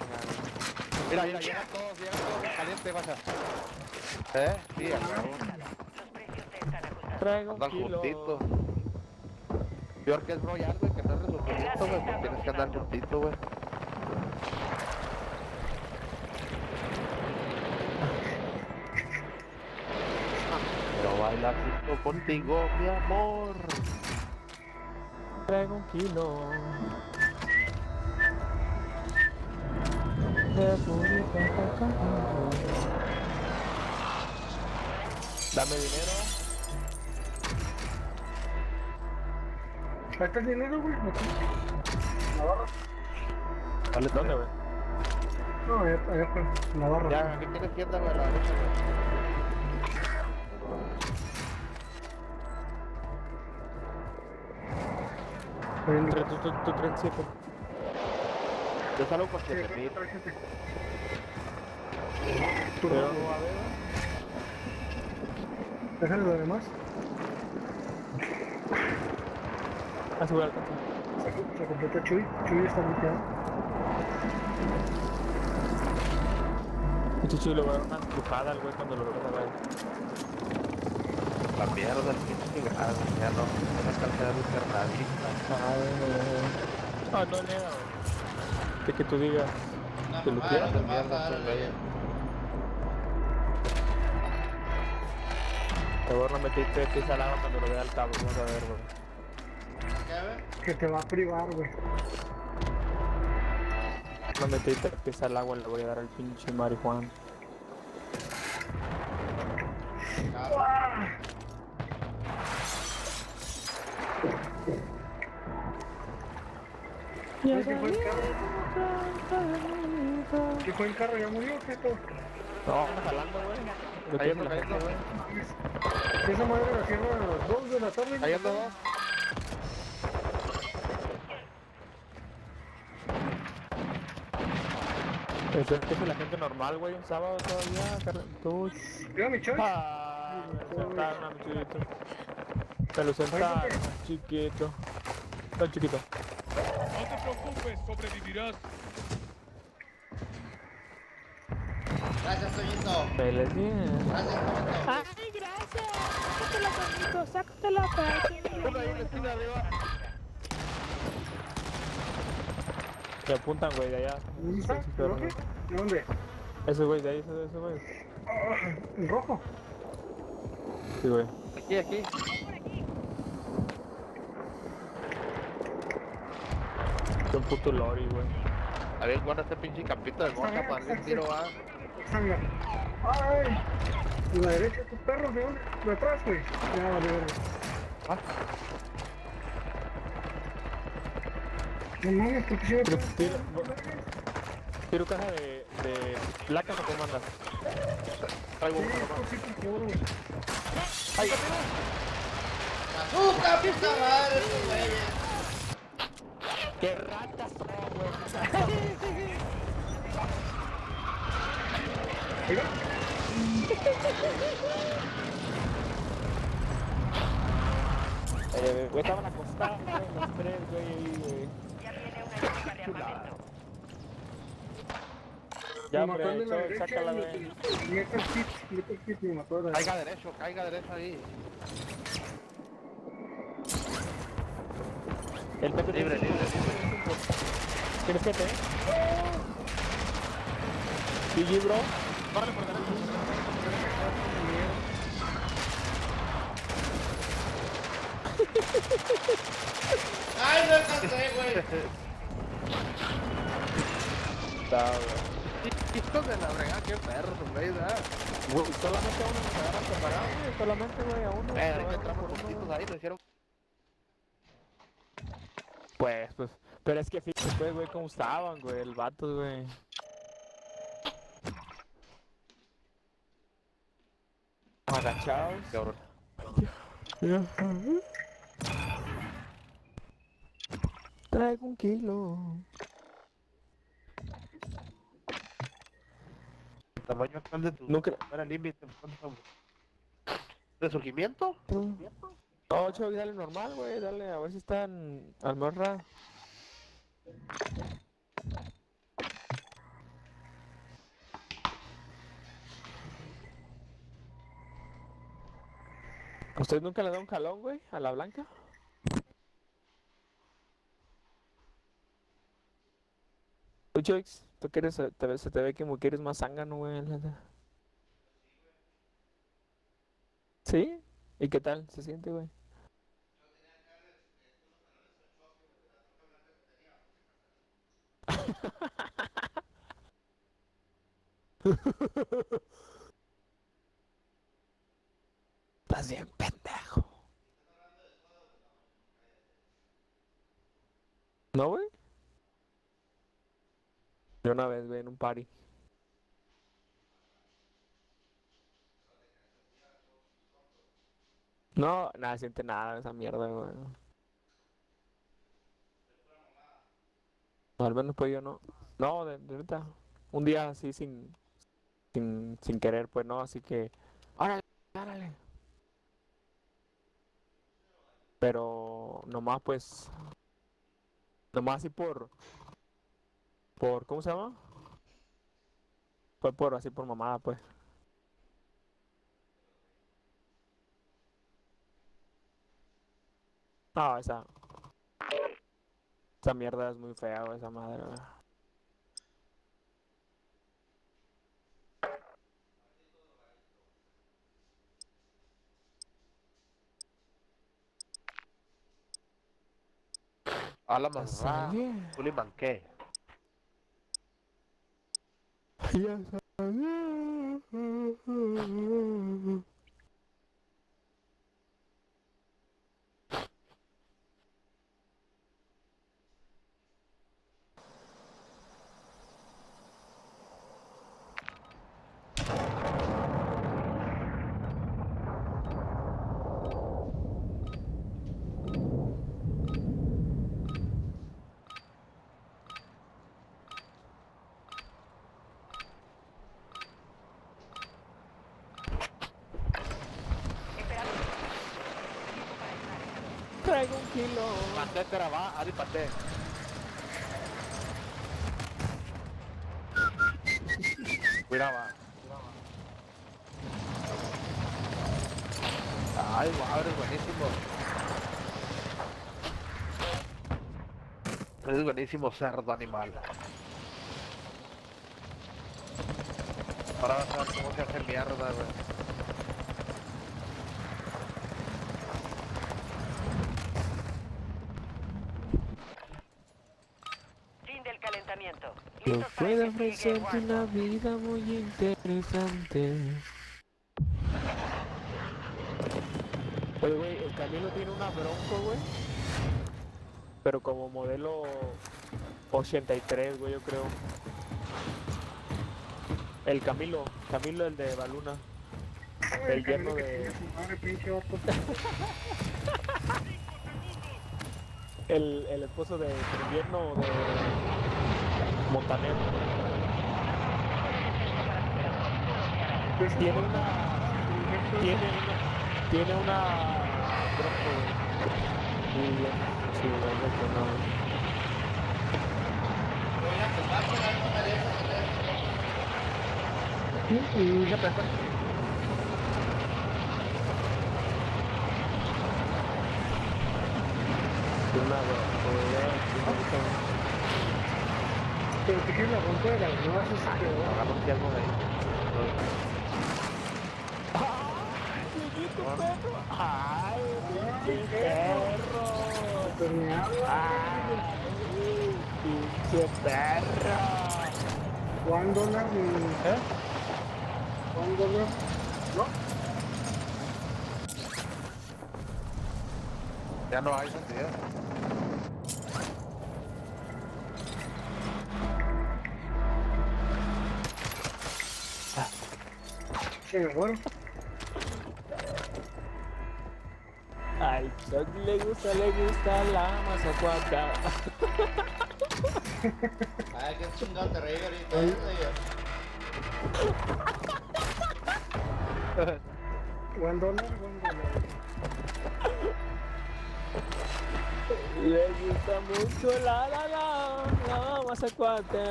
Mira, llegan todos caliente, vaya. Sí, acabo.
Traigo
Andar
kilo.
juntito. Peor que es Royal, güey, que no es resolutito, güey, pues tienes que andar juntito, güey. Pero bailar junto contigo, mi amor.
Traigo 1 kilo. De purita cacao. Dame dinero.
Ahí está el dinero, güey. La barra.
¿Dale dónde, güey?
No, allá fue. La barra.
Ya, aquí tienes tienda, güey, a la derecha,
Tú 37.
Yo salgo con 7000.
Pero no va a ver,
Déjale lo demás.
a su vuelta.
Se completa Chuy. Chuy está bloqueado.
Chuchu le va a dar una empujada al güey cuando lo vea a ver.
La mierda, el pinche grado, ya no alcancé a buscar nadie.
Ah, no nega, güey. De que tú digas que lo quieras.
De mierda, pues, güey.
Te voy a meterte pisa al agua cuando lo vea al cabo, vamos a ver, güey.
Que te va a privar, güey.
No metiste pesa al agua, le voy a dar al pinche marihuana.
¿Qué fue el carro? ¿Qué fue el carro? ¿Ya murió o qué todo?
No, anda jalando, güey.
Ahí anda, ahí anda.
Esa madre la cierra a las 2 de la tarde.
Ahí anda.
Eso es que es la gente normal, güey. Un sábado todavía. Tú.
Mira mi choice.
Ah, sentado, chiquito. Te lo sentaron, chiquito. Tan chiquito.
No te preocupes, sobrevivirás.
Gracias, Soyito.
Peles bien.
Gracias, Soyito.
Ay, gracias. Sácatela, Juanito, sácatela para que...
Uno ahí en la esquina arriba.
Se apuntan, güey, de allá.
¿Dónde está? ¿De dónde?
Ese güey, de ahí, ese güey.
¿En rojo?
Sí, güey.
Aquí, aquí.
Es un puto lori, güey.
A ver, guarda este pinche campito de mocha para darle un tiro, va.
¡Ay! ¿En la derecha tus perros? ¿De dónde? ¿De atrás, güey? Ya, vale, vale. No mames, porque si me
Tiro caja de placas o cómo andas.
Traigo uno.
Sí, por favor, güey.
¡Ay!
¡Azúcar, puta madre, estos güeyes!
¡Qué ratas son, güey! Güey, estaban acostados, güey, los tres, güey.
Ya viene una chica de armamento.
Ya,
Me mató el de la
hombre,
derecha,
sácala, güey.
mete el kit, me mató de
Caiga derecho ahí.
El Pepe
Libre.
¿Quieres que te? GG, bro. Córrele por delante.
¡Ay, no alcancé, güey!
Está, güey.
Hijos de la fregada, qué perros, güey, ¿verdad?
Güey, solamente a uno nos agarran separado, güey. Solamente, güey, a uno.
Que entramos juntitos ahí, lo hicieron.
Pues. Pero es que fíjate, pues, güey, cómo estaban, güey, el vato, güey. Agachados.
Cabrón.
Traigo un kilo.
El tamaño actual de tu...
Nunca...
¿Era límite? ¿Resurgimiento?
No, Ocho, dale normal, güey, dale, a ver si están almorra. ¿Usted nunca le da un jalón, güey, a la blanca? Ocho, tú quieres, se te ve como que eres más zángano, güey. ¿Sí? ¿Y qué tal se siente, güey? Estás bien pendejo. ¿No, güey? Yo una vez, güey, en un party. No, nada, siente nada de esa mierda, güey. No, al menos pues yo no. No, de neta. Un día así sin querer, pues no, así que. ¡Órale, órale! Pero nomás pues. Nomás así ¿cómo se llama? Fue así por mamada, pues. No, esa mierda es muy fea, güey, esa madre, güey.
A la mamá. Tú le manqué.
Ya sabía. Traigo un kilo.
Pate terava, adi pate. Cuidado. Ay, wow, eres buenísimo. Eres buenísimo, cerdo animal. Ahora vas a ver cómo se hace mierda, güey.
Fin del calentamiento.
Yo
Listos para
puedo
el despliegue en
ofrecerte una vida muy interesante. Oye, güey, el Camilo tiene una Bronco, güey. Pero como modelo 83, güey, yo creo. El Camilo, el de Baluna. El yerno de... el esposo de... El yerno de... Montaner. Tiene una Bronco, güey. Y sí, no.
Ya pasa. Pero te quieres la bomba de las nuevas, esa que
Agarró algo de ahí.
¡Ay, pinche perro! ¡Ay, pinche perro!
$1,
¿Eh?
$1, ¿no?
Ya no hay sentido.
Sí, bueno.
Al Chuck le gusta la mazacuata.
Ay, qué chingado te reí ahorita.
$1.
Le gusta mucho la mazacuata.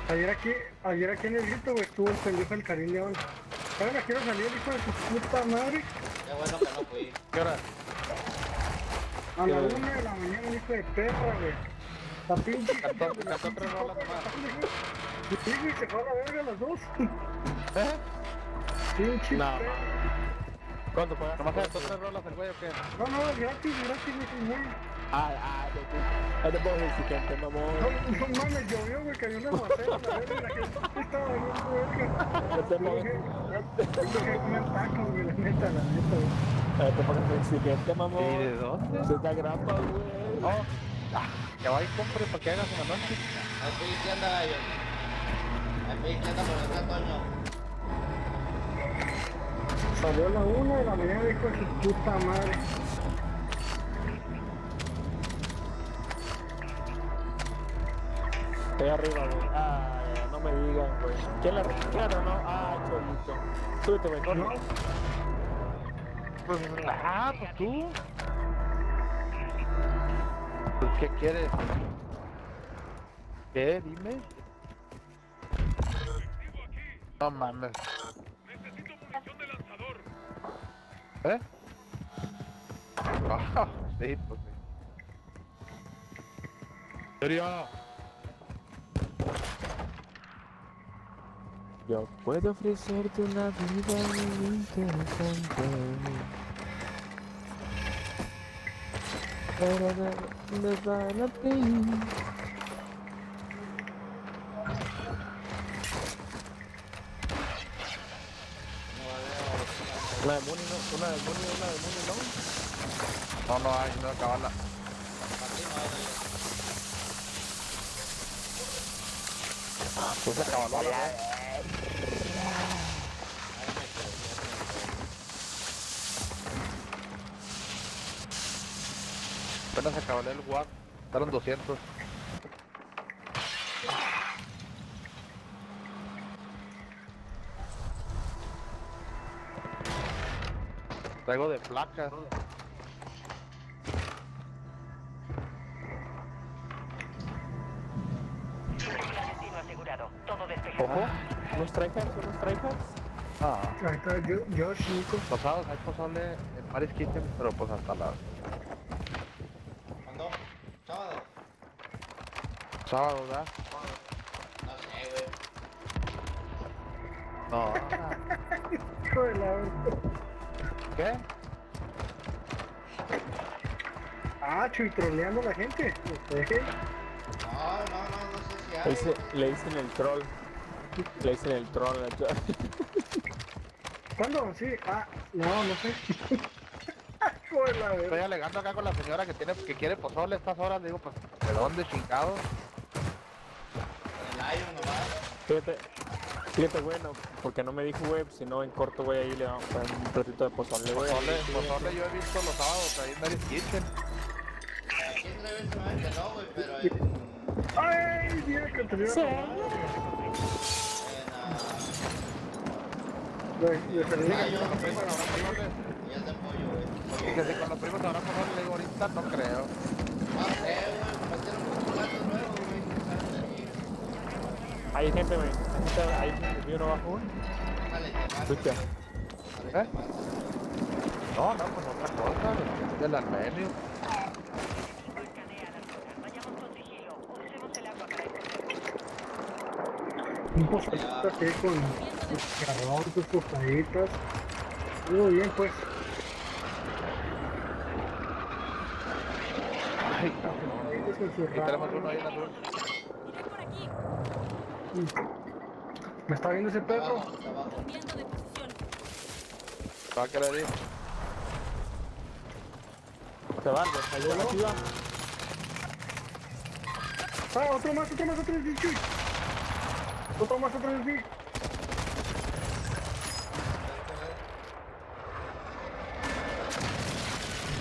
Ayer aquí en el grito, güey, estuvo el pendejo del Karim León. Ahora quiero salir, hijo de su puta madre.
Qué bueno que no fui.
¿Qué hora?
A la 1 de la mañana, hijo de perra, güey. La pinche.
Cantó 3 rolas nomás.
Sí, güey, se fue a la verga las dos.
¿Eh?
Pinche.
No,
perra.
¿Cuánto pagaste? ¿Nomás cantó 3 rolas el güey o qué?
No, gratis, güey.
Es de voz el siguiente, mamón.
No mames, llovió, güey, cayó un aguacero, la verga, la gente estaba valiendo verga. Yo que comer tacos, güey, la neta, güey.
Te pagas el siguiente, mamón.
¿Y de dónde?
Se te grapa, güey.
Oh, que vaya y compre para que hagas una noche.
Ahí que anda, gallo. Ahí que anda por acá, Toño.
Salió a la 1 de la mañana, hijo de su puta madre.
Estoy arriba, güey. No me digan, güey. ¿Quién la claro, no? Cholito. Súbete, güey, corre.
Pues tú. Pues, ¿qué quieres? ¿Qué? Dime. No mames.
Necesito munición de lanzador.
¿Eh? Ah, sí, pues sí. ¿Serio?
Yo puedo ofrecerte una vida muy interesante.
Una de Muni, ¿no? Una de Muni, ¿no? No hay, no acabarla. Pues se acabó la apenas se acabó el WAP, estaron 200. Traigo de placas.
Destino asegurado. Todo despejado.
Ojo, unos tryhards. Ah.
Ahí está Josh, Nico.
Posados, hay pozole en Paris Kitchen, pero pues hasta la...
¿Cuándo? ¿Sábado?
Sábado, ¿verdad?
No sé, güey.
No.
Hijo de la...
¿Qué?
Ah, Chuy, troleando a la gente.
No sé si hay.
Le dicen el troll. Le dicen el troll.
¿Cuándo? Sí. Ah, no sé. Hijo de la verga.
Estoy alegando acá con la señora que quiere pozole a estas horas. Le digo, pues, ¿de dónde, chingado?
El Iron nomás.
Fíjate, bueno, porque no me dijo, güey, si no en corto, güey, ahí le vamos a poner un ratito de pozole, güey.
Pozole yo he visto los sábados ahí en Paris Kitchen.
Aquí en Rergresamos no, güey, pero
¡Ay, mira que te dio!
Y es de pollo, güey.
Y que si con los primos habrá pozole, le digo, ahorita no creo.
No sé, güey, metieron un plato nuevo, güey.
Hay gente, güey. Hay gente, ¿vio no bajo? Escucha.
¿Eh? No, pues otra cosa, del armenio.
Un postadito así con carrón, sus postaditas. Muy bien, pues.
Ay, cabrón. Y tenemos uno ahí en azul.
¿Me está viendo ese perro?
Va a querer ir.
Se van, ayuda la ciudad.
Ah, otro más, otro de Chuy. Otro de sí.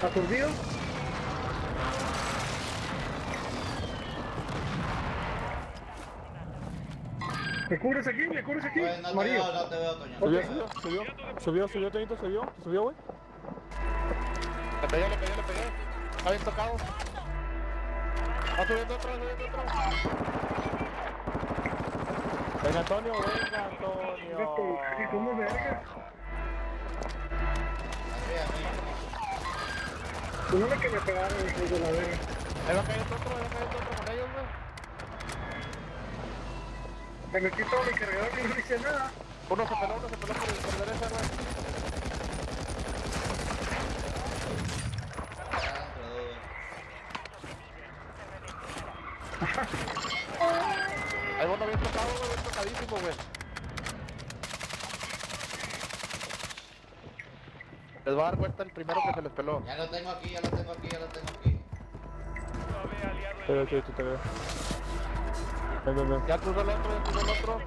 ¿Aturdido? ¿Me cubres aquí?
Pues no te veo, Toño.
Subió, Toñito, subió, güey.
Le pegué. Está bien tocado. Va subiendo otro.
Venga, Antonio.
¿Cómo verga? Uno de que me pegaron desde de la verga.
Ahí va a caer otro con ellos, güey.
Me metí todo mi cargador y no hice nada.
Uno se peló por derecha, güey. Ahí vos lo habías tocado, güey, bien tocadísimo, güey. Les va a dar cuenta el primero que se les peló.
Ya lo tengo aquí.
Te veo, te veo. Ven.
Ya cruzó el otro.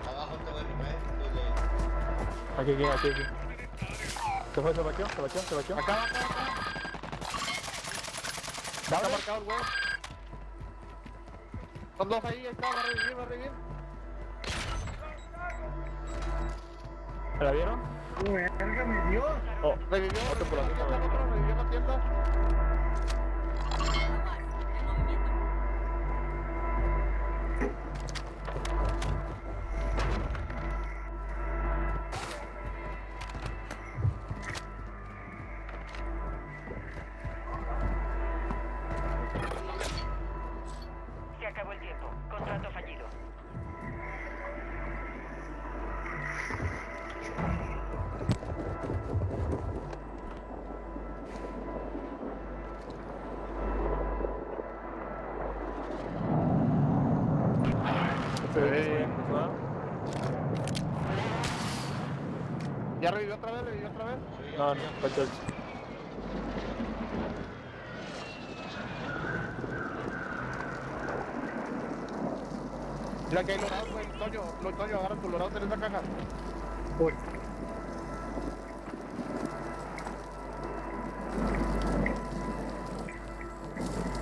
Abajo te voy a
Aquí. ¿Se fue? ¿Se batió?
Acá. Está marcado el güey. Son dos ahí está, va a revivir.
¿Me la vieron?
Verga, me dio.
Oh,
Revivió
por la tienda,
revivió en la tienda.
Se acabó el tiempo. Contrato fallido.
Bien, ¿no? ¿Ya revivió otra vez? ¿Revivió otra vez? No, Pacho. Mira que hay lorados, güey. Toño, agarra tu lorado en esa caja.
Uy.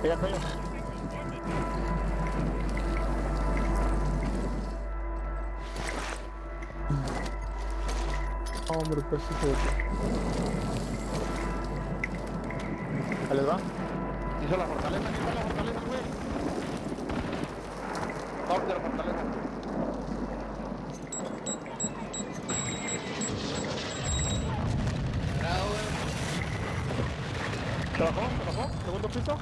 Mira, Toño. Hombre, pues sí, ¿ahí les va? Hizo la fortaleza, güey. Top de la fortaleza. ¿Se bajó? ¿Segundo piso?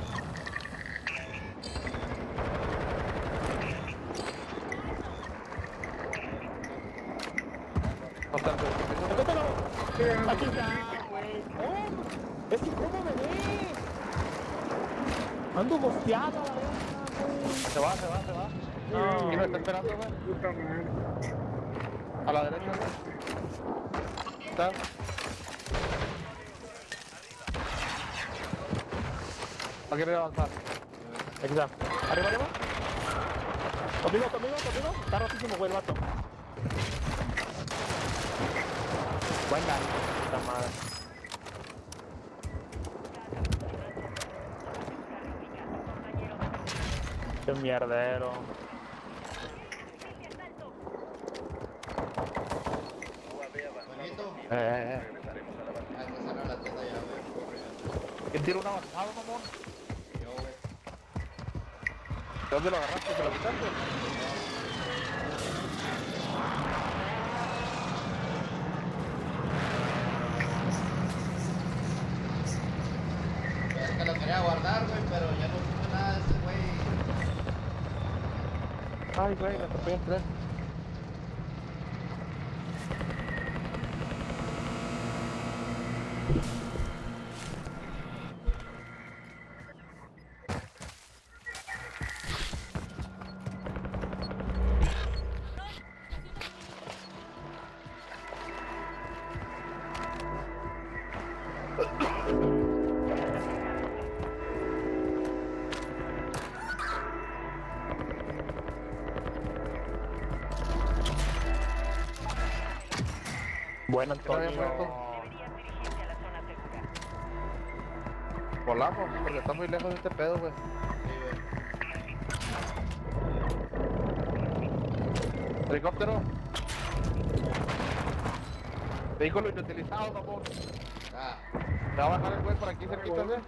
Aquí está, güey. Oh, es que cómo me ve. Ando bosteado a la vez. Se va. No. ¿Quién me está esperando, güey?
Puta madre.
A la derecha, güey. Está. ¿A quién avanzar? Aquí está. Arriba. Conmigo. Está rotísimo, güey, el vato. Buena, puta madre. Qué mierdero. ¿Quién tira un avanzado, mamón? Yo, güey. ¿De dónde lo agarraste? ¿Se lo quitaste?
Es que lo quería guardar, güey, pero ya no supe nada de ese güey.
Ay, güey, me atropellé el tren. Buen Antonio. Volamos, porque está muy lejos de este pedo, güey. Helicóptero. Vehículo inutilizado, mamón. Se va a bajar el güey por aquí cerquita, güey.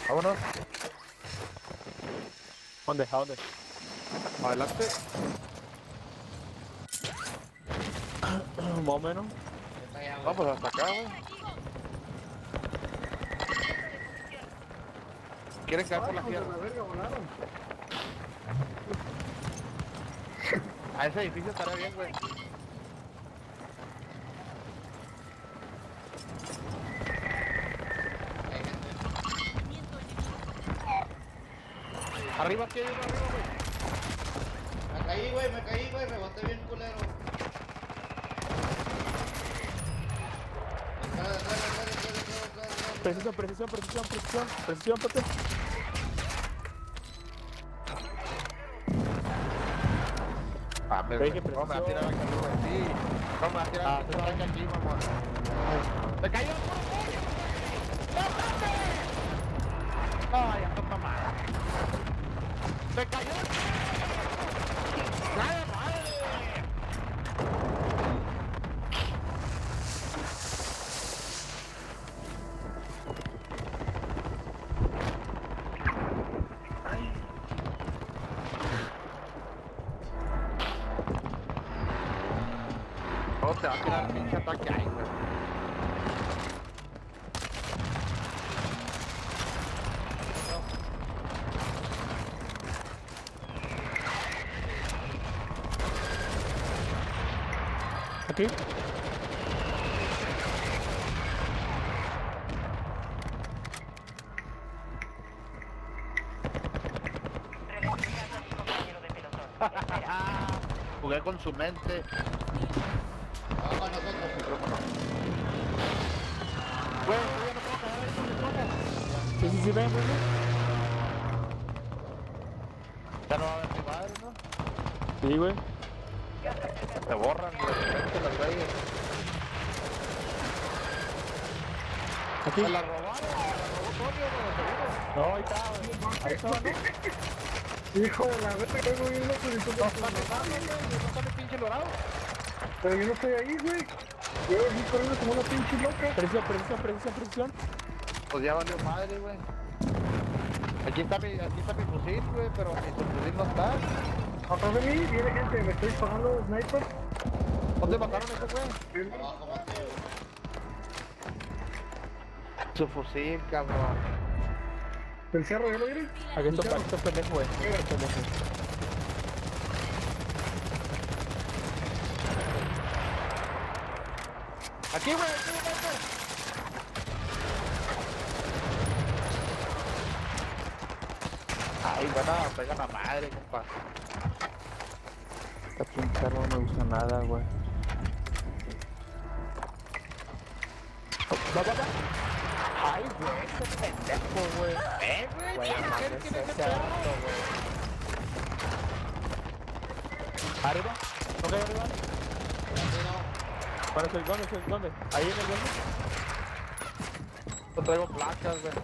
Vámonos. ¿Dónde? ¿A dónde? Adelante. Más o menos. Vamos hasta acá, güey. ¿Quieren caer por la tierra? A ese edificio estaría bien, güey. Arriba, aquí hay uno, arriba, güey.
Me caí, güey, reboté bien culero.
Precisión, Pepe. Ah, pero ¿cómo me va a tirar aquí, güey? Sí. ¿Cómo me va a tirar aquí, mamá? ¡Me cayó! ¡Ay, ya toca madre! ¡Me cayó! ¡Nada, madre! ¿Cómo te va a tirar el pinche ataque ahí, güey?
Aquí.
Jugué con su mente.
Vamos nosotros.
Micrófono. Güey, yo ya no puedo caer ahí con micrófono.
Sí, ven.
Ya no va a haber ni madre, ¿no?
Sí, güey.
Se borran de repente las güeyes.
Aquí.
Se la robaron, Toño, güey, seguro.
No, ahí está, güey. Ahí está, ¿no?
Hijo de la verga, tengo bien loco y tú
No está logrando, güey, no está el pinche logrado.
Pero yo no estoy ahí, güey. Yo aquí corriendo como una pinche loca.
Presión.
Pues ya valió madre, güey. Aquí está mi fusil, güey, pero mi fusil no está.
Atrás de mí viene gente, me estoy pagando sniper.
¿Dónde mataron a ese güey?
Abajo, Mateo.
Su fusil, cabrón.
¿El cerro ya lo vieron?
Aquí está pendejo, güey.
Aquí, güey, Ay, bueno, pegan a madre, compa.
Esta pinche arma no me gusta nada, güey. Va. Ay, güey, ese pendejo, güey.
Güey,
¿Quién es ese auto, güey? ¿Arriba? ¿Ok, arriba? ¿Dónde? ¿Ahí en el verde?
No traigo placas, güey.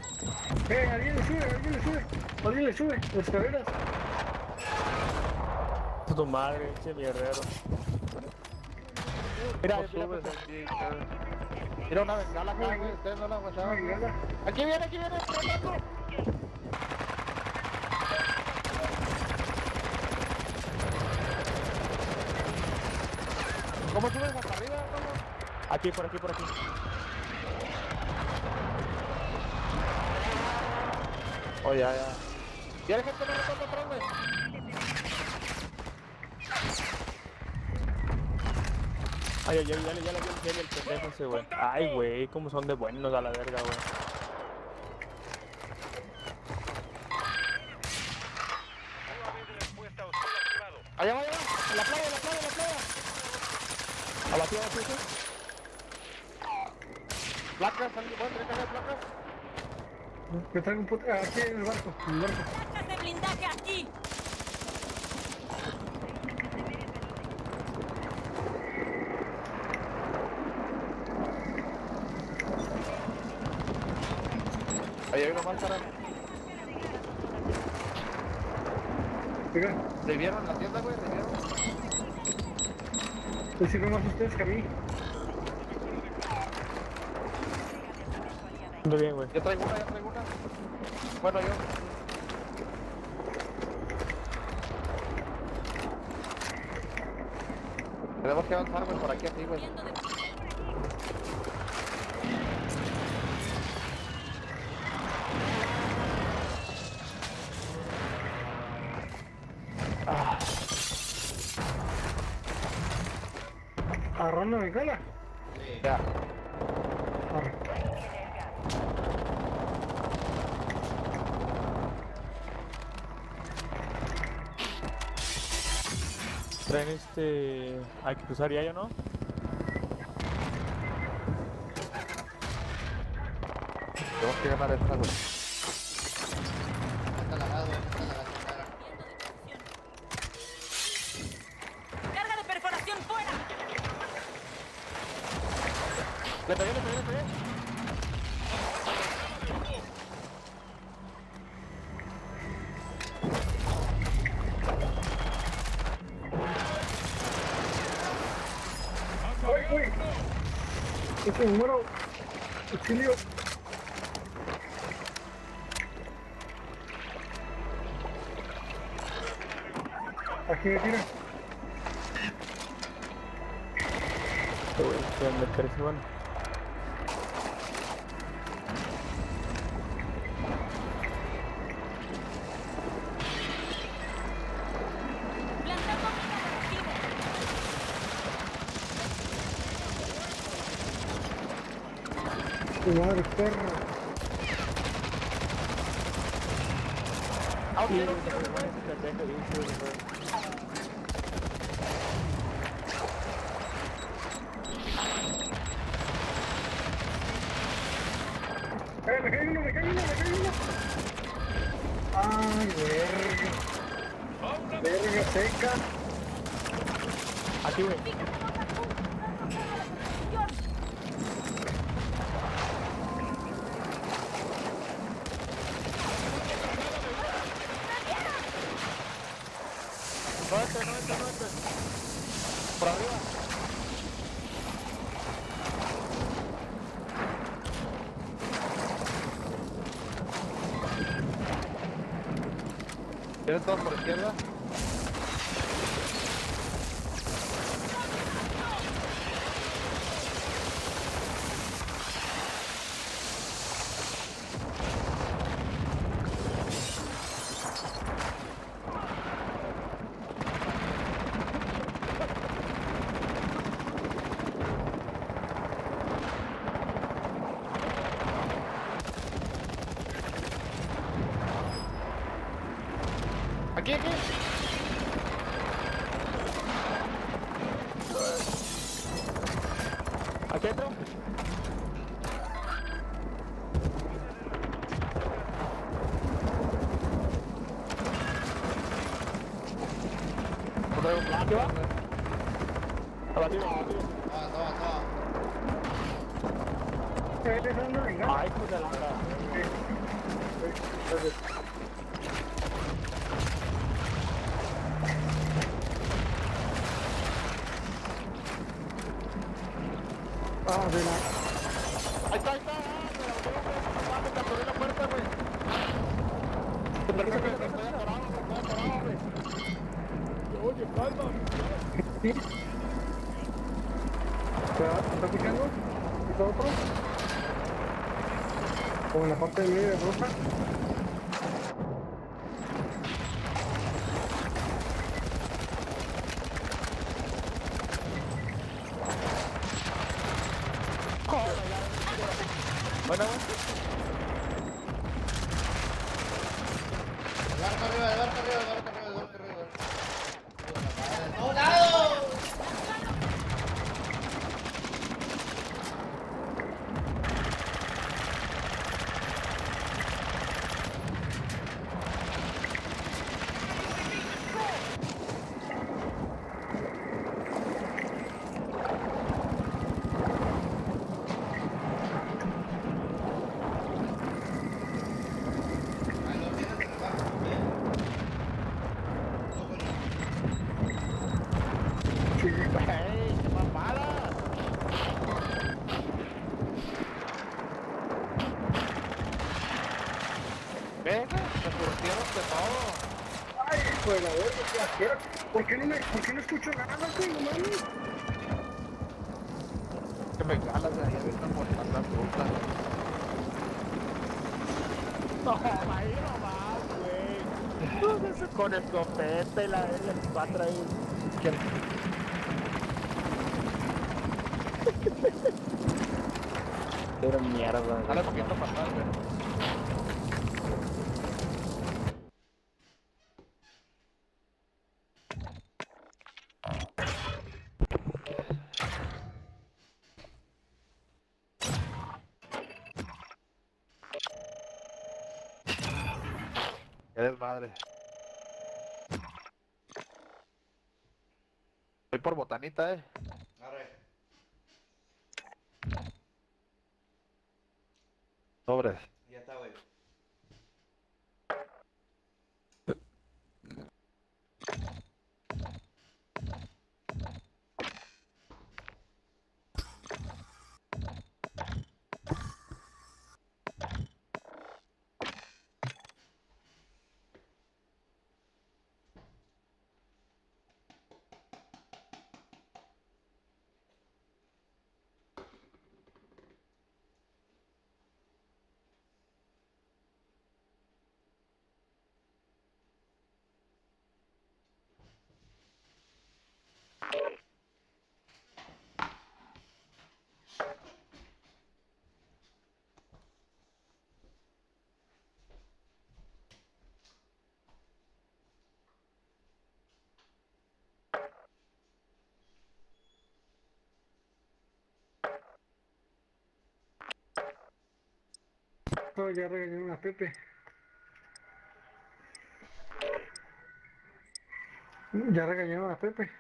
Alguien le sube. Las escaleras.
Tu madre, ese mierrero. Mira,
Mira una bengala acá, güey. Ustedes no la guachaban. Aquí viene, tratando. ¿Cómo subes hasta arriba, hermano?
Aquí, por aquí.
Oh, ya. ¿Tienes gente no me atrás, güey?
Ay, ya le vi el pendejo ese, güey. Ay, güey, cómo son de buenos a la verga, güey.
Allá va, en la playa.
Abatido.
Placas, ¿alguien puede traer placas?
Me traigo un puto. Aquí en el barco.
¡Placas de blindaje aquí!
Ahí hay una máscara.
Oiga,
¿Le vieron la tienda, güey? ¿Le vieron?
les sirven más ustedes que a mí.
Ando bien, güey.
Ya traigo una. Bueno, yo. Tenemos que avanzar, güey, por aquí así, güey.
¿Agarraron la bengala?
Ya.
Traen hay que cruzar ya, ¿no?
Tenemos que ganar esta, güey.
Está lagado,
¡Carga de perforación fuera!
Le pegué.
¡Ay! Ese número. Auxilio. Aquí me tira.
Me parece bueno.
¡Lanzando mina de recibo!
Tu madre, perro. Me cae uno, me cae uno, me cae uno. Ay, verga. Verga seca.
Aquí, güey. No entre. Por arriba. ¿Tienes todos por izquierda? Aquí. Aquí entro. ¿Qué va? Abatido. Ay, pues de la verdad.
Ah, de la...
Ahí está. Me capturé la puerta, güey. Me estoy atorado, güey. Oye, calma.
¿Está picando? ¿Está otro? ¿O en la parte de medio de roja?
Bueno.
Barco arriba. ¡No, lado!
Ay, hijo de la verga, qué asquero. ¿Por qué no escucho nada, güey? No mames.
Que me calas de ahí, ahorita por matar puta. No, ahí nomás, güey. Con escopeta y la verga les va a traer. Pero mierda. Dale poquito para atrás, güey. Qué desmadre. Voy por botanita,
Arre.
Sobres.
Ya está, güey.
Oh, ya regañaron a Pepe. Ya regañaron a Pepe.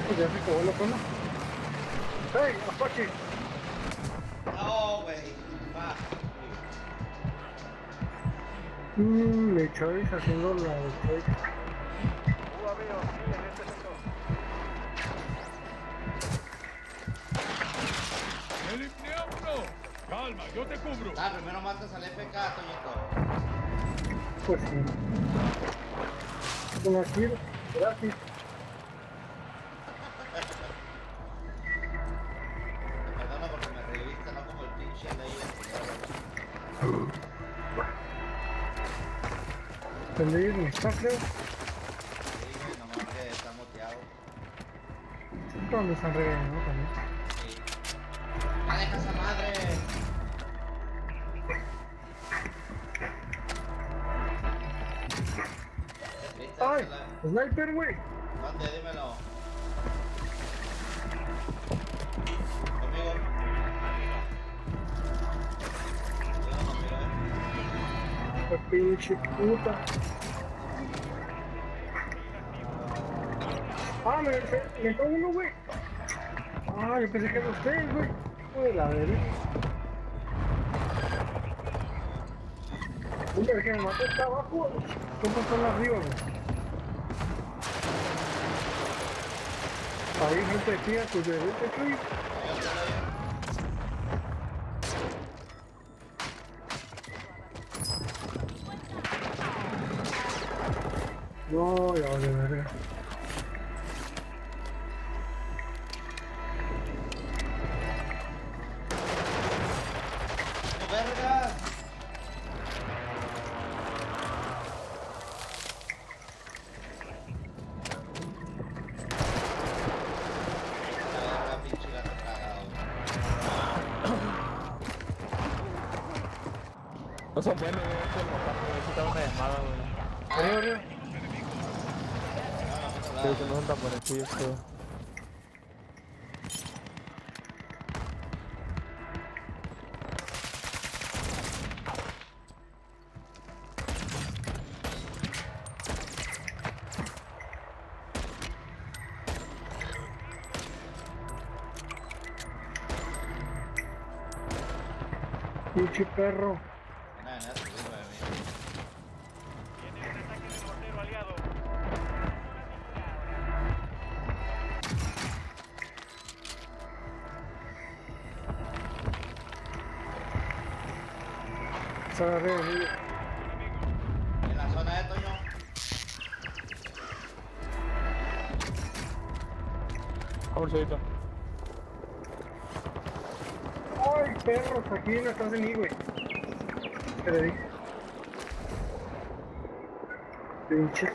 Pues ya se acabó la zona. ¡Hey, Apache!
No, güey. Va.
Le Choice haciendo la de Choice.
¡Eliminé a uno! Calma, yo te cubro.
Ah, primero matas al FK, Toñito.
Pues sí. Con aquí, gracias.
Perdona porque me reviviste, no como el pinche de ahí.
¿Tendréis mi está, creo?
Sí, güey, nomás que está moteado.
¿Dónde están regañando también?
Sí. ¡Ya deja esa madre!
¡Ay! ¡Sniper, güey!
¿Dónde? Dímelo. Conmigo. Cuidado conmigo,
¡Qué pinche puta! ¡Ah, me entró uno, güey! ¡Ah, yo pensé que era usted, güey! ¡Hijo de la verga! Hombre, el que me mató está abajo, güey. ¿Cómo están arriba, güey? Ahí gente aquí a tu derecha, güey. No, ya vale, verga.
¡Verga!
No son buenos, güey. Necesitaba una llamada, güey.
Arriba.
Creo que no son tan buenos, pero...
Pinche perro. Se agarré ahí.
En la zona de Toño.
Vamos, ahorita.
Ay, perros, aquí atrás de mí, güey. Te le di. Pinches.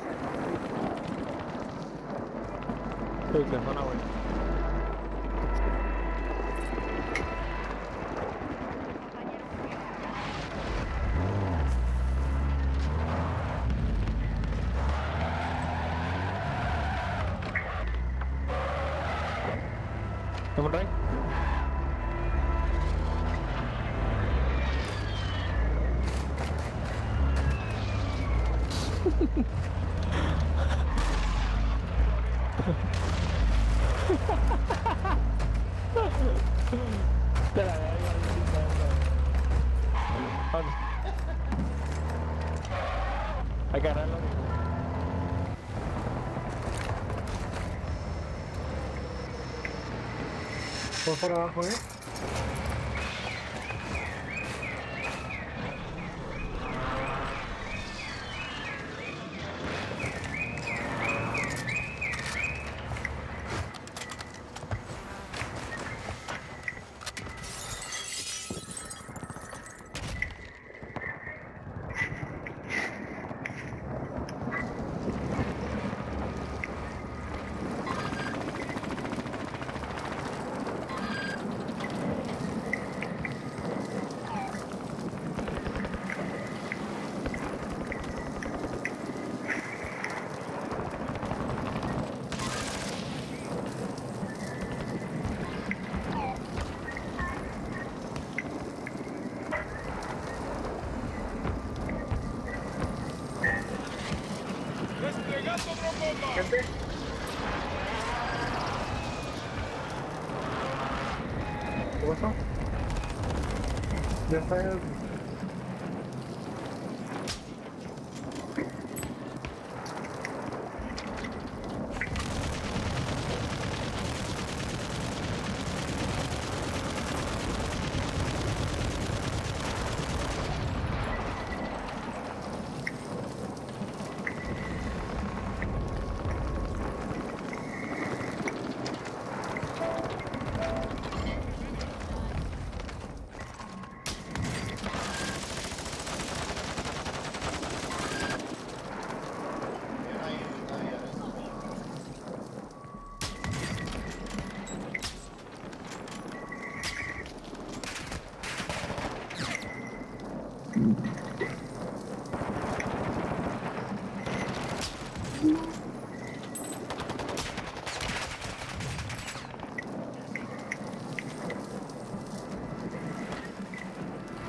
Sí, se zona, güey. ¿Estamos rey? Te la veo igual. Hay que agarrarlo.
Voy para abajo,
¡Desplegando trombomba!
Gente. ¿Qué pasó? Ya está el...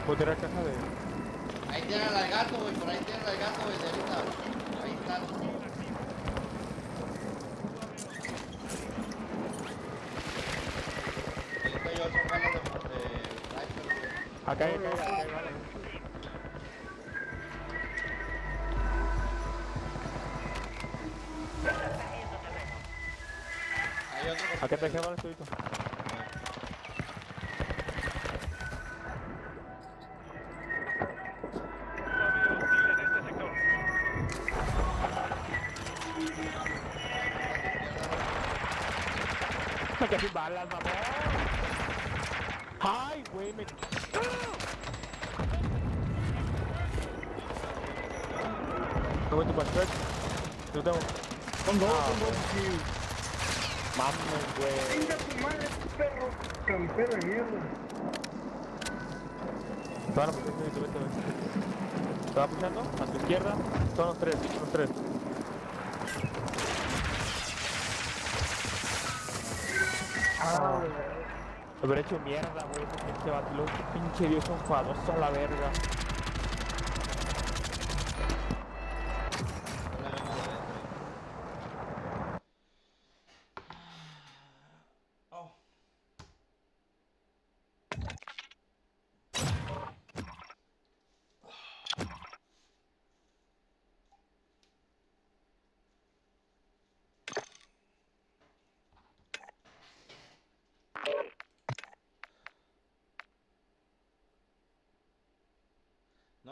¿Puedo tirar caja de...?
Ahí tiene al gato, güey. Por ahí tiene al gato, güey. De ahorita. Ahí está. Ahorita yo son balas de sniper, güey.
Acá hay balas.
Hay otro.
Acá te balas, todito. Que sin balas, mamón. Ay, güey, me... No voy a tu backtrack. Yo tengo.
Son dos, sí.
Mames, güey.
Venga tu madre, perro. Campero de mierda.
Te van a pushar, vete. Te va pushando, a tu izquierda. Son los tres. Haber hecho mierda, güey, ese pinche batlo, pinche dios enfadoso a la verga.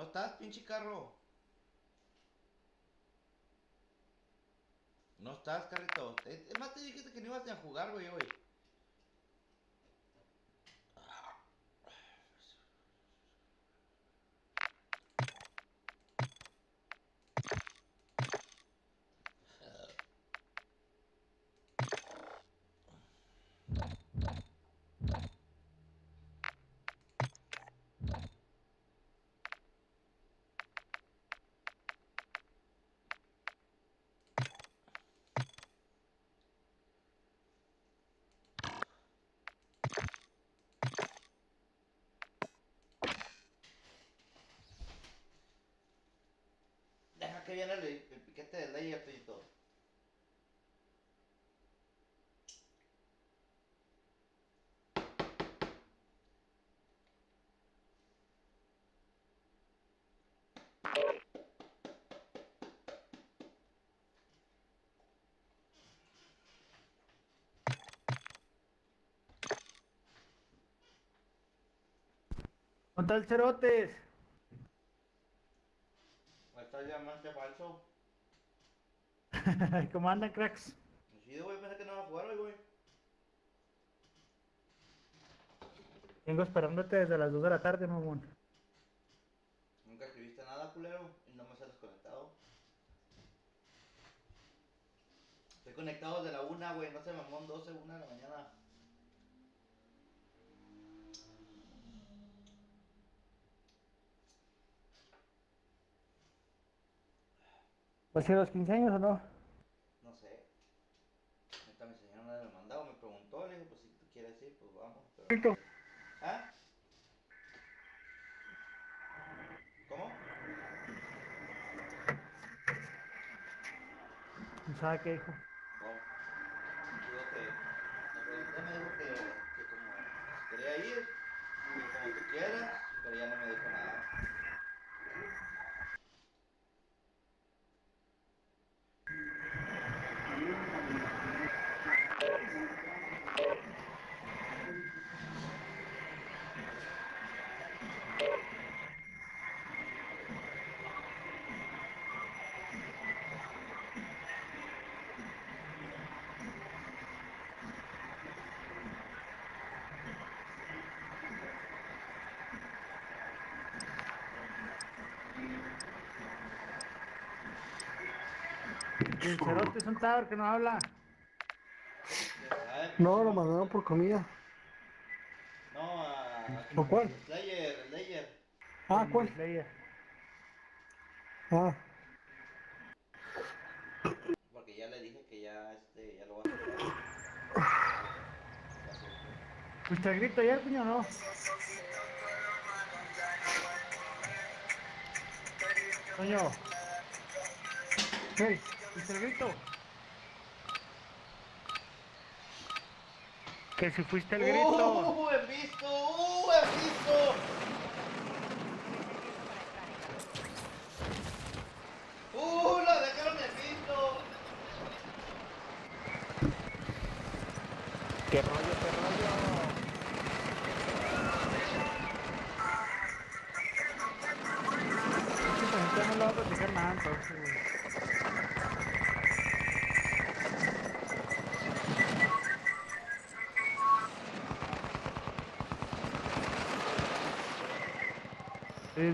No estás, pinche carro. No estás, carrito. Es más, te dijiste que no ibas a jugar, güey, hoy. Deja que viene el piquete de layer, tuyito.
¿Con tal cerotes?
¿Me estás llamando falso?
¿Cómo andan, cracks?
Sí, güey, pensé que no iba a jugar hoy, güey.
Vengo esperándote desde las 2 de la tarde, mamón.
Nunca escribiste nada, culero, y no me has desconectado. Estoy conectado desde la 1, güey, no sé, mamón, 12, 1 de la mañana.
¿Vas a ir a los 15 años o no?
No sé. Ahorita mi señora me lo mandado, me preguntó, le dije, pues si tú quieres ir, pues vamos. Pero... ¿Ah? ¿Cómo?
No sabe qué dijo.
No. Digo que... Me preguntó, me dijo que como quería ir, que como tú quieras, pero ya no me dijo nada.
El cerote es un tower que no habla.
No, lo mandaron por comida.
No,
¿Por cuál?
el Layer.
Ah, ¿cuál? Ah.
Porque ya le dije que ya, ya lo va a hacer.
¿Fuiste al grito ayer, puño, no? Coño. Hey, ¿fuiste al grito? Que si fuiste al grito.
¡He visto! ¡He visto! ¡Lo dejaron en visto!
¡Qué rollo, qué rollo!
Ya no le va a platicar nada, entonces, güey.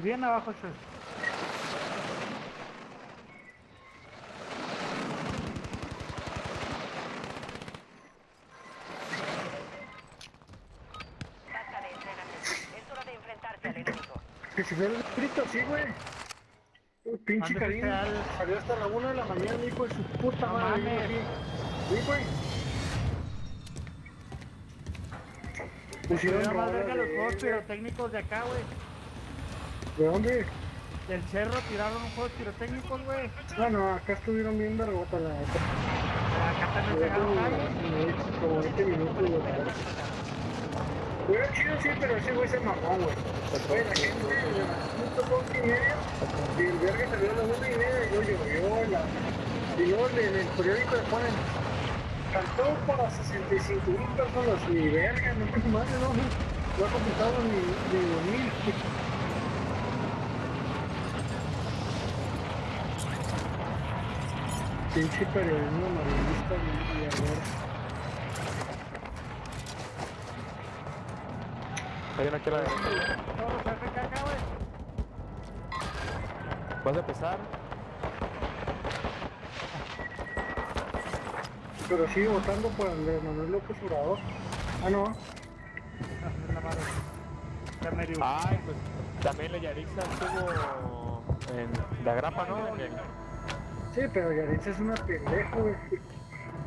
Bien abajo, chus.
Basta de entrenamiento. Es hora de enfrentarse al enemigo.
Que si fuera el grito, sí, güey. Pinche Karim salió hasta la 1 de la mañana, hijo de su puta madre. Sí, güey. Pusieron más verga los juegos pirotécnicos de acá, güey. ¿De dónde? Del cerro tiraron un juegos pirotécnicos, güey. No, acá estuvieron bien vergota la neta. Acá también pegaron callos. Como 20 minutos, güey. Hubiera chido, sí, pero ese güey se mamó, güey. Güey, la gente de las 11:30 y el verga salió a las 1:30 y luego llovió y luego en el periódico le ponen cantó para 65,000 personas. Ni verga, no es madre, no ha completado ni 1,000. Pinche periodismo amarillista y ahora.
Hay una aquí a la derecha. ¿Vas a empezar?
Pero sigue votando por el Manuel López Obrador. Ah, no.
Ay, pues también la Yarixa estuvo en la grapa, ¿no?
Sí, pero Yaritza es una pendeja, güey.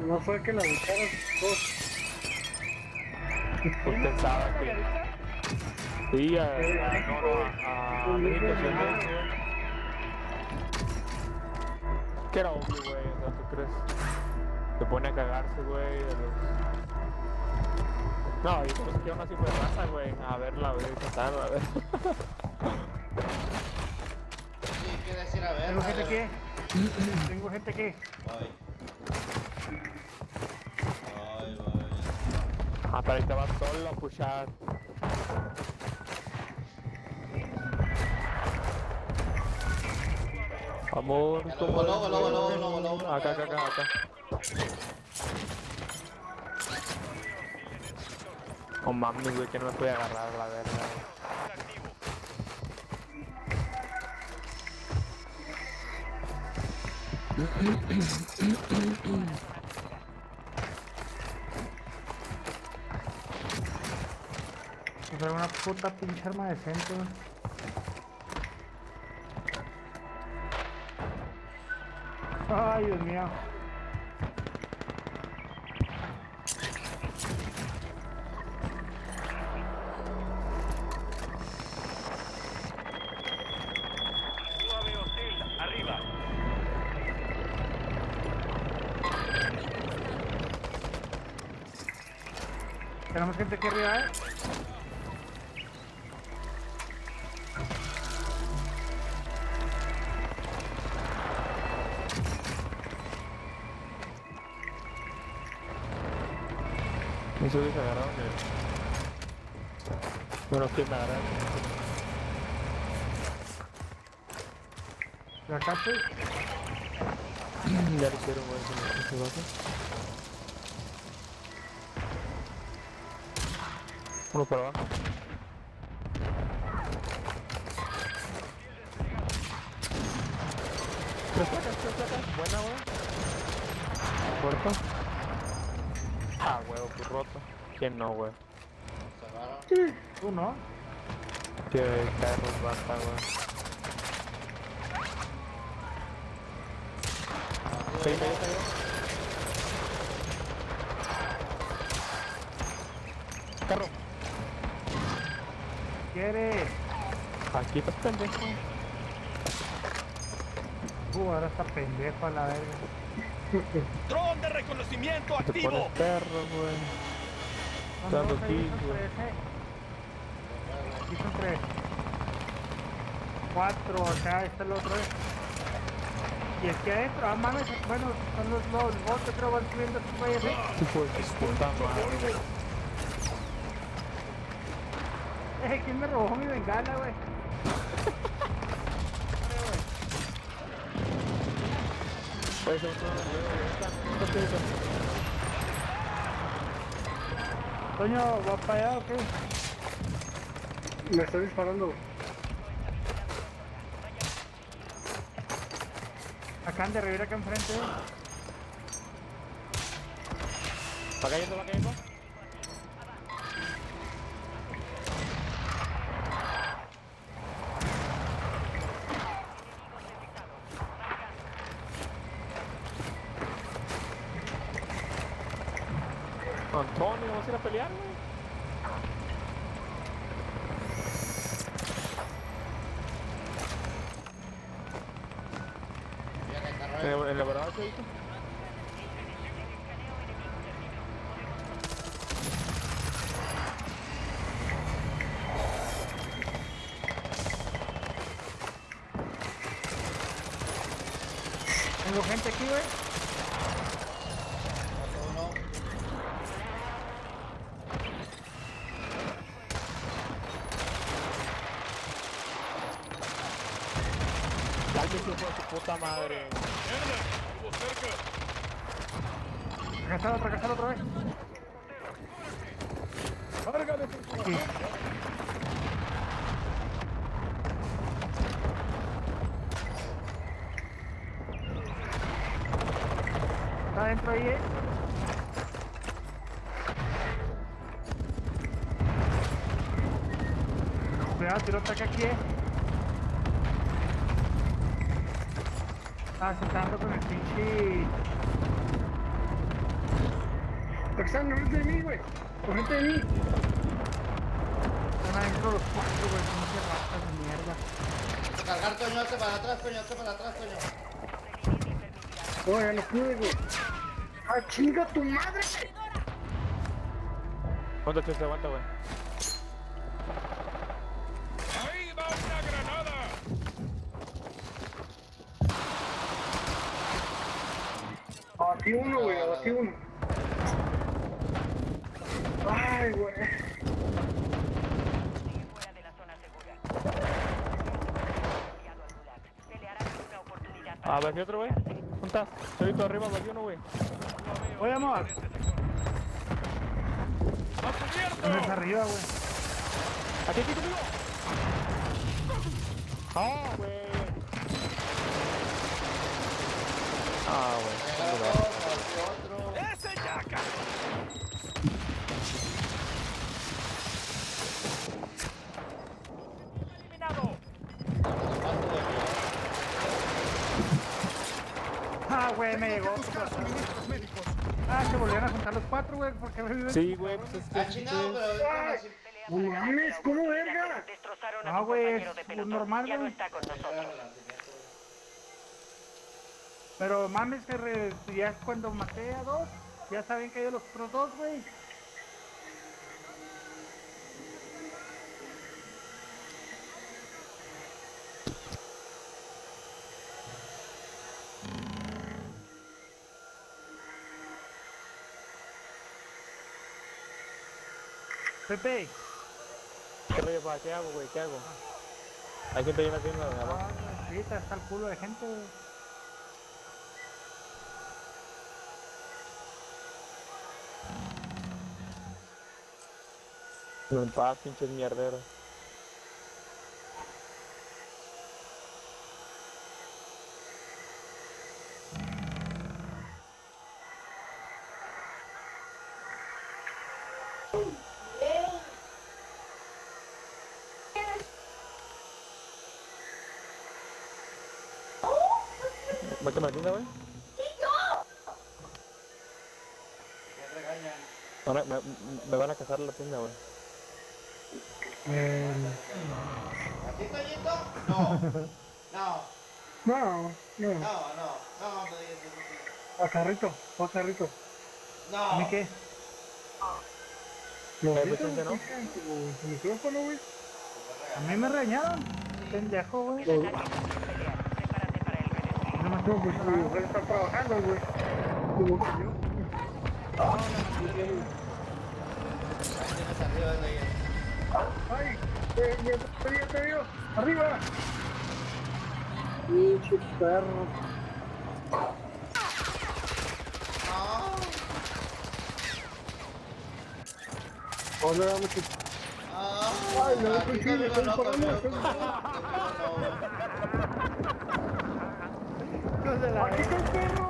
No fue que la bucharon todos.
Pues pensaba que... Sí, a México que era obvio, güey, o sea, ¿tú crees? Se pone a cagarse, güey, de los... No, yo creo que aún así fue raza, güey, a verla, güey, cantar, a ver.
Sí, ¿qué decir? A ver.
¿Tengo gente aquí? ¿Tengo gente aquí?
Voy.
Ah, pero ahí te vas solo a pushar. Amor,
Lobo.
Acá. Oh mames, güey, que no me puede agarrar la verga.
Era una puta pinche arma decente, güey. Ay, Dios mío.
Suave hostil, arriba.
Tenemos gente aquí arriba, ¿eh?
Eso se agarraron Bueno, ¿quién me agarraron?
¿La cacho?
Ya lo hicieron, güey, ese vato. Uno por abajo. Tres placas. Buena, güey. Puerta. Ah, huevo, tu roto. ¿Quién no, güey?
Sí. ¿Tú no?
Qué carros basta, güey. Sí, carro.
¿Quieres?
Aquí estás pendejo.
Ahora está pendejo a la verga.
Dron de reconocimiento
Te
activo.
pones perro, güey. Dando kills, güey.
Aquí son 3. 4, acá está el otro, Y aquí adentro, mames, bueno, son los botes, creo, van subiendo estos güeyes,
Sí, pues, puta madre.
¿Quién me robó mi bengala, güey? Toño, ¿va para allá o qué? Me estoy disparando. Acá han de revivir acá enfrente.
¿Va cayendo? Antonio, ¿vamos a ir a pelear, güey? ¿En la verdad, ¿qué hizo?
Tengo gente aquí, güey.
Cálmese, hijo de su puta madre.
Fracasado otra vez. Aquí. Está adentro ahí, Cuidado, tiro ataque aquí, Ah, se está dando con el pinche. Están enfrente de mí, güey. Enfrente de mí. Están adentro los cuatro, güey. Pinche ratas de mierda.
Cargar, Toño, hazte para atrás, Toño.
No, ya no pude, güey. ¡Ah, chinga tu madre!
¿Cuánto te aguanta, güey?
¡Ahí va una granada!
Abatí uno, güey, abatí uno. Ay, güey.
A ver, ¿qué otro, güey? ¿Dónde estás? Solito arriba, volvió uno, güey.
Voy a amar. ¿Dónde está arriba, güey?
Aquí, conmigo. Ah, güey.
¡Ese yaca! ¡Eliminado!
Ah, güey, me llegó. Ah, se volvieron a juntar los cuatro, güey, porque me viven.
Sí, güey, pues es que...
chingado, pero...
¡No mames! ¿Cómo verga? No, güey, es normal, güey. Pero mames, que ya es cuando maté a dos, ya saben que hay los otros dos, güey. Pepe.
¿Qué rollo, pa? ¿Qué hago, güey? ¿Qué hago? Hay gente ahí en la tienda, ¿verdad?
Sí, está el culo de gente, güey.
En paz, pinches mierderos. ¿Vete a la tienda, güey? Me van a cazar la tienda, güey.
¿Aquí, Toñito? No. No.
No, no.
No, no me digas eso.
A carrito.
No.
¿A mí qué? ¿Lo
pues,
viste,
¿no?
tu micrófono, güey? A mí me regañaron. Pendejo, güey. No me acuerdo, pues, mi mujer está trabajando, güey. Como que yo. ¡Ay! ¡Te vio! ¡Arriba! ¡Pinche perro! ¿Dónde vamos? ¡Ay, no! ¡Pues sí, me están parando! ¡Aquí está el perro!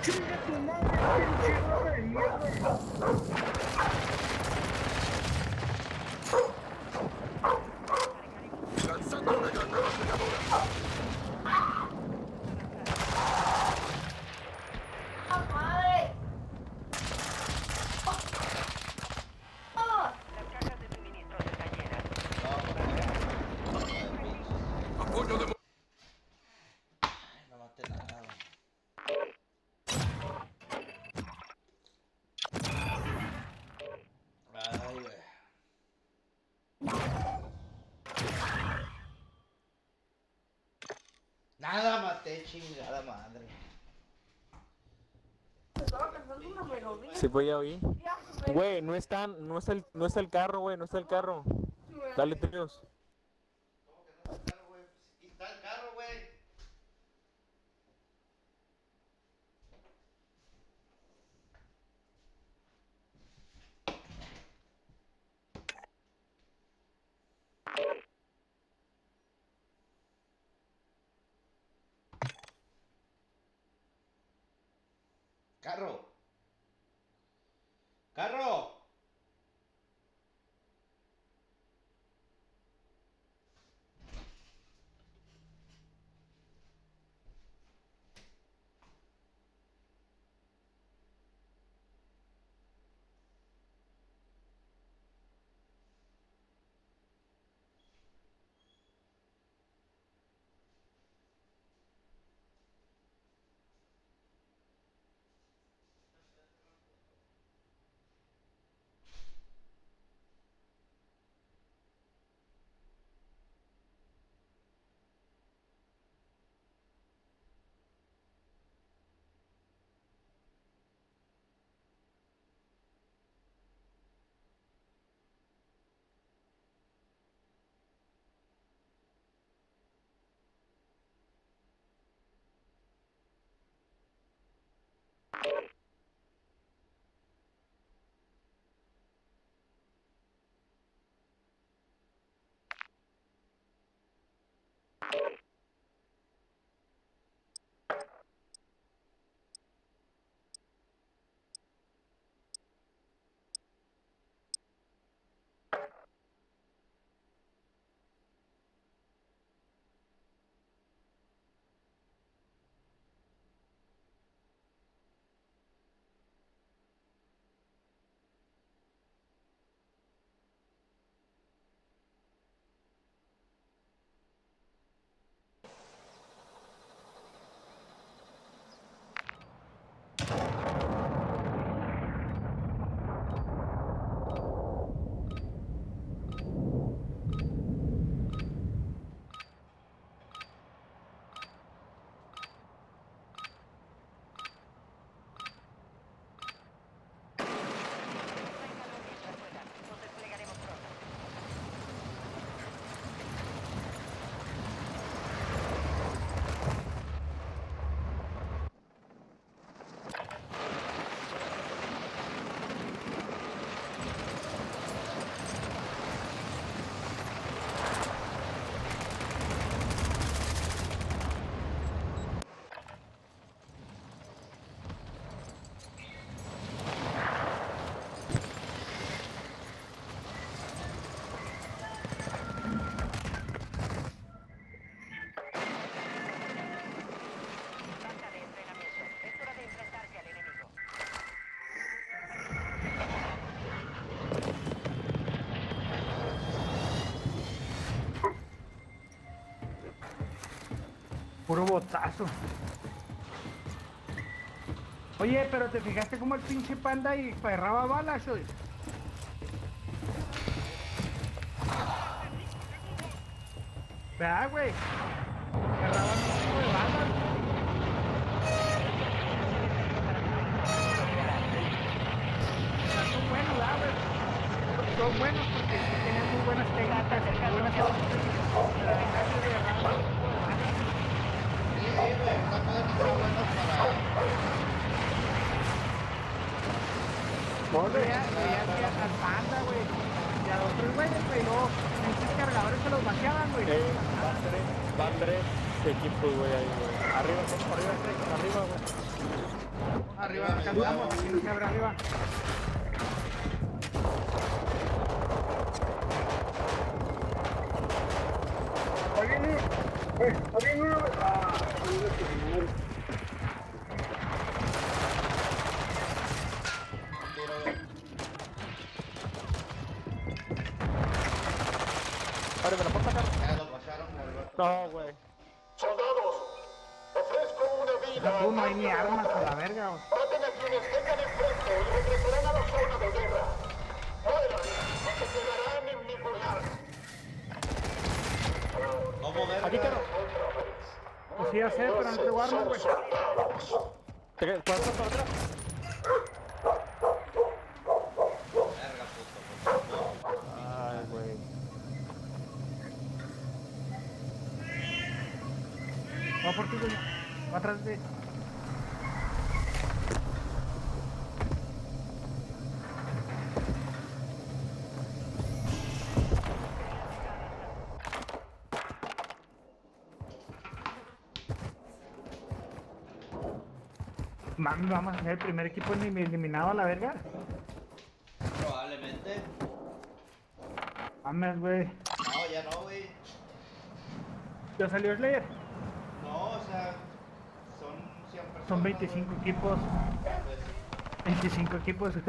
¡Chinga tu madre, pinche roja de mierda!
¡Lanzando una granada pegadora! ¡Apoyo de...
No maté nada, güey. Ay, güey. Nada maté, chingada madre.
Sí, voy a oír. Güey, no está el carro, güey, no está el carro. Dale, tríos.
Está el carro, güey. Carro. Carro.
Puro botazo. Oye, pero ¿te fijaste cómo el pinche panda y perraba balas, hoy? ¿Verdad, güey? Perraba un poco de balas. Son buenos, ¿verdad, güey? Son buenos porque tienen muy buenas técnicas, muy buenas veía al panda, güey, y a los otros güeyes, güey, luego esos cargadores se los vaciaban, güey.
Van tres equipos, güey, ahí, güey. Arriba, güey.
Arriba no alcanzamos, aquí no se abre arriba. ¿Alguien uno? Ah,
Ahora me la puedo sacar. No, güey.
Soldados, ofrezco una vida.
Tú no hay ni armas a la verga, güey.
Maten a quienes tengan enfrente y regresarán a la zona de guerra. Mueran y se quedarán en mi lugar.
Aquí quedo.
Pues sí, ya sé, pero no te guardo, güey.
¿Puedo hacer para atrás?
atrás de... Mami, vamos a ser el primer equipo eliminado a la verga.
Probablemente.
Mames, güey.
No, ya no, güey.
¿Ya salió Slayer?
No, o sea, son 100 personas.
Son 25 equipos. 25 equipos.
Lo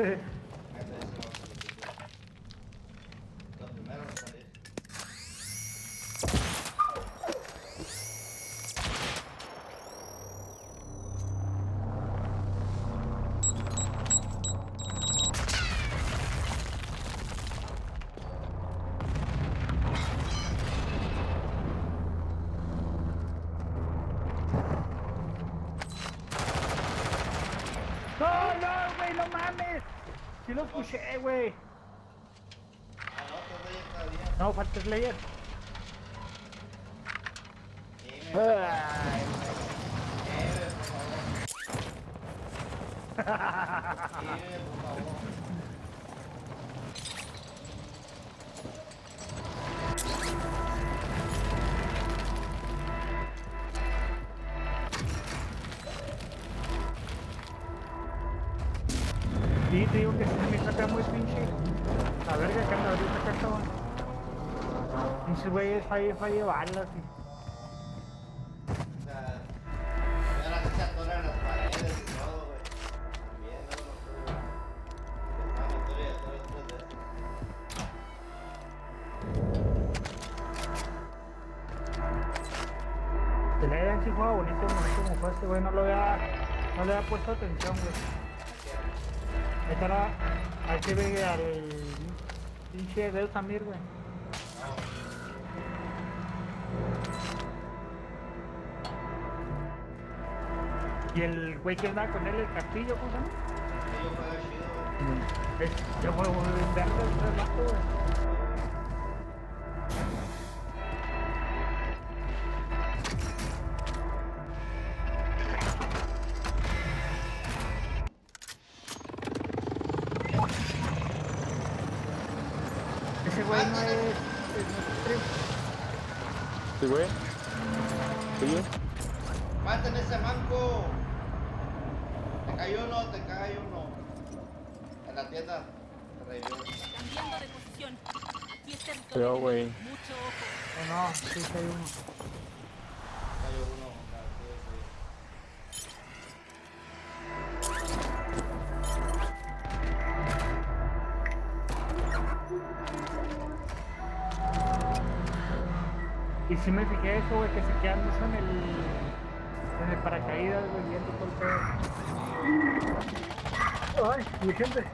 primero en salir.
No, güey, no mames. Sí lo escuché, güey. No, falta Slayer. Sí, te digo que se me saca muy pinche. La verga que anda ahorita acá estaba. Pinches güeyes falle balas y...
O sea, y ahora se atoran las paredes y todo, güey. También,
Se le había sí jugado bonito como fue este güey, no le había puesto atención, güey. Ahí se ve al pinche Del Samir, güey. Y el güey que andaba con él, el Castillo, ¿cómo se llama? Yo juego en verde, el vato, güey. Ese güey no es stream.
Sí, güey. Sí.
¡Maten ese manco! Te cae uno. En la tienda. Se revivió.
Cambiando de posición. Aquí es territorio.
Pero, güey.
Mucho ojo.
No, sí hay uno.
Cayó uno.
Y si me fijé eso, güey, que se quedan mucho en el paracaídas, güey, viendo todo el pedo. Ay, mi gente.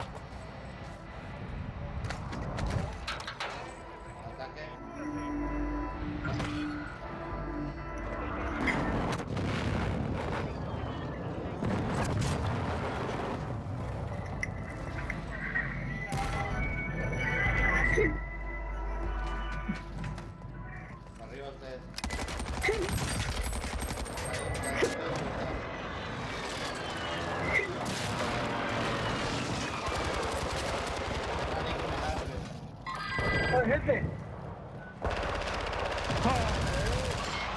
Arriba ustedes.
Ay, gente.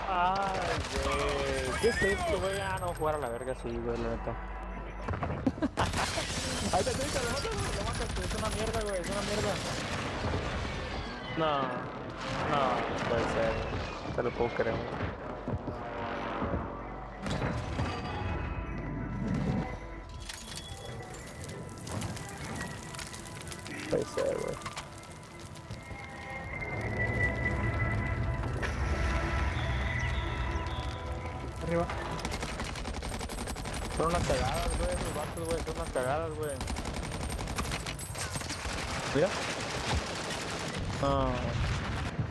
Ay, güey. ¿Qué es esto, güey? Ah, no, jugar a la verga, sí, güey, la neta. Ahí te estoy, lo matas, es una mierda, güey, es una mierda. No, no puede ser, te lo puedo creer. Puede ser, güey.
Arriba.
Son unas cagadas, güey, esos vatos, güey, son unas cagadas, güey. Mira. No.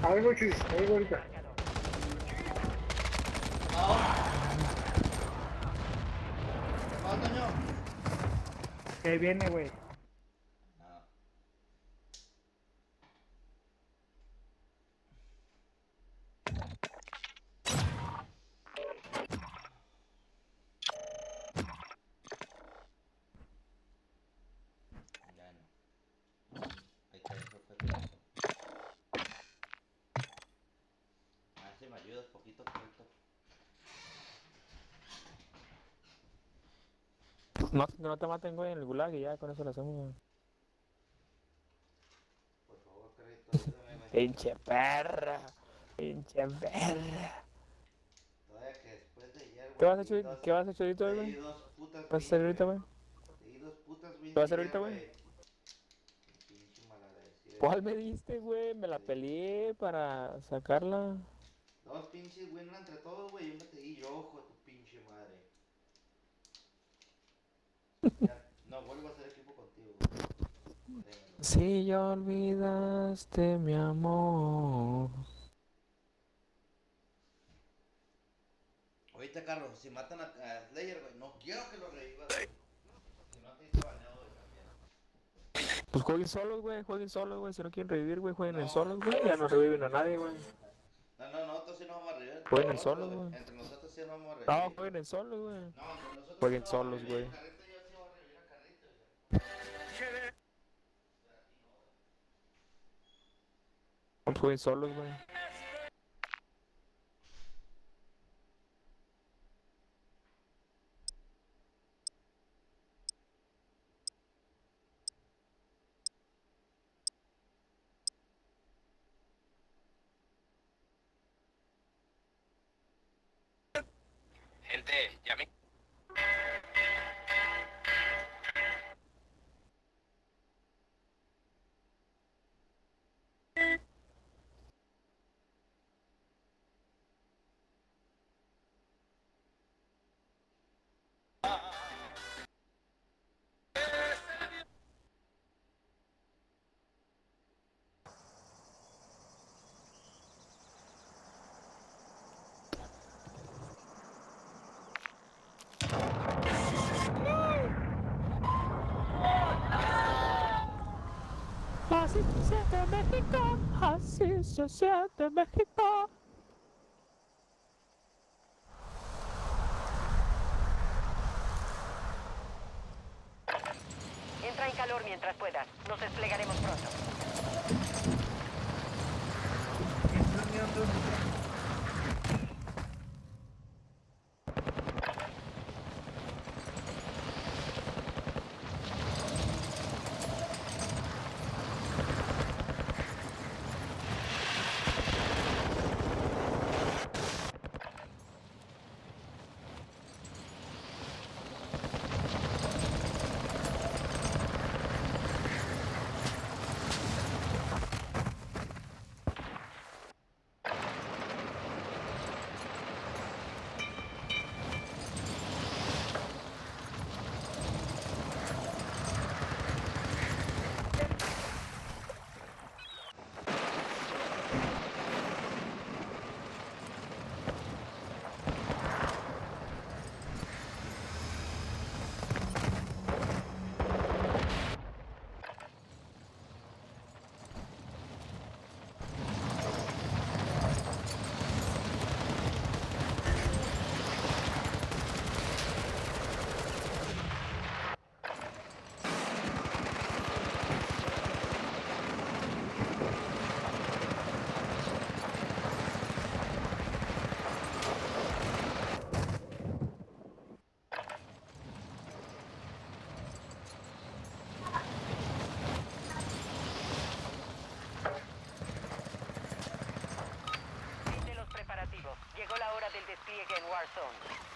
Algo chido, algo ahorita. Que viene, güey.
No, que no te maten, güey, en el gulag y ya con eso lo hacemos, güey.
Por favor, crédito, ayúdame, güey.
Pinche perra. Pinche perra.
Todavía que después de ayer, güey.
¿Qué vas a hacer? ¿Qué vas a hacer ahorita, güey? ¿Qué vas a hacer ahorita, güey?
Te di 2 putas wins.
¿Qué vas a hacer ahorita, güey?
Pinche malagradecido.
¿Cuál me diste, güey? Me la peleé para sacarla.
2 pinches wins entre todos, güey. Yo me te di yo, ojo, tu pinche madre. Ya, no vuelvo a hacer equipo contigo, güey.
Si ya olvidaste mi amor.
Ahorita, Carlos, si matan a Slayer, güey, no quiero que lo revivas, güey. Si no te hice baneado de también.
Pues jueguen solos, güey. Si no quieren revivir, güey, jueguen en solos, güey. Ya no reviven a nadie, güey.
No, nosotros sí nos vamos a revivir.
Jueguen en solos, güey.
Entre nosotros sí nos vamos a revivir.
No, jueguen en solos, güey.
No, entre nosotros
Jueguen solos, güey.
Carrito, yo sí voy a revivir a Carrito, güey.
Pues jueguen solos, güey.
Gente, ya me...
Así se siente México, así se siente México.
Entra en calor mientras puedas. Nos desplegaremos pronto. Llegó la hora del despliegue en Warzone.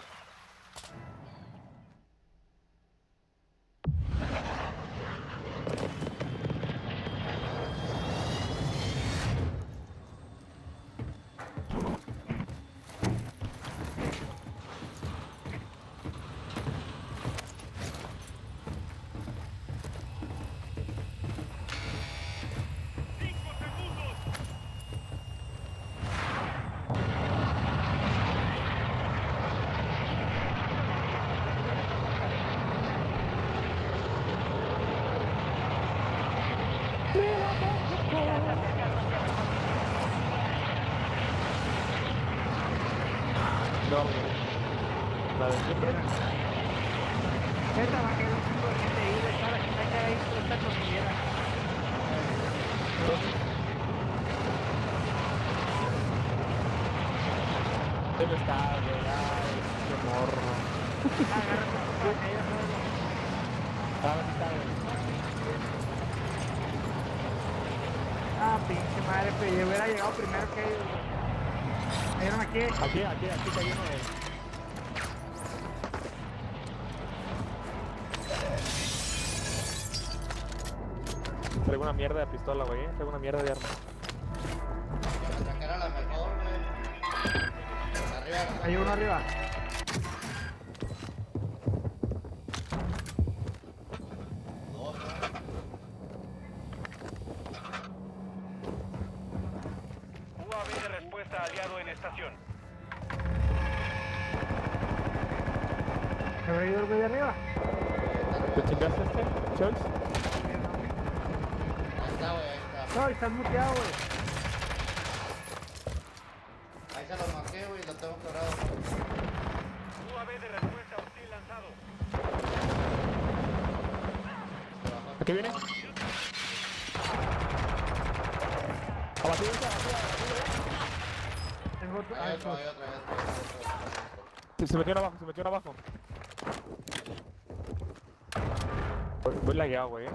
No, la de siempre.
Esta va a quedar un chingo de gente ahí, de estar aquí, está ahí, esta cordillera.
¿Dónde está, güey? Ay, qué morro.
Agarra para que ellos no. Ah, pinche madre, pues yo hubiera llegado primero que ellos, güey. ¿Me dieron aquí?
Aquí está lleno de... Traigo una mierda de pistola, güey, traigo una mierda de arma.
Que me sacara la mejor, güey. Arriba.
Hay uno arriba.
UAV de respuesta aliado en estación.
¿Se habrá ido el güey de arriba?
¿Te chingaste Charles?
Ahí está, güey, ahí está.
No, estás muteado, güey.
Ahí se lo marqué, güey, lo tengo quebrado.
UAV de respuesta hostil lanzado.
¿Aquí viene? Abatido.
Tengo otro.
Hay otro.
Se metió abajo. Voy lagueado, güey.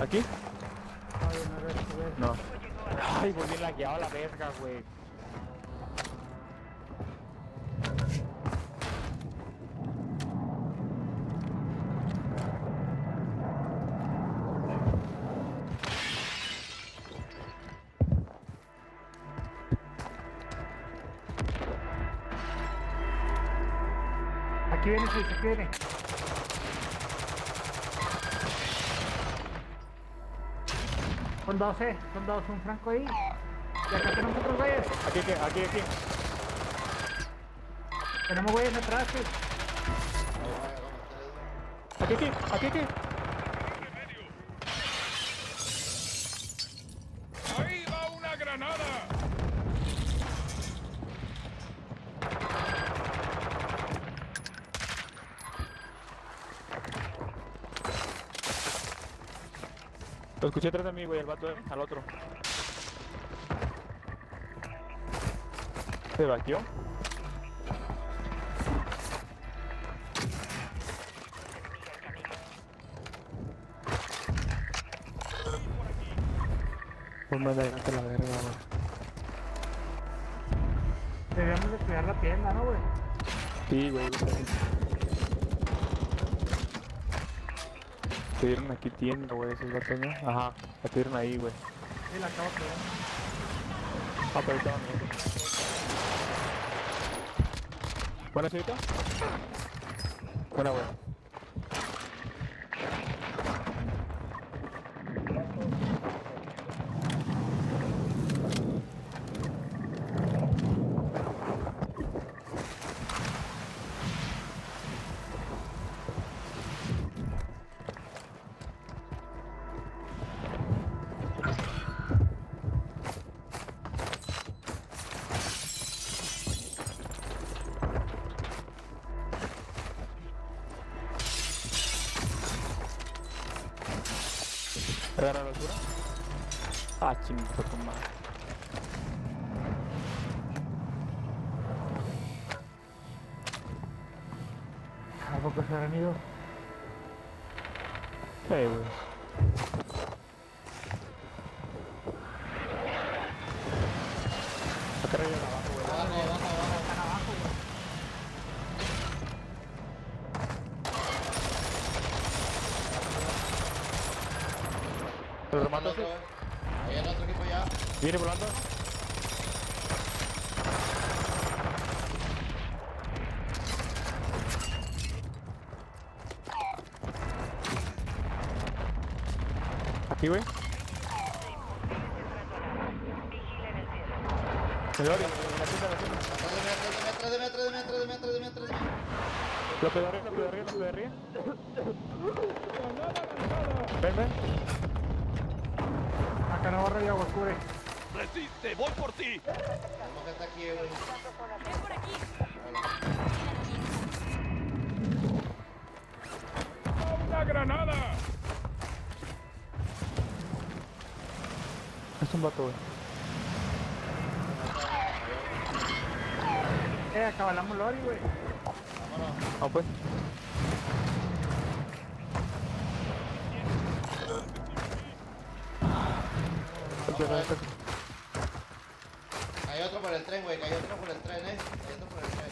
¿Aquí? No. Ay, voy bien lagueado a la verga, güey.
Aquí viene, sí, aquí viene. Son dos, un franco ahí. Y acá tenemos otros güeyes.
Aquí.
Tenemos güeyes atrás, sí.
Aquí.
¡Ahí va una granada!
Lo escuché atrás de mí, güey, el vato al otro. ¿Se vaqueó? Pues me adelante la verga, güey.
Debíamos de cuidar la tienda, ¿no, güey?
Sí, güey. Te dieron aquí tienda, güey, esos vatos, ¿no? Ajá, la tuvieron ahí, güey.
Sí, la acabo de cuidar.
Ah, pero ahorita van. ¿Buena, señorita? Buena, güey. ¿Agarra la altura? Ah, chingada tu madre.
¿A poco se habrán ido?
Güey. Acá arriba abajo, güey.
Están abajo, güey.
Pero remata
Ahí hay otro equipo ya.
Viene volando. Aquí, güey. Señor, en la tienda.
Atrás de mí.
Lo pedorría. Ven.
Acá no barra y agua cubre.
¡Resiste! ¡Voy por ti!
Tenemos que estar aquí, güey.
Ven por aquí.
¡Una granada!
Es un vato, güey.
Acabalamos Lori, güey.
No, pues.
Hay otro por el tren, güey, hay otro por el tren, hay otro por el tren.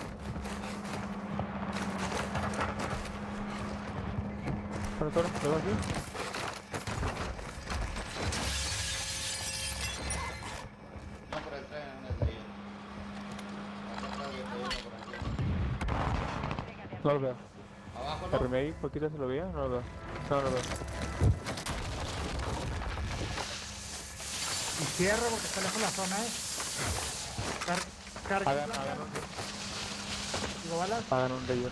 ¿Pero aquí?
No, por el tren, en el de ahí.
No lo veo.
Abajo,
¿El
¿no?
remake poquito se lo veía? No lo veo. No lo veo.
Y cierra porque está lejos la zona, Carga.
Hagan un relleno.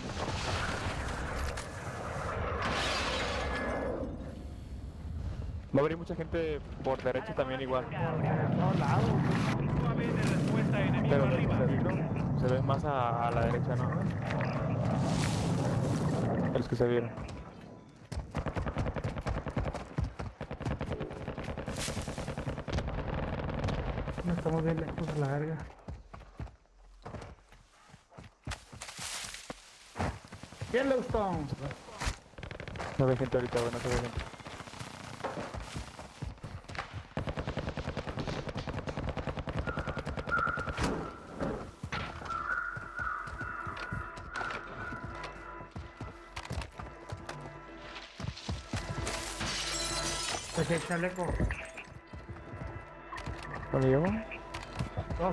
Va a venir mucha gente por derecha también igual.
Por todos lados.
UAV de respuesta enemigo
Pero
arriba.
se ve más a la derecha, ¿no? De los que se vieron.
No estamos bien lejos a la verga. Yellowstone.
No ve gente ahorita, bueno, no se ve gente.
Pues el chaleco.
¿Dónde llevo?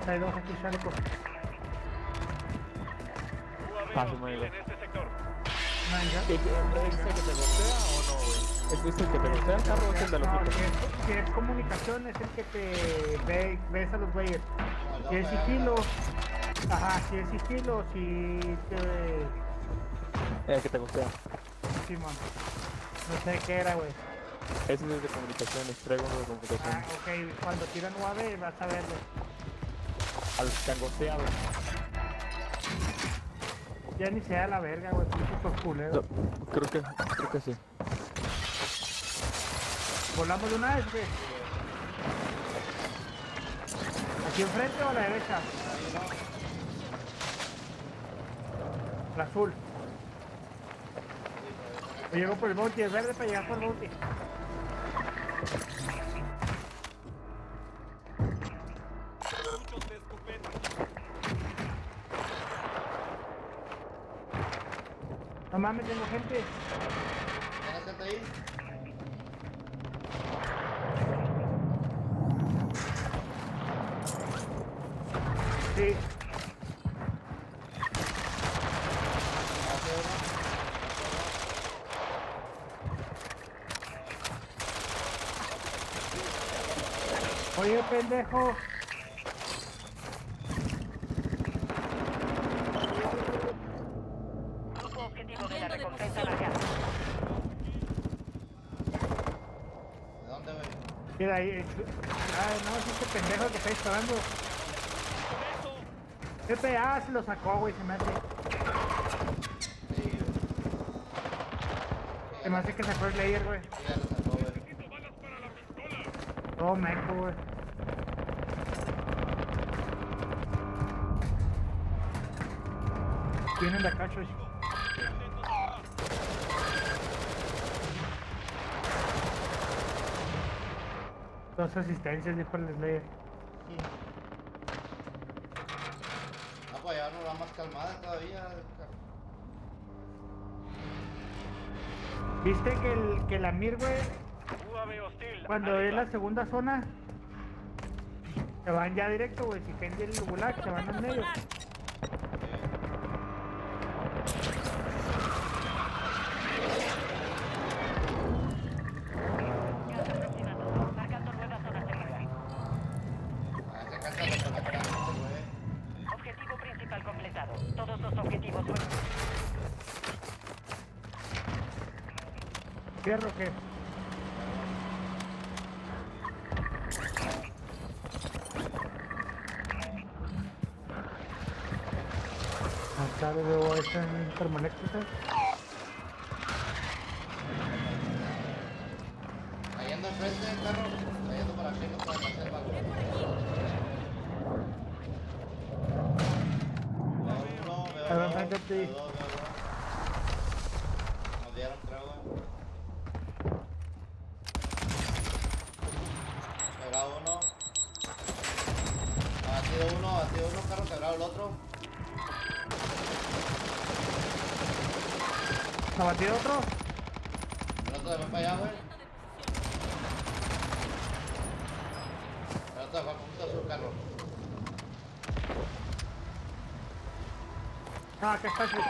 Hay dos aquí, chaleco.
Ah, sí, me ha ido.
En este sector.
¿Es el que te golpea o no, güey? ¿Es el que te golpea el carro o es el de los
No,
otros?
si es comunicación es el que te ves a los güeyes. Si es sigilo, si es sigilo, si te...
El que te golpea.
Simón. No sé qué era, güey.
Ese es el de comunicaciones, traigo uno de comunicación.
Ok, cuando tiran UAV vas a verlo.
A los que han golpeado.
Ya ni sea la verga, güey, putos culeros.
No, creo que sí.
¿Volamos de una vez, güey? ¿Aquí enfrente o a la derecha? La azul. Yo llego por el bounty, es verde para llegar por el bounty. No mames, tengo gente.
¿Tienes gente ahí?
Sí. Oye, pendejo.
Grupo objetivo de la recompensa marcado.
¿De dónde, güey?
Mira ahí. No, es este pendejo que está disparando. Se lo sacó, güey, se me hace. Se me hace que sacó el layer, güey.
Ya lo sacó, güey.
Todo meco, güey. Tienen la cacho. Dos asistencias, dijo el Slayer.
No, pues ya no va más calmada todavía.
¿Viste que la Mir, güey,
UAV hostil.
cuando es la segunda zona, se van ya directo, güey? Si caen del gulag, se van al medio.
Marcando nueva zona segura. Objetivo principal completado. Todos los objetivos fueron.
¿Cierro qué? Acá le veo esta en termoeléctrica.
Cayendo enfrente, perro. Cayendo para aquí, no para la selva, güey.
Ahí va enfrente de ti.
Veo dos. vieron, creo, güey. Quebrado uno. Abatido uno, carro quebrado el otro.
¿Abatido otro?
El otro se fue para allá, güey. El otro se fue a punto azul, carro.
Ah, acá está, güey.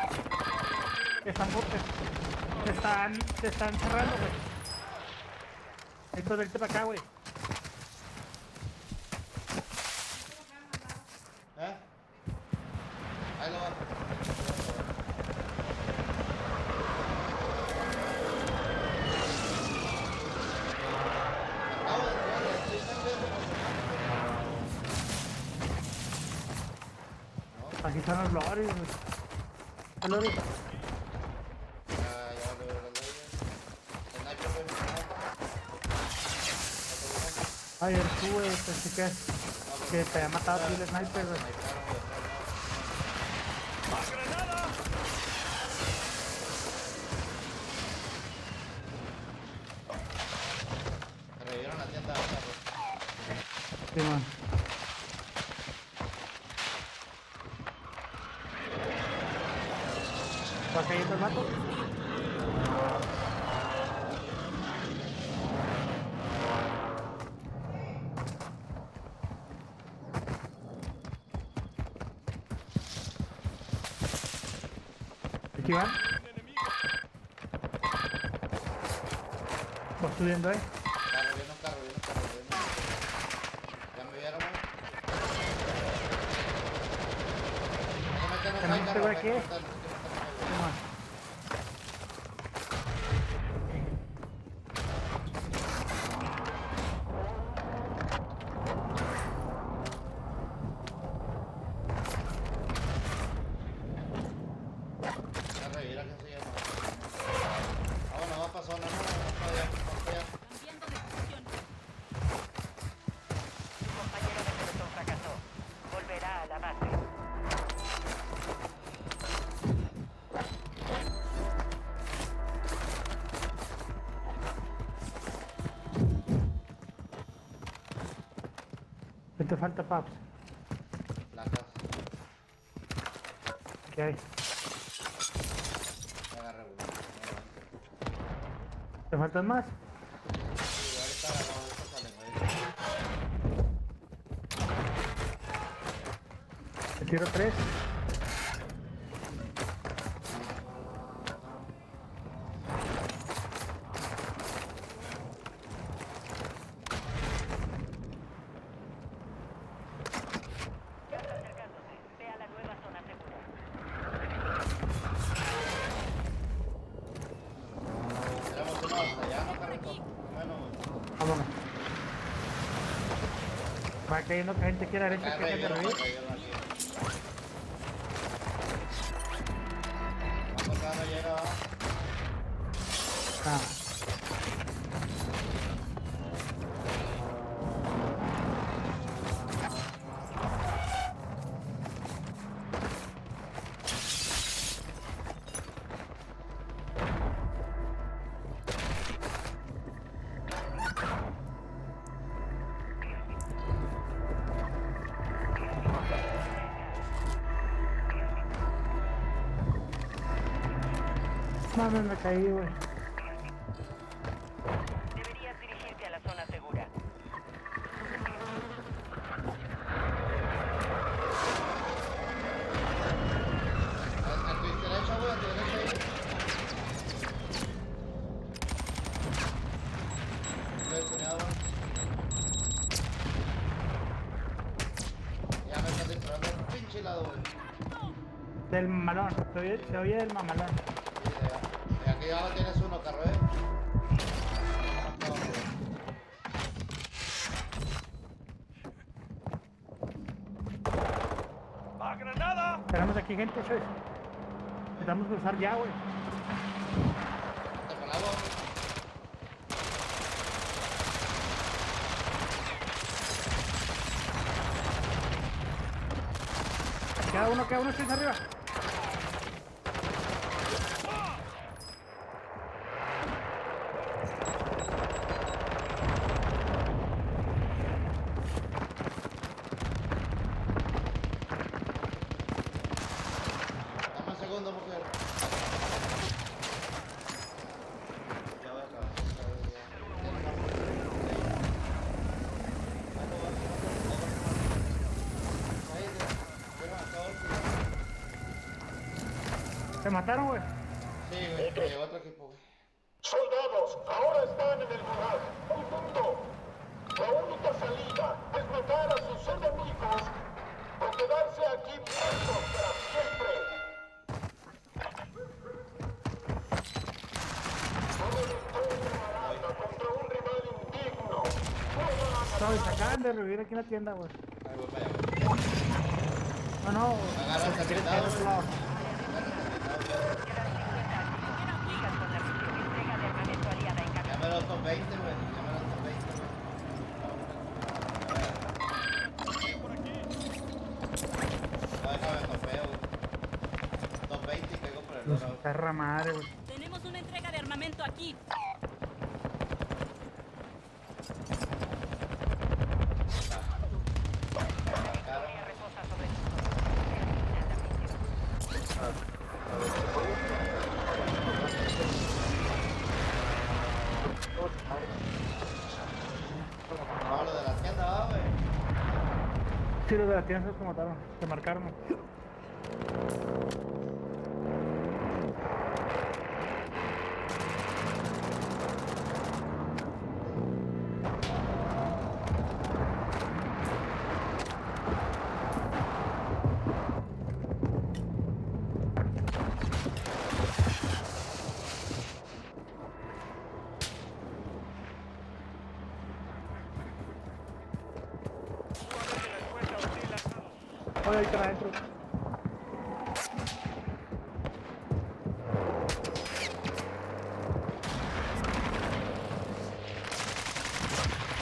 Se están cerrando, güey. Esto vente para acá, güey.
Ahí lo va.
Aquí están los loris, güey. ¿El lori? Ay, tú, güey, pensé que te había matado a ti el sniper, güey.
Me revivieron la tienda, güey.
Sí, man. ¿Va cayendo el vato? ¿Aquí van? ¿Vas subiendo,
Carro, viene un carro. Ya me vieron, güey.
¿Tenemos que ver qué? ¿Qué te falta, Paps?
La casa.
¿Qué hay?
Me agarré uno.
¿Te faltan más?
Sí, ahorita salen, güey.
Te tiro 3. Vámonos. Va cayendo gente aquí a la derecha que hay que revivir. Ah. Mami, me caí, güey.
Deberías dirigirte a la zona segura.
A tu derecha, güey, a tu derecha ahí. Estoy tuneado. Ya me estás disparando un pinche lado, güey.
Del mamalón, se oye el mamalón.
Y aquí abajo tienes uno, carro,
¡Va granada!
Tenemos aquí gente, Choice. Necesitamos cruzar ya, güey. Queda uno, Choice, arriba. mataron, güey?
Sí, güey, me llegó otro equipo, güey.
Soldados, ahora están en el gulag. Un punto. La única salida es matar a sus enemigos o quedarse aquí muertos para siempre. Una victoria barata contra un rival indigno.
No, se acaban de revivir aquí en la tienda, güey.
Ahí voy para allá, güey.
No, no,
Agarra el certificado, güey. Llámame los top 20, güey. Llámame los top 20, güey. No, déjame topeo, güey. Top 20 y caigo por el lado.
Perra madre, güey.
Tenemos una entrega de armamento aquí.
No, lo de la tienda, va, güey.
Sí, los de la tienda se mataron, se marcaron. Oye, ahí están adentro.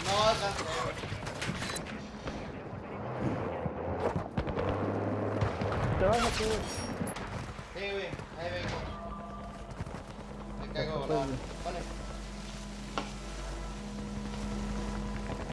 No alcancé, güey.
¿Te vas aquí, güey?
Sí, güey, ahí vengo. Me caigo volando. Vale.